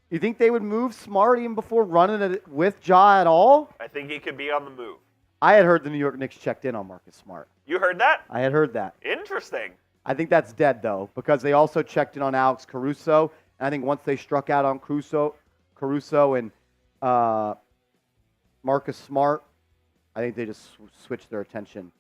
You think they would move Smart even before running it with Ja at all? I think he could be on the move. I had heard the New York Knicks checked in on Marcus Smart. You heard that? I had heard that. Interesting. I think that's dead, though, because they also checked in on Alex Caruso. And I think once they struck out on Caruso and Marcus Smart, I think they just switched their attention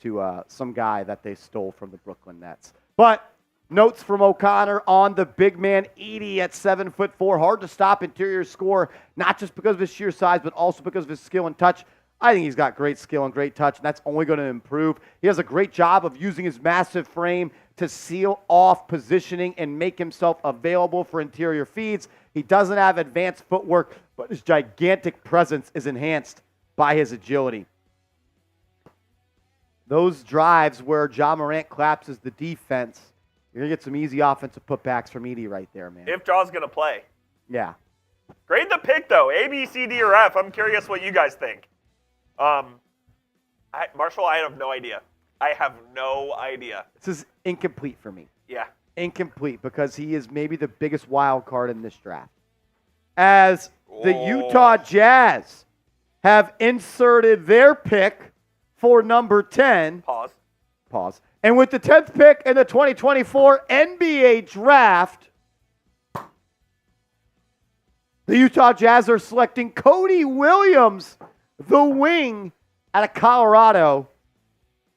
to some guy that they stole from the Brooklyn Nets. But notes from O'Connor on the big man Edey at 7'4", hard to stop interior score, not just because of his sheer size, but also because of his skill and touch. I think he's got great skill and great touch, and that's only going to improve. He does a great job of using his massive frame to seal off positioning and make himself available for interior feeds. He doesn't have advanced footwork, but his gigantic presence is enhanced by his agility. Those drives where Ja Morant collapses the defense, you're going to get some easy offensive putbacks from Edey right there, man. If Ja's going to play. Yeah. Grade the pick, though. A, B, C, D, or F. I'm curious what you guys think. Marshall, I have no idea. I have no idea. This is incomplete for me. Yeah. Incomplete because he is maybe the biggest wild card in this draft. As the Utah Jazz have inserted their pick for number 10. Pause. And with the 10th pick in the 2024 NBA draft, the Utah Jazz are selecting Cody Williams, the wing out of Colorado.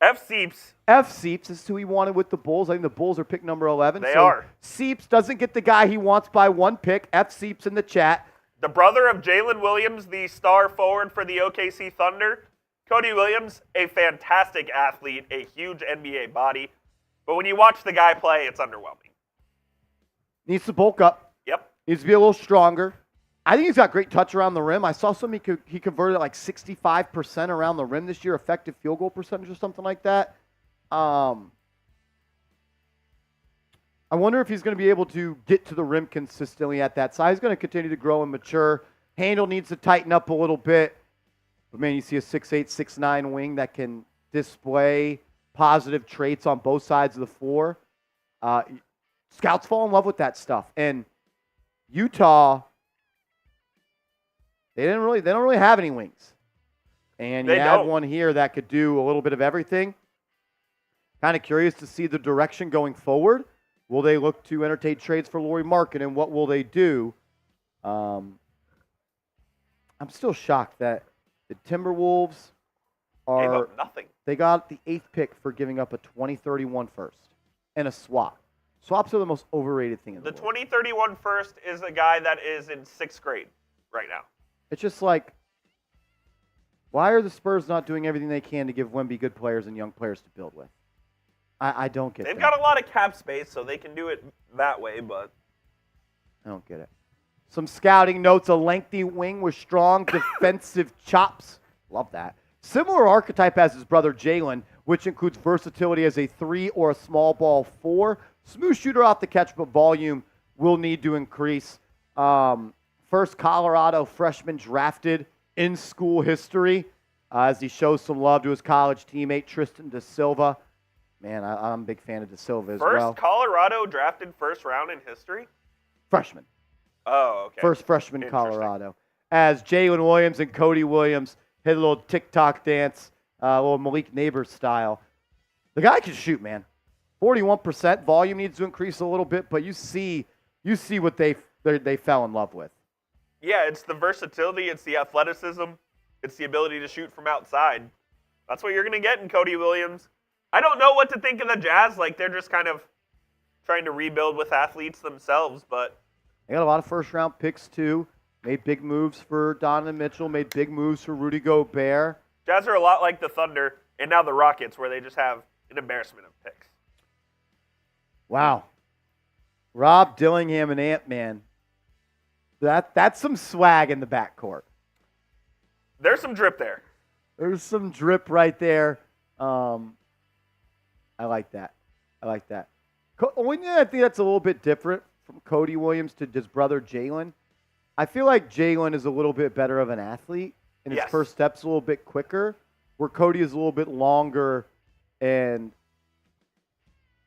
F. Seeps. This is who he wanted with the Bulls. I think the Bulls are pick number 11. They are. Seeps doesn't get the guy he wants by one pick. F. Seeps in the chat. The brother of Jalen Williams, the star forward for the OKC Thunder. Cody Williams, a fantastic athlete, a huge NBA body. But when you watch the guy play, it's underwhelming. Needs to bulk up. Yep. Needs to be a little stronger. I think he's got great touch around the rim. I saw he converted like 65% around the rim this year, effective field goal percentage or something like that. I wonder if he's going to be able to get to the rim consistently at that size. He's going to continue to grow and mature. Handle needs to tighten up a little bit. But, man, you see a 6'8", 6'9" wing that can display positive traits on both sides of the floor. Scouts fall in love with that stuff. And Utah, they don't really have any wings. And you had one here that could do a little bit of everything. Kind of curious to see the direction going forward. Will they look to entertain trades for Lauri Markkanen, and what will they do? I'm still shocked that the Timberwolves Gave up nothing. They got the 8th pick for giving up a 2031 first and a swap. Swaps are the most overrated thing in the world. 2031 first is a guy that is in 6th grade right now. It's just like, why are the Spurs not doing everything they can to give Wemby good players and young players to build with? I don't get They've that. got a lot of cap space, so they can do it that way, but I don't get it. Some scouting notes, a lengthy wing with strong defensive chops. Love that. Similar archetype as his brother Jalen, which includes versatility as a 3 or a small ball 4. Smooth shooter off the catch, but volume will need to increase. First Colorado freshman drafted in school history as he shows some love to his college teammate, Tristan Da Silva. Man, I'm a big fan of Da Silva as well. First Colorado drafted first round in history? Freshman. Oh, okay. First freshman Colorado. As Jalen Williams and Cody Williams hit a little TikTok dance, a little Malik Neighbors style. The guy can shoot, man. 41%. Volume needs to increase a little bit, but you see what they they fell in love with. Yeah, it's the versatility, it's the athleticism, it's the ability to shoot from outside. That's what you're going to get in Cody Williams. I don't know what to think of the Jazz. Like, they're just kind of trying to rebuild with athletes themselves, but They got a lot of first-round picks, too. Made big moves for Donovan Mitchell, made big moves for Rudy Gobert. Jazz are a lot like the Thunder and now the Rockets, where they just have an embarrassment of picks. Wow. Rob Dillingham and Ant-Man. That's some swag in the backcourt. There's some drip there. There's some drip right there. I like that. I like that. I think that's a little bit different from Cody Williams to his brother Jalen. I feel like Jalen is a little bit better of an athlete, and his Yes. first step's a little bit quicker, where Cody is a little bit longer, and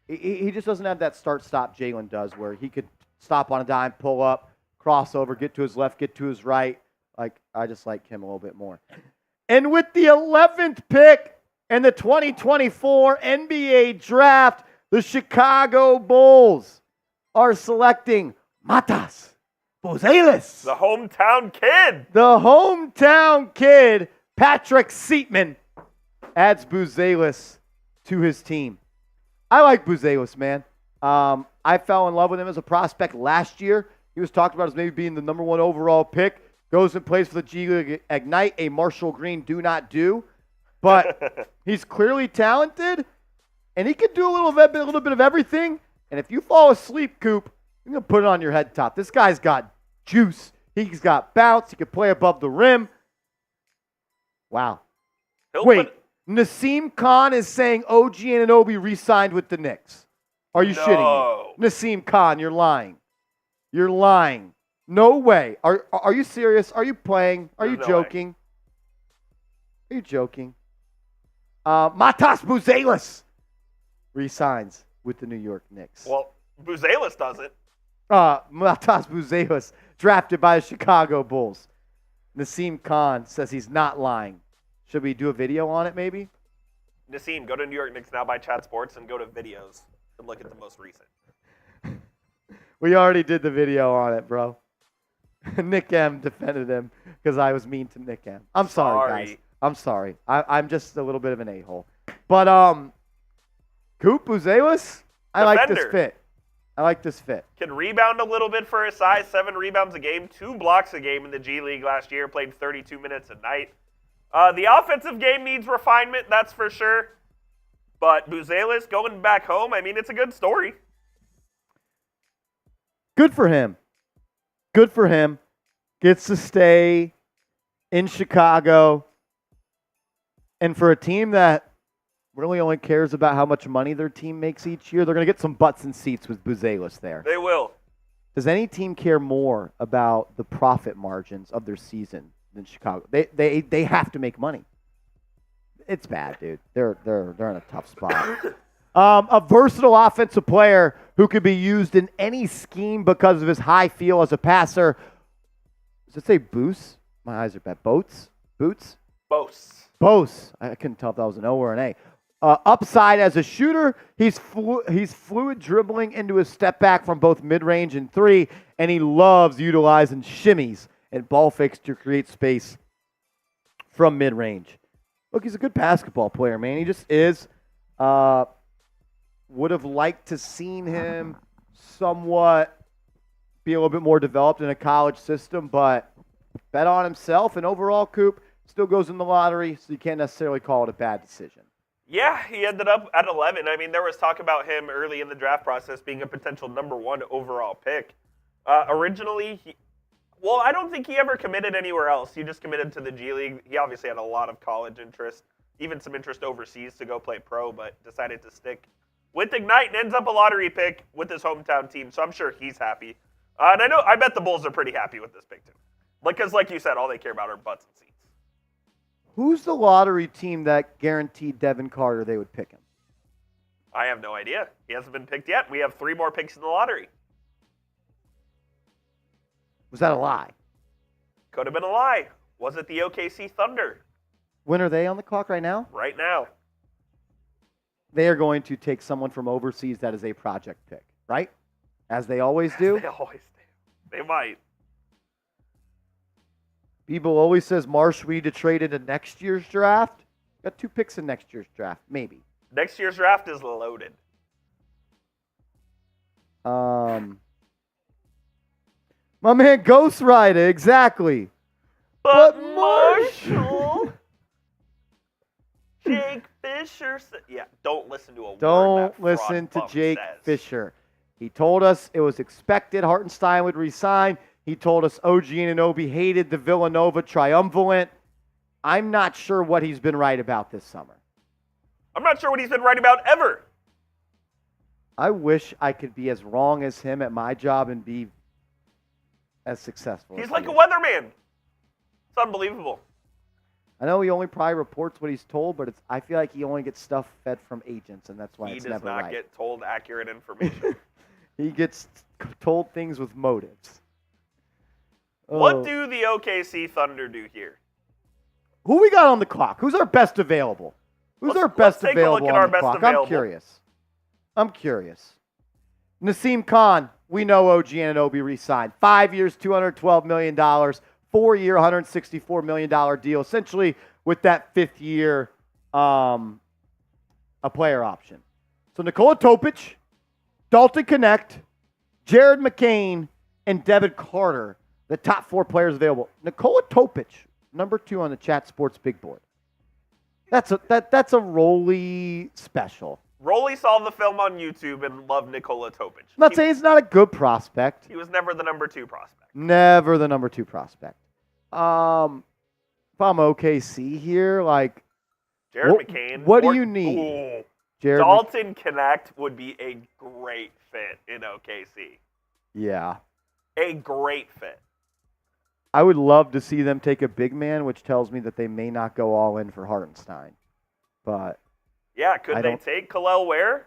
he just doesn't have that start-stop Jalen does, where he could stop on a dime, pull up, crossover, get to his left, get to his right. Like, I just like him a little bit more. And with the 11th pick in the 2024 NBA Draft, the Chicago Bulls are selecting Matas Buzelis. The hometown kid. The hometown kid, Patrick Seatman, adds Buzelis to his team. I like Buzelis, man. I fell in love with him as a prospect last year. He was talked about as maybe being the number 1 overall pick. Goes and plays for the G League Ignite, a Marshall Green do not do. But he's clearly talented, and he can do a little bit of everything. And if you fall asleep, Coop, you're going to put it on your head top. This guy's got juice. He's got bounce. He can play above the rim. Wow. Wait, Naseem Khan is saying OG Anunoby re-signed with the Knicks. Are you shitting me? Naseem Khan, you're lying. You're lying. No way. Are you serious? Are you playing? Are you joking? Are you joking? Matas Buzelis re-signs with the New York Knicks. Well, Buzelis doesn't. Matas Buzelis, drafted by the Chicago Bulls. Naseem Khan says he's not lying. Should we do a video on it, maybe? Naseem, go to New York Knicks Now by Chat Sports and go to videos and look at the most recent. We already did the video on it, bro. Nick M defended him because I was mean to Nick M. I'm sorry, guys. I'm sorry. I'm just a little bit of an a-hole. But, Coop Buzelis, I like this fit. I like this fit. Can rebound a little bit for his size, 7 rebounds a game, 2 blocks a game in the G League last year, played 32 minutes a night. The offensive game needs refinement, that's for sure. But Buzelis going back home, I mean, it's a good story. Good for him. Good for him. Gets to stay in Chicago. And for a team that really only cares about how much money their team makes each year, they're going to get some butts and seats with Buzelis there. They will. Does any team care more about the profit margins of their season than Chicago? They have to make money. It's bad, dude. They're in a tough spot. A versatile offensive player who could be used in any scheme because of his high feel as a passer. Does it say Boots? My eyes are bad. Boots? Bose. I couldn't tell if that was an O or an A. Upside as a shooter, he's fluid dribbling into his step back from both mid-range and 3, and he loves utilizing shimmies and ball fakes to create space from mid-range. Look, he's a good basketball player, man. He just is. Would have liked to seen him somewhat be a little bit more developed in a college system, but bet on himself, and overall, Coop still goes in the lottery, so you can't necessarily call it a bad decision. Yeah, he ended up at 11. I mean, there was talk about him early in the draft process being a potential number 1 overall pick. Originally, I don't think he ever committed anywhere else. He just committed to the G League. He obviously had a lot of college interest, even some interest overseas to go play pro, but decided to stick with Ignite and ends up a lottery pick with his hometown team, so I'm sure he's happy. And I bet the Bulls are pretty happy with this pick, too. Because like you said, all they care about are butts and seats. Who's the lottery team that guaranteed Devin Carter they would pick him? I have no idea. He hasn't been picked yet. We have 3 more picks in the lottery. Was that a lie? Could have been a lie. Was it the OKC Thunder? When are they on the clock right now? Right now. They are going to take someone from overseas that is a project pick, right? As they always do. They always do. They might. People always says, Marsh, we need to trade into next year's draft. Got 2 picks in next year's draft, maybe. Next year's draft is loaded. My man Ghost Rider, exactly. But Marshall. Jake Fisher said, yeah, don't listen to a word Don't that listen to Frostbum Jake says. Fisher. He told us it was expected Hartenstein would resign. He told us OG Anunoby hated the Villanova triumvirate. I'm not sure what he's been right about this summer. I'm not sure what he's been right about ever. I wish I could be as wrong as him at my job and be as successful. He's as like he a is. weatherman. It's unbelievable. I know he only probably reports what he's told, but I feel like he only gets stuff fed from agents, and that's why He it's does never not right. get told accurate information. He gets told things with motives. What Oh. do the OKC Thunder do here? Who we got on the clock? Who's our best available? Who's our best let's take a look available at on our the best clock? available. I'm curious. Naseem Khan, we know OG Anunoby re-signed. 5 years, $212 million. 4-year, $164 million deal, essentially with that 5th year a player option. So Nikola Topic, Dalton Connect, Jared McCain, and Devin Carter, the top 4 players available. Nikola Topic, number 2 on the Chat Sports Big Board. That's a Rolly special. Rolly saw the film on YouTube and loved Nikola Topic. I'm not saying he's not a good prospect. He was never the number 2 prospect. Never the number 2 prospect. If I'm OKC here, like, Jared McCain. what do you need? Ooh, Jared Dalton Connect would be a great fit in OKC. Yeah. A great fit. I would love to see them take a big man, which tells me that they may not go all in for Hartenstein. But Yeah, could they take Khalil Ware?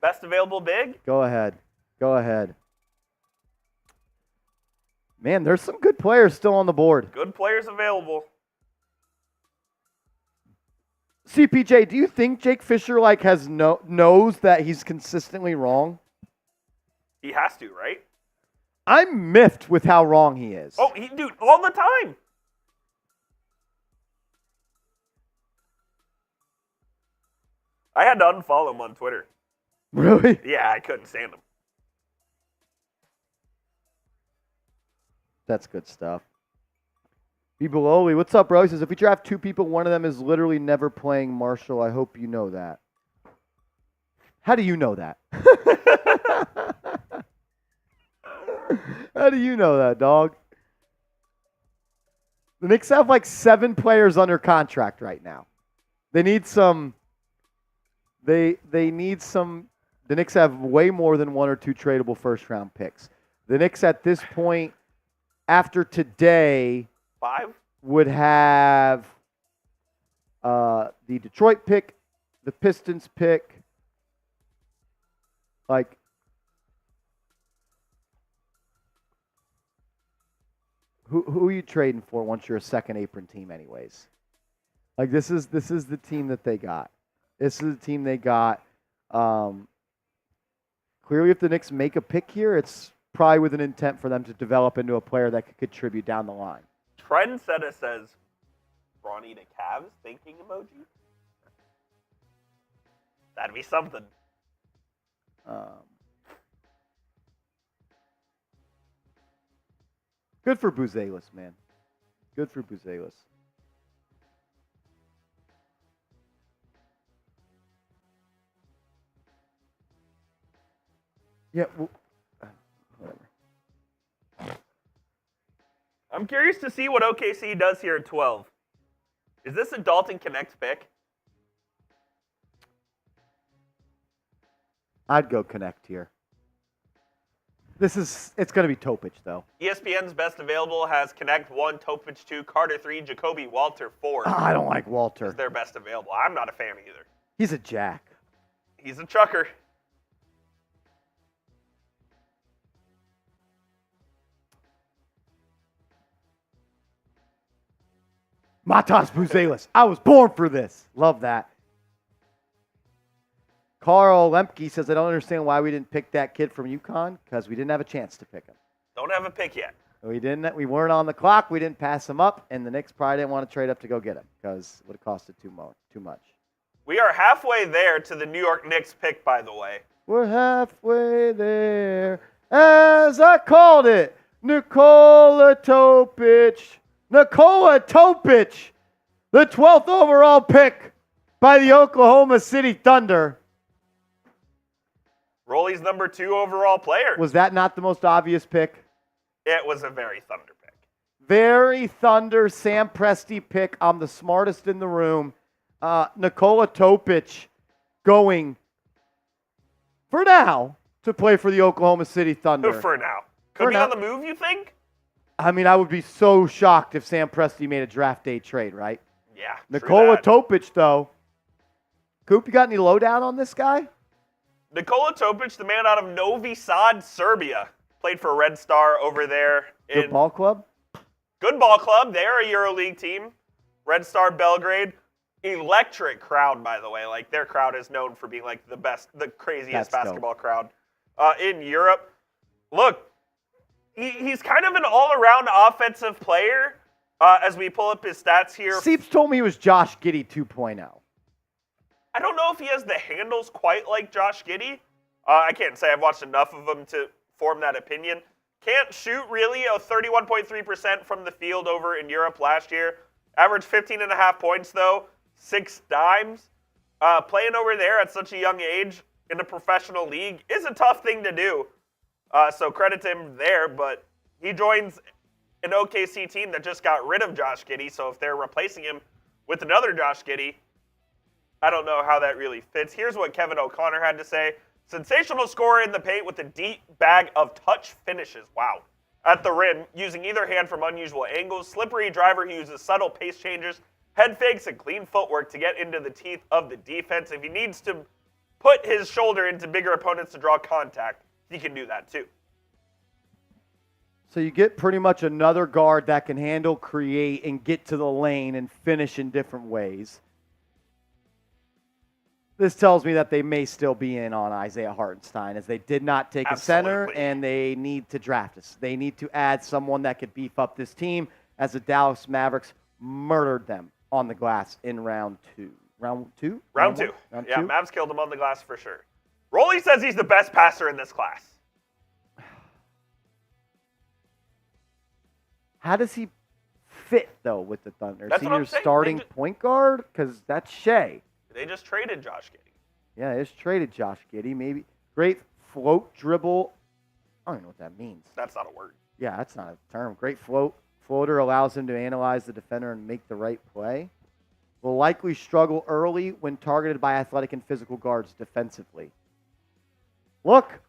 Best available big? go ahead. Go ahead. Man, there's some good players still on the board. Good players available. CPJ, do you think Jake Fisher knows that he's consistently wrong? He has to, right? I'm miffed with how wrong he is. Oh, dude, all the time. I had to unfollow him on Twitter. Really? Yeah, I couldn't stand him. That's good stuff. Bibololi, what's up, bro? He says, if we draft 2 people, one of them is literally never playing Marshall. I hope you know that. How do you know that? How do you know that, dog? The Knicks have like 7 players under contract right now. They need some. They need some. The Knicks have way more than 1 or 2 tradable first-round picks. The Knicks at this point, after today, 5? would have the Detroit pick, the Pistons pick, like who are you trading for once you're a second apron team anyways? Like this is the team that they got. This is the team they got. Clearly if the Knicks make a pick here, it's probably with an intent for them to develop into a player that could contribute down the line. Trendsetter says, Bronny to Cavs thinking emoji? That'd be something. Good for Buzelis, man. Good for Buzelis. Yeah, well, whatever. I'm curious to see what OKC does here at 12. Is this a Dalton Connect pick? I'd go Connect here. It's going to be Topic, though. ESPN's best available has Connect 1, Topic 2, Carter 3, Jacoby Walter 4. I don't like Walter. Is their best available. I'm not a fan either. He's a jack. He's a trucker. Matas Buzelis. I was born for this. Love that. Carl Lemke says, I don't understand why we didn't pick that kid from UConn because we didn't have a chance to pick him. Don't have a pick yet. We didn't. We weren't on the clock. We didn't pass him up, and the Knicks probably didn't want to trade up to go get him because it would have costed too much. We are halfway there to the New York Knicks pick, by the way. We're halfway there, as I called it. Nikola Topic, the 12th overall pick by the Oklahoma City Thunder. Rolly's number 2 overall player. Was that not the most obvious pick? It was a very Thunder pick. Very Thunder, Sam Presti pick. I'm the smartest in the room. Nikola Topic going, for now, to play for the Oklahoma City Thunder. For now. Could be on the move, you think? I mean, I would be so shocked if Sam Presti made a draft day trade, right? Yeah. Nikola Topic, though. Coop, you got any lowdown on this guy? Nikola Topic, the man out of Novi Sad, Serbia. Played for Red Star over there. Good ball club? Good ball club. They're a EuroLeague team. Red Star Belgrade. Electric crowd, by the way. Like, their crowd is known for being, like, the best, the craziest basketball crowd in Europe. Look, he's kind of an all-around offensive player. As we pull up his stats here. Seeps told me he was Josh Giddey 2.0. I don't know if he has the handles quite like Josh Giddey. I can't say I've watched enough of him to form that opinion. Can't shoot really, 31.3% from the field over in Europe last year. Averaged 15.5 points though, 6 dimes. Playing over there at such a young age in a professional league is a tough thing to do. So credit to him there, but he joins an OKC team that just got rid of Josh Giddey, so if they're replacing him with another Josh Giddey, I don't know how that really fits. Here's what Kevin O'Connor had to say. Sensational scorer in the paint with a deep bag of touch finishes. Wow. At the rim, using either hand from unusual angles. Slippery driver who uses subtle pace changes, head fakes, and clean footwork to get into the teeth of the defense. If he needs to put his shoulder into bigger opponents to draw contact, he can do that too. So you get pretty much another guard that can handle, create, and get to the lane and finish in different ways. This tells me that they may still be in on Isaiah Hartenstein, as they did not take a center, and they need to draft us. They need to add someone that could beef up this team, as the Dallas Mavericks murdered them on the glass in round 2. Round two? Yeah, Mavs killed him on the glass for sure. Rolly says he's the best passer in this class. How does he fit, though, with the Thunder? That's Is he what I'm your saying. starting point guard? Because that's Shea. They just traded Josh Giddey. Yeah, they just traded Josh Giddey. Maybe great float dribble. I don't even know what that means. That's not a word. Yeah, that's not a term. Great floater allows him to analyze the defender and make the right play. Will likely struggle early when targeted by athletic and physical guards defensively. Look,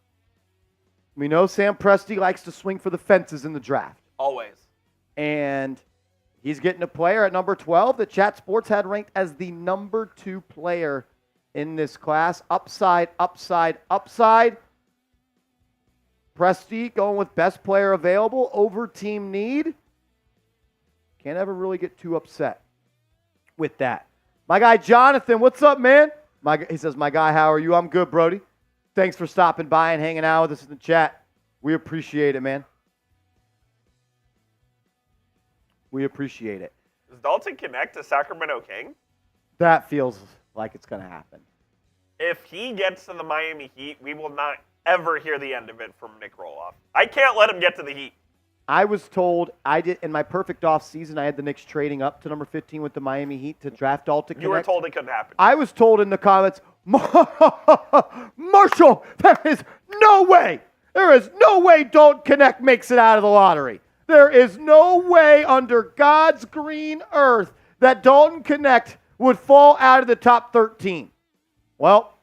we know Sam Presti likes to swing for the fences in the draft. Always. And he's getting a player at number 12 that Chat Sports had ranked as the number 2 player in this class. Upside, upside, upside. Presti going with best player available over team need. Can't ever really get too upset with that. My guy Jonathan, what's up, man? He says, my guy, how are you? I'm good, Brody. Thanks for stopping by and hanging out with us in the chat. We appreciate it, man. We appreciate it. Does Dalton connect to Sacramento King? That feels like it's going to happen. If he gets to the Miami Heat, we will not ever hear the end of it from Nick Roloff. I can't let him get to the Heat. I was told, I did in my perfect off season, I had the Knicks trading up to number 15 with the Miami Heat to draft Dalton. You were told it couldn't happen. I was told in the comments, Marshall, there is no way. There is no way Dalton Connect makes it out of the lottery. There is no way under God's green earth that Dalton Connect would fall out of the top 13. Well,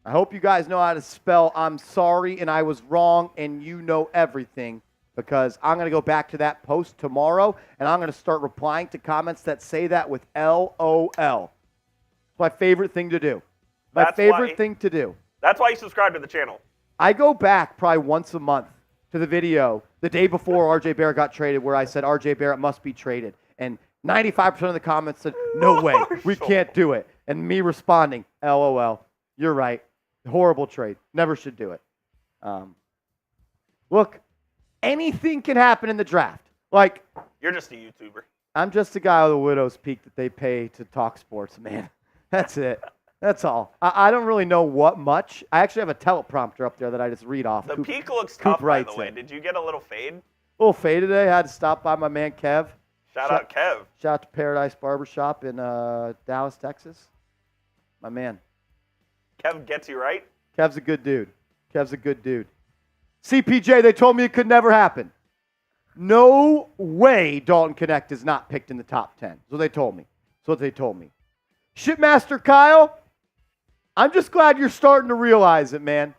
I hope you guys know how to spell I'm sorry and I was wrong and you know everything, because I'm going to go back to that post tomorrow and I'm going to start replying to comments that say that with LOL. It's my favorite thing to do. That's why you subscribe to the channel. I go back probably once a month to the video the day before R.J. Barrett got traded where I said R.J. Barrett must be traded. And 95% of the comments said, no way, we can't do it. And me responding, LOL, you're right. Horrible trade. Never should do it. Look, anything can happen in the draft. Like, You're just a YouTuber. I'm just a guy with a widow's peak that they pay to talk sports, man. That's it. That's all. I don't really know what much. I actually have a teleprompter up there that I just read off. The Coop- peak looks Coop tough, by writes the way. it. Did you get a little fade? A little fade today. I had to stop by my man Kev. Shout out Kev. Shout out to Paradise Barbershop in Dallas, Texas. My man. Kev gets you right. Kev's a good dude. Kev's a good dude. CPJ, they told me it could never happen. No way Dalton Connect is not picked in the top 10. That's what they told me. That's what they told me. Shipmaster Kyle, I'm just glad you're starting to realize it, man.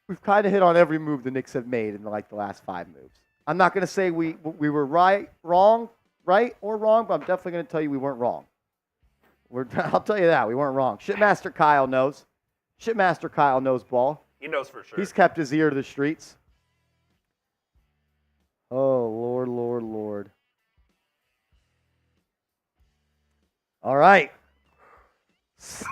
We've kind of hit on every move the Knicks have made in the last 5 moves. I'm not going to say we were right or wrong, but I'm definitely going to tell you we weren't wrong. I'll tell you that. We weren't wrong. Shipmaster Kyle knows. Shipmaster Kyle knows ball. He knows for sure. He's kept his ear to the streets. Oh, Lord, Lord, Lord. All right.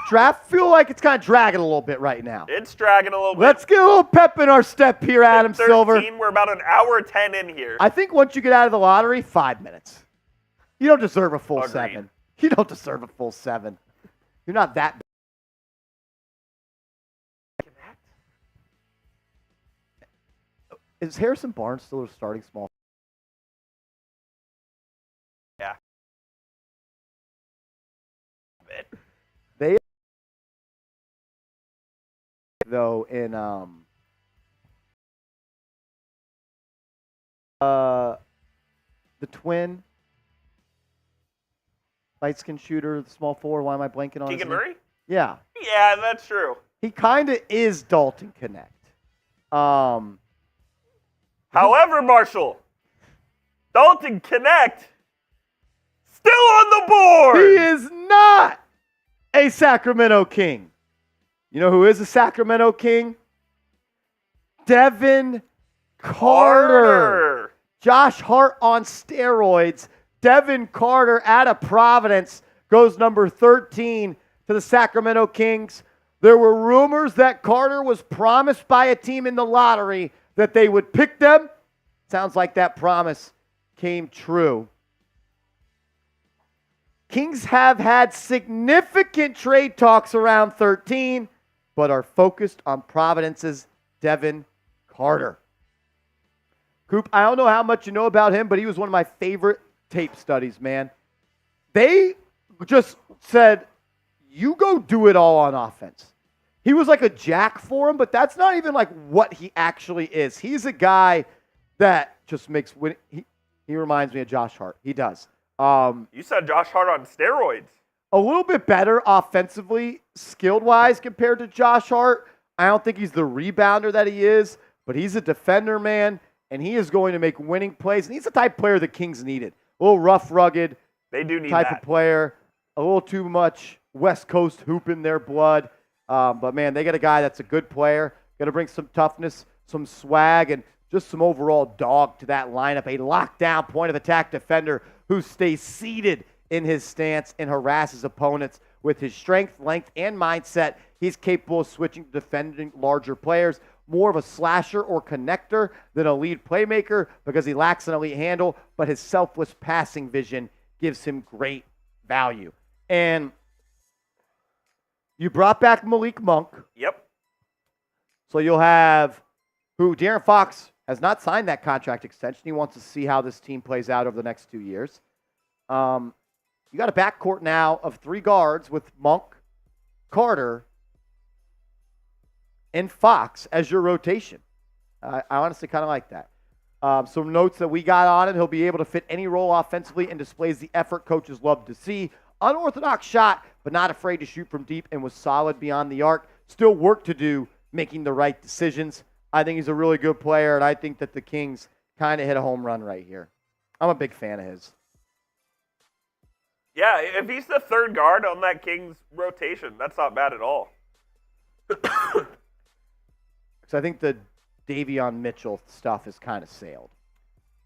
Draft feel like it's kind of dragging a little bit right now. It's dragging a little bit. Let's get a little pep in our step here, Adam 13, Silver. We're about an hour 10 in here. I think once you get out of the lottery, 5 minutes. You don't deserve a full Agreed. 7. You don't deserve a full 7. You're not that bad. Is Harrison Barnes still a starting small? Yeah. They though in the twin light skin shooter, the small forward. Why am I blanking on his Keegan name? Murray? Yeah. Yeah, that's true. He kind of is Dalton Connect. However, Marshall, Dalton Connect still on the board. He is not a Sacramento King. You know who is a Sacramento King? Devin Carter. Josh Hart on steroids. Devin Carter out of Providence goes number 13 to the Sacramento Kings. There were rumors that Carter was promised by a team in the lottery that they would pick them. Sounds like that promise came true. Kings have had significant trade talks around 13, but are focused on Providence's Devin Carter. Coop, I don't know how much you know about him, but he was one of my favorite tape studies, man. They just said, you go do it all on offense. He was like a jack for him, but that's not even like what he actually is. He's a guy that just makes win. He reminds me of Josh Hart. He does. You said Josh Hart on steroids. A little bit better offensively, skilled-wise compared to Josh Hart. I don't think he's the rebounder that he is, but he's a defender, man, and he is going to make winning plays. And he's the type of player the Kings needed. A little rough, rugged They do need type that. of player. A little too much West Coast hoop in their blood. But, man, they got a guy that's a good player. Going to bring some toughness, some swag, and just some overall dog to that lineup. A lockdown point of attack defender who stays seated in his stance and harasses opponents with his strength, length, and mindset. He's capable of switching to defending larger players, more of a slasher or connector than a lead playmaker because he lacks an elite handle, but his selfless passing vision gives him great value. And you brought back Malik Monk. Yep. So you'll have who De'Aaron Fox has not signed that contract extension. He wants to see how this team plays out over the next 2 years. You got a backcourt now of 3 guards with Monk, Carter, and Fox as your rotation. I honestly kind of like that. Some notes that we got on it. He'll be able to fit any role offensively and displays the effort coaches love to see. Unorthodox shot, but not afraid to shoot from deep and was solid beyond the arc. Still work to do making the right decisions. I think he's a really good player, and I think that the Kings kind of hit a home run right here. I'm a big fan of his. Yeah, if he's the third guard on that Kings rotation, that's not bad at all. Because I think the Davion Mitchell stuff is kind of sailed.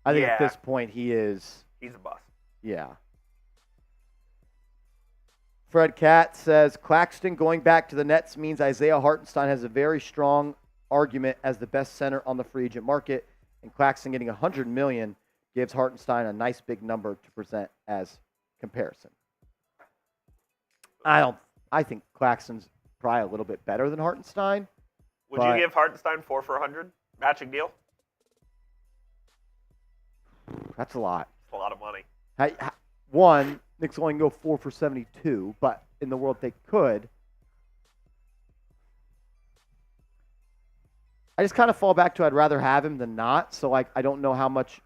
I think at Yeah. this point he is, He's a bust. yeah. Fred Catt says, Claxton going back to the Nets means Isaiah Hartenstein has a very strong argument as the best center on the free agent market, and Claxton getting $100 million gives Hartenstein a nice big number to present as comparison. I think Claxton's probably a little bit better than Hartenstein. Would you give Hartenstein 4 for 100? Matching deal? That's a lot. That's a lot of money. One, Knicks only can go 4 for 72, but in the world they could. I just kind of fall back to I'd rather have him than not. So I don't know how much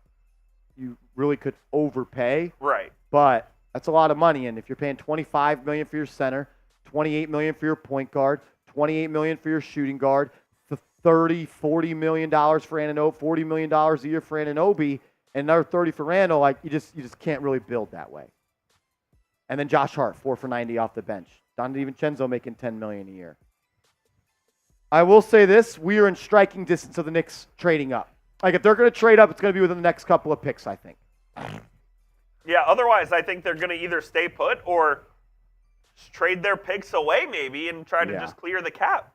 you really could overpay. Right. But that's a lot of money. And if you're paying $25 million for your center, $28 million for your point guard, $28 million for your shooting guard, $40 million for Anunoby, $40 million a year for Anunoby, and another 30 for Randall, like you just can't really build that way. And then Josh Hart, 4 for 90 off the bench. Don DiVincenzo making $10 million a year. I will say this, we are in striking distance of the Knicks trading up. Like, if they're going to trade up, it's going to be within the next couple of picks, I think. Yeah, otherwise I think they're going to either stay put or trade their picks away maybe and try to just clear the cap.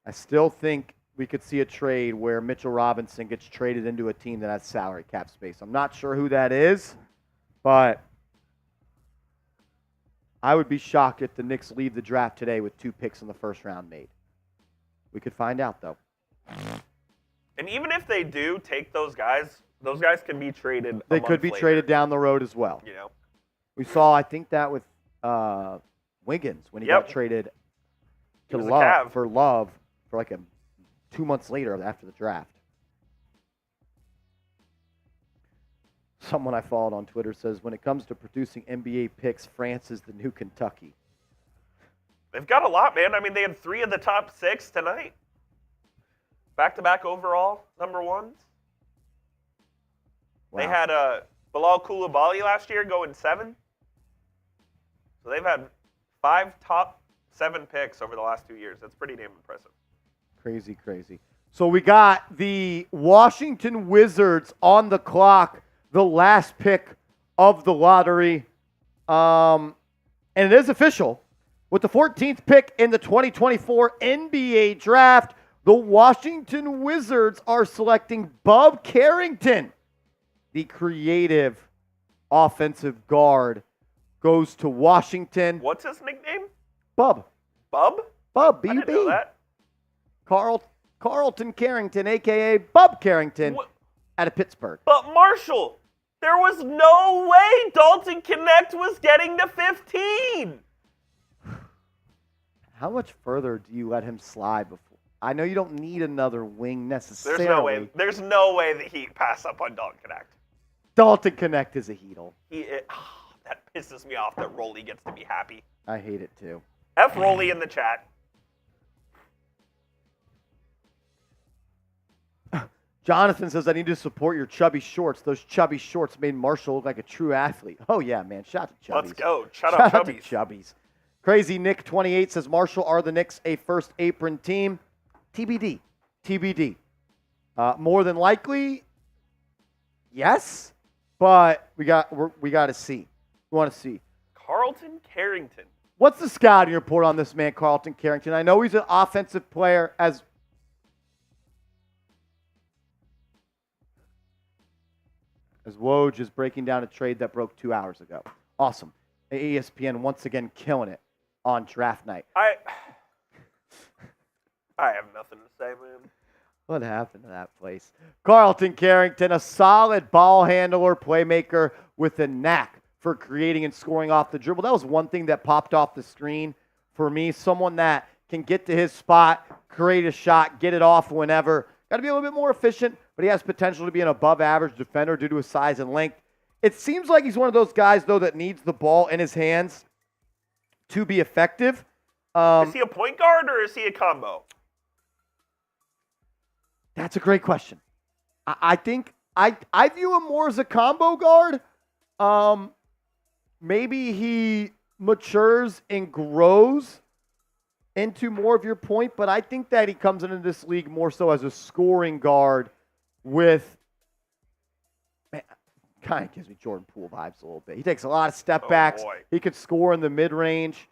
I still think we could see a trade where Mitchell Robinson gets traded into a team that has salary cap space. I'm not sure who that is, but I would be shocked if the Knicks leave the draft today with 2 picks in the first round made. We could find out, though. And even if they do take those guys can be traded. They could be traded down the road as well. You know, we saw, I think, that with Wiggins when he got traded to Love for like 2 months later after the draft. Someone I followed on Twitter says, when it comes to producing NBA picks, France is the new Kentucky. They've got a lot, man. I mean, they had 3 of the top 6 tonight. Back-to-back overall number ones. Wow. They had Bilal Coulibaly last year going 7. So they've had 5 top 7 picks over the last 2 years. That's pretty damn impressive. Crazy. So we got the Washington Wizards on the clock, the last pick of the lottery. And it is official. With the 14th pick in the 2024 NBA Draft, the Washington Wizards are selecting Bub Carrington. The creative offensive guard goes to Washington. What's his nickname? Bub. Bub? Bub, B-U-B. I didn't know that. Carlton Carrington, a.k.a. Bub Carrington, out of Pittsburgh. But Marshall, there was no way Dalton Connect was getting to 15. How much further do you let him slide before? I know you don't need another wing necessarily. There's no way the Heat pass up on Dalton Connect. Dalton Connect is a Heatle. That pisses me off that Rolly gets to be happy. I hate it too. F Rolly in the chat. Jonathan says, I need to support your chubby shorts. Those chubby shorts made Marshall look like a true athlete. Oh, yeah, man. Shout out to Chubbies. Let's go. Shout out to Chubbies. Crazy Nick 28 says, Marshall, are the Knicks a first apron team? TBD. More than likely, yes, but we got to see. We want to see. Carlton Carrington. What's the scouting report on this man, Carlton Carrington? I know he's an offensive player as Woj is breaking down a trade that broke 2 hours ago. Awesome. ESPN once again killing it on draft night. I have nothing to say, man. What happened to that place? Carlton Carrington, a solid ball handler, playmaker with a knack for creating and scoring off the dribble. That was one thing that popped off the screen for me. Someone that can get to his spot, create a shot, get it off whenever. Got to be a little bit more efficient, but he has potential to be an above-average defender due to his size and length. It seems like he's one of those guys, though, that needs the ball in his hands to be effective. Is he a point guard or is he a combo? That's a great question. I think I view him more as a combo guard. Maybe he matures and grows into more of your point, but I think that he comes into this league more so as a scoring guard with, man, kind of gives me Jordan Poole vibes a little bit. He takes a lot of step backs. Boy. He could score in the mid-range.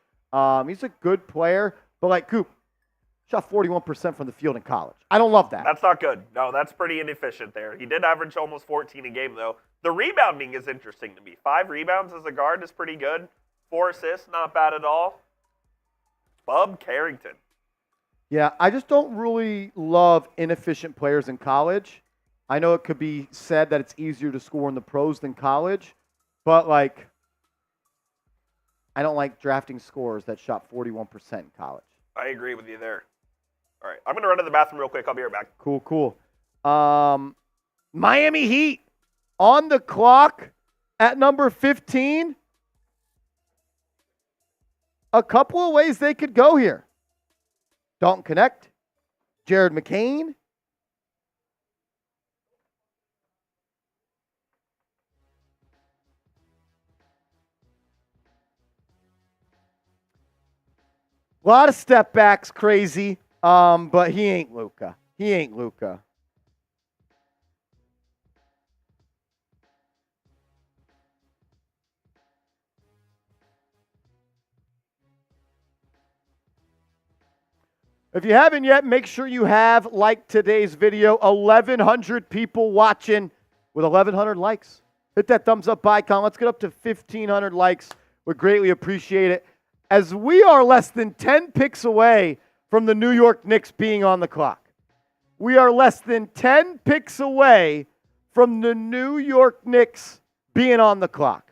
He's a good player, but like Coop, Shot 41% from the field in college. I don't love that. That's not good. No, that's pretty inefficient there. He did average almost 14 a game, though. The rebounding is interesting to me. 5 rebounds as a guard is pretty good. 4 assists, not bad at all. Bub Carrington. Yeah, I just don't really love inefficient players in college. I know it could be said that it's easier to score in the pros than college, but like, I don't like drafting scorers that shot 41% in college. I agree with you there. All right, I'm going to run to the bathroom real quick. I'll be right back. Cool. Miami Heat on the clock at number 15. A couple of ways they could go here. Dalton Connect, Jared McCain. A lot of step backs, crazy, but he ain't Luka. If you haven't yet, make sure you have liked today's video. 1,100 people watching with 1,100 likes. Hit that thumbs up icon. Let's get up to 1,500 likes. We'd greatly appreciate it. As we are less than 10 picks away from the New York Knicks being on the clock. We are less than 10 picks away from the New York Knicks being on the clock.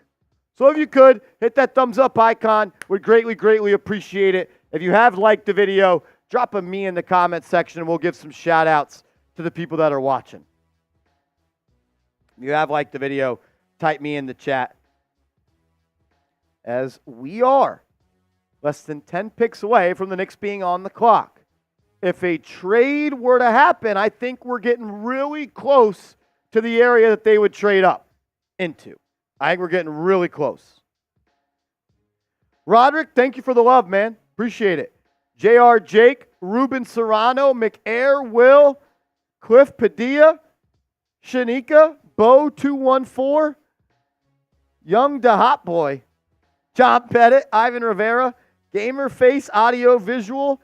So if you could, hit that thumbs up icon. We'd greatly appreciate it. If you have liked the video, drop a me in the comment section and we'll give some shout outs to the people that are watching. If you have liked the video, type me in the chat. As we are less than 10 picks away from the Knicks being on the clock. If a trade were to happen, I think we're getting really close to the area that they would trade up into. I think we're getting really close. Roderick, thank you for the love, man. Appreciate it. JR Jake, Ruben Serrano, McAir, Will, Cliff Padilla, Shanika, Bo214, Young the Hot Boy, John Pettit, Ivan Rivera, Gamer Face, Audio Visual,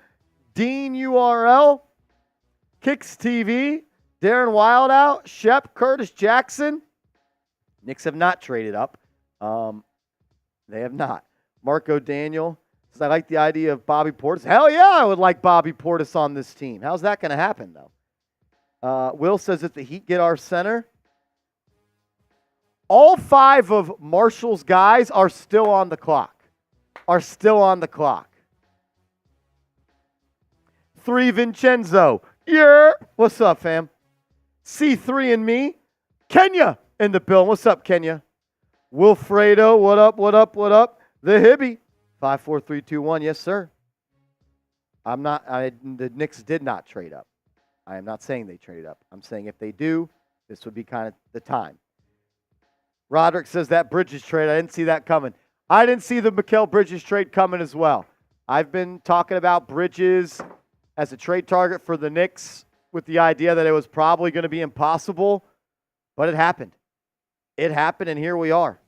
Dean URL, Kicks TV, Darren Wildout, Shep, Curtis Jackson. Knicks have not traded up. They have not. Marco Daniel says, I like the idea of Bobby Portis. Hell yeah, I would like Bobby Portis on this team. How's that going to happen, though? Will says, if the Heat get our center, all 5 of Marshall's guys are still on the clock. 3 Vincenzo. Yeah. What's up, fam? C3 and me. Kenya in the building. What's up, Kenya? Wilfredo. What up? The Hibby. 54321. Yes, sir. The Knicks did not trade up. I am not saying they traded up. I'm saying if they do, this would be kind of the time. Roderick says that Bridges trade, I didn't see that coming. I didn't see the Mikal Bridges trade coming as well. I've been talking about Bridges as a trade target for the Knicks with the idea that it was probably going to be impossible, but it happened. It happened, and here we are.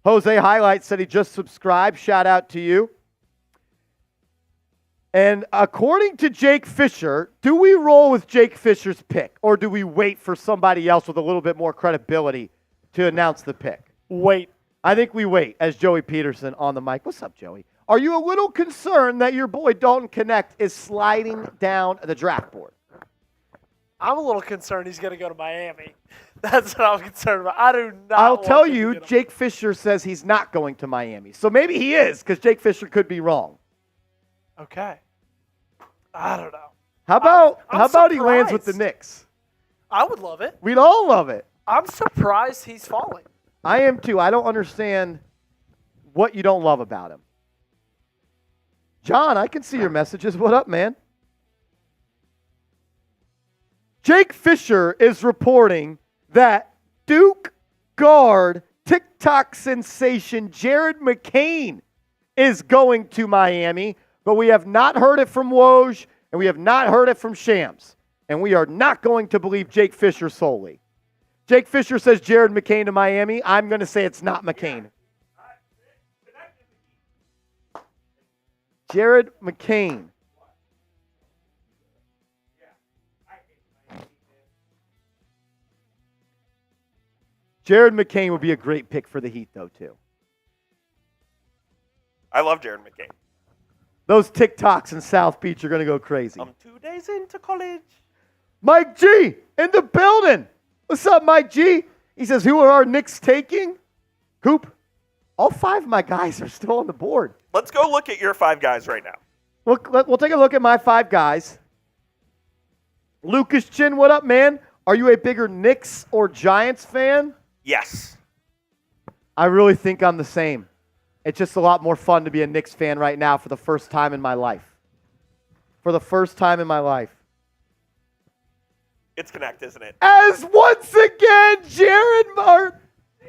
Jose Highlight said he just subscribed. Shout out to you. And according to Jake Fisher, do we roll with Jake Fisher's pick, or do we wait for somebody else with a little bit more credibility to announce the pick? Wait. I think we wait, as Joey Peterson on the mic. What's up, Joey? Are you a little concerned that your boy Dalton Connect is sliding down the draft board? I'm a little concerned he's going to go to Miami. That's what I'm concerned about. I do not. I'll want tell him to you, get him. Jake Fisher says he's not going to Miami. So maybe he is, because Jake Fisher could be wrong. Okay. I don't know. How about I'm he lands with the surprised. Knicks? I would love it. We'd all love it. I'm surprised he's falling. I am too. I don't understand what you don't love about him. John, I can see your messages. What up, man? Jake Fisher is reporting that Duke guard TikTok sensation Jared McCain is going to Miami, but we have not heard it from Woj, and we have not heard it from Shams, and we are not going to believe Jake Fisher solely. Jake Fisher says Jared McCain to Miami. I'm going to say it's not McCain. Jared McCain. Jared McCain would be a great pick for the Heat, though, too. I love Jared McCain. Those TikToks in South Beach are going to go crazy. I'm 2 days into college. Mike G in the building. What's up, Mike G? He says, who are our Knicks taking? Coop, all 5 of my guys are still on the board. Let's go look at your 5 guys right now. We'll take a look at my 5 guys. Lucas Chin, what up, man? Are you a bigger Knicks or Giants fan? Yes. I really think I'm the same. It's just a lot more fun to be a Knicks fan right now for the first time in my life. For the first time in my life. It's Connect, isn't it? As once again,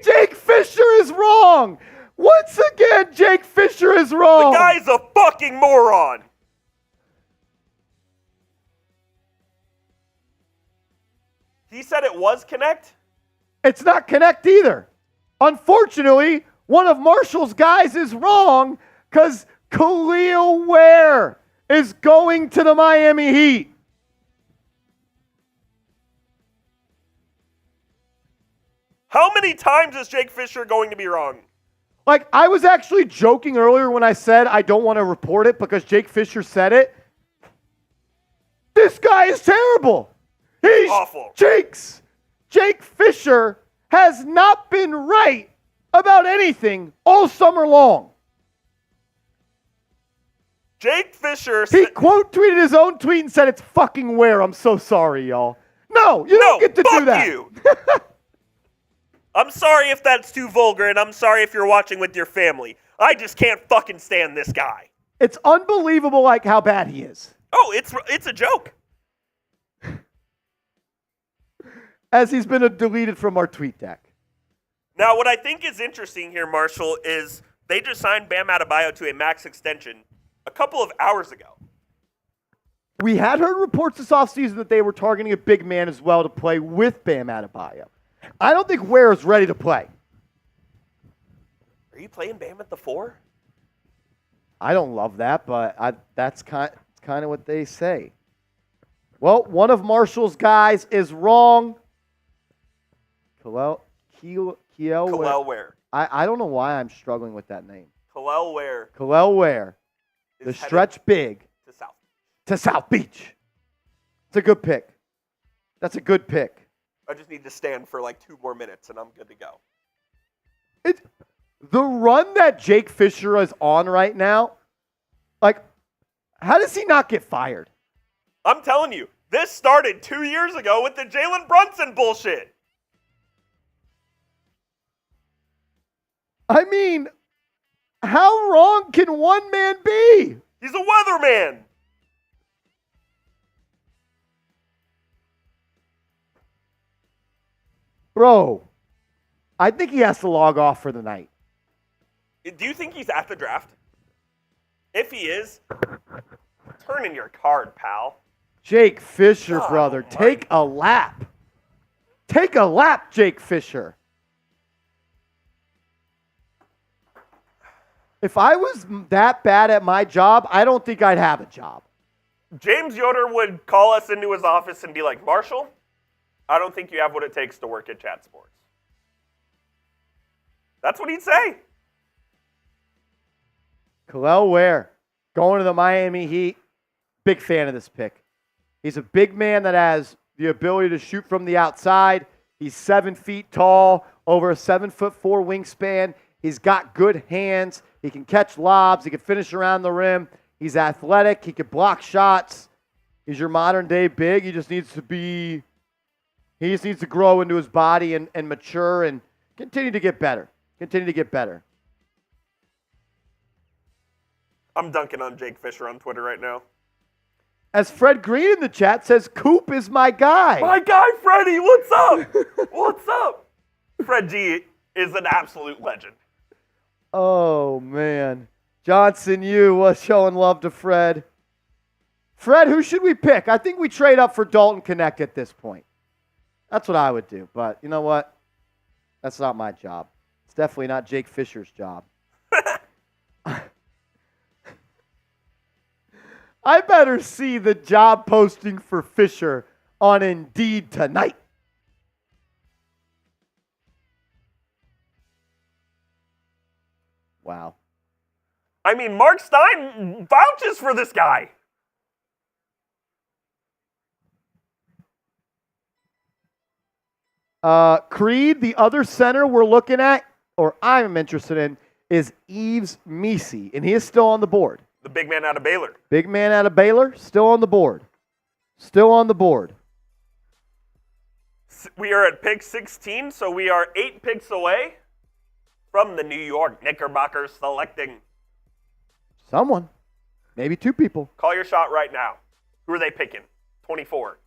Jake Fisher is wrong. Once again, Jake Fisher is wrong. The guy's a fucking moron. He said it was Connect? It's not Connect either. Unfortunately, one of Marshall's guys is wrong because Khalil Ware is going to the Miami Heat. How many times is Jake Fisher going to be wrong? Like, I was actually joking earlier when I said I don't want to report it because Jake Fisher said it. This guy is terrible. He's awful. Jake Fisher has not been right about anything all summer long. Jake Fisher He quote tweeted his own tweet and said, it's fucking Ware. I'm so sorry, y'all. No, you don't get to do that. You. I'm sorry if that's too vulgar, and I'm sorry if you're watching with your family. I just can't fucking stand this guy. It's unbelievable like how bad he is. Oh, it's a joke. As he's been deleted from our tweet deck. Now, what I think is interesting here, Marshall, is they just signed Bam Adebayo to a max extension a couple of hours ago. We had heard reports this offseason that they were targeting a big man as well to play with Bam Adebayo. I don't think Ware is ready to play. Are you playing Bam at the 4? I don't love that, but that's kind of what they say. Well, one of Marshall's guys is wrong. Khalil Ware. I don't know why I'm struggling with that name. Khalil Ware. Khalil Ware. The stretch big. To South Beach. It's a good pick. That's a good pick. I just need to stand for like 2 more minutes and I'm good to go. The run that Jake Fisher is on right now, like, how does he not get fired? I'm telling you, this started 2 years ago with the Jalen Brunson bullshit. I mean, how wrong can one man be? He's a weatherman. Bro, I think he has to log off for the night. Do you think he's at the draft? If he is, turn in your card, pal. Jake Fisher, brother, take a lap. Take a lap, Jake Fisher. If I was that bad at my job, I don't think I'd have a job. James Yoder would call us into his office and be like, Marshall, I don't think you have what it takes to work at Chat Sports. That's what he'd say. Khalil Ware, going to the Miami Heat. Big fan of this pick. He's a big man that has the ability to shoot from the outside. He's 7 feet tall, over a 7'4" wingspan. He's got good hands. He can catch lobs. He can finish around the rim. He's athletic. He can block shots. He's your modern day big. He just needs to grow into his body and mature and continue to get better. Continue to get better. I'm dunking on Jake Fisher on Twitter right now. As Fred Green in the chat says, Coop is my guy. My guy, Freddie, what's up? What's up? Fred G is an absolute legend. Oh, man. Johnson, you was showing love to Fred. Fred, who should we pick? I think we trade up for Dalton Connect at this point. That's what I would do. But you know what? That's not my job. It's definitely not Jake Fisher's job. I better see the job posting for Fisher on Indeed tonight. Wow. I mean, Mark Stein vouches for this guy. Creed, the other center we're looking at, or I'm interested in, is Yves Missi, and he is still on the board. The big man out of Baylor. Big man out of Baylor, still on the board. Still on the board. We are at pick 16, so we are 8 picks away from the New York Knickerbockers selecting. Someone. Maybe 2 people. Call your shot right now. Who are they picking? 24.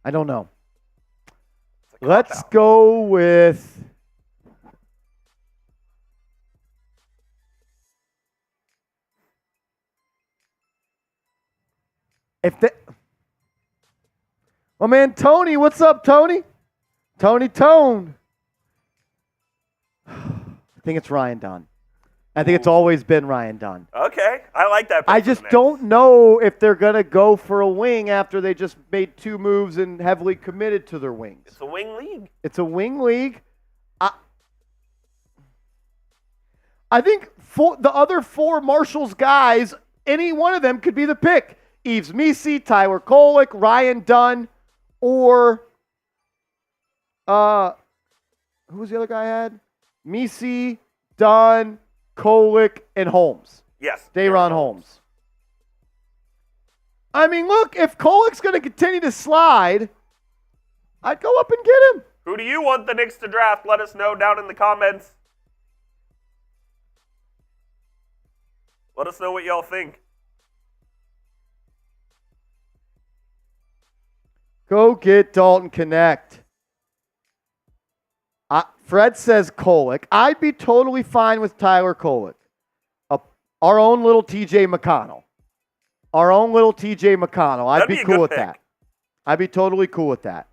I don't know. Let's go with... My man Tony, what's up, Tony? Tony Tone. I think it's Ryan Dunn. I think it's always been Ryan Dunn. Okay, I like that. I just don't know if they're going to go for a wing after they just made 2 moves and heavily committed to their wings. It's a wing league. It's a wing league. I think the other 4 Marshall's guys, any one of them could be the pick. Yves Missi, Tyler Kolek, Ryan Dunn, or who was the other guy I had? Missi, Dunn, Kolek, and Holmes. Yes. Dayron Holmes. I mean, look, if Kolek's going to continue to slide, I'd go up and get him. Who do you want the Knicks to draft? Let us know down in the comments. Let us know what y'all think. Go get Dalton Connect. Fred says Kolek. I'd be totally fine with Tyler Kolek. Our own little TJ McConnell. I'd be cool with that. I'd be totally cool with that.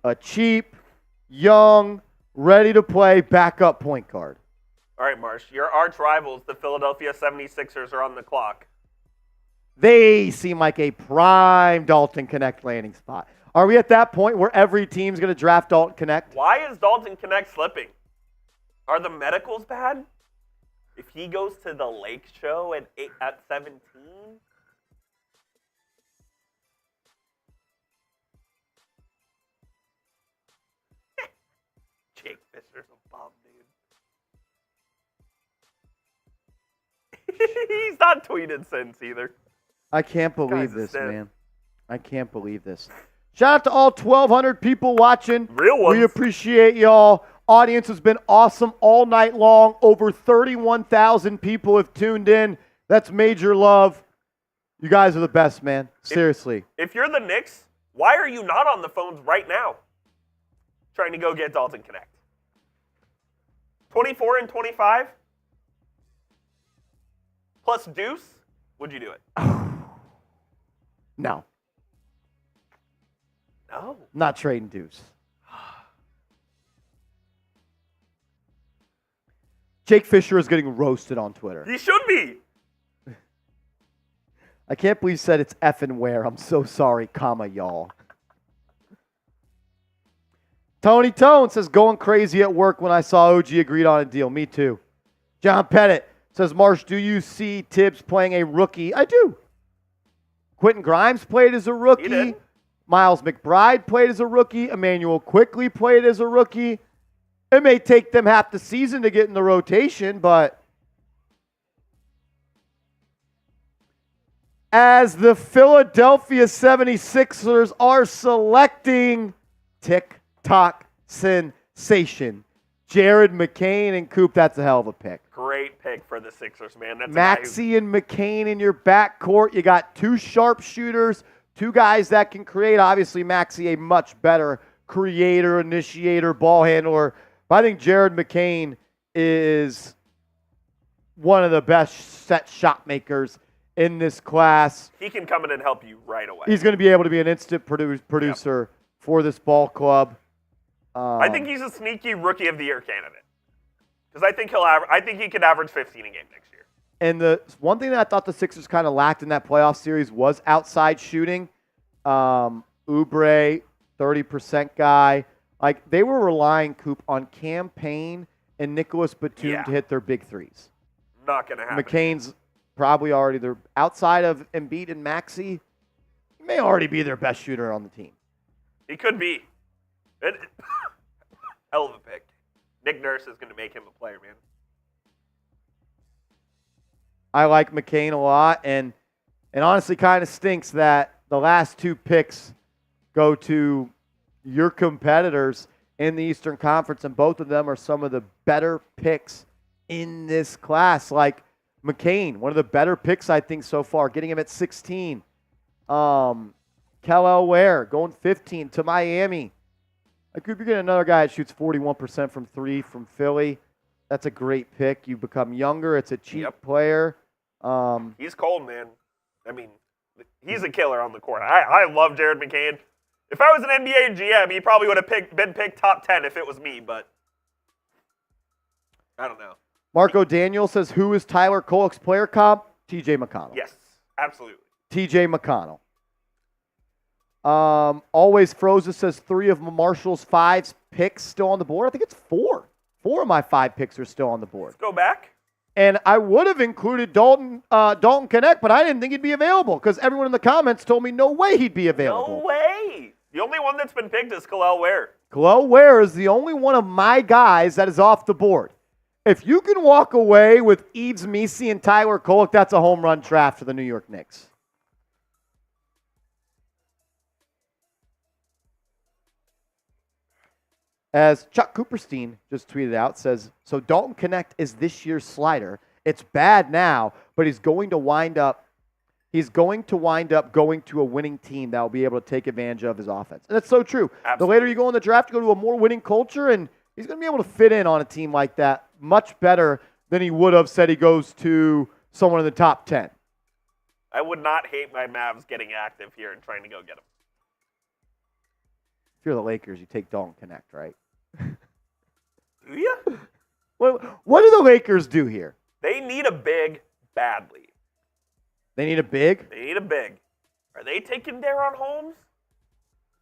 A cheap, young, ready to play backup point guard. All right, Marsh. Your arch rivals, the Philadelphia 76ers, are on the clock. They seem like a prime Dalton Connect landing spot. Are we at that point where every team's going to draft Dalton Connect? Why is Dalton Connect slipping? Are the medicals bad? If he goes to the Lake Show at 17? Jake Fisher's a bum, dude. He's not tweeted since either. I can't believe this, man. man. I can't believe this. Shout out to all 1,200 people watching. Real ones. We appreciate y'all. Audience has been awesome all night long. Over 31,000 people have tuned in. That's major love. You guys are the best, man. Seriously. If you're the Knicks, why are you not on the phones right now trying to go get Dalton Connect? 24 and 25 plus Deuce, would you do it? No. No. Not trading Deuce. Jake Fisher is getting roasted on Twitter. He should be. I can't believe you said it's effing where. I'm so sorry, y'all. Tony Tone says, going crazy at work when I saw OG agreed on a deal. Me too. John Pettit says, Marsh, do you see Tibbs playing a rookie? I do. Quentin Grimes played as a rookie. He did. Miles McBride played as a rookie. Emmanuel Quickly played as a rookie. It may take them half the season to get in the rotation, but as the Philadelphia 76ers are selecting TikTok sensation, Jared McCain and Coop, that's a hell of a pick. Great pick for the Sixers, man. That's Maxey and McCain in your backcourt. You got 2 sharpshooters, 2 guys that can create. Obviously, Maxey a much better creator, initiator, ball handler. But I think Jared McCain is one of the best set shot makers in this class. He can come in and help you right away. He's going to be able to be an instant producer for this ball club. I think he's a sneaky Rookie of the Year candidate. Because I think he could average 15 a game next year. And the one thing that I thought the Sixers kind of lacked in that playoff series was outside shooting. Oubre, 30% guy. Like, they were relying, Coop, on Cam Payne and Nicholas Batum to hit their big threes. Not going to happen. McCain's probably already their outside of Embiid and Maxey, he may already be their best shooter on the team. He could be. Hell of a pick. Nick Nurse is going to make him a player, man. I like McCain a lot, and honestly kind of stinks that the last two picks go to your competitors in the Eastern Conference, and both of them are some of the better picks in this class. Like McCain, one of the better picks, I think, so far, getting him at 16. Kel'el Ware going 15 to Miami. Like, if you're getting another guy that shoots 41% from three from Philly, that's a great pick. You become younger. It's a cheap player. He's cold, man. I mean, he's a killer on the court. I love Jared McCain. If I was an NBA GM, he probably would have been picked top 10 if it was me, but I don't know. Marco Daniel says, who is Tyler Kolek's player comp? TJ McConnell. Yes, absolutely. TJ McConnell. Always Frozen says 3 of Marshall's 5 picks still on the board. I think it's 4. 4 of my 5 picks are still on the board. Let's go back. And I would have included Dalton Connect, but I didn't think he'd be available because everyone in the comments told me no way he'd be available. No way. The only one that's been picked is Kel'el Ware. Kel'el Ware is the only one of my guys that is off the board. If you can walk away with Eves Messi and Tyler Kolek, that's a home run draft for the New York Knicks. As Chuck Cooperstein just tweeted out, says, so Dalton Connect is this year's slider. It's bad now, but he's going to wind up going to a winning team that will be able to take advantage of his offense. And that's so true. Absolutely. The later you go in the draft, you go to a more winning culture, and he's going to be able to fit in on a team like that much better than he would have said he goes to someone in the top 10. I would not hate my Mavs getting active here and trying to go get him. If you're the Lakers, you take Dalton Connect, right? Do you? What do the Lakers do here? They need a big badly. They need a big? They need a big. Are they taking Daron Holmes?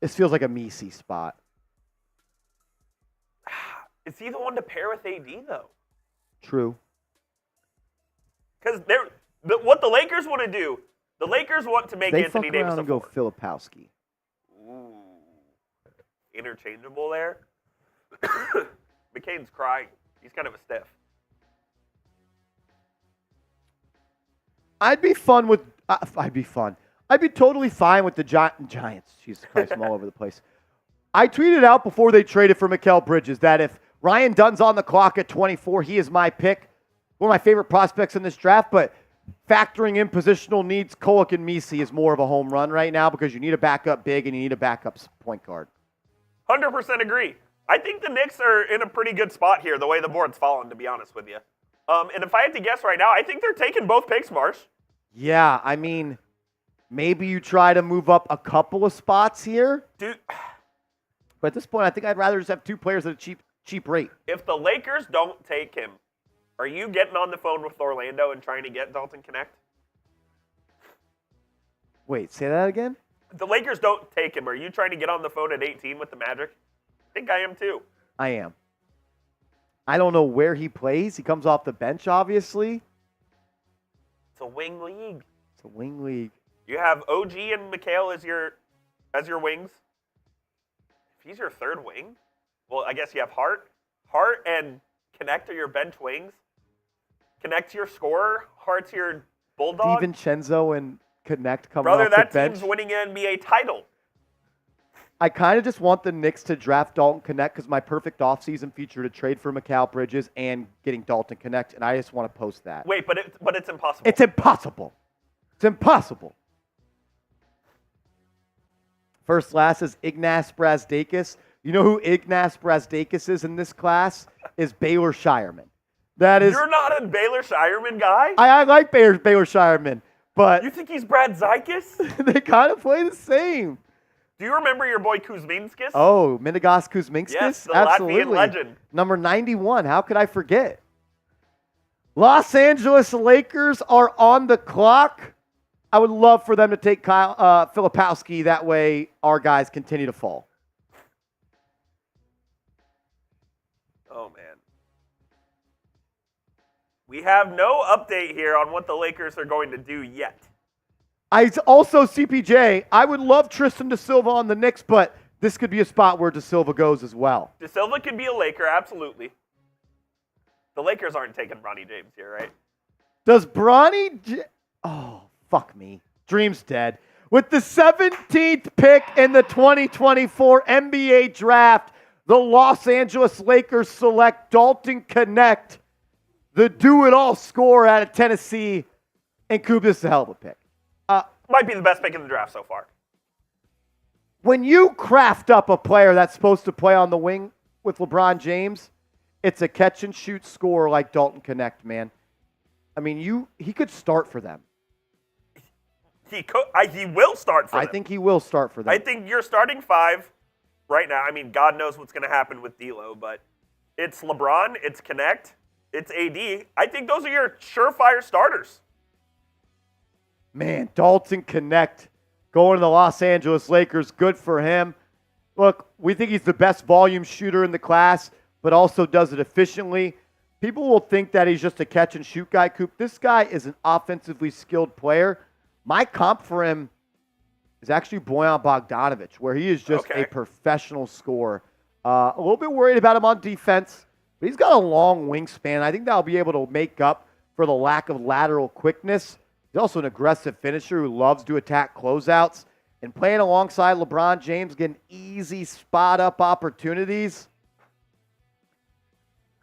This feels like a Messi spot. Is he the one to pair with AD, though? True. Because what the Lakers want to do, the Lakers want to make They Anthony fuck Davis around a and go four. Filipowski. Ooh. Interchangeable there. McCain's crying. He's kind of a stiff. I'd be totally fine with the Giants. Jesus Christ, I'm all over the place. I tweeted out before they traded for Mikal Bridges that if Ryan Dunn's on the clock at 24, he is my pick. One of my favorite prospects in this draft, but factoring in positional needs, Kolek and Messi is more of a home run right now because you need a backup big and you need a backup point guard. 100% agree. I think the Knicks are in a pretty good spot here, the way the board's fallen, to be honest with you. And if I had to guess right now, I think they're taking both picks, Marsh. Yeah, I mean, maybe you try to move up a couple of spots here. Dude, but at this point, I think I'd rather just have 2 players at a cheap rate. if the Lakers don't take him, are you getting on the phone with Orlando and trying to get Dalton Connect? Wait, say that again? If the Lakers don't take him, are you trying to get on the phone at 18 with the Magic? I think I am too. I am. I don't know where he plays. He comes off the bench, obviously. It's a wing league. It's a wing league. You have OG and Mikal as your wings. If he's your third wing, well, I guess you have Hart and Connect are your bench wings. Connect's your scorer. Hart's your bulldog. DiVincenzo and Connect coming Brother, off the that bench. team's winning an NBA title. I kind of just want the Knicks to draft Dalton Connect because my perfect offseason featured a trade for Mikal Bridges and getting Dalton Connect, and I just want to post that. Wait, but it's impossible. It's impossible. It's impossible. First last is Ignas Brazdeikis. You know who Ignas Brazdeikis is in this class? Is Baylor Shireman. That is. You're not a Baylor Shireman guy? I like Baylor Shireman, but You think he's Brad Zykis? they kind of play the same. Do you remember your boy Kuzminskis? Oh, Minigas Kuzminskis? Yes, the Absolutely. Latvian legend. Number 91. How could I forget? Los Angeles Lakers are on the clock. I would love for them to take Kyle Filipowski. That way our guys continue to fall. Oh, man. We have no update here on what the Lakers are going to do yet. Also, CPJ, I would love Tristan De Silva on the Knicks, but this could be a spot where De Silva goes as well. De Silva could be a Laker, absolutely. The Lakers aren't taking Bronny James here, right? Does oh, fuck me. Dream's dead. With the 17th pick in the 2024 NBA Draft, the Los Angeles Lakers select Dalton Connect, the do-it-all scorer out of Tennessee, and Coop, this is a hell of a pick. Might be the best pick in the draft so far. When you craft up a player that's supposed to play on the wing with LeBron James, it's a catch-and-shoot scorer like Dalton Connect, man. I mean, he could start for them. He will start for them. I think he will start for them. I think you're starting five right now. I mean, God knows what's going to happen with D'Lo, but it's LeBron, it's Connect, it's AD. I think those are your surefire starters. Man, Dalton Connect going to the Los Angeles Lakers. Good for him. Look, we think he's the best volume shooter in the class, but also does it efficiently. People will think that he's just a catch-and-shoot guy, Coop. This guy is an offensively skilled player. My comp for him is actually Bojan Bogdanovic, where he is just a professional scorer. A little bit worried about him on defense, but he's got a long wingspan. I think that'll be able to make up for the lack of lateral quickness. He's also an aggressive finisher who loves to attack closeouts. And playing alongside LeBron James, getting easy spot-up opportunities.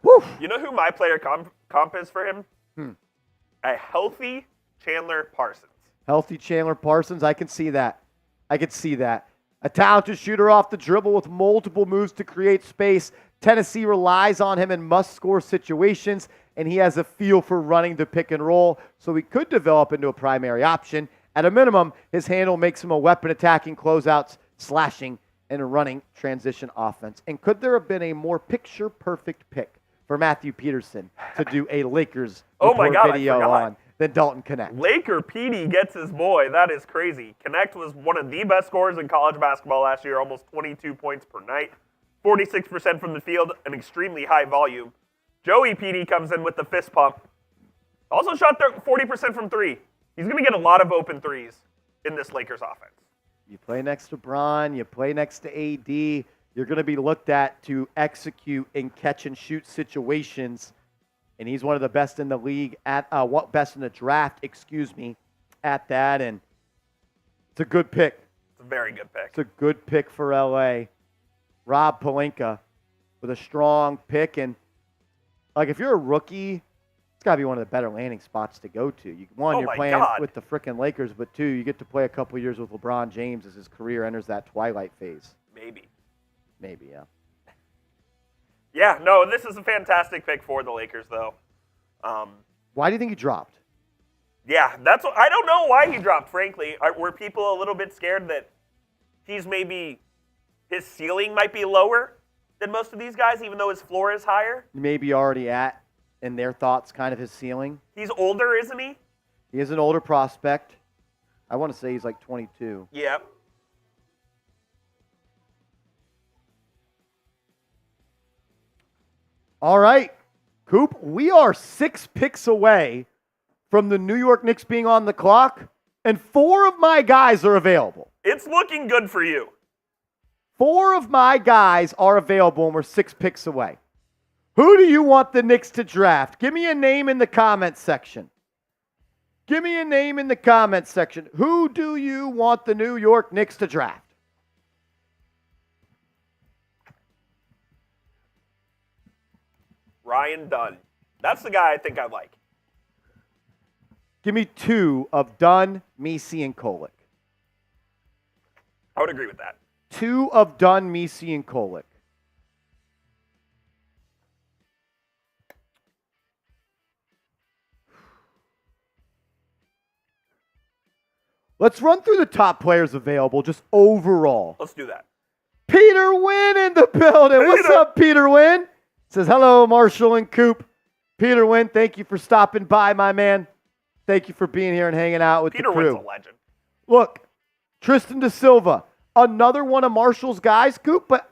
Whew. You know who my player comp is for him? A healthy Chandler Parsons. Healthy Chandler Parsons. I can see that. A talented shooter off the dribble with multiple moves to create space. Tennessee relies on him in must-score situations, and he has a feel for running the pick and roll, so he could develop into a primary option. At a minimum, his handle makes him a weapon attacking closeouts, slashing, and running transition offense. And could there have been a more picture-perfect pick for Matthew Peterson to do a Lakers video on than Dalton Connect? Laker PD gets his boy. That is crazy. Connect was one of the best scorers in college basketball last year, almost 22 points per night, 46% from the field, an extremely high volume. Joey PD comes in with the fist pump. Also shot 40% from three. He's going to get a lot of open threes in this Lakers offense. You play next to Bron, you play next to AD, you're going to be looked at to execute in catch-and-shoot situations, and he's one of the best in the league at best in the draft, at that, and it's a good pick. It's a very good pick. It's a good pick for LA. Rob Pelinka with a strong pick, and like if you're a rookie, it's got to be one of the better landing spots to go to. You're playing with the frickin' Lakers, but two, you get to play a couple years with LeBron James as his career enters that twilight phase. Maybe, yeah. Yeah, no, this is a fantastic pick for the Lakers, though. Why do you think he dropped? Yeah, I don't know why he dropped, frankly. Were people a little bit scared that his ceiling might be lower than most of these guys, even though his floor is higher? Maybe already at, in their thoughts, kind of his ceiling. He's older, isn't he? He is an older prospect. I want to say he's like 22. Yeah. All right, Coop, we are 6 picks away from the New York Knicks being on the clock, and 4 of my guys are available. It's looking good for you. 4 of my guys are available, and we're 6 picks away. Who do you want the Knicks to draft? Give me a name in the comments section. Who do you want the New York Knicks to draft? Ryan Dunn. That's the guy I think I like. Give me 2 of Dunn, Messi, and Kolek. I would agree with that. 2 of Dunn, Messi, and Kolek. Let's run through the top players available, just overall. Let's do that. Peter Wynn in the building. What's up, Peter Wynn? Says, hello, Marshall and Coop. Peter Wynn, thank you for stopping by, my man. Thank you for being here and hanging out with Peter the crew. Wynn's a legend. Look, Tristan Da Silva, another one of Marshall's guys, Coop, but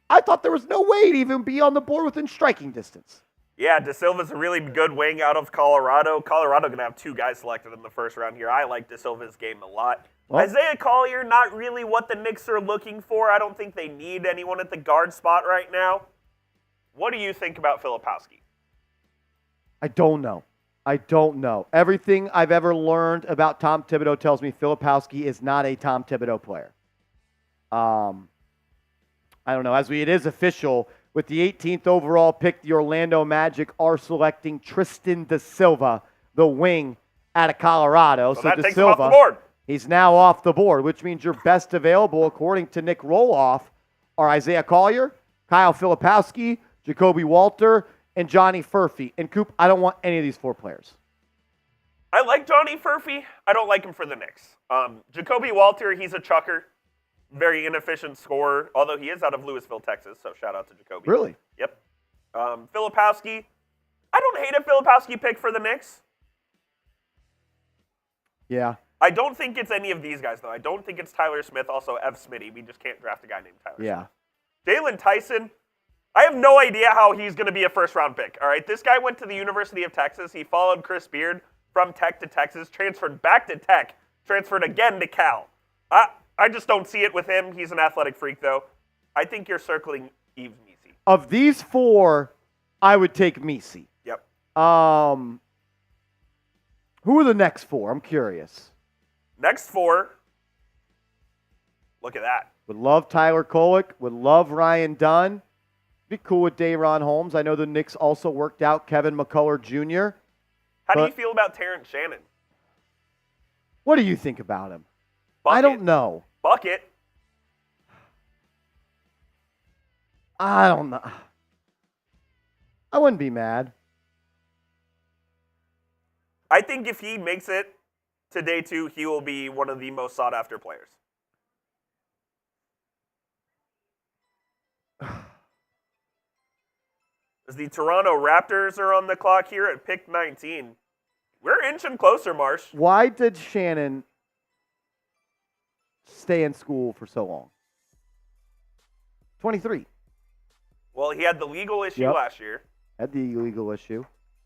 I thought there was no way to even be on the board within striking distance. Yeah, Da Silva's a really good wing out of Colorado. Colorado going to have 2 guys selected in the first round here. I like Da Silva's game a lot. Well, Isaiah Collier, not really what the Knicks are looking for. I don't think they need anyone at the guard spot right now. What do you think about Filipowski? I don't know. Everything I've ever learned about Tom Thibodeau tells me Filipowski is not a Tom Thibodeau player. I don't know. It is official, with the 18th overall pick, the Orlando Magic are selecting Tristan Da Silva, the wing out of Colorado. So that Da takes Silva, him off the board. He's now off the board, which means your best available, according to Nick Roloff, are Isaiah Collier, Kyle Filipowski, Jacoby Walter, and Johnny Furphy. And Coop, I don't want any of these 4 players. I like Johnny Furphy. I don't like him for the Knicks. Jacoby Walter, he's a chucker. Very inefficient scorer, although he is out of Louisville, Texas, so shout out to Jacoby. Really? Yep. Filipowski, I don't hate a Filipowski pick for the Knicks. Yeah. I don't think it's any of these guys, though. I don't think it's Tyler Smith, also Ev Smitty. We just can't draft a guy named Tyler Yeah. Smith. Jalen Tyson, I have no idea how he's going to be a first-round pick, all right? This guy went to the University of Texas. He followed Chris Beard from Tech to Texas, transferred back to Tech, transferred again to Cal. I just don't see it with him. He's an athletic freak, though. I think you're circling Yves Missi. Of these 4, I would take Missi. Yep. Who are the next 4? I'm curious. Next 4, look at that. Would love Tyler Kolek. Would love Ryan Dunn. Be cool with Day'Ron Holmes. I know the Knicks also worked out Kevin McCullough Jr. How do you feel about Terrence Shannon? What do you think about him? Bucket. I don't know. Bucket. I don't know. I wouldn't be mad. I think if he makes it to day 2, he will be one of the most sought-after players. As the Toronto Raptors are on the clock here at pick 19. We're inching closer, Marsh. Why did Shannon stay in school for so long? 23. Well, he had the legal issue last year. Had the illegal issue.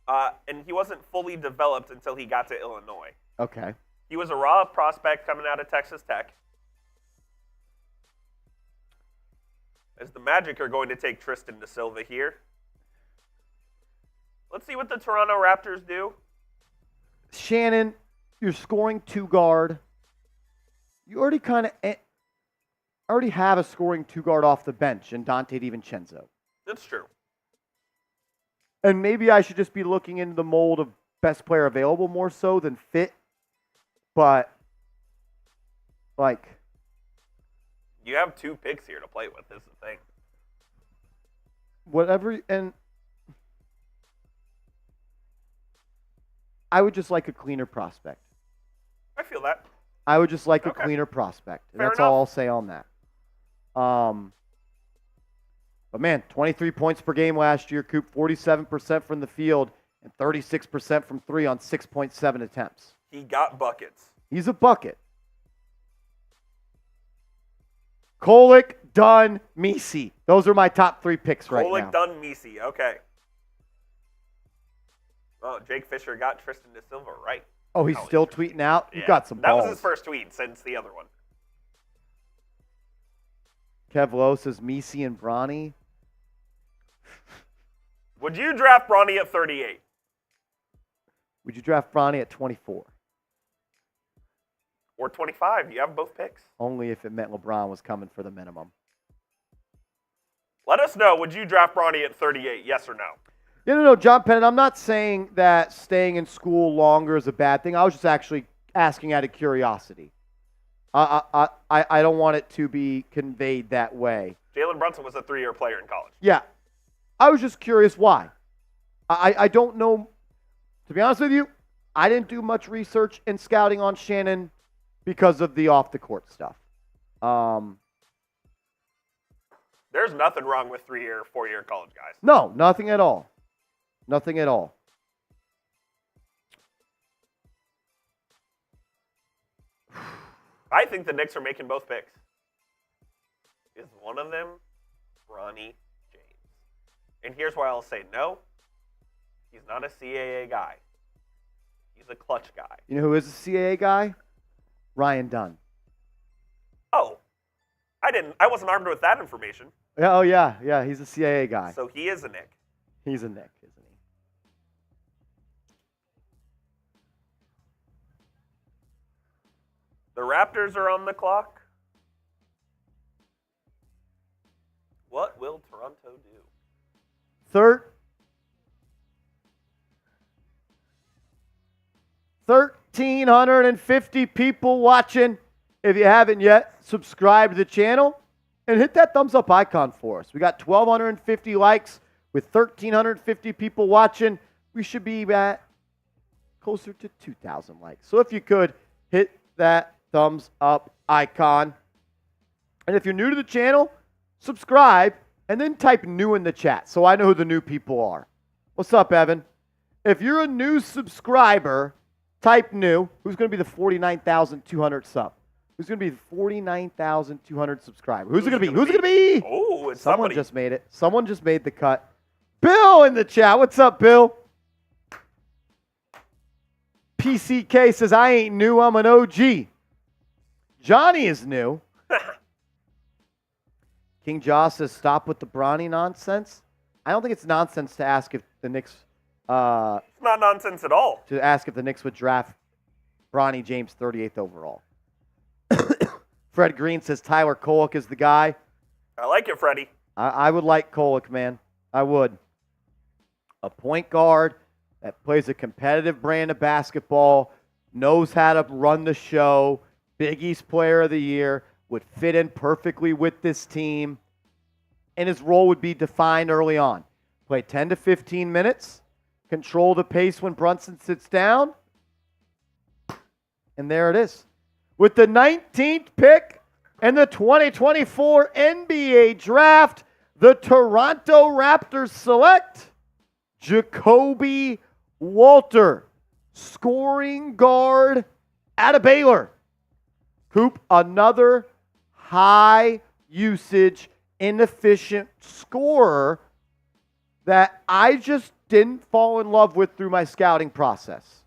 And he wasn't fully developed until he got to Illinois. Okay. He was a raw prospect coming out of Texas Tech. As the Magic are going to take Tristan Da Silva here. Let's see what the Toronto Raptors do. Shannon, you're scoring 2 guard. You already have a scoring 2 guard off the bench in Dante DiVincenzo. That's true. And maybe I should just be looking into the mold of best player available more so than fit. But, You have 2 picks here to play with. This is the thing. Whatever, and I would just like a cleaner prospect. I feel that. I would just like a Okay. cleaner prospect. Fair That's enough. all I'll say on that. But man, 23 points per game last year, Coop, 47% from the field and 36% from 3 on 6.7 attempts. He got buckets. He's a bucket. Kolek, Dunn, Missi. Those are my top 3 picks right now. Kolek, Dunn, Missi. Okay. Oh, Jake Fisher got Tristan Da Silva right. Oh, he's still tweeting out? You've got some That balls. was his first tweet since the other one. Kev Lowe says Missi and Bronny. Would you draft Bronny at 38? Would you draft Bronny at 24? Or 25? You have both picks. Only if it meant LeBron was coming for the minimum. Let us know. Would you draft Bronny at 38? Yes or no? No, John Pennant, I'm not saying that staying in school longer is a bad thing. I was just actually asking out of curiosity. I don't want it to be conveyed that way. Jalen Brunson was a 3-year player in college. Yeah. I was just curious why. I don't know. To be honest with you, I didn't do much research and scouting on Shannon because of the off-the-court stuff. There's nothing wrong with 3-year, 4-year college guys. No, nothing at all. Nothing at all. I think the Knicks are making both picks. Is one of them Bronny James? And here's why I'll say no. He's not a CAA guy. He's a clutch guy. You know who is a CAA guy? Ryan Dunn. Oh, I wasn't armed with that information. Yeah, oh, yeah, he's a CAA guy. So he is a Knick. He's a Knick, isn't he? The Raptors are on the clock. What will Toronto do? 1,350 people watching. If you haven't yet, subscribe to the channel and hit that thumbs up icon for us. We got 1,250 likes with 1,350 people watching. We should be at closer to 2,000 likes. So if you could, hit that thumbs up icon. And if you're new to the channel, subscribe and then type new in the chat so I know who the new people are. What's up, Evan? If you're a new subscriber, type new. Who's going to be the 49,200 sub? Who's going to be the 49,200 subscriber? Who's it going to be? Who's it going to be? Oh, it's Someone somebody. just made it. Someone just made the cut. Bill in the chat. What's up, Bill? PCK says, I ain't new. I'm an OG. Johnny is new. King Joss says, stop with the Bronny nonsense. I don't think it's nonsense to ask if the Knicks It's not nonsense at all. to ask if the Knicks would draft Bronny James 38th overall. Fred Green says Tyler Kolek is the guy. I like it, Freddie. I would like Kolek, man. I would. A point guard that plays a competitive brand of basketball, knows how to run the show, Big East Player of the Year, would fit in perfectly with this team, and his role would be defined early on. Play 10 to 15 minutes, control the pace when Brunson sits down, and there it is. With the 19th pick and the 2024 NBA Draft, the Toronto Raptors select Jacoby Walter, scoring guard out of Baylor. Coop, another high usage, inefficient scorer that I just didn't fall in love with through my scouting process.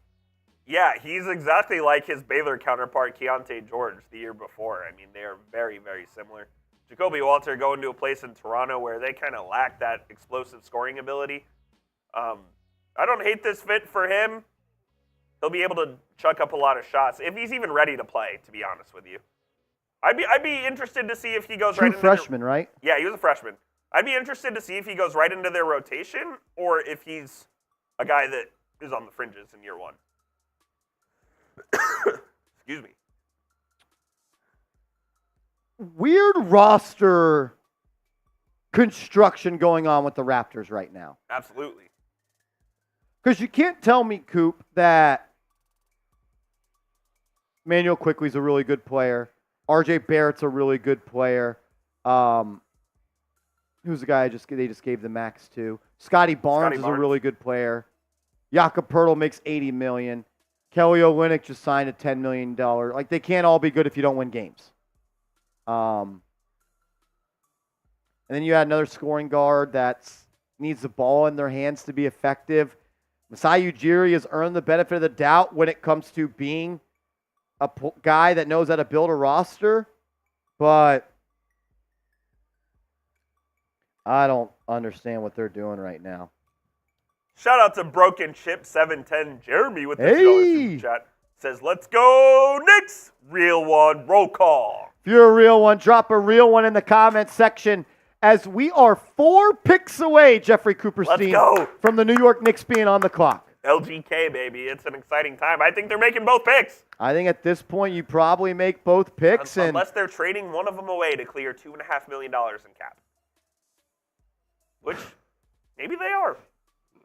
Yeah, he's exactly like his Baylor counterpart, Keontae George, the year before. I mean, they are very, very similar. Jacoby Walter going to a place in Toronto where they kind of lack that explosive scoring ability. I don't hate this fit for him. He'll be able to chuck up a lot of shots if he's even ready to play, to be honest with you. I'd be interested to see if he goes True right into freshman, right? Yeah, he was a freshman. I'd be interested to see if he goes right into their rotation or if he's a guy that is on the fringes in year one. Excuse me. Weird roster construction going on with the Raptors right now. Absolutely. Because you can't tell me, Coop, that Manuel Quickley's a really good player. RJ Barrett's a really good player. Who's the guy they just gave the max to? Scotty Barnes is a really good player. Jakob Poeltl makes $80 million. Kelly Olynyk just signed a $10 million. Like, they can't all be good if you don't win games. And then you had another scoring guard that needs the ball in their hands to be effective. Masai Ujiri has earned the benefit of the doubt when it comes to being a guy that knows how to build a roster, but I don't understand what they're doing right now. Shout out to Broken Chip 710 Jeremy with the Hey! $2 super chat. Says, let's go Knicks. Real one, roll call. If you're a real one, drop a real one in the comments section as we are 4 picks away, Jeffrey Cooperstein, Let's go. from the New York Knicks being on the clock. LGK, baby. It's an exciting time. I think they're making both picks. I think at this point you probably make both picks. Unless they're trading one of them away to clear $2.5 million in cap. Which, maybe they are.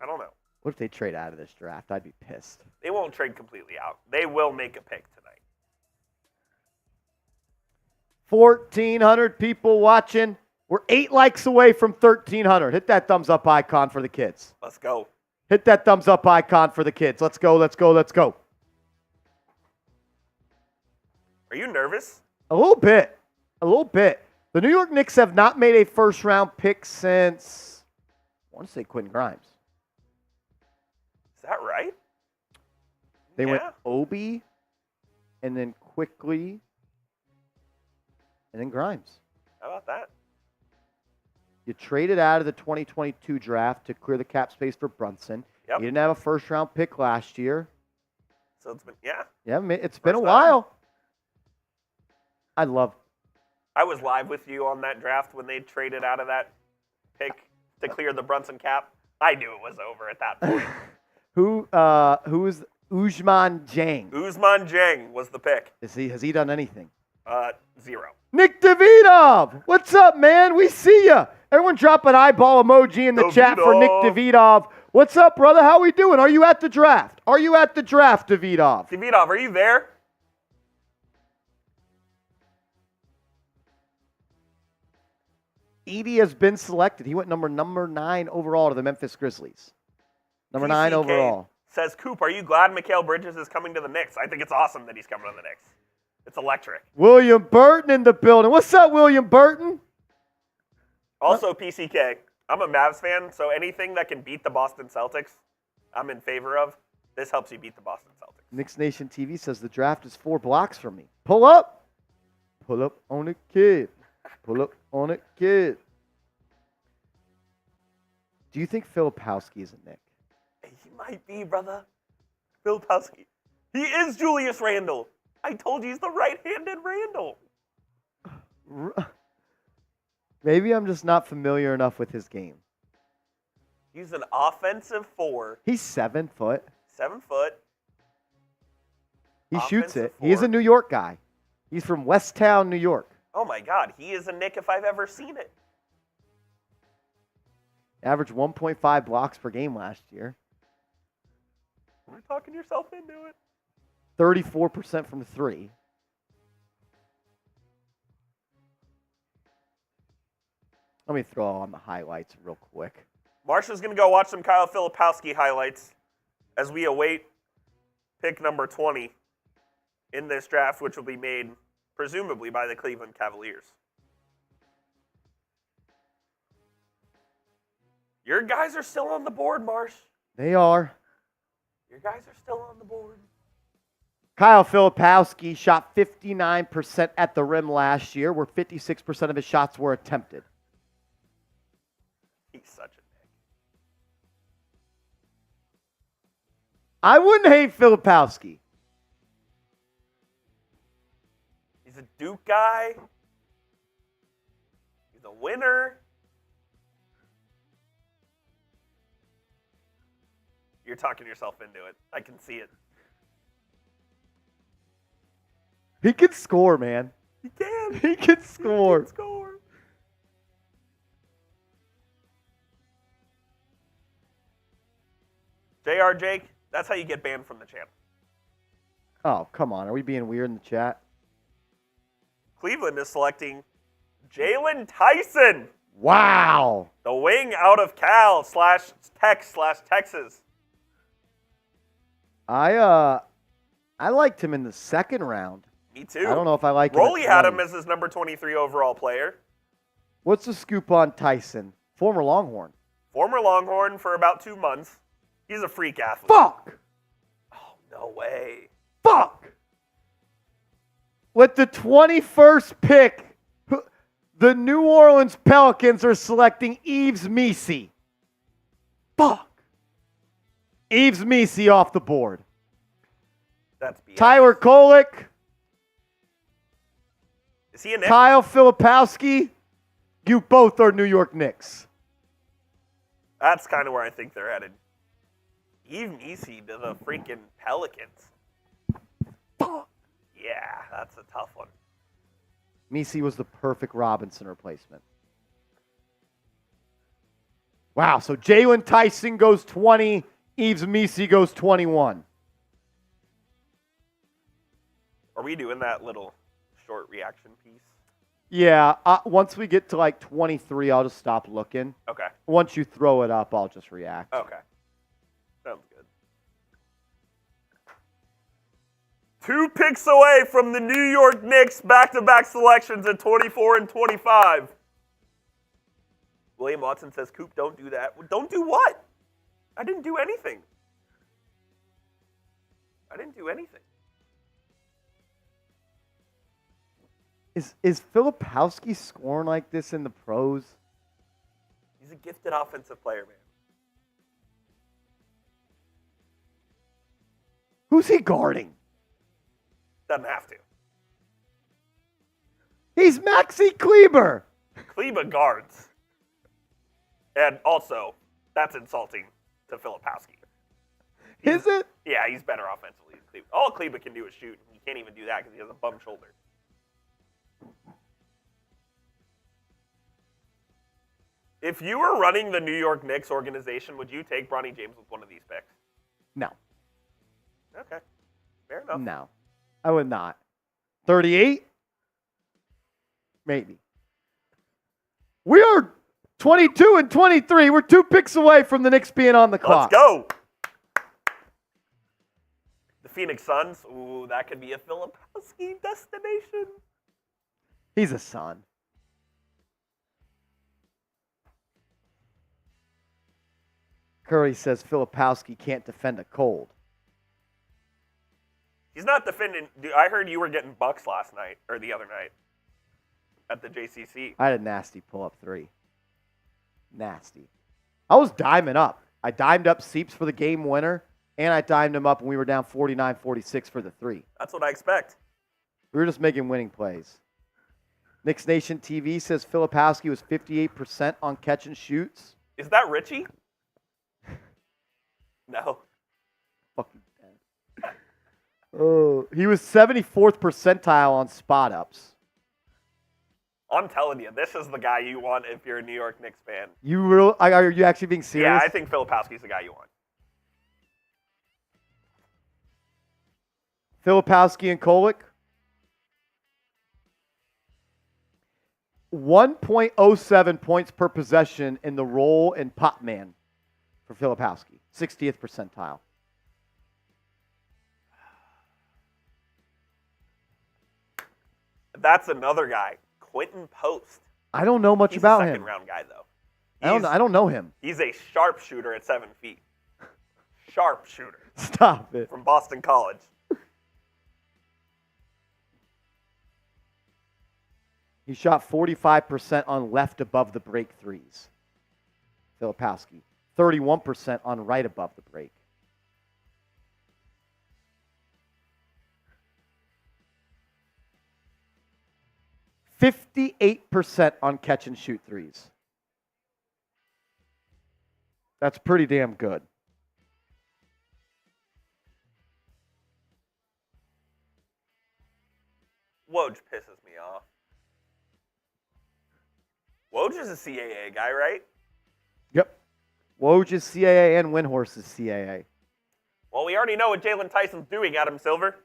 I don't know. What if they trade out of this draft? I'd be pissed. They won't trade completely out. They will make a pick tonight. 1,400 people watching. We're 8 likes away from 1,300. Hit that thumbs up icon for the kids. Let's go. Hit that thumbs up icon for the kids. Let's go, let's go, let's go. Are you nervous? A little bit. A little bit. The New York Knicks have not made a first-round pick since, I want to say Quentin Grimes. Is that right? They went Yeah. Obi, and then quickly, and then Grimes. How about that? You traded out of the 2022 draft to clear the cap space for Brunson. Yep. You didn't have a first-round pick last year. So it's been, yeah. Yeah, it's been a First while. I was live with you on that draft when they traded out of that pick to clear the Brunson cap. I knew it was over at that point. who is Usman Jang? Usman Jang was the pick. Has he done anything? 0. Nick Davidov, what's up, man? We see ya. Everyone drop an eyeball emoji in the chat for Nick Davidov. What's up, brother? How we doing? Are you at the draft? Are you at the draft, Davidov? Thibodeau, are you there? Edie has been selected. He went number 9 overall to the Memphis Grizzlies. Number 9 TCK overall. Says, Coop, are you glad Mikal Bridges is coming to the Knicks? I think it's awesome that he's coming to the Knicks. It's electric. William Burton in the building. What's up, William Burton? Also, PCK, I'm a Mavs fan, so anything that can beat the Boston Celtics, I'm in favor of. This helps you beat the Boston Celtics. Knicks Nation TV says the draft is 4 blocks from me. Pull up. Pull up on it, kid. Pull up on it, kid. Do you think Filipowski is a Knick? He might be, brother. Phil Pelsky. He is Julius Randle. I told you he's the right-handed Randle. Maybe I'm just not familiar enough with his game. He's an offensive 4. He's 7 foot. 7 foot. He shoots Offensive it. He's a 4. New York guy. He's from Westtown, New York. Oh, my God. He is a Knick if I've ever seen it. Averaged 1.5 blocks per game last year. You're talking yourself into it. 34% from 3. Let me throw on the highlights real quick. Marsha's going to go watch some Kyle Filipowski highlights as we await pick number 20 in this draft, which will be made presumably by the Cleveland Cavaliers. Your guys are still on the board, Marsh. They are. Your guys are still on the board. Kyle Filipowski shot 59% at the rim last year, where 56% of his shots were attempted. He's such a Knick. I wouldn't hate Filipowski. He's a Duke guy. He's a winner. You're talking yourself into it. I can see it. He can score, man. He can. He can score. He can score. JR Jake, that's how you get banned from the champ. Oh, come on. Are we being weird in the chat? Cleveland is selecting Jalen Tyson, Wow. the wing out of Cal /Texas. I liked him in the second round. Me too. I don't know if I like him. Rolly at had 20. him as his number 23 overall player. What's the scoop on Tyson? Former Longhorn. Former Longhorn for about 2 months. He's a freak athlete. Fuck. Oh, no way. Fuck. With the 21st pick, the New Orleans Pelicans are selecting Yves Missi. Fuck. Yves Missi off the board. That's BS. Tyler Kolek, Is he a Knick? Kyle Filipowski, you both are New York Knicks. That's kind of where I think they're headed. Even easy to the freaking Pelicans. Fuck. Yeah, that's a tough one. Missi was the perfect Robinson replacement. Wow, so Jalen Tyson goes 20, Yves Missi goes 21. Are we doing that little short reaction piece? Yeah, once we get to like 23, I'll just stop looking. Okay. Once you throw it up, I'll just react. Okay. Sounds good. 2 picks away from the New York Knicks back-to-back selections at 24 and 25. William Watson says, Coop, don't do that. Don't do what? I didn't do anything. I didn't do anything. Is Filipowski scoring like this in the pros? He's a gifted offensive player, man. Who's he guarding? Doesn't have to. He's Maxi Kleber. Kleba guards. And also, that's insulting to Filipowski. Is it? Yeah, he's better offensively than Kleba. All Kleba can do is shoot. He can't even do that because he has a bum shoulder. If you were running the New York Knicks organization, would you take Bronny James with one of these picks? No. Okay. Fair enough. No. I would not. 38? Maybe. We are 22 and 23. We're 2 picks away from the Knicks being on the clock. Let's go. The Phoenix Suns. Ooh, that could be a Filipowski destination. He's a Sun. Curry says Filipowski can't defend a cold. He's not defending. Dude, I heard you were getting bucks last night, or the other night, at the JCC. I had a nasty pull-up 3. Nasty. I was diming up. I dimed up Seeps for the game winner, and I dimed him up when we were down 49-46 for the 3. That's what I expect. We were just making winning plays. Knicks Nation TV says Filipowski was 58% on catch and shoots. Is that Richie? No. Fucking dead. Oh, he was 74th percentile on spot ups. I'm telling you, this is the guy you want if you're a New York Knicks fan. Are you actually being serious? Yeah, I think Filipowski's the guy you want. Filipowski and Kolek. 1.07 points per possession in the roll and pop man for Filipowski. 60th percentile. That's another guy, Quentin Post. I don't know much He's about a him. second-round guy, though. I don't know him. He's a sharpshooter at 7 feet. Sharpshooter Stop it. from Boston College. He shot 45% on left above the break threes. Filipowski. 31% on right above the break. %58 on catch and shoot threes. That's pretty damn good. Woj pisses me off. Woj is a CAA guy, right? Yep. Woj is CAA and Windhorse is CAA. Well, we already know what Jalen Tyson's doing, Adam Silver.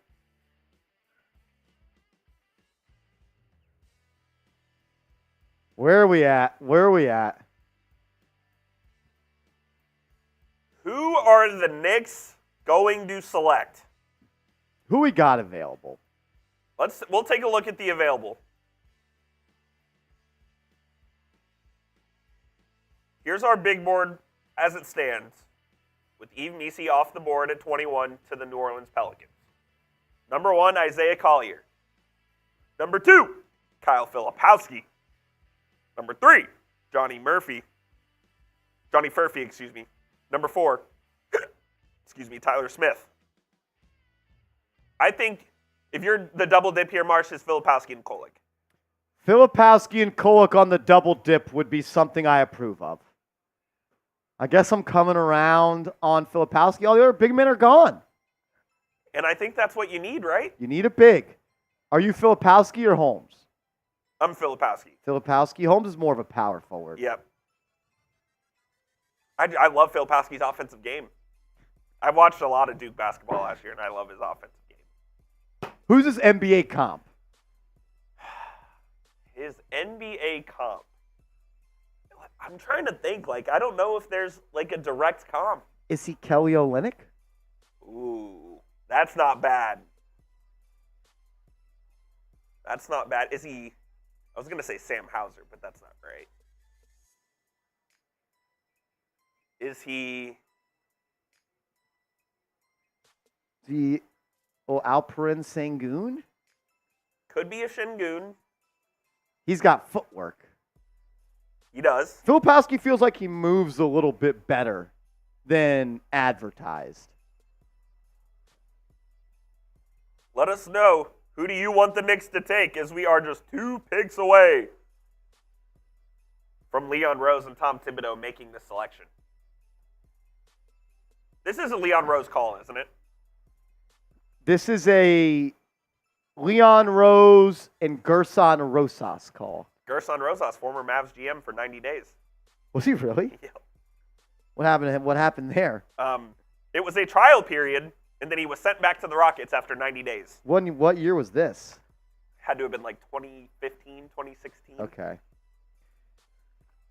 Where are we at? Who are the Knicks going to select? Who we got available? We'll take a look at the available. Here's our big board as it stands, with Yves Missi off the board at 21 to the New Orleans Pelicans. Number 1, Isaiah Collier. Number 2, Kyle Filipowski. Number 3, Johnny Furphy, excuse me. Number 4, Tyler Smith. I think if you're the double dip here, Marsh, is Filipowski and Kolek. Filipowski and Kolek on the double dip would be something I approve of. I guess I'm coming around on Filipowski. All the other big men are gone. And I think that's what you need, right? You need a big. Are you Filipowski or Holmes? I'm Filipowski. Filipowski. Holmes is more of a power forward. Yep. I love Filipowski's offensive game. I watched a lot of Duke basketball last year, and I love his offensive game. Who's his NBA comp? His NBA comp. I'm trying to think. Like, I don't know if there's like a direct comp. Is he Kelly Olynyk? Ooh, that's not bad. That's not bad. Is he? I was gonna say Sam Hauser, but that's not right. Is he? Alperen Sengun? Could be a Şengün. He's got footwork. He does. Filipowski feels like he moves a little bit better than advertised. Let us know. Who do you want the Knicks to take, as we are just 2 picks away from Leon Rose and Tom Thibodeau making this selection? This is a Leon Rose call, isn't it? This is a Leon Rose and Gerson Rosas call. Gerson Rosas, former Mavs GM for 90 days. Was he really? Yeah. What happened to him? What happened there? It was a trial period, and then he was sent back to the Rockets after 90 days. What year was this? Had to have been like 2015, 2016. Okay.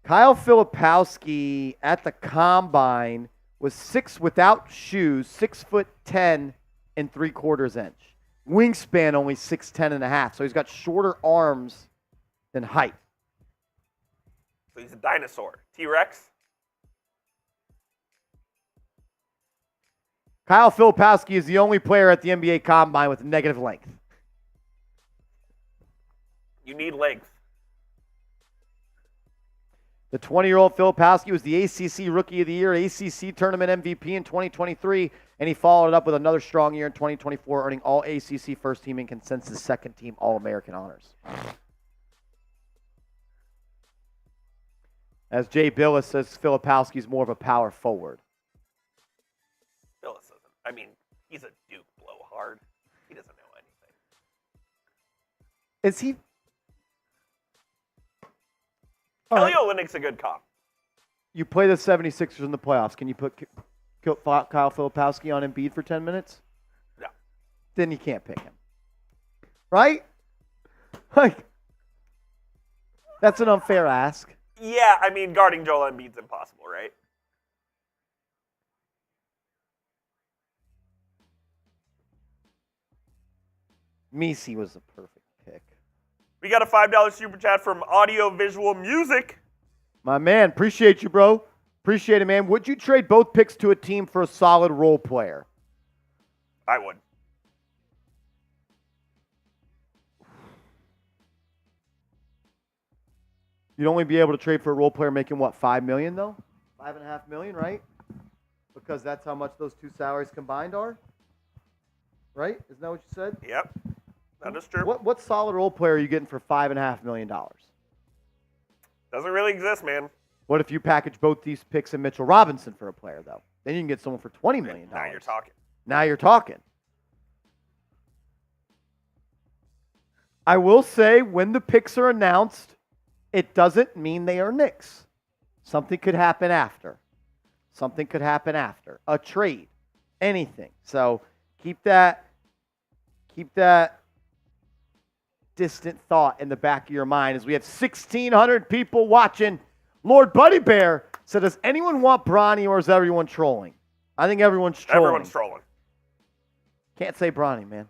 Kyle Filipowski at the combine was 6 without shoes, 6'10" and 3/4 inch. Wingspan only 6'10" and a half. So he's got shorter arms than height. So he's a dinosaur. T-Rex? Kyle Filipowski is the only player at the NBA combine with negative length. You need length. The 20-year-old Filipowski was the ACC Rookie of the Year, ACC Tournament MVP in 2023, and he followed it up with another strong year in 2024, earning all ACC first team and consensus second team All-American honors. As Jay Billis says, Filipowski is more of a power forward. Billis doesn't. I mean, he's a Duke blowhard. He doesn't know anything. Is he? Kelly Olynyk's a good comp. You play the 76ers in the playoffs. Can you put Kyle Filipowski on Embiid for 10 minutes? No. Then you can't pick him. Right? Like, that's an unfair ask. Yeah, I mean, guarding Joel Embiid's impossible, right? Misi was the perfect pick. We got a $5 super chat from Audio Visual Music. My man, appreciate you, bro. Appreciate it, man. Would you trade both picks to a team for a solid role player? I would. You'd only be able to trade for a role player making, what, $5 million, though? $5.5 million, right? Because that's how much those two salaries combined are? Right? Isn't that what you said? Yep, that is true. What solid role player are you getting for $5.5 million? Doesn't really exist, man. What if you package both these picks and Mitchell Robinson for a player, though? Then you can get someone for $20 million. Now you're talking. Now you're talking. I will say, when the picks are announced, it doesn't mean they are Knicks. Something could happen after. Something could happen after. A trade. Anything. So keep that distant thought in the back of your mind as we have 1,600 people watching. Lord Buddy Bear said, does anyone want Bronny or is everyone trolling? I think everyone's trolling. Everyone's trolling. Can't say Bronny, man.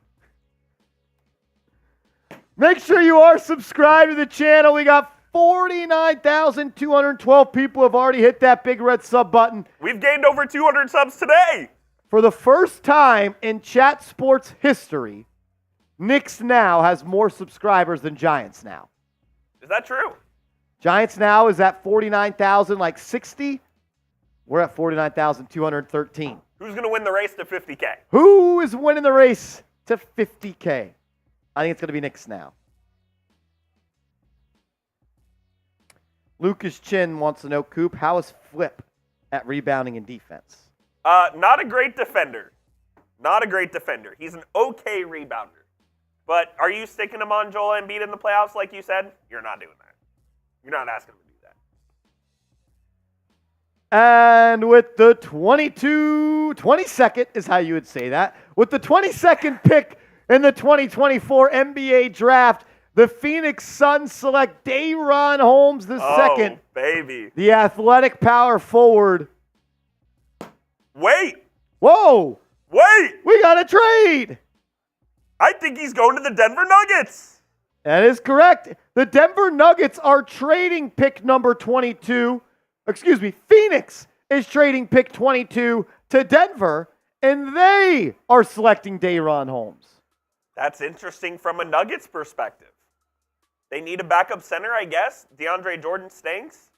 Make sure you are subscribed to the channel. We got 49,212 people have already hit that big red sub button. We've gained over 200 subs today. For the first time in chat sports history, Knicks Now has more subscribers than Giants Now. Is that true? Giants Now is at 49,060. We're at 49,213. Who's going to win the race to 50K? Who is winning the race to 50K? I think it's going to be Knicks Now. Lucas Chin wants to know, Coop, how is Flip at rebounding and defense? Not a great defender. Not a great defender. He's an okay rebounder. But are you sticking him on Joel Embiid in the playoffs like you said? You're not doing that. You're not asking him to do that. And with the 22nd is how you would say that. With the 22nd pick in the 2024 NBA draft, The Phoenix Suns select Day'Ron Holmes the second. Oh, baby. The athletic power forward. Wait. Whoa! Wait. We got a trade! I think he's going to the Denver Nuggets. That is correct. The Denver Nuggets are trading pick number 22. Excuse me, Phoenix is trading pick 22 to Denver, and they are selecting Day'Ron Holmes. That's interesting from a Nuggets perspective. They need a backup center, I guess. DeAndre Jordan stinks.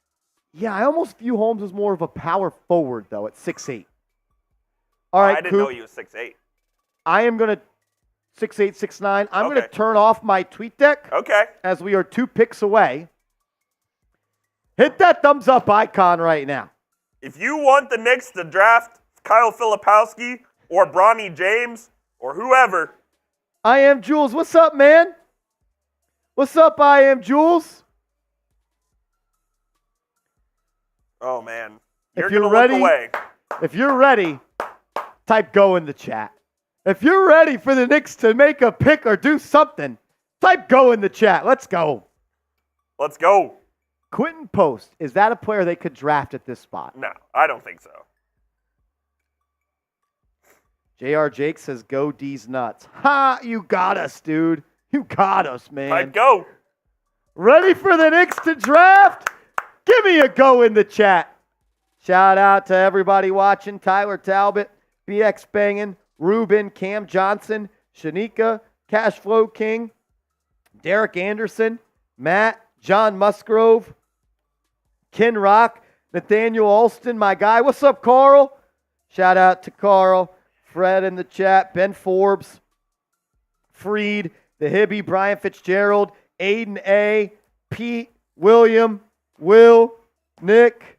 Yeah, I almost view Holmes as more of a power forward, though, at 6'8". All right, I didn't know Coop, he was 6'8". I am going to 6'8", 6'9". I'm going to Okay. turn off my tweet deck Okay. as we are 2 picks away. Hit that thumbs up icon right now. If you want the Knicks to draft Kyle Filipowski or Bronny James or whoever, I am Jules. What's up, man? What's up, I am Jules? oh man, If you're you're gonna ready- look away. If you're ready, type go in the chat. If you're ready for the Knicks to make a pick or do something, type go in the chat. Let's go. Let's go. Quentin Post, is that a player they could draft at this spot? No, I don't think so. JR Jake says go D's nuts. Ha, you got us, dude. You got us, man. I'd go. Ready for the Knicks to draft? Give me a go in the chat. Shout out to everybody watching. Tyler Talbot, BX Bangin', Ruben, Cam Johnson, Shanika, Cashflow King, Derek Anderson, Matt, John Musgrove, Ken Rock, Nathaniel Alston, my guy. What's up, Carl? Shout out to Carl. Fred in the chat. Ben Forbes, Freed, the Hibby, Brian Fitzgerald, Aiden A, Pete, William, Will, Nick.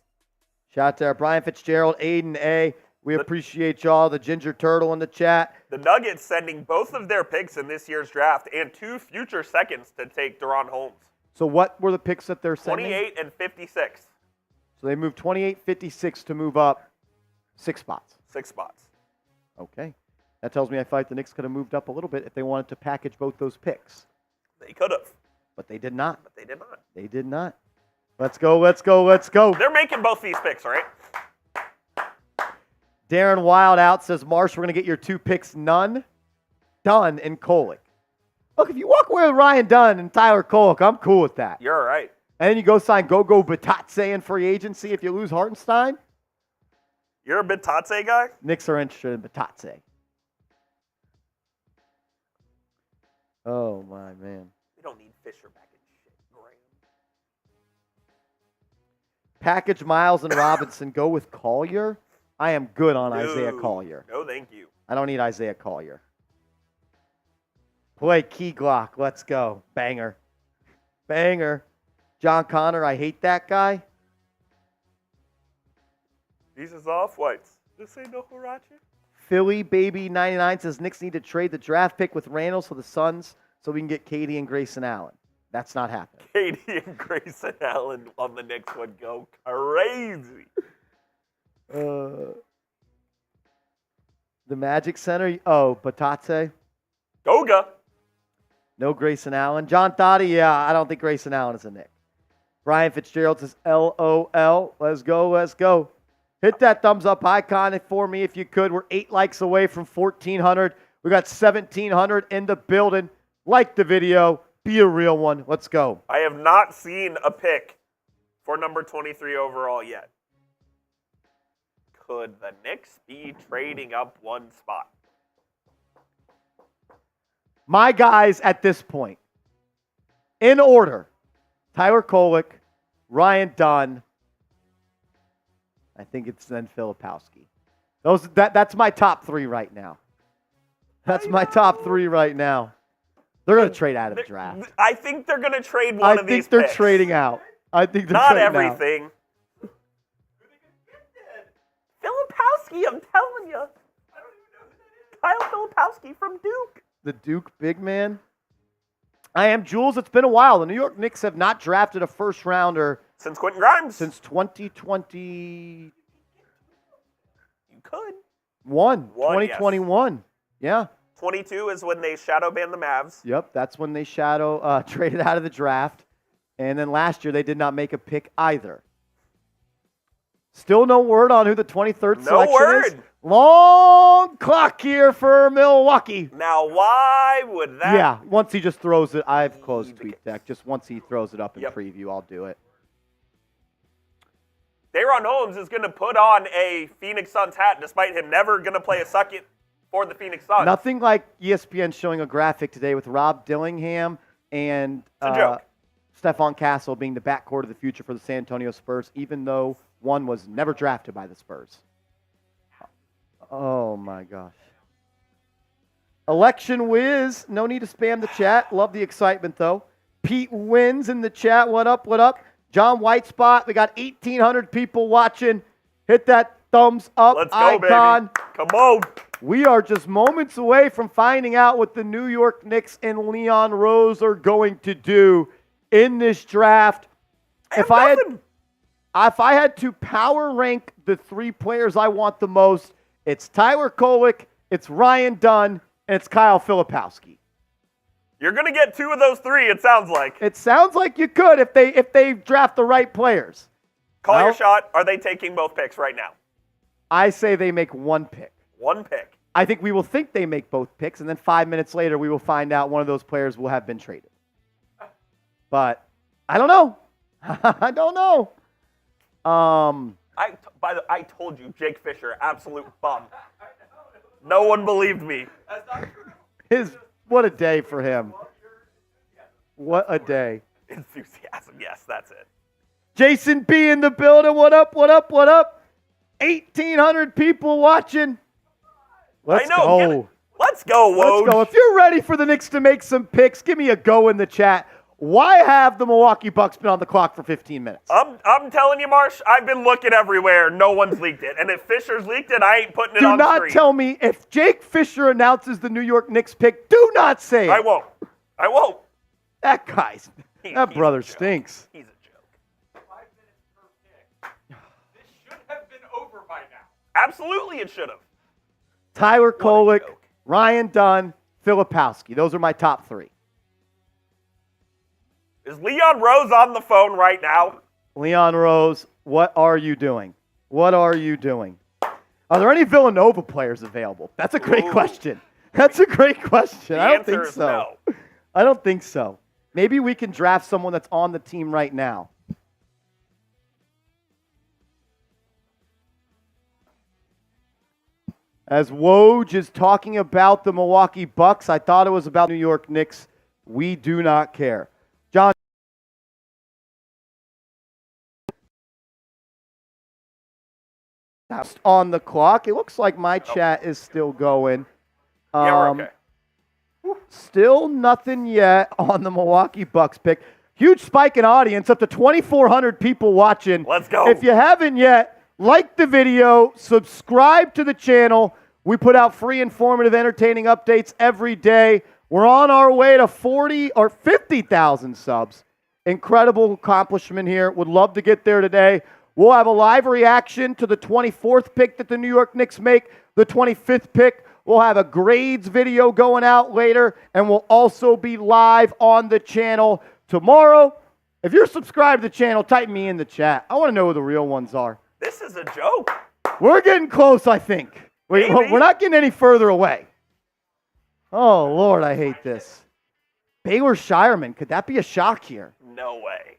Shout out to our Brian Fitzgerald, Aiden A. We appreciate y'all. The Ginger Turtle in the chat. The Nuggets sending both of their picks in this year's draft and 2 future seconds to take Day'Ron Holmes. So what were the picks that they're sending? 28 and 56. So they moved 28, 56 to move up 6 spots. 6 spots. Okay. That tells me I feel like the Knicks could have moved up a little bit if they wanted to package both those picks. They could have, But they did not. but they did not. They did not. Let's go, let's go, let's go. They're making both these picks, right? Darren Wild out says, Marsh, we're going to get your 2 picks, none, Dunn, and Kolick. Look, if you walk away with Ryan Dunn and Tyler Kolick, I'm cool with that. You're all right. And then you go sign Gogo Batatse in free agency if you lose Hartenstein. You're a Bitadze guy? Knicks are interested in Batatse. Oh, my man. We don't need Fisher back in shit, Graham. Package Miles and Robinson. Go with Collier. I am good on Isaiah No. Collier. No, thank you. I don't need Isaiah Collier. Play Key Glock. Let's go. Banger. Banger. John Connor, I hate that guy. These is off-whites. This ain't no Huarache. Philly Baby 99 says Knicks need to trade the draft pick with Randall to the Suns so we can get Katie and Grayson Allen. That's not happening. Katie and Grayson Allen on the Knicks would go crazy. The Magic Center. Oh, Batatse. Goga. No Grayson Allen. John Thotty, yeah, I don't think Grayson Allen is a Knick. Brian Fitzgerald says LOL. Let's go, let's go. Hit that thumbs up icon for me if you could. We're 8 likes away from 1,400. We got 1,700 in the building. Like the video. Be a real one. Let's go. I have not seen a pick for number 23 overall yet. Could the Knicks be trading up 1 spot? My guys at this point, in order, Tyler Kolick, Ryan Dunn, I think it's then Filipowski. That's my top 3 right now. That's my top 3 right now. They're going to trade out of the draft. I think they're going to trade one of these I think they're picks. trading out. I think they're Not trading out. everything. Filipowski, I'm telling you. Kyle Filipowski from Duke. The Duke big man. I am Jules. It's been a while. The New York Knicks have not drafted a first rounder Since Quentin Grimes. since 2021. You could. 2021. Yeah. 22 is when they shadow ban the Mavs. Yep, that's when they traded out of the draft. And then last year, they did not make a pick either. Still no word on who the 23rd selection is. Long clock here for Milwaukee. Now, why would that? Yeah, once he just throws it. I've closed TweetDeck. Just once he throws it up in preview, I'll do it. Dayron Holmes is going to put on a Phoenix Suns hat despite him never going to play a second for the Phoenix Suns. Nothing like ESPN showing a graphic today with Rob Dillingham and Stephon Castle being the backcourt of the future for the San Antonio Spurs, even though one was never drafted by the Spurs. Oh, my gosh. Election whiz. No need to spam the chat. Love the excitement, though. Pete wins in the chat. What up, what up? John White spot. We got 1,800 people watching. Hit that thumbs up icon. Baby. Come on. We are just moments away from finding out what the New York Knicks and Leon Rose are going to do in this draft. If I had to power rank the 3 players I want the most, it's Tyler Kolek, it's Ryan Dunn, and it's Kyle Filipowski. You're going to get 2 of those 3, it sounds like. It sounds like you could if they draft the right players. Call your shot. Are they taking both picks right now? I say they make 1 pick. 1 pick. I think we will think they make both picks, and then 5 minutes later we will find out one of those players will have been traded. But I don't know. I don't know. I told you, Jake Fisher, absolute bum. No one believed me. That's not true. What a day for him. What a day. Enthusiasm, yes, that's it. Jason B in the building. What up, what up, what up? 1,800 people watching. Let's go. Let's go, Woj. Let's go. If you're ready for the Knicks to make some picks, give me a go in the chat. Why have the Milwaukee Bucks been on the clock for 15 minutes? I'm telling you, Marsh, I've been looking everywhere. No one's leaked it. And if Fisher's leaked it, I ain't putting it on the screen. Do not tell me if Jake Fisher announces the New York Knicks pick, do not say it. I won't. That that brother stinks. He's a joke. 5 minutes per pick. This should have been over by now. Absolutely it should have. Tyler Kolek, Ryan Dunn, Filipowski. Those are my top 3. Is Leon Rose on the phone right now? Leon Rose, what are you doing? What are you doing? Are there any Villanova players available? That's a great question. That's a great question. I don't think so. No. I don't think so. Maybe we can draft someone that's on the team right now. As Woj is talking about the Milwaukee Bucks, I thought it was about New York Knicks. We do not care. John. On the clock. It looks like my chat is still going. Yeah, we're okay. Still nothing yet on the Milwaukee Bucks pick. Huge spike in audience, up to 2,400 people watching. Let's go. If you haven't yet, like the video, subscribe to the channel. We put out free, informative, entertaining updates every day. We're on our way to 40 or 50,000 subs. Incredible accomplishment here. Would love to get there today. We'll have a live reaction to the 24th pick that the New York Knicks make, the 25th pick. We'll have a grades video going out later, and we'll also be live on the channel tomorrow. If you're subscribed to the channel, type me in the chat. I want to know who the real ones are. This is a joke. We're getting close, I think. We're not getting any further away. Oh, Lord, I hate this. Baylor Shireman, could that be a shock here? No way.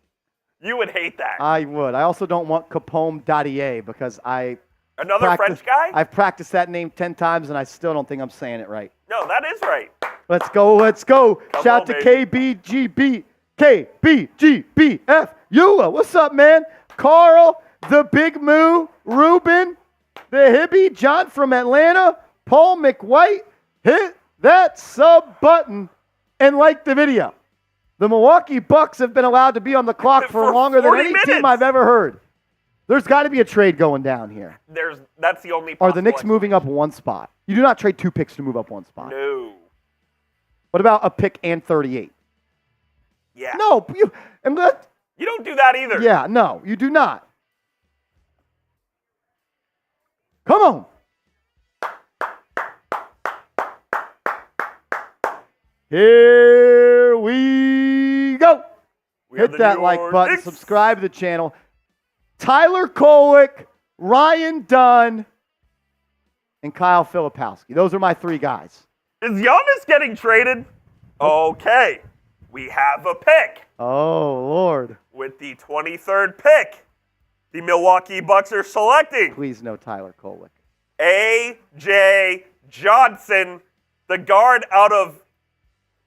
You would hate that. I would. I also don't want Capome Dadier because Another French guy? I've practiced that name 10 times, and I still don't think I'm saying it right. No, that is right. Let's go, let's go. Shout to KBGB, KBGBF, Eula. What's up, man? Carl, the Big Moo, Ruben, the Hibby, John from Atlanta, Paul McWhite. Hit that sub button and like the video. The Milwaukee Bucks have been allowed to be on the clock for longer than any team I've ever heard. There's got to be a trade going down here. That's the only Are the Knicks moving up 1 spot? You do not trade 2 picks to move up 1 spot. No. What about a pick and 38? Yeah. No. You don't do that either. Yeah, no, you do not. Come on. Here we go. We have Hit the that New like York button. Knicks. Subscribe to the channel. Tyler Kolek, Ryan Dunn, and Kyle Filipowski. Those are my three guys. Is Giannis getting traded? Okay. We have a pick. Oh, Lord. With the 23rd pick, the Milwaukee Bucks are selecting Please no Tyler Kolek. A.J. Johnson, the guard out of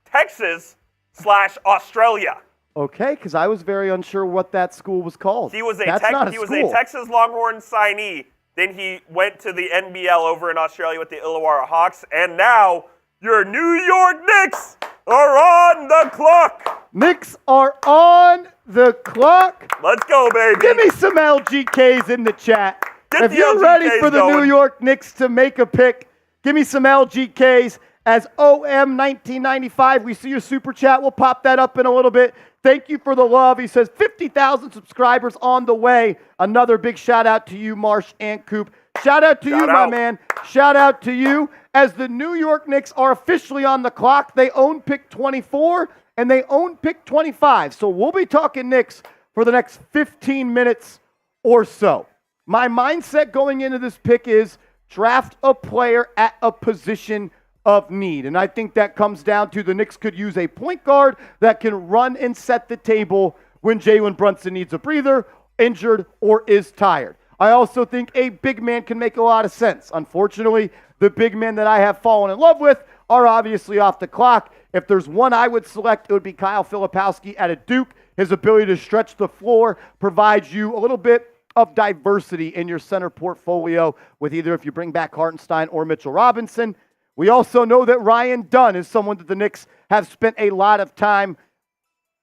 Texas/Australia. Okay, because I was very unsure what that school was called. He was a That's not a he was school. a Texas Longhorn signee. Then he went to the NBL over in Australia with the Illawarra Hawks, and now your New York Knicks are on the clock. Knicks are on the clock. Let's go, baby. Give me some LGKs in the chat. Get If the you're ready LGKs for the going. New York Knicks to make a pick, give me some LGKs. As OM1995, we see your super chat. We'll pop that up in a little bit. Thank you for the love. He says 50,000 subscribers on the way. Another big shout out to you, Marsh and Coop. Shout out to you, Shout my out. man. Shout out to you. As the New York Knicks are officially on the clock, they own pick 24 and they own pick 25. So we'll be talking Knicks for the next 15 minutes or so. My mindset going into this pick is draft a player at a position of need. And I think that comes down to the Knicks could use a point guard that can run and set the table when Jalen Brunson needs a breather, injured, or is tired. I also think a big man can make a lot of sense. Unfortunately, the big men that I have fallen in love with are obviously off the clock. If there's one I would select, it would be Kyle Filipowski at a Duke. His ability to stretch the floor provides you a little bit of diversity in your center portfolio with either if you bring back Hartenstein or Mitchell Robinson. We also know that Ryan Dunn is someone that the Knicks have spent a lot of time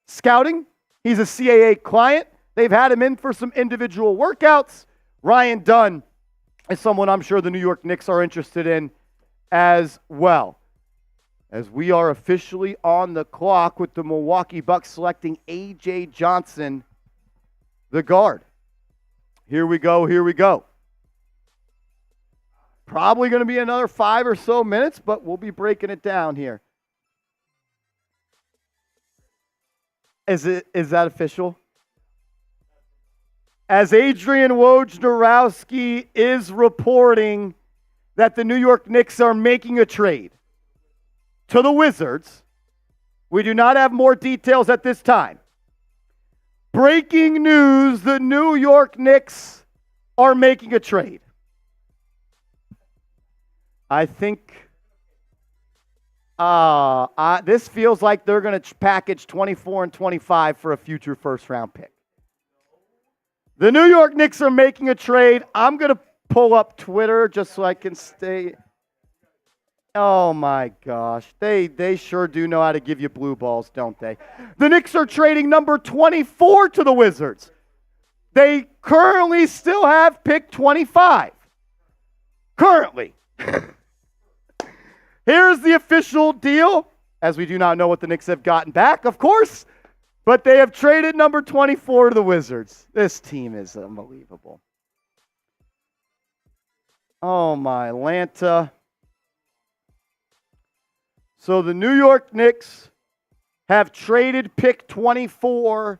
scouting. He's a CAA client. They've had him in for some individual workouts. Ryan Dunn is someone I'm sure the New York Knicks are interested in as well. As we are officially on the clock with the Milwaukee Bucks selecting A.J. Johnson, the guard. Here we go, here we go. Probably going to be another 5 or so minutes, but we'll be breaking it down here. Is that official? As Adrian Wojnarowski is reporting that the New York Knicks are making a trade to the Wizards. We do not have more details at this time. Breaking news, the New York Knicks are making a trade. I think this feels like they're going to package 24 and 25 for a future first-round pick. The New York Knicks are making a trade. I'm going to pull up Twitter just so I can stay. Oh, my gosh. They sure do know how to give you blue balls, don't they? The Knicks are trading number 24 to the Wizards. They currently still have pick 25. Currently. Here's the official deal, as we do not know what the Knicks have gotten back, of course, but they have traded number 24 to the Wizards. This team is unbelievable. Oh, my Atlanta. So the New York Knicks have traded pick 24,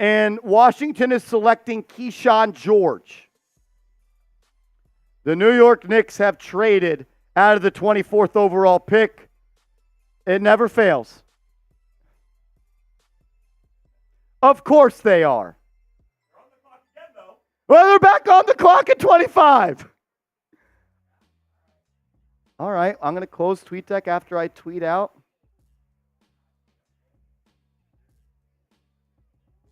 and Washington is selecting Keyshawn George. The New York Knicks have traded out of the 24th overall pick. It never fails. Of course they are. They're on the clock again, though. Well, they're back on the clock at 25. All right, I'm going to close TweetDeck after I tweet out.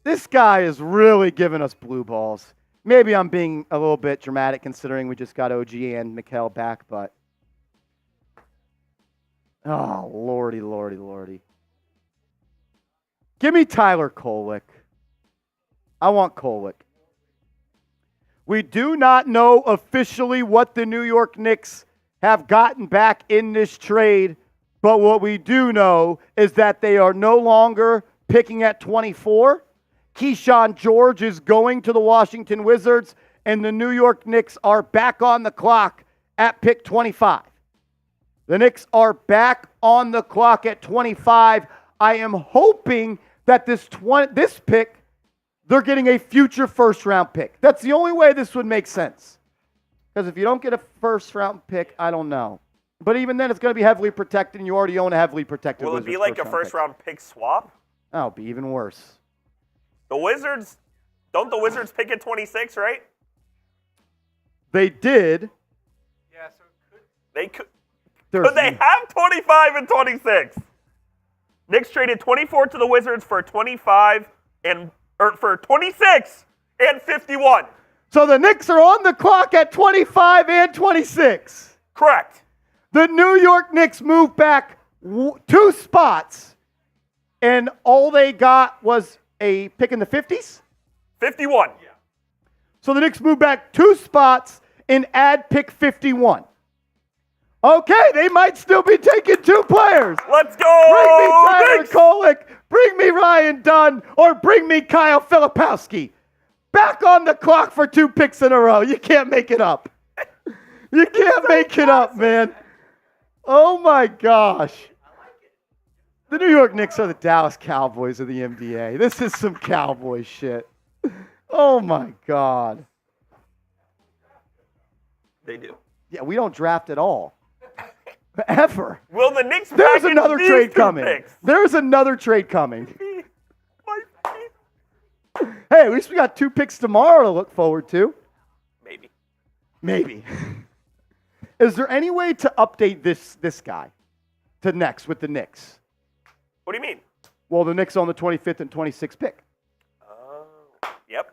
This guy is really giving us blue balls. Maybe I'm being a little bit dramatic considering we just got OG and Mikal back, but oh, lordy, lordy, lordy. Give me Tyler Kolek. I want Kolek. We do not know officially what the New York Knicks have gotten back in this trade, but what we do know is that they are no longer picking at 24. Keyshawn George is going to the Washington Wizards, and the New York Knicks are back on the clock at pick 25. The Knicks are back on the clock at 25. I am hoping that this pick, they're getting a future first-round pick. That's the only way this would make sense. Because if you don't get a first-round pick, I don't know. But even then, it's going to be heavily protected, and you already own a heavily protected Will it be like a first-round pick swap? Oh, it'll be even worse. The Wizards, don't the Wizards pick at 26, right? They did. Yeah, so it could. They could. There's- Could they have 25 and 26? Knicks traded 24 to the Wizards for 26 and 51. So the Knicks are on the clock at 25 and 26. Correct. The New York Knicks moved back 2 spots, and all they got was a pick in the 50s? 51. Yeah. So the Knicks moved back 2 spots and add pick 51. Okay, they might still be taking 2 players. Let's go! Bring me Tyler Knicks! Kolek, bring me Ryan Dunn, or bring me Kyle Filipowski. Back on the clock for 2 picks in a row. You can't make it up. You can't make it up, man. Oh, my gosh. The New York Knicks are the Dallas Cowboys of the NBA. This is some Cowboy shit. Oh, my God. They do. Yeah, we don't draft at all. Ever. Will the Knicks There's package another these trade 2 coming. picks? There's another trade coming. Hey, at least we got 2 picks tomorrow to look forward to. Maybe. Maybe. Is there any way to update this guy to next with the Knicks? What do you mean? Well, the Knicks on the 25th and 26th pick. Yep.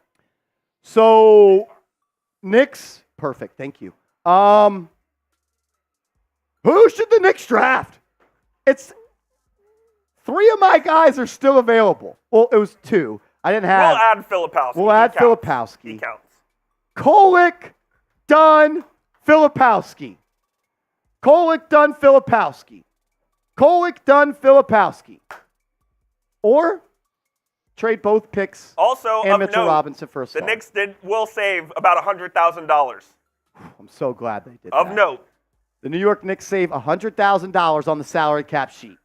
So, Knicks, perfect, thank you. Who should the Knicks draft? It's 3 of my guys are still available. Well, it was 2. I didn't have. We'll add Filipowski. We'll add He counts. Filipowski. He counts. Kolek, Dunn, Filipowski. Kolek, Dunn, Filipowski. Kolek, Dunn, Filipowski. Or trade both picks Also, and of Mitchell note, Robinson for a the star. Knicks will save about $100,000. I'm so glad they did Of that. note. The New York Knicks save $100,000 on the salary cap sheet.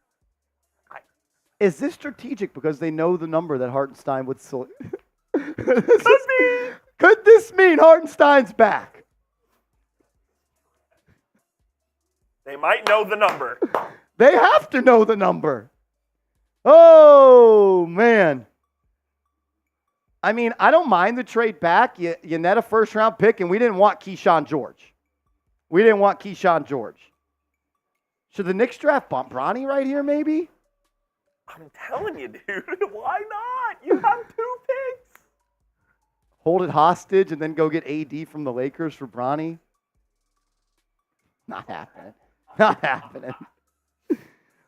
Is this strategic because they know the number that Hartenstein would select? Could this mean Hartenstein's back? They might know the number. They have to know the number. Oh, man. I mean, I don't mind the trade back. You net a first-round pick, and we didn't want Keyshawn George. Should the Knicks draft Bronny right here, maybe? I'm telling you, dude. Why not? You have 2 picks. Hold it hostage and then go get AD from the Lakers for Bronny? Not happening. Not happening.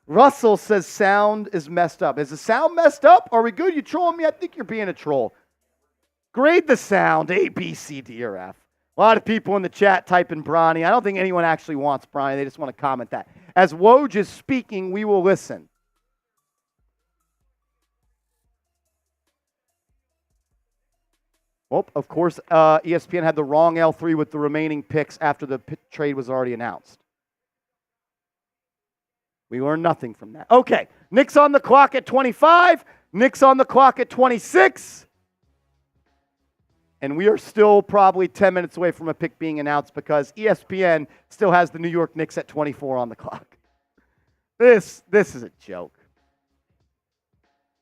Russell says sound is messed up. Is the sound messed up? Are we good? You trolling me? I think you're being a troll. Grade the sound, A, B, C, D, or F. A lot of people in the chat typing Bronny. I don't think anyone actually wants Bronny. They just want to comment that. As Woj is speaking, we will listen. Well, of course, ESPN had the wrong L3 with the remaining picks after the trade was already announced. We learned nothing from that. Okay, Knicks on the clock at 25. Knicks on the clock at 26. And we are still probably 10 minutes away from a pick being announced because ESPN still has the New York Knicks at 24 on the clock. This is a joke.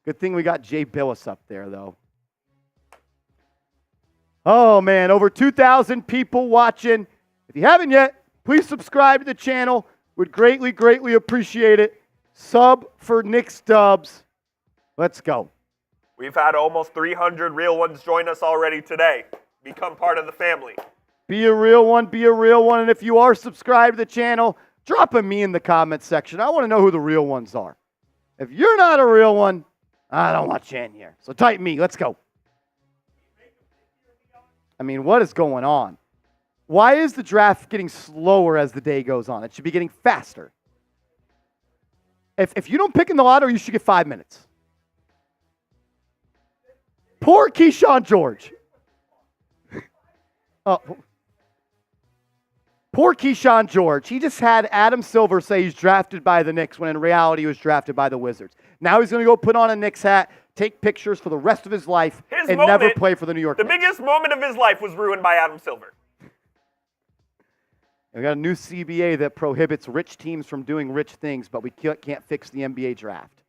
Good thing we got Jay Billis up there, though. Oh, man, over 2,000 people watching. If you haven't yet, please subscribe to the channel. Would greatly, greatly appreciate it. Sub for Knicks Dubs. Let's go. We've had almost 300 real ones join us already today. Become part of the family. Be a real one, be a real one. And if you are subscribed to the channel, drop a me in the comments section. I want to know who the real ones are. If you're not a real one, I don't want you in here. So type me. Let's go. I mean, what is going on? Why is the draft getting slower as the day goes on? It should be getting faster. If you don't pick in the lottery, you should get 5 minutes. Poor Keyshawn George. Poor Keyshawn George. He just had Adam Silver say he's drafted by the Knicks when in reality he was drafted by the Wizards. Now he's going to go put on a Knicks hat, take pictures for the rest of his life, and never play for the New York Knicks. The biggest moment of his life was ruined by Adam Silver. We got a new CBA that prohibits rich teams from doing rich things, but we can't fix the NBA draft.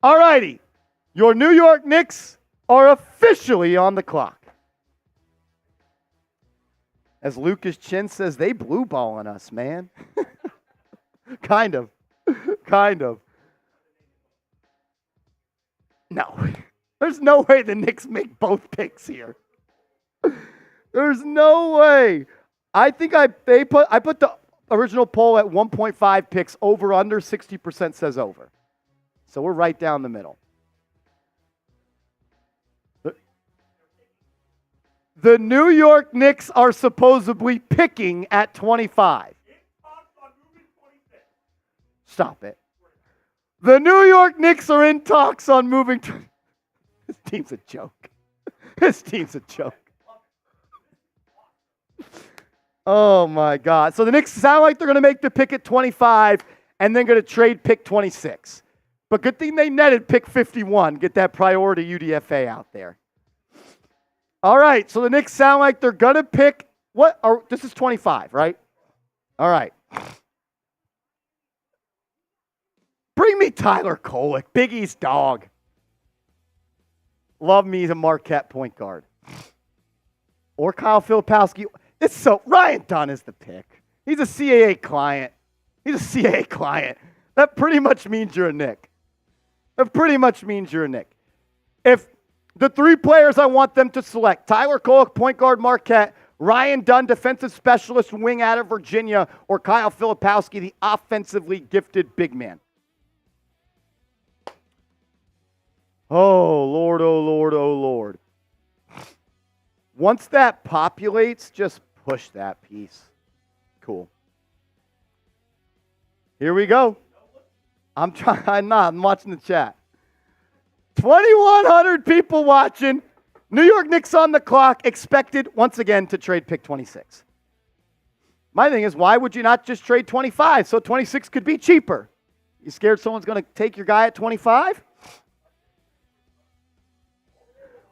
All righty. Your New York Knicks are officially on the clock. As Lucas Chin says, they blue balling us, man. Kind of. No. There's no way the Knicks make both picks here. There's no way. I think I put the original poll at 1.5 picks, over under, 60% says over. So we're right down the middle. The New York Knicks are supposedly picking at 25. Stop it. The New York Knicks are in talks on moving to... This team's a joke. This team's a joke. Oh, my God. So the Knicks sound like they're going to make the pick at 25 and then going to trade pick 26. But good thing they netted pick 51. Get that priority UDFA out there. All right. So the Knicks sound like they're going to pick what? Or this is 25, right? All right. Bring me Tyler Kolek, Big East dog. Love me a Marquette point guard. Or Kyle Filipowski. It's so Ryan Dunn is the pick. He's a CAA client. That pretty much means you're a Knick. If the three players I want them to select, Tyler Kolek, point guard Marquette, Ryan Dunn, defensive specialist wing out of Virginia, or Kyle Filipowski, the offensively gifted big man. Oh, Lord, oh, Lord, oh, Lord. Once that populates, just push that piece. Cool. Here we go. I'm watching the chat. 2,100 people watching. New York Knicks on the clock, expected once again to trade pick 26. My thing is, why would you not just trade 25 so 26 could be cheaper? You scared someone's going to take your guy at 25?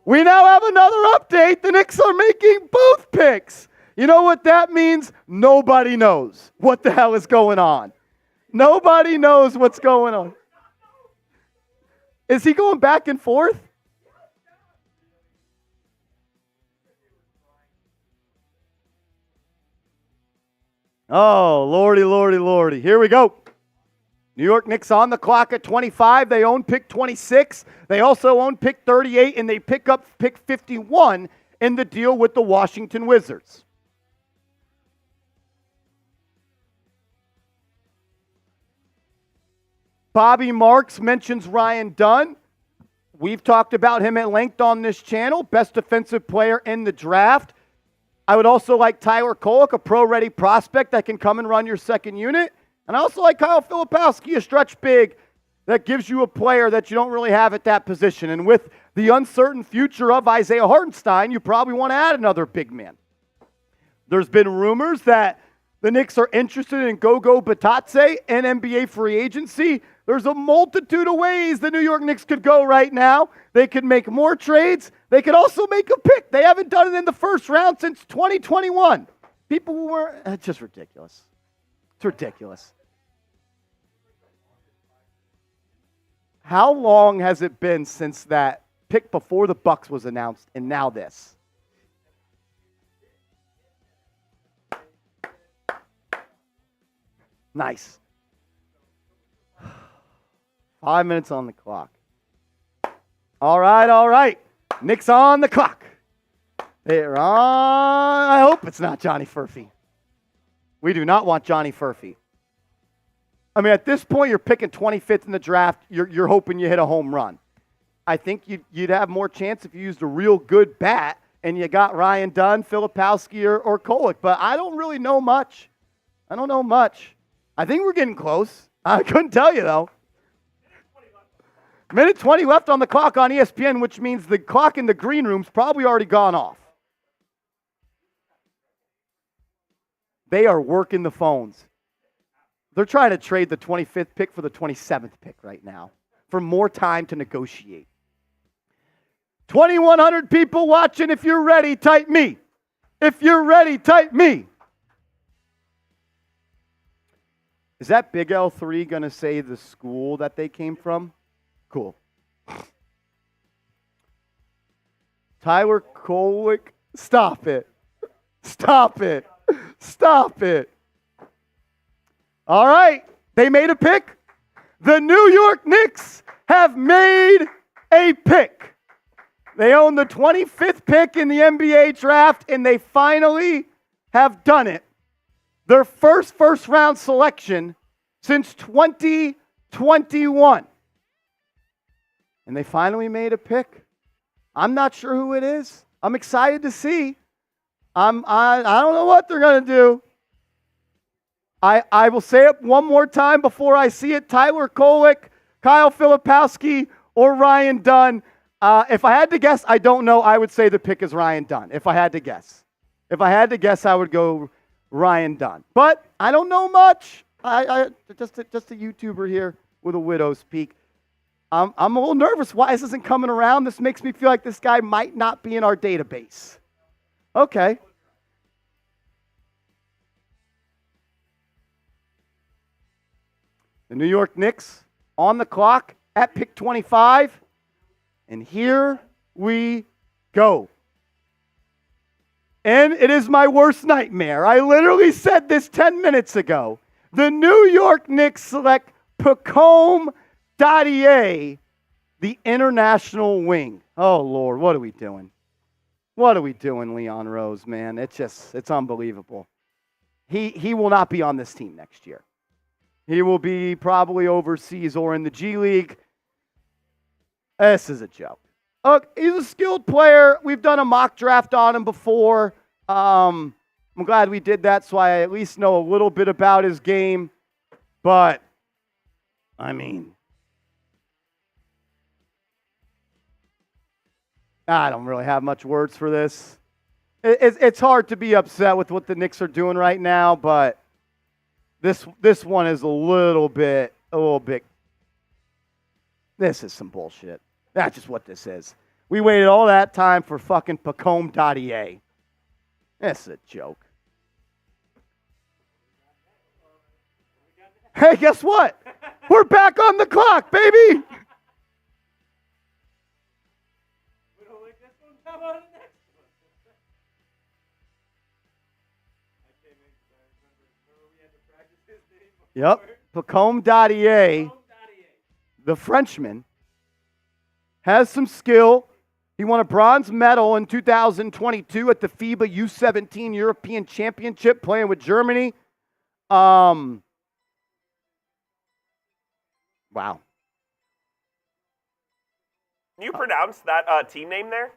We now have another update. The Knicks are making both picks. You know what that means? Nobody knows what the hell is going on. Nobody knows what's going on. Is he going back and forth? Oh, Lordy, Lordy, Lordy. Here we go. New York Knicks on the clock at 25. They own pick 26. They also own pick 38, and they pick up pick 51 in the deal with the Washington Wizards. Bobby Marks mentions Ryan Dunn. We've talked about him at length on this channel. Best defensive player in the draft. I would also like Tyler Kolek, a pro-ready prospect that can come and run your second unit. And I also like Kyle Filipowski, a stretch big that gives you a player that you don't really have at that position. And with the uncertain future of Isaiah Hartenstein, you probably want to add another big man. There's been rumors that the Knicks are interested in Gogo Batadze and NBA free agency. There's a multitude of ways the New York Knicks could go right now. They could make more trades. They could also make a pick. They haven't done it in the first round since 2021. People were, it's just ridiculous. It's ridiculous. How long has it been since that pick before the Bucks was announced and now this? Nice. 5 minutes on the clock. All right. Knicks on the clock. They're on. I hope it's not Johnny Furphy. We do not want Johnny Furphy. I mean, at this point, you're picking 25th in the draft. You're hoping you hit a home run. I think you'd have more chance if you used a real good bat and you got Ryan Dunn, Filipowski, or Kolek. But I don't really know much. I don't know much. I think we're getting close. I couldn't tell you, though. Minute 20 left on the clock on ESPN, which means the clock in the green room's probably already gone off. They are working the phones. They're trying to trade the 25th pick for the 27th pick right now for more time to negotiate. 2,100 people watching. If you're ready, type me. If you're ready, type me. Is that Big L3 going to say the school that they came from? Cool. Tyler Kolick, stop it. Stop it. Stop it. All right, they made a pick. The New York Knicks have made a pick. They own the 25th pick in the NBA draft, and they finally have done it. Their first round selection since 2021. And they finally made a pick. I'm not sure who it is. I'm excited to see. I don't know what they're going to do. I will say it one more time before I see it. Tyler Kolick, Kyle Filipowski, or Ryan Dunn. If I had to guess, I don't know. I would say the pick is Ryan Dunn. If I had to guess. If I had to guess, I would go Ryan Dunn. But I don't know much. I just a YouTuber here with a widow's peak. I'm a little nervous. Why this isn't coming around? This makes me feel like this guy might not be in our database. Okay. The New York Knicks on the clock at pick 25. And here we go. And it is my worst nightmare. I literally said this 10 minutes ago. The New York Knicks select Pacome Dadier, the international wing. Oh, Lord, what are we doing? What are we doing, Leon Rose, man? It's unbelievable. He will not be on this team next year. He will be probably overseas or in the G League. This is a joke. He's a skilled player. We've done a mock draft on him before. I'm glad we did that so I at least know a little bit about his game. But, I mean, I don't really have much words for this. It's hard to be upset with what the Knicks are doing right now, but this one is a little bit. This is some bullshit. That's just what this is. We waited all that time for fucking Pacome Dadier. This is a joke. Hey, guess what? We're back on the clock, baby. Yep, Pacome Dadier, the Frenchman, has some skill. He won a bronze medal in 2022 at the FIBA U17 European Championship playing with Germany. Wow. Can you pronounce that team name there?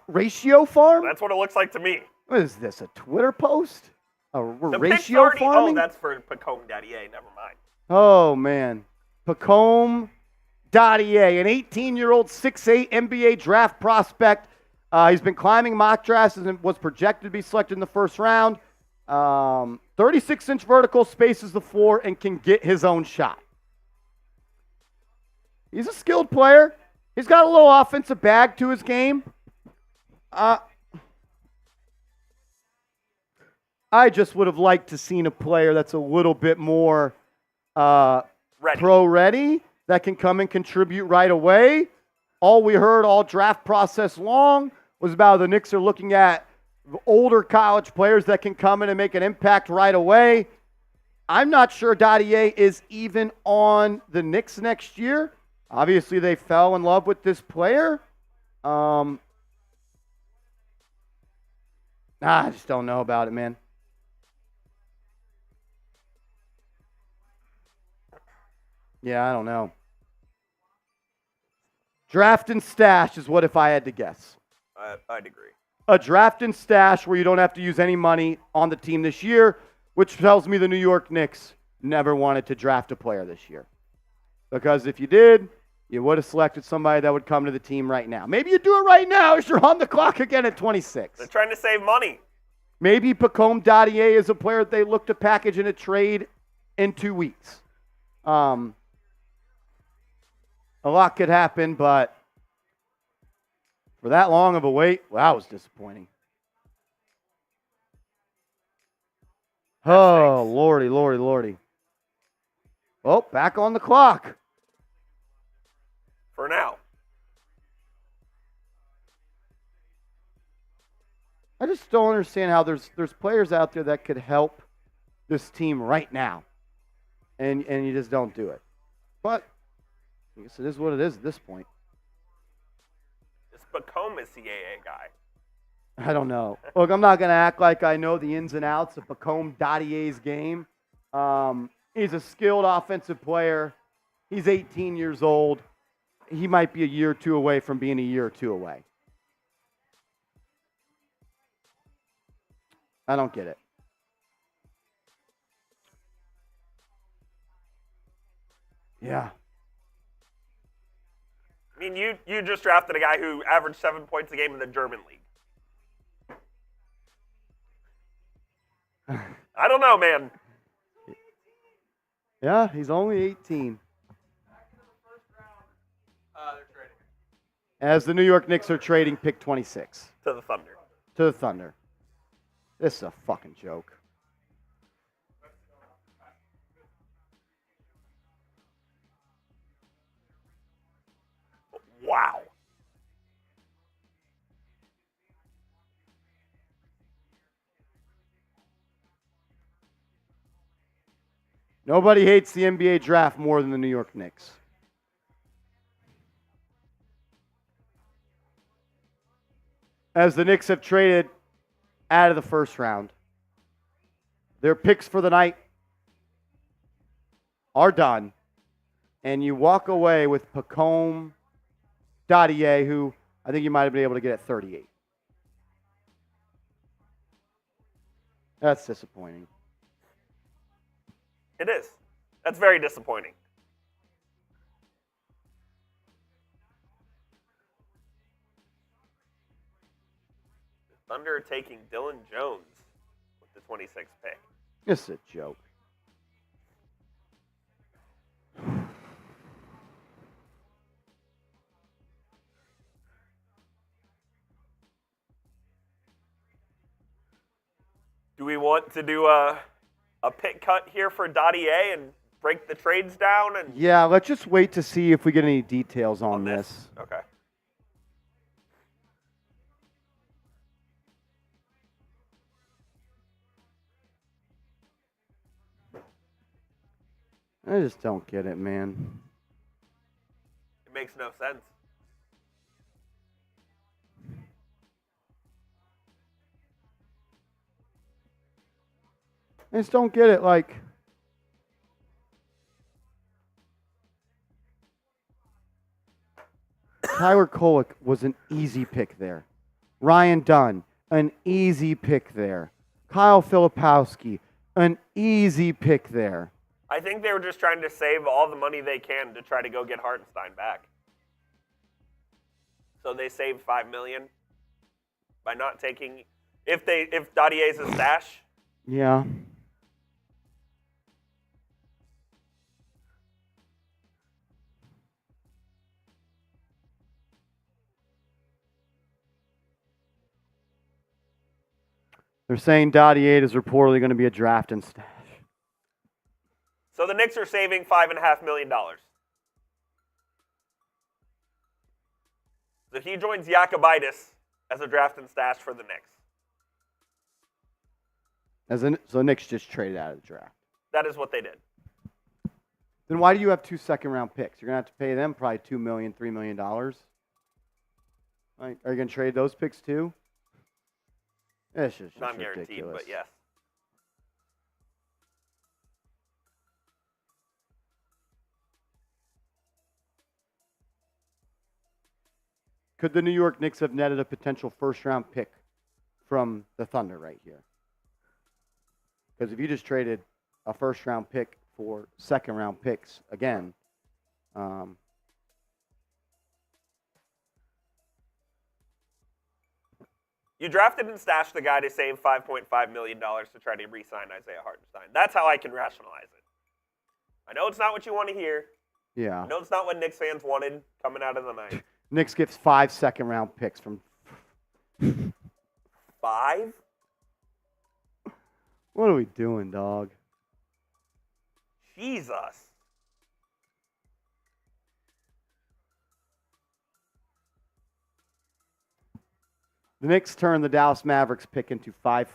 Ratio Farm? That's what it looks like to me. What is this, a Twitter post? The Ratio already, Farming? Oh, that's for Pacome Dadier. Never mind. Oh, man. Pacome Dadier, an 18-year-old 6'8 NBA draft prospect. He's been climbing mock drafts and was projected to be selected in the first round. 36-inch vertical, spaces the floor, and can get his own shot. He's a skilled player. He's got a little offensive bag to his game. I just would have liked to seen a player that's a little bit more pro-ready, that can come and contribute right away. All we heard all draft process long was about the Knicks are looking at older college players that can come in and make an impact right away. I'm not sure Dadier is even on the Knicks next year. Obviously, they fell in love with this player. I just don't know about it, man. Yeah, I don't know. Draft and stash is what if I had to guess. I'd agree. A draft and stash where you don't have to use any money on the team this year, which tells me the New York Knicks never wanted to draft a player this year. Because if you did, you would have selected somebody that would come to the team right now. Maybe you do it right now as you're on the clock again at 26. They're trying to save money. Maybe Pacome Dadier is a player that they look to package in a trade in 2 weeks. A lot could happen, but for that long of a wait, well, that was disappointing. Oh, lordy, lordy, lordy. Oh, back on the clock. For now. I just don't understand how there's players out there that could help this team right now, and you just don't do it. But I guess it is what it is at this point. Is Pacome a CAA guy? I don't know. Look, I'm not going to act like I know the ins and outs of Pacome Dadier's game. He's a skilled offensive player. He's 18 years old. He might be a year or two away from being a year or two away. I don't get it. Yeah. I mean, you just drafted a guy who averaged 7 points a game in the German league. I don't know, man. Yeah, he's only 18. They're trading. As the New York Knicks are trading pick 26 To the Thunder. to the Thunder. This is a fucking joke. Wow. Nobody hates the NBA draft more than the New York Knicks. As the Knicks have traded out of the first round, their picks for the night are done. And you walk away with Pacome Dadier, who I think you might have been able to get at 38. That's disappointing. It is. That's very disappointing. The Thunder are taking Dylan Jones with the 26th pick. This is a joke. Do we want to do a pick cut here for Dadier and break the trades down? And Yeah, let's just wait to see if we get any details on this. Okay. I just don't get it, man. It makes no sense. I just don't get it. Like, Tyler Kolek was an easy pick there. Ryan Dunn, an easy pick there. Kyle Filipowski, an easy pick there. I think they were just trying to save all the money they can to try to go get Hartenstein back. So they saved $5 million by not taking if Dadier's a stash. Yeah. They're saying Dadier is reportedly going to be a draft and stash. So the Knicks are saving $5.5 million. So he joins Jakobitis as a draft and stash for the Knicks. So Knicks just traded out of the draft. That is what they did. Then why do you have 2 second-round picks? You're going to have to pay them probably $2 million, $3 million. Like, are you going to trade those picks too? It's just Not guaranteed, ridiculous. but yes. Could the New York Knicks have netted a potential first-round pick from the Thunder right here? Because if you just traded a first-round pick for second-round picks again, You drafted and stashed the guy to save $5.5 million to try to re-sign Isaiah Hartenstein. That's how I can rationalize it. I know it's not what you want to hear. Yeah. I know it's not what Knicks fans wanted coming out of the night. Knicks gets 5 second-round picks from. 5? What are we doing, dog? Jesus. The Knicks turn the Dallas Mavericks pick into 5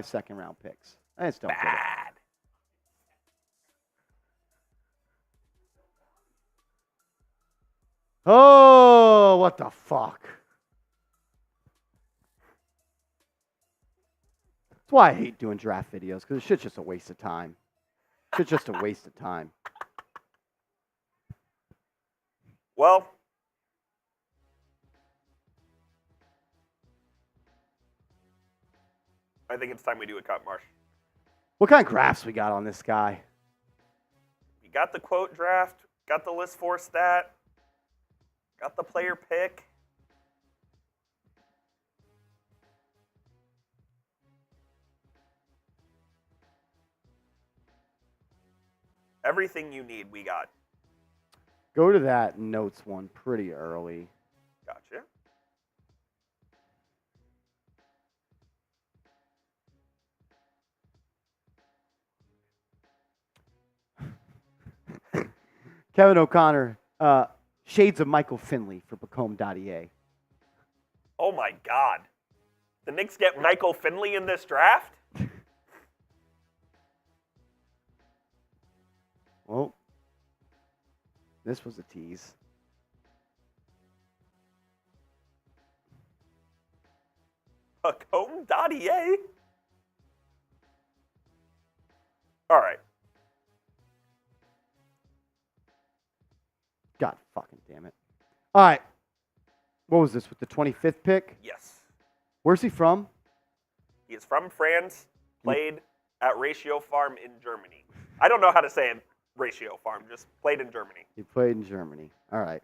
second-round picks. I just don't get it. Bad. Oh, what the fuck? That's why I hate doing draft videos, because it's shit's just a waste of time. Shit's just a waste of time. Well, I think it's time we do a cut, Marsh. What kind of graphs we got on this guy? You got the quote draft, got the list 4 stat, got the player pick. Everything you need, we got. Go to that notes one pretty early. Gotcha. Kevin O'Connor, shades of Michael Finley for Bacome.ea. Oh my God. The Knicks get Michael Finley in this draft? Well, this was a tease. Bacome.ea? All right. God fucking damn it. All right. What was this with the 25th pick? Yes. Where's he from? He is from France, played at Ratio Farm in Germany. I don't know how to say it, Ratio Farm, just played in Germany. He played in Germany. All right.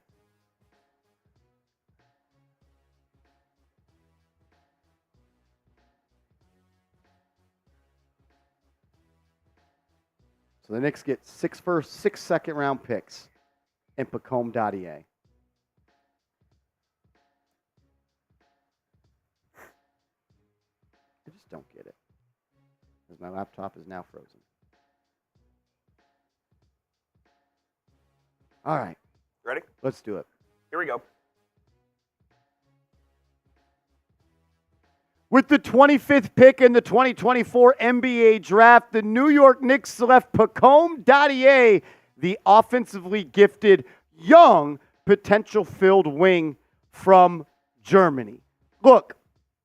So the Knicks get 6 second-round picks in Bacome.ea. I just don't get it. Because my laptop is now frozen. All right. Ready? Let's do it. Here we go. With the 25th pick in the 2024 NBA Draft, the New York Knicks select Bacome.ea, the offensively gifted, young, potential-filled wing from Germany. Look,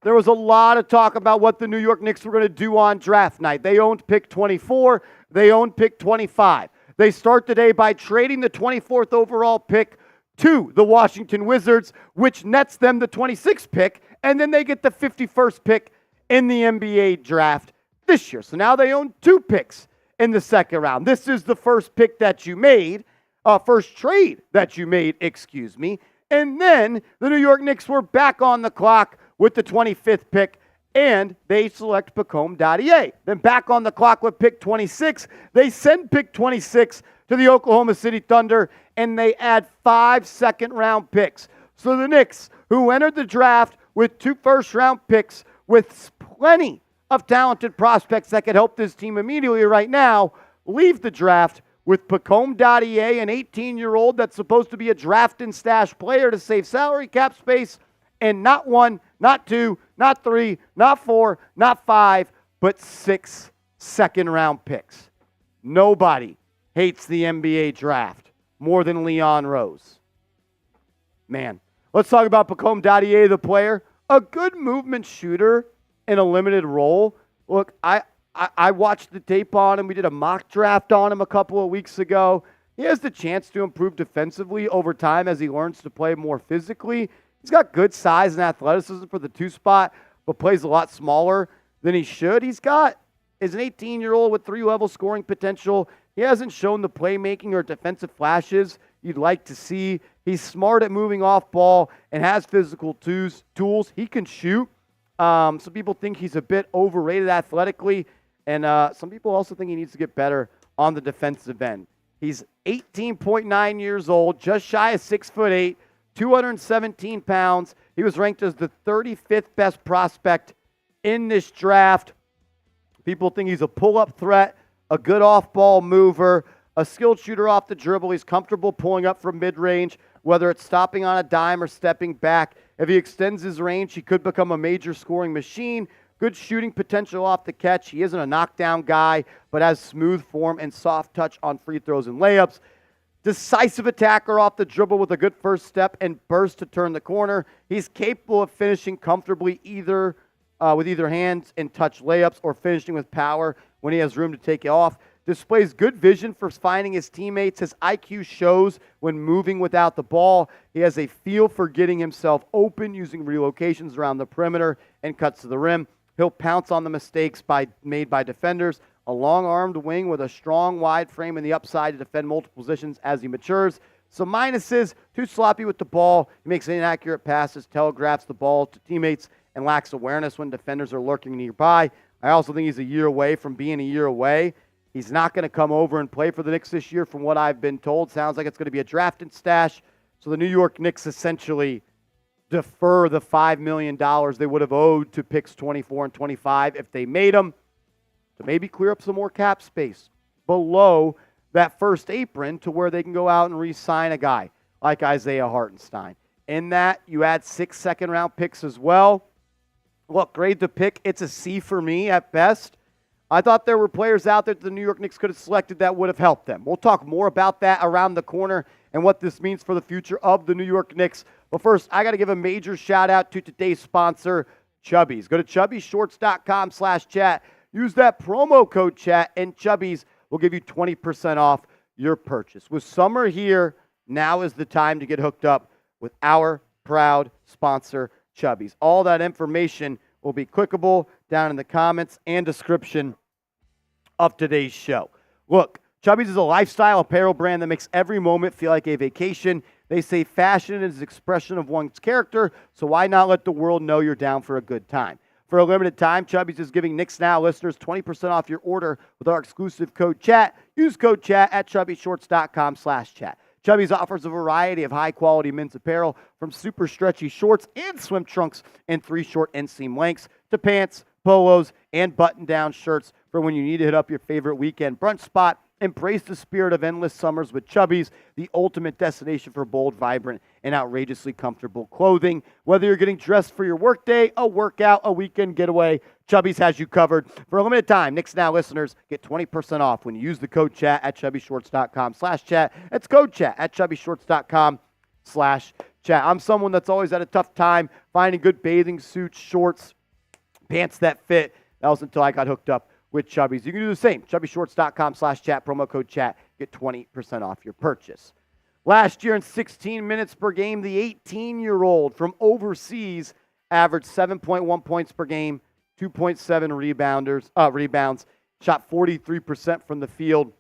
there was a lot of talk about what the New York Knicks were going to do on draft night. They owned pick 24. They owned pick 25. They start the day by trading the 24th overall pick to the Washington Wizards, which nets them the 26th pick, and then they get the 51st pick in the NBA draft this year. So now they own 2 picks in the second round. This is the first pick that you made, first trade that you made, excuse me. And then the New York Knicks were back on the clock with the 25th pick, and they select Bacome.ea. Then back on the clock with pick 26, they send pick 26 to the Oklahoma City Thunder, and they add 5 second-round picks. So the Knicks, who entered the draft with 2 first-round picks with plenty of talented prospects that could help this team immediately right now, leave the draft with Bacome.ea, an 18-year-old that's supposed to be a draft and stash player to save salary cap space, and not 1, not 2, not 3, not 4, not 5, but 6 second-round picks. Nobody hates the NBA draft more than Leon Rose. Man, let's talk about Bacome.ea, the player. A good movement shooter in a limited role. Look, I watched the tape on him. We did a mock draft on him a couple of weeks ago. He has the chance to improve defensively over time as he learns to play more physically. He's got good size and athleticism for the 2 spot, but plays a lot smaller than he should. Is an 18-year-old with 3-level scoring potential. He hasn't shown the playmaking or defensive flashes you'd like to see. He's smart at moving off ball and has physical tools. He can shoot. Some people think he's a bit overrated athletically, and some people also think he needs to get better on the defensive end. He's 18.9 years old, just shy of 6'8", 217 pounds. He was ranked as the 35th best prospect in this draft. People think he's a pull-up threat, a good off-ball mover, a skilled shooter off the dribble. He's comfortable pulling up from mid-range, whether it's stopping on a dime or stepping back. If he extends his range, he could become a major scoring machine. Good shooting potential off the catch. He isn't a knockdown guy, but has smooth form and soft touch on free throws and layups. Decisive attacker off the dribble with a good first step and burst to turn the corner. He's capable of finishing comfortably with either hands and touch layups or finishing with power when he has room to take it off. Displays good vision for finding his teammates. His IQ shows when moving without the ball. He has a feel for getting himself open using relocations around the perimeter and cuts to the rim. He'll pounce on the mistakes made by defenders. A long-armed wing with a strong, wide frame in the upside to defend multiple positions as he matures. Some minuses: too sloppy with the ball. He makes inaccurate passes, telegraphs the ball to teammates, and lacks awareness when defenders are lurking nearby. I also think he's a year away from being a year away. He's not going to come over and play for the Knicks this year from what I've been told. Sounds like it's going to be a drafted stash. So the New York Knicks essentially defer the $5 million they would have owed to picks 24 and 25 if they made them, to maybe clear up some more cap space below that first apron to where they can go out and re-sign a guy like Isaiah Hartenstein. In that, you add 6 second-round picks as well. Look, grade the pick. It's a C for me at best. I thought there were players out there that the New York Knicks could have selected that would have helped them. We'll talk more about that around the corner and what this means for the future of the New York Knicks. But first, I got to give a major shout-out to today's sponsor, Chubbies. Go to chubbyshorts.com/chat. Use that promo code chat, and Chubbies will give you 20% off your purchase. With summer here, now is the time to get hooked up with our proud sponsor, Chubbies. All that information will be clickable down in the comments and description of today's show. Look, Chubbies is a lifestyle apparel brand that makes every moment feel like a vacation. They say fashion is an expression of one's character, so why not let the world know you're down for a good time? For a limited time, Chubbies is giving Knicks Now listeners 20% off your order with our exclusive code CHAT. Use code CHAT at chubbyshorts.com/chat. Chubbies offers a variety of high-quality men's apparel, from super stretchy shorts and swim trunks in 3 short inseam lengths to pants, polos, and button-down shirts for when you need to hit up your favorite weekend brunch spot. Embrace the spirit of endless summers with Chubbies, the ultimate destination for bold, vibrant, and outrageously comfortable clothing. Whether you're getting dressed for your workday, a workout, a weekend getaway, Chubbies has you covered. For a limited time, Knicks Now listeners get 20% off when you use the code CHAT at chubbyshorts.com/chat. That's code CHAT at chubbyshorts.com/chat. I'm someone that's always had a tough time finding good bathing suits, shorts, pants that fit. That was until I got hooked up with Chubbies. You can do the same. chubbyshorts.com/chat, promo code chat. Get 20% off your purchase. Last year in 16 minutes per game, the 18-year-old from overseas averaged 7.1 points per game, 2.7 rebounds, shot 43% from the field,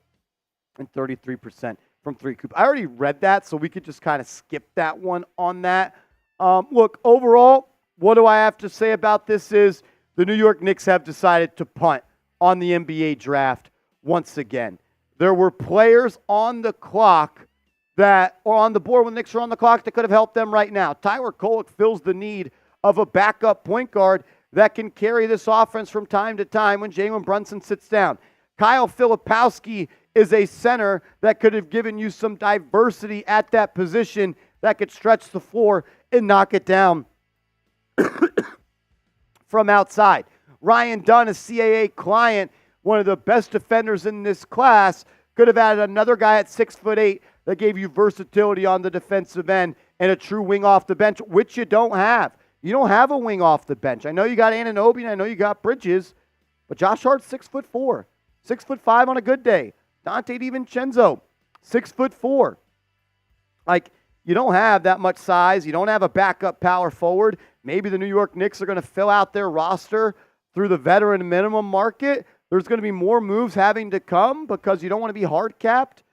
and 33% from three. I already read that, so we could just kind of skip that one on that. Look, overall, what do I have to say about this is the New York Knicks have decided to punt on the NBA draft once again. There were players on the clock or on the board when the Knicks were on the clock that could have helped them right now. Tyler Kolek fills the need of a backup point guard that can carry this offense from time to time when Jalen Brunson sits down. Kyle Filipowski is a center that could have given you some diversity at that position that could stretch the floor and knock it down from outside. Ryan Dunn, a CAA client, one of the best defenders in this class, could have added another guy at 6'8" that gave you versatility on the defensive end and a true wing off the bench, which you don't have. You don't have a wing off the bench. I know you got Anunoby and I know you got Bridges, but Josh Hart's 6'4", 6'5" on a good day. Dante DiVincenzo, 6'4". Like, you don't have that much size. You don't have a backup power forward. Maybe the New York Knicks are going to fill out their roster through the veteran minimum market. There's going to be more moves having to come because you don't want to be hard capped.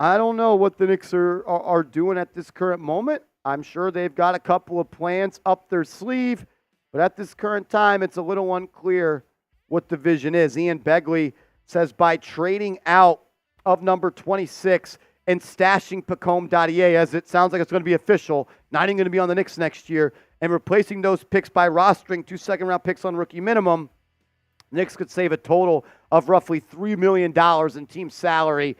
I don't know what the Knicks are doing at this current moment. I'm sure they've got a couple of plans up their sleeve. But at this current time, it's a little unclear what the vision is. Ian Begley says by trading out of number 26 and stashing pick.Will, as it sounds like it's going to be official, not even going to be on the Knicks next year, and replacing those picks by rostering 2 second-round picks on rookie minimum, Knicks could save a total of roughly $3 million in team salary,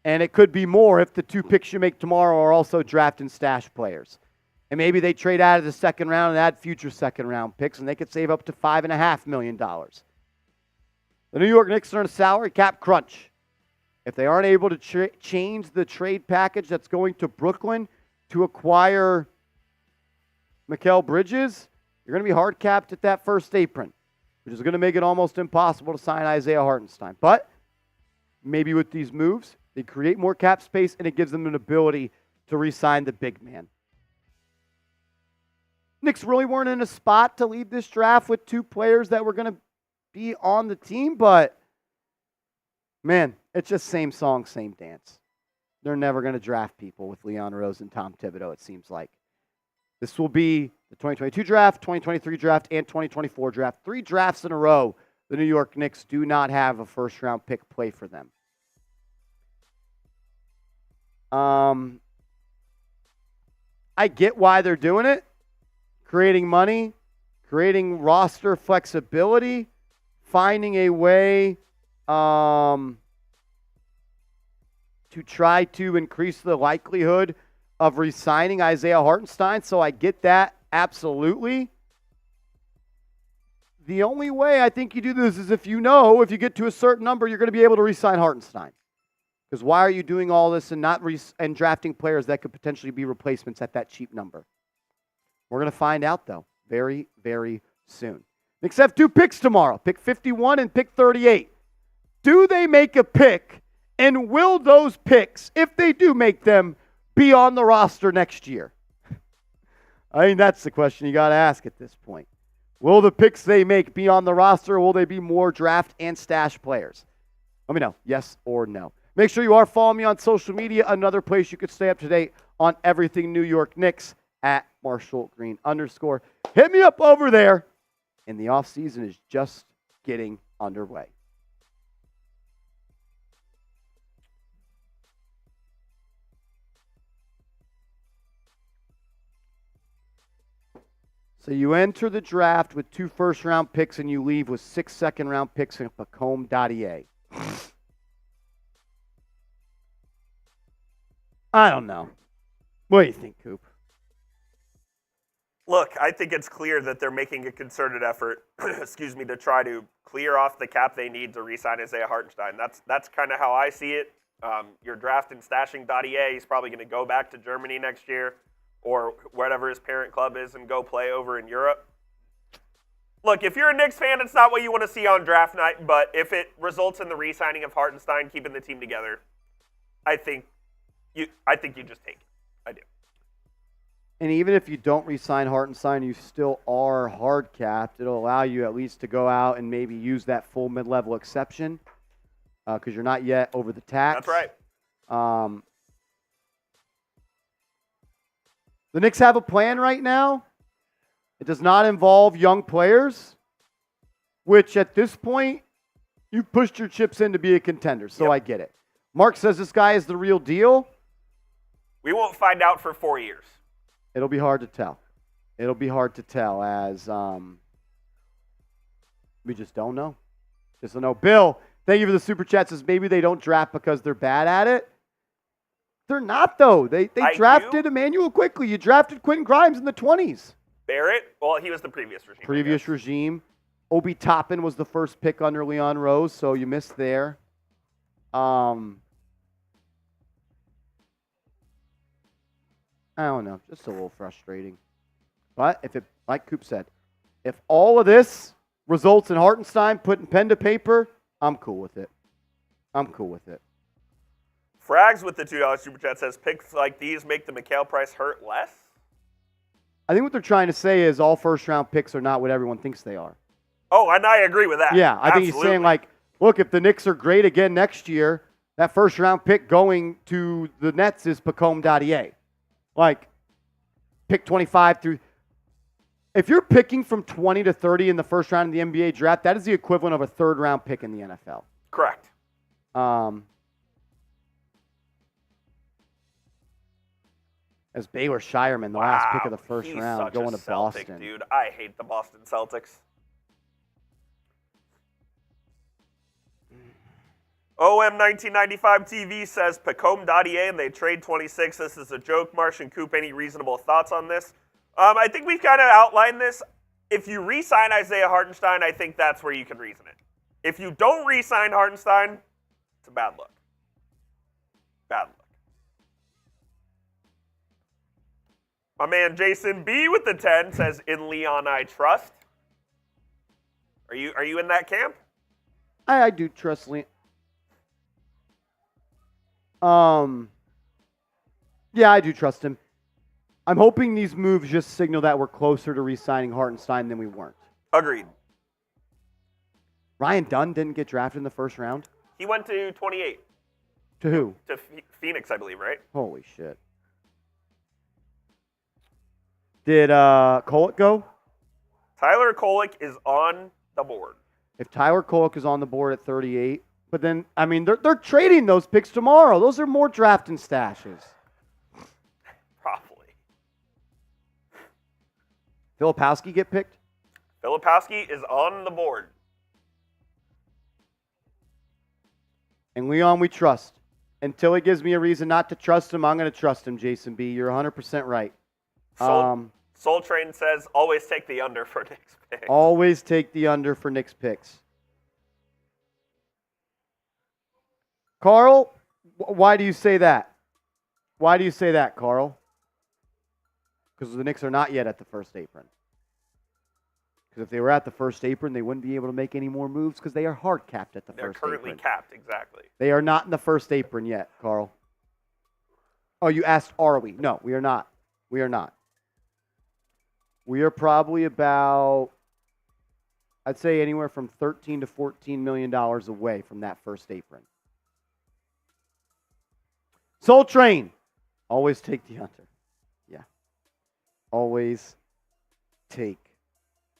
and it could be more if the 2 picks you make tomorrow are also draft and stash players. And maybe they trade out of the second round and add future second-round picks, and they could save up to $5.5 million. The New York Knicks are in a salary cap crunch. If they aren't able to change the trade package that's going to Brooklyn to acquire Mikal Bridges, you're going to be hard capped at that first apron, which is going to make it almost impossible to sign Isaiah Hartenstein. But maybe with these moves, they create more cap space, and it gives them an ability to re-sign the big man. Knicks really weren't in a spot to lead this draft with 2 players that were going to be on the team, but man, it's just same song, same dance. They're never going to draft people with Leon Rose and Tom Thibodeau, it seems like. This will be the 2022 draft, 2023 draft, and 2024 draft. 3 drafts in a row. The New York Knicks do not have a first-round pick play for them. I get why they're doing it. Creating money, creating roster flexibility, finding a way to try to increase the likelihood of re-signing Isaiah Hartenstein. So I get that, absolutely. The only way I think you do this is if you get to a certain number, you're going to be able to re-sign Hartenstein. Because why are you doing all this and not and drafting players that could potentially be replacements at that cheap number? We're going to find out, though, very, very soon. Knicks have 2 picks tomorrow, pick 51 and pick 38. Do they make a pick, and will those picks, if they do make them, be on the roster next year? I mean, that's the question you got to ask at this point. Will the picks they make be on the roster, or will they be more draft and stash players? Let me know, yes or no. Make sure you are following me on social media, another place you could stay up to date on everything New York Knicks, at Marshall Green _. Hit me up over there. And the offseason is just getting underway. So you enter the draft with 2 first-round picks, and you leave with 6 second-round picks and pick.Will. I don't know. What do you think, Coop? Look, I think it's clear that they're making a concerted effort, to try to clear off the cap they need to re-sign Isaiah Hartenstein. That's kind of how I see it. You're drafting, stashing .Will. He's probably going to go back to Germany next year or whatever his parent club is and go play over in Europe. Look, if you're a Knicks fan, it's not what you want to see on draft night, but if it results in the re-signing of Hartenstein, keeping the team together, I think you just take it. I do. And even if you don't re-sign Hartenstein, you still are hard capped. It'll allow you at least to go out and maybe use that full mid-level exception because you're not yet over the tax. That's right. The Knicks have a plan right now. It does not involve young players, which at this point, you've pushed your chips in to be a contender, so Yep. I get it. Mark says this guy is the real deal. We won't find out for 4 years. It'll be hard to tell. It'll be hard to tell as we just don't know. Just don't know. Bill, thank you for the super chat. Says maybe they don't draft because they're bad at it. They're not, though. They drafted Emmanuel quickly. You drafted Quentin Grimes in the 20s. Barrett, well, he was the previous regime. Previous regime. Obi Toppin was the first pick under Leon Rose, so you missed there. I don't know. Just a little frustrating. But if it, like Coop said, if all of this results in Hartenstein putting pen to paper, I'm cool with it. I'm cool with it. Frags with the $2 super chat says picks like these make the Mikal price hurt less. I think what they're trying to say is all first-round picks are not what everyone thinks they are. Oh, and I agree with that. Yeah, I think he's saying, like, look, if the Knicks are great again next year, that first-round pick going to the Nets is pick.Will. Like, pick 25 through. If you're picking from 20 to 30 in the first round of the NBA draft, that is the equivalent of a third-round pick in the NFL. Correct. As Baylor Shireman, the last pick of the first he's round, such going a to Celtic, Boston. dude. I hate the Boston Celtics. OM1995 TV says Pacome and they trade 26. This is a joke. Martian Coop, any reasonable thoughts on this? I think we've kind of outlined this. If you re-sign Isaiah Hartenstein, I think that's where you can reason it. If you don't re-sign Hartenstein, it's a bad look. Bad look. My man Jason B with the 10 says, "In Leon I trust." Are you in that camp? I do trust Leon. Yeah, I do trust him. I'm hoping these moves just signal that we're closer to re-signing Hartenstein than we weren't. Agreed. Ryan Dunn didn't get drafted in the first round. He went to 28. To who? To Phoenix, I believe, right? Holy shit. Did Kolek go? Tyler Kolek is on the board. If Tyler Kolek is on the board at 38, but then, I mean, they're trading those picks tomorrow. Those are more drafting stashes. Probably. Filipowski get picked? Filipowski is on the board. And Leon, we trust. Until he gives me a reason not to trust him, I'm going to trust him, Jason B. You're 100% right. Soul Train says, always take the under for Knicks picks. Always take the under for Knicks picks. Carl, why do you say that? Why do you say that, Carl? Because the Knicks are not yet at the first apron. Because if they were at the first apron, they wouldn't be able to make any more moves because they are hard capped at the They're first apron. They're currently capped, exactly. They are not in the first apron yet, Carl. Oh, you asked, are we? No, we are not. We are not. We are probably about, I'd say anywhere from $13 to $14 million away from that first apron. Soul Train. Always take the under. Yeah. Always take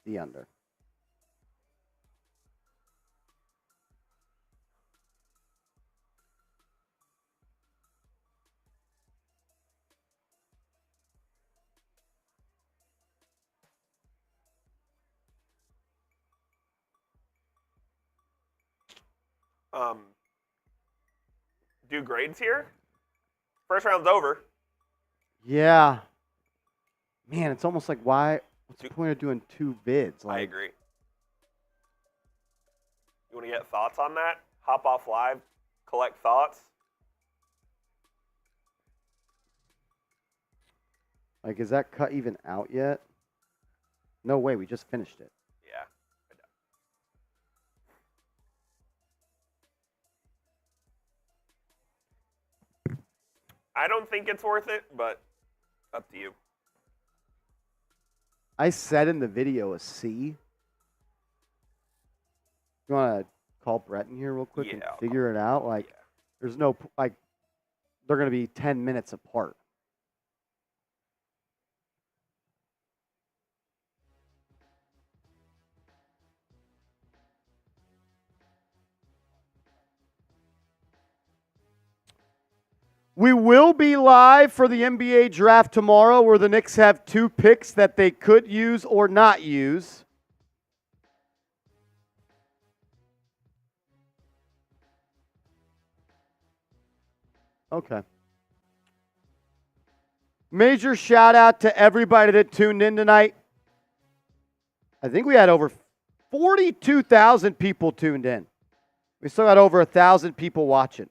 the under. Do grades here? First round's over. Yeah. Man, it's almost like what's the point of doing two bids? I agree. You want to get thoughts on that? Hop off live, collect thoughts. Like, is that cut even out yet? No way, we just finished it. Yeah. I don't think it's worth it, but up to you. I said in the video a C. You want to call Brett in here real quick and figure it out? Like, there's no, like, they're going to be 10 minutes apart. We will be live for the NBA draft tomorrow where the Knicks have two picks that they could use or not use. Okay. Major shout out to everybody that tuned in tonight. I think we had over 42,000 people tuned in. We still got over 1,000 people watching.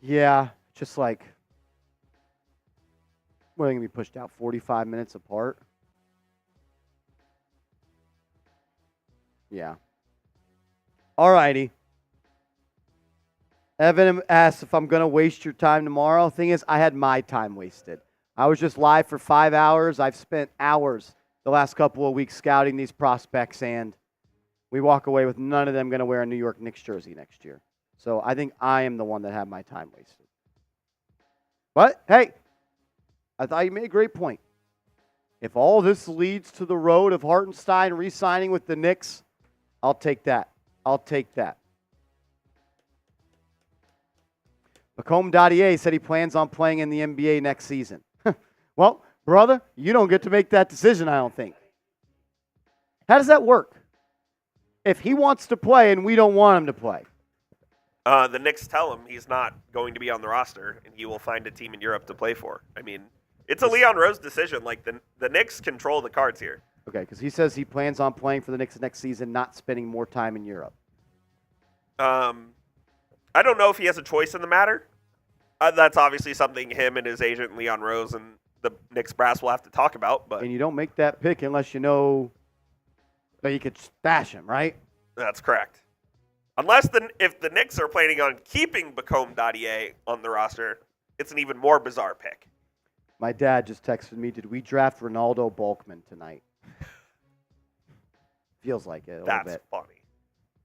Yeah, just like, what are they going to be pushed out 45 minutes apart? Yeah. All righty. Evan asks if I'm going to waste your time tomorrow. Thing is, I had my time wasted. I was just live for 5 hours. I've spent hours the last couple of weeks scouting these prospects, and we walk away with none of them going to wear a New York Knicks jersey next year. So I think I am the one that had my time wasted. But, hey, I thought you made a great point. If all this leads to the road of Hartenstein re-signing with the Knicks, I'll take that. I'll take that. Macomb Dadier said he plans on playing in the NBA next season. Well, brother, you don't get to make that decision, I don't think. How does that work? If he wants to play and we don't want him to play. The Knicks tell him he's not going to be on the roster, and he will find a team in Europe to play for. I mean, it's a Leon Rose decision. Like, the Knicks control the cards here. Okay, because he says he plans on playing for the Knicks next season, not spending more time in Europe. I don't know if he has a choice in the matter. That's obviously something him and his agent, Leon Rose, and the Knicks brass will have to talk about. But And you don't make that pick unless you know that you could stash him, right? that's correct. Unless if the Knicks are planning on keeping Macomb Dadier on the roster, it's an even more bizarre pick. My dad just texted me, did we draft Ronaldo Bulkman tonight? Feels like it a little bit. That's funny.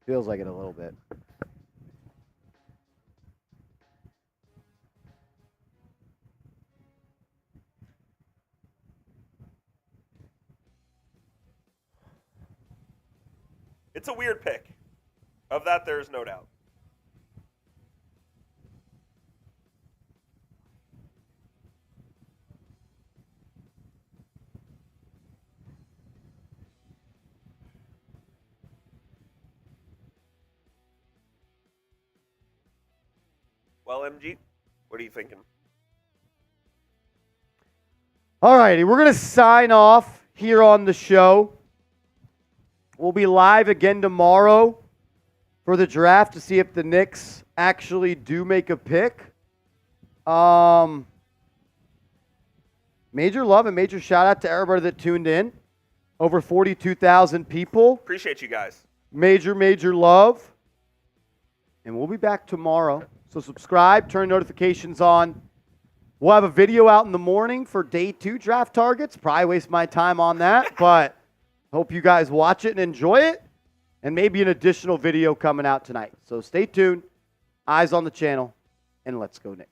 Feels like it a little bit. It's a weird pick. Of that, there's no doubt. Well, MG, what are you thinking? All righty, we're going to sign off here on the show. We'll be live again tomorrow for the draft to see if the Knicks actually do make a pick. Major love and major shout out to everybody that tuned in. Over 42,000 people. Appreciate you guys. Major love. And we'll be back tomorrow. So subscribe, turn notifications on. We'll have a video out in the morning for day 2 draft targets. Probably waste my time on that, but hope you guys watch it and enjoy it. And maybe an additional video coming out tonight. So stay tuned, eyes on the channel, and let's go Knicks.